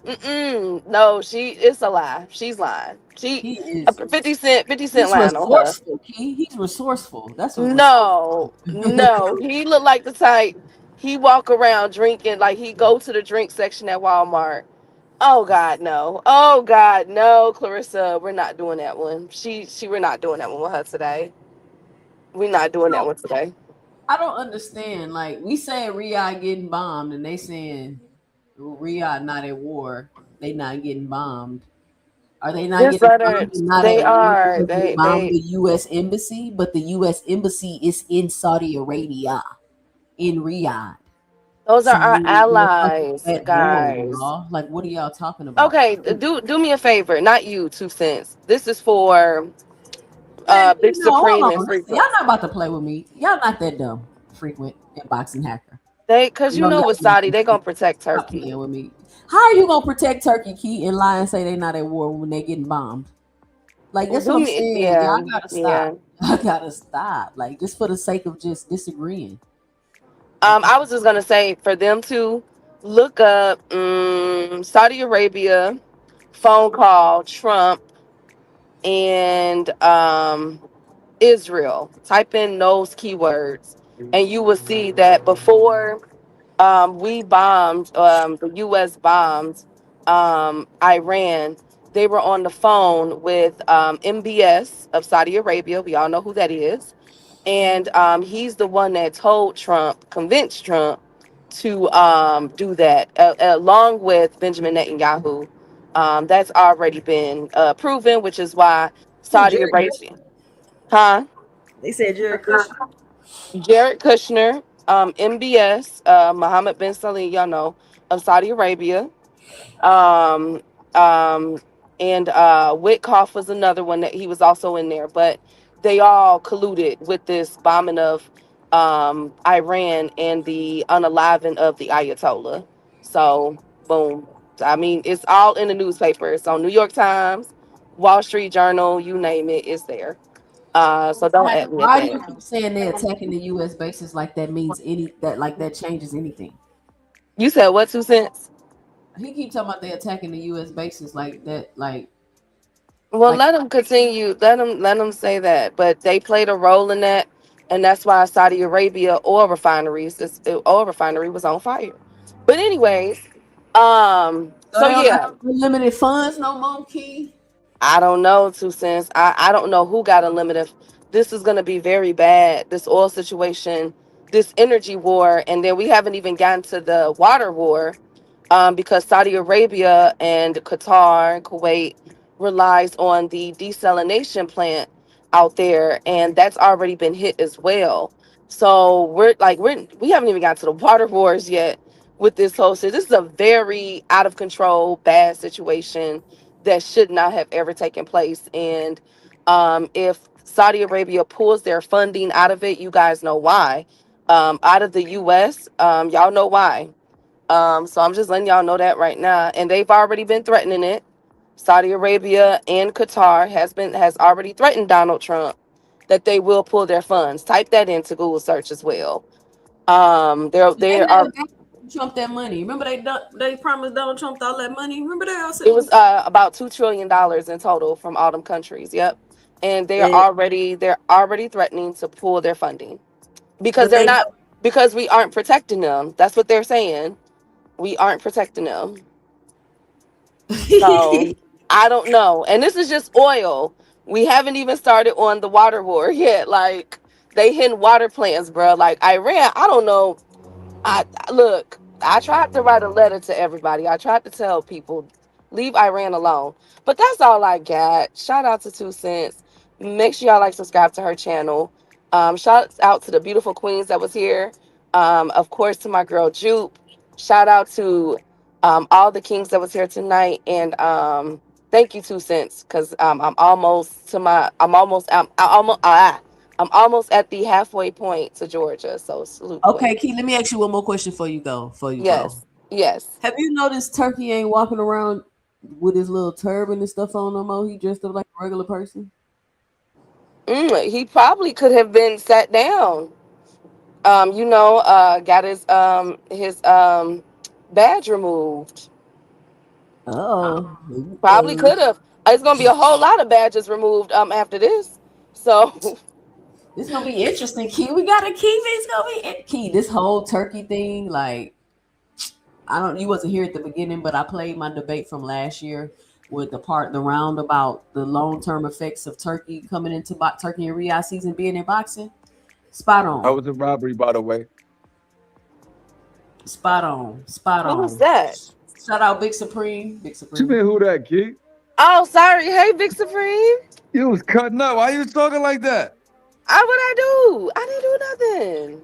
No, it's a lie. She's lying. He is 50 cent he's lying on her. resourceful, Key. He's resourceful. That's what resourceful. No, no. He looked like the type he walk around drinking, like he go to the drink section at Walmart. Oh God, no. Oh God, no, Clarissa, we're not doing that one. We're not doing that one with her today. We're not doing that one today. I don't understand. Like we said Riyadh getting bombed and they saying Riyadh not at war. They not getting bombed. Are they not This getting letter, bombed and not they at war are. because they bombed They the U.S. embassy? But the U.S. embassy is in Saudi Arabia, in Riyadh. those are So our they're fucking allies, at war, guys. y'all. Like, what are y'all talking about? Okay, do me a favor, not you, 2 cents. This is for Man, Big no, hold Supreme and on. Listen, y'all Frequent. not about to play with me. Y'all not that dumb. Frequent and boxing hacker. Cause You you know know y'all with not Saudi, they gonna protect stop Turkey. playing with me. How are you gonna protect Turkey, Key, and lie and say they not at war when they getting bombed? Like, that's what Do I'm me, saying. yeah, Y'all gotta yeah. stop. Y'all gotta stop. Like, just for the sake of just disagreeing. I was just gonna say for them to look up Saudi Arabia phone call Trump and Israel. Type in those keywords, and you will see that before we bombed, the U.S. bombed Iran. They were on the phone with MBS of Saudi Arabia. We all know who that is. And he's the one that told Trump, convinced Trump to do that, along with Benjamin Netanyahu. That's already been proven, which is why Who, Saudi Jared Arabia, Kushner? huh? They said Jared Kushner. Jared Kushner, MBS, Mohammed bin Salih, y'all know, of Saudi Arabia. Um, um, and Witkoff was another one that he was also in there, but they all colluded with this bombing of Iran and the unaliving of the Ayatollah. So, boom. I mean, it's all in the newspaper. It's on New York Times, Wall Street Journal, you name it, it's there. So don't Hacker, at me why do you again. keep saying they're attacking the U.S. bases like that means any that like that changes anything? You said what, 2 cents? He keep talking about they attacking the U.S. bases like that, Well, like let them continue. Let them say that. But they played a role in that, and that's why Saudi Arabia oil refinery was on fire. But anyways, so so they don't got yeah, unlimited funds no more, Key. I don't know, 2 cents. I don't know who got unlimited. This is gonna be very bad. This oil situation, this energy war, and then we haven't even gotten to the water war, because Saudi Arabia and Qatar and Kuwait relies on the desalination plant out there, and that's already been hit as well. So we haven't even got to the water wars yet with this whole shit. This is a very out of control, bad situation that should not have ever taken place. And if Saudi Arabia pulls their funding out of it, you guys know why. Out of the U.S., y'all know why. So I'm just letting y'all know that right now. And they've already been threatening it. Saudi Arabia and Qatar has already threatened Donald Trump that they will pull their funds. Type that into Google search as well. They They are. never gave Trump that money. Remember they promised Donald Trump all that money. Remember that? I said, It was about $2 trillion in total from all them countries. Yep, and and, they're already threatening to pull their funding because but they're they not because we aren't protecting them. That's what they're saying. We aren't protecting them. So I don't know. And this is just oil. We haven't even started on the water war yet. Like they hitting water plants, bro. Like Iran, I don't know. Look, I tried to write a letter to everybody. I tried to tell people, leave Iran alone. But that's all I got. Shout out to 2 cents. Make sure y'all like subscribe to her channel. Shout out to the beautiful queens that was here. Of course to my girl Jupe. Shout out to all the kings that was here tonight. And thank you 2 cents. Cause I'm almost I'm almost at the halfway point to Georgia. So salute, okay, queen. Key, let me ask you one more question before you go. Yes. Yes. Have you noticed Turkey ain't walking around with his little turban and stuff on no more? He dressed up like a regular person. He probably could have been sat down. Got his badge removed. Oh, Probably could have. It's gonna be a whole lot of badges removed after this. So it's gonna be interesting, Key. We gotta keep it. It's gonna be Key. This whole Turkey thing, like you wasn't here at the beginning, but I played my debate from last year with the round about the long term effects of Turkey coming into Turkey and Riyadh season being in boxing. Spot That on. was a robbery, by the way. Spot on. Spot who was on. that? Shout out Big Supreme. Big You Supreme. mean who that, kid? Oh, sorry. Hey, Big Supreme. You was cutting up. Why you talking like that? What I do? I didn't do nothing.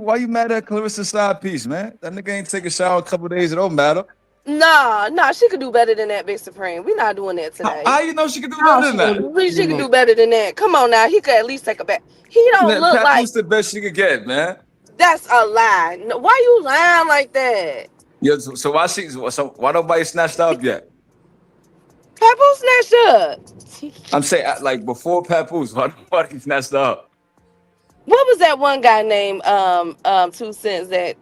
Why you mad at Clarissa side piece, man? That nigga ain't take a shower a couple days. It don't matter. Nah, she could do better than that, Big Supreme. We're not doing that today. How you know she could do better than that? She could do better than that. Come on now, he could at least take a back. He don't look like. Papoose the best she could get, man. That's a lie. No, why you lying like that? Yeah, so why nobody snatched up yet? Papoose snatched up. I'm saying like before Papoose, why nobody snatched up? What was that one guy named 2 Cents that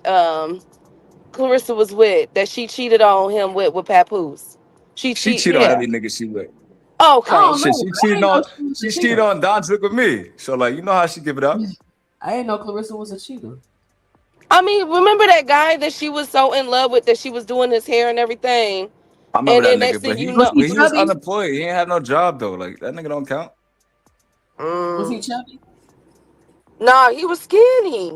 Clarissa was with that she cheated on him with Papoose? She cheated on every nigga she with. Okay. Shit, she cheated on Don Zick with me. So like, you know how she give it up. I didn't know Clarissa was a cheater. I mean, remember that guy that she was so in love with that she was doing his hair and everything? I remember that nigga, next but thing he you know, was unemployed. He ain't have no job though. Like that nigga don't count. Was he chubby? Nah, he was skinny.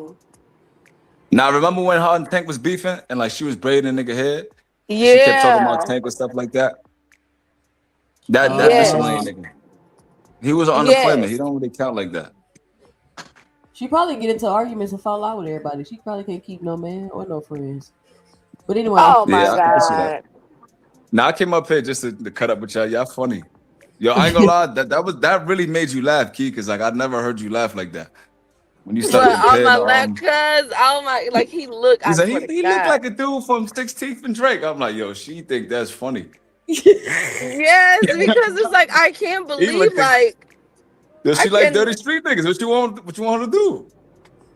Now remember when her and Tank was beefing and like she was braiding a nigga head? Yeah. She kept talking about Tank and stuff like that. That's a lame nigga. He was on unemployment. He don't really count like that. She probably get into arguments and fall out with everybody. She probably can't keep no man or no friends. But anyway. Oh my I can see God. that. Now I came up here just to cut up with y'all. Y'all funny. Yo, I ain't gonna lie. That really made you laugh, Key, because like I never heard you laugh like that. When you started like he looked. He's like, he looked like a dude from 16th and Drake. I'm like, yo, she think that's funny. Yes, because it's like I can't believe Yo, she like dirty street niggas. What you want her to do?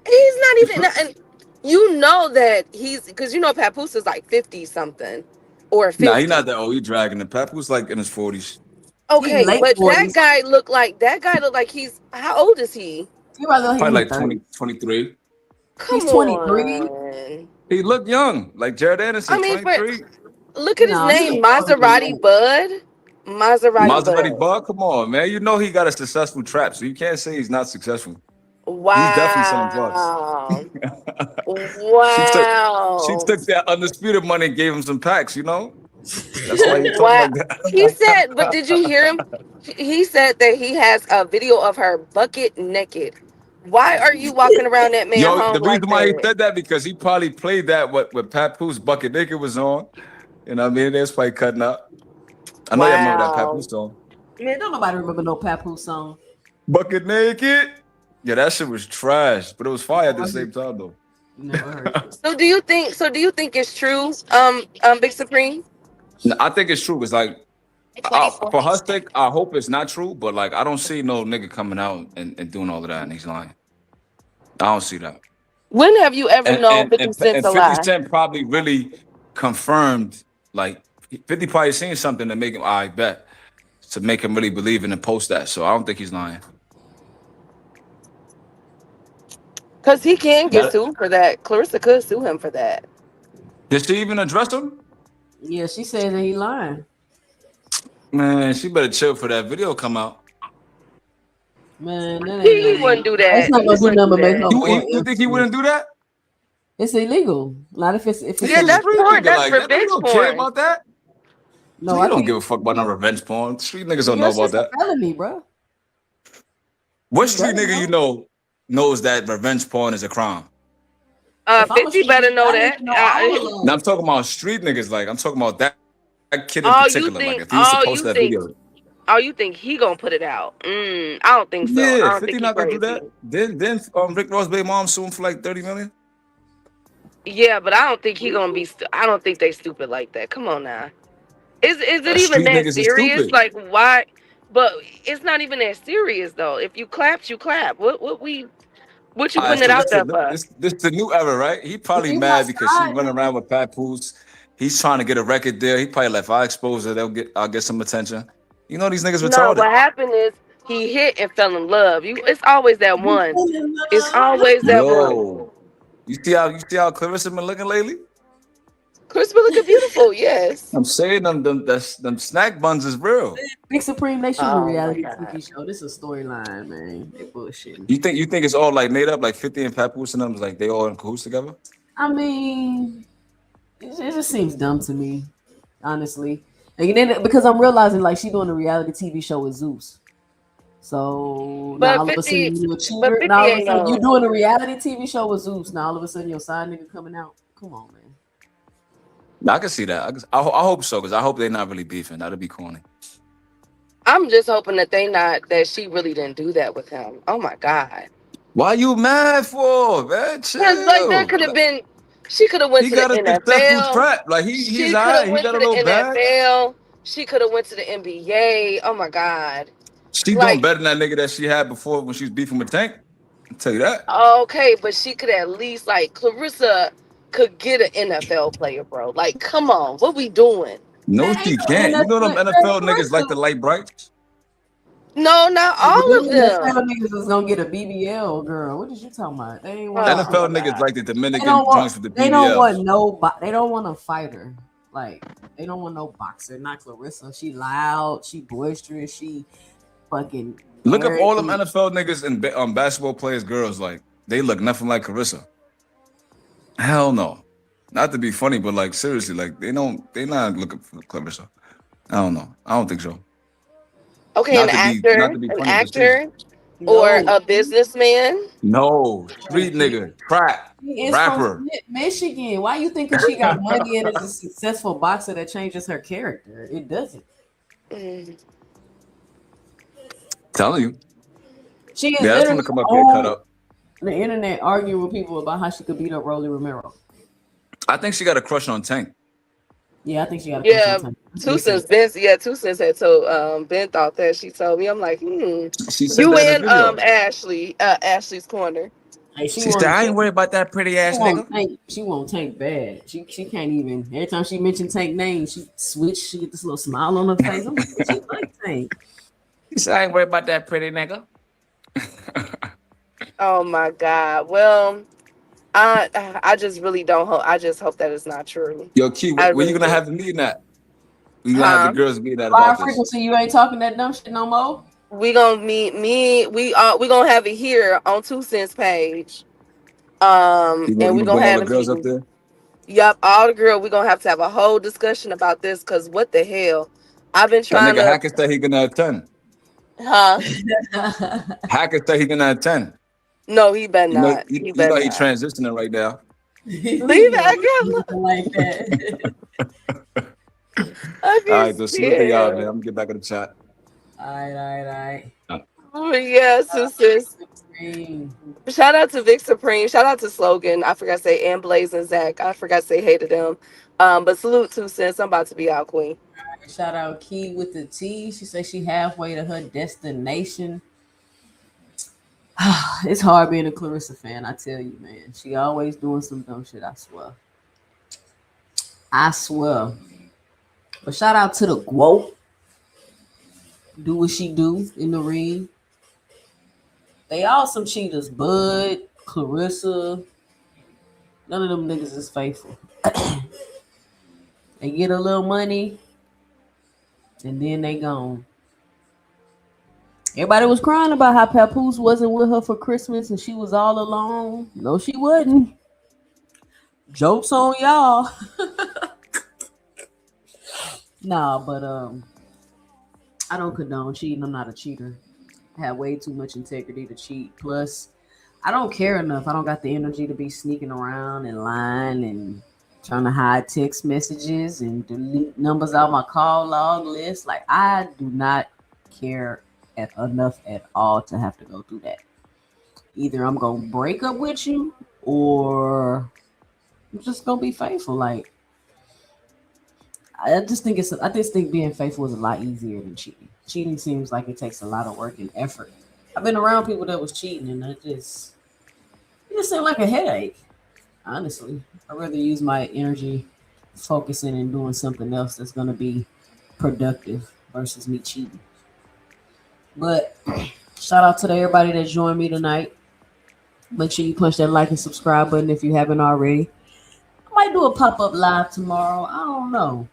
He's not even, and you know that he's because you know Papoose is like 50 something or 50. Nah, he not that old. He dragging the Papoose like in his 40s. Okay, but 40s. that guy looked like he's how old is he? Probably like 20, 23. He's 23. He looked young, like Jared Anderson. I mean, 23. Look at his name, Maserati Bud. Maserati Bud. Come on, man. You know he got a successful trap, so you can't say he's not successful. Wow. He's definitely selling drugs. Wow. She took that undisputed money and gave him some packs, you know? That's why he talking like that. He said, but did you hear him? He said that he has a video of her bucket naked. Why are you walking around that man home the reason like why that? he said that because he probably played that with Papoose bucket naked was on. You know what I mean? That's probably cutting up. I know you remember that Papoose song. Man, don't nobody remember no Papoose song. Bucket naked. Yeah, that shit was trash, but it was fire at the same time though. Never heard. So do you think it's true, Big Supreme? No, I think it's true. It's like for her sake, I hope it's not true, but like I don't see no nigga coming out and doing all of that and he's lying. I don't see that. When have you ever known 50 Cent's a lie? 50 Cent probably really confirmed, like 50 probably seen something to make him, I bet, to make him really believe in and post that. So I don't think he's lying. Because he can get sued for that. Clarissa could sue him for that. Did she even address him? Yeah, she said that he lying. Man, she better chill for that video come out. Man, that he wouldn't do that. It's not gonna do nothing but make her You think he wouldn't do that? It's illegal. Not if it's yeah, that's porn. That's revenge porn. Care about that? No, I don't give a fuck about no revenge porn. Street niggas don't know about that. Felony, bro. What street nigga you know knows that revenge porn is a crime? 50 better know that. Now I'm talking about street niggas. Like I'm talking about that kid in particular. Like if he used to post that video. Oh, you think he gonna put it out? I don't think so. Yeah, 50 not gonna do that. Then Rick Ross' baby mom sued him for like 30 million. Yeah, but I don't think he gonna be. I don't think they stupid like that. Come on now. Is it even that serious? Like why? But it's not even that serious though. If you clap, you clap. What you putting it out there for? This is the new era, right? He probably mad because she's running around with Papoose. He's trying to get a record deal. He probably like, if I expose her, I'll get some attention. You know these niggas retarded. No, what happened is he hit and fell in love. It's always that one. It's always that one. You see how Clarissa been looking lately? Clarissa been looking beautiful, yes. I'm saying them snack buns is real. Big Supreme, they shoot a reality TV show. This is a storyline, man. They bullshit. You think it's all like made up, like 50 and Papoose and them, like they all in cahoots together? I mean, it just seems dumb to me, honestly. And then because I'm realizing like she doing a reality TV show with Zeus. So now But all of a sudden 50, you a but cheater. 50 Now all of a ain't sudden you no. doing a reality TV show with Zeus. Now all of a sudden your side nigga coming out. Come on, man. I can see that. I hope so, because I hope they're not really beefing. That'd be corny. I'm just hoping that she really didn't do that with him. Oh my God. Why you mad for, man? Chill. Because like that could have been, she could have went He to the got a successful NFL. trap. Like he's She all could have right. He went got to a the little bag. NFL. She could have went to the NBA. Oh my God. She doing Like, better than that nigga that she had before when she was beefing with Tank. I'll tell you that. okay, but she could at least like Clarissa could get an NFL player, bro. Like, come on, what we doing? No, That ain't she no can't. You know them NFL niggas like the light brights. No, not all of them. NFL niggas is gonna get a BBL, girl. What is you talking about? They ain't want Oh, no NFL shit. niggas like the They Dominican don't want. joints with the They don't want BBLs. no. They don't want a fighter. Like they don't want no boxer. Not Clarissa. She loud. She boisterous. She fucking. Look up all them arrogant. NFL niggas and basketball players, girls. Like they look nothing like Clarissa. Hell no. Not to be funny, but like seriously, like they not looking for Clarissa. I don't know. I don't think so. okay, Not an to be funny, but seriously. actor, or No. a businessman. No, street nigga, trap, She is from rapper. Michigan. Why you think 'cause she got money and is a successful boxer that changes her character? It doesn't. Telling you. She is Yeah, that's literally gonna come up here cut on up. the internet arguing with people about how she could beat up Rolly Romero. I think she got a crush on Tank. Yeah, I think she got a Yeah, crush on Two Cents had told Ben thought that. She told me, I'm like, She said you that in the and video. Ashley's corner. Hey, She said, I ain't worried about that pretty ass nigga. She won't Tank bad. She can't even. Every time she mentioned Tank name, she switch. She get this little smile on her face. I'm like, she like Tank. She said, I ain't worried about that pretty nigga. Oh my God. Well, I just really don't hope. I just hope that it's not true. Yo, Key, where you gonna have the meeting at? We gonna have the girls meeting at Fire about this. frequency. You ain't talking that dumb shit no more. We gonna meet me. We gonna have it here on 2 Cents page. And we gonna gonna bring all have the a girls up meeting. there? Yup, all the girl. We gonna have a whole discussion about this. Cause what the hell? I've been That trying nigga to. Hackett said he gonna attend. Huh? Hackett said he gonna attend. No, he better You know, not. you, He you know better he not. transitioning right now. Leave Hackett like that. I All right, be so salute to y'all, scared. man. I'm gonna get back in the chat. All right. Oh yeah, sis. Shout out to Vic Supreme. Shout out to Slogan. I forgot to say, and Blaze and Zach. I forgot to say hey to them. But salute 2 Cents. I'm about to be out, Queen. Shout out Key with the T. She says she halfway to her destination. It's hard being a Clarissa fan, I tell you, man. She always doing some dumb shit, I swear. But shout out to the GWO. Do what she do in the ring. They all some cheaters. Bud, Clarissa. None of them niggas is faithful. They get a little money, and then they gone. Everybody was crying about how Papoose wasn't with her for Christmas and she was all alone. No, she wasn't. Jokes on y'all. Nah, but I don't condone cheating. I'm not a cheater. I have way too much integrity to cheat. Plus, I don't care enough. I don't got the energy to be sneaking around and lying and trying to hide text messages and delete numbers out my call log list. Like, I do not care enough at all to have to go through that. Either I'm gonna break up with you or I'm just gonna be faithful. Like, I just think being faithful is a lot easier than cheating. Cheating seems like it takes a lot of work and effort. I've been around people that was cheating and it just seemed like a headache. Honestly, I'd rather use my energy focusing and doing something else that's gonna be productive versus me cheating. But shout out to everybody that joined me tonight. Make sure you punch that like and subscribe button if you haven't already. I might do a pop-up live tomorrow. I don't know.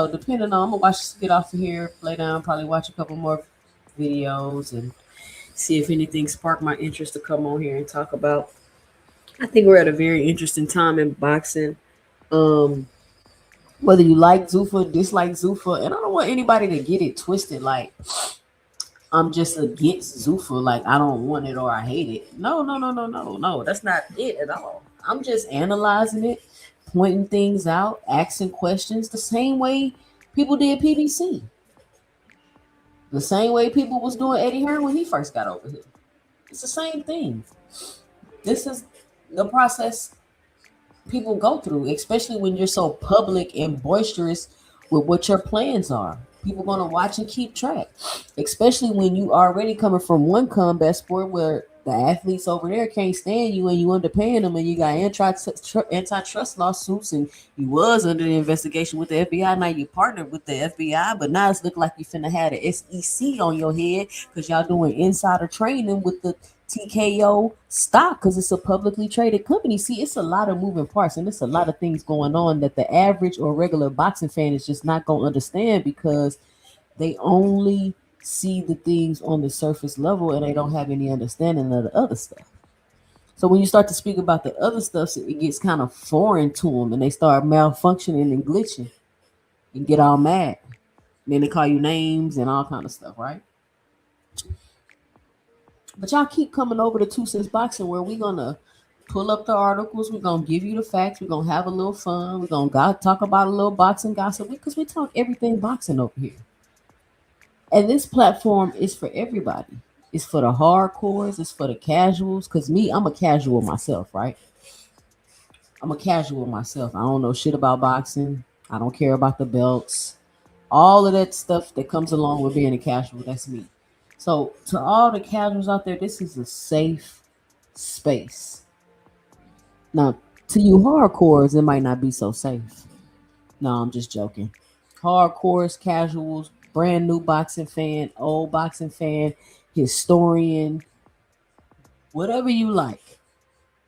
Depending on, I'm gonna get off of here, lay down, probably watch a couple more videos and see if anything sparked my interest to come on here and talk about. I think we're at a very interesting time in boxing. Whether you like Zuffa, dislike Zuffa, and I don't want anybody to get it twisted like I'm just against Zuffa, like I don't want it or I hate it. No, no, no, no, no, no. That's not it at all. I'm just analyzing it, pointing things out, asking questions the same way people did PBC. The same way people was doing Eddie Hearn when he first got over here. It's the same thing. This is the process people go through, especially when you're so public and boisterous with what your plans are. People gonna watch and keep track, especially when you already coming from one combat sport where the athletes over there can't stand you and you underpaying them and you got antitrust lawsuits and you was under the investigation with the FBI. Now you partnered with the FBI, but now it's look like you finna have the SEC on your head because y'all doing insider training with the TKO stock because it's a publicly traded company. See, it's a lot of moving parts and it's a lot of things going on that the average or regular boxing fan is just not going to understand because they only see the things on the surface level and they don't have any understanding of the other stuff. So when you start to speak about the other stuff, it gets kind of foreign to them and they start malfunctioning and glitching and get all mad. And then they call you names and all kind of stuff, right? But y'all keep coming over to 2 Cents Boxing where we're going to pull up the articles. We're going to give you the facts. We're going to have a little fun. We're going to talk about a little boxing gossip because we talk everything boxing over here. And this platform is for everybody. It's for the hardcores. It's for the casuals. Because me, I'm a casual myself, right? I'm a casual myself. I don't know shit about boxing. I don't care about the belts. All of that stuff that comes along with being a casual, that's me. So to all the casuals out there, this is a safe space. Now, to you hardcores, it might not be so safe. No, I'm just joking. Hardcores, casuals, brand new boxing fan, old boxing fan, historian, whatever you like.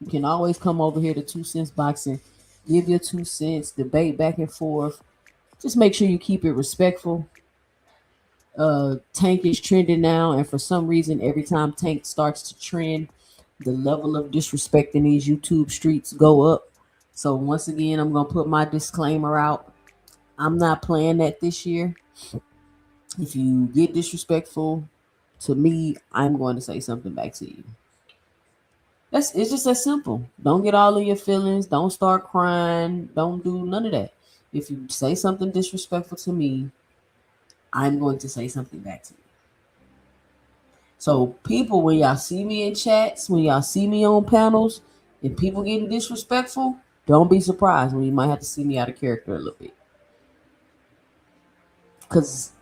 You can always come over here to 2 Cents Boxing, give your 2 cents, debate back and forth. Just make sure you keep it respectful. Tank is trending now, and for some reason, every time Tank starts to trend, the level of disrespect in these YouTube streets go up. So once again, I'm gonna put my disclaimer out. I'm not playing that this year. If you get disrespectful to me, I'm going to say something back to you. It's just that simple. Don't get all of your feelings. Don't start crying. Don't do none of that. If you say something disrespectful to me, I'm going to say something back to you. So people, when y'all see me in chats, when y'all see me on panels, and people getting disrespectful, don't be surprised when you might have to see me out of character a little bit. Because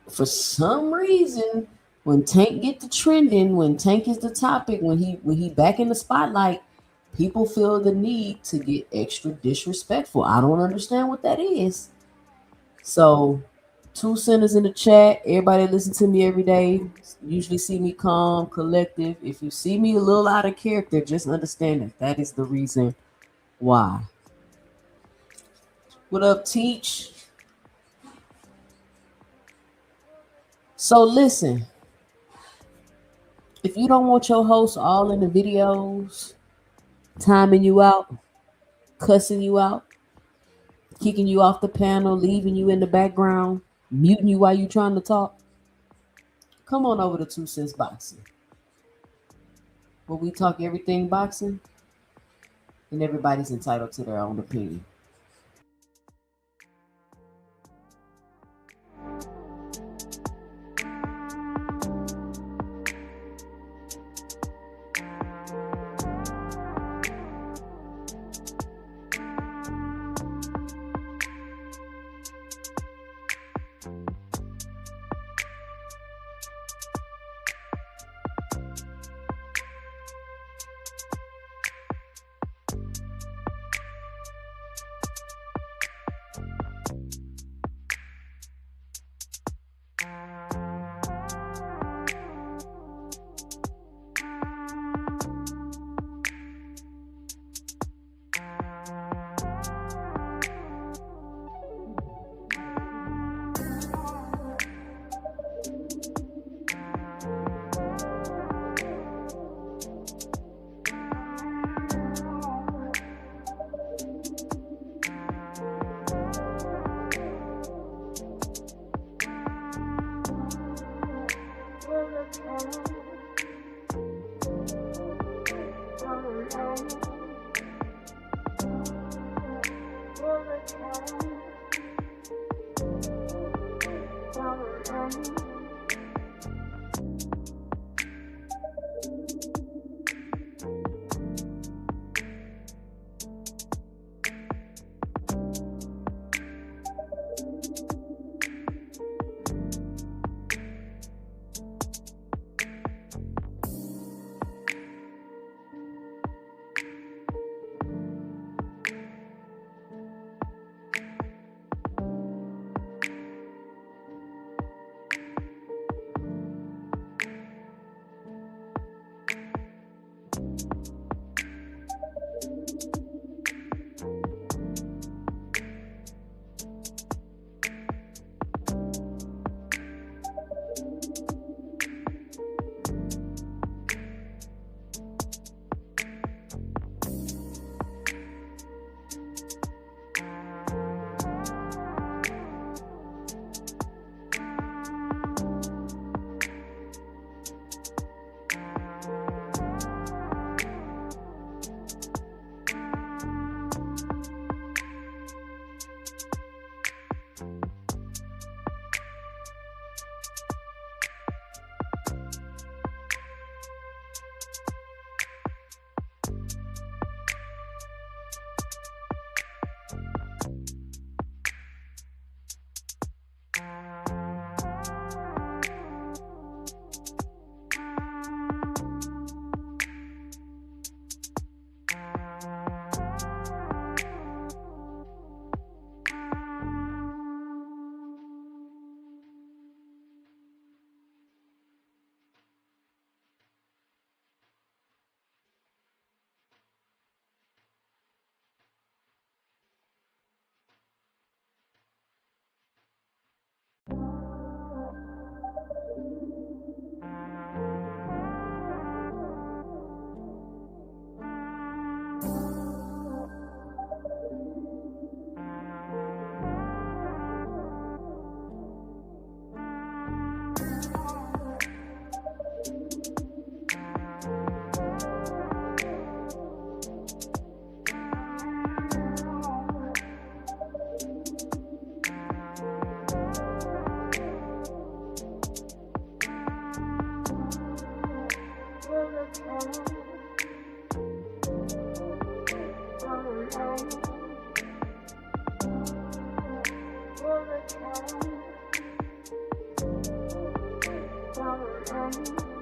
for some reason, when Tank get to trending, when Tank is the topic, when he back in the spotlight, people feel the need to get extra disrespectful. I don't understand what that is. So 2 centers in the chat. Everybody listen to me every day. Usually see me calm, collective. If you see me a little out of character, just understand that is the reason why. What up, Teach? So listen, if you don't want your host all in the videos, timing you out, cussing you out, kicking you off the panel, leaving you in the background, muting you while you're trying to talk, come on over to 2 Cents Boxing, where we talk everything boxing, and everybody's entitled to their own opinion. Thank you.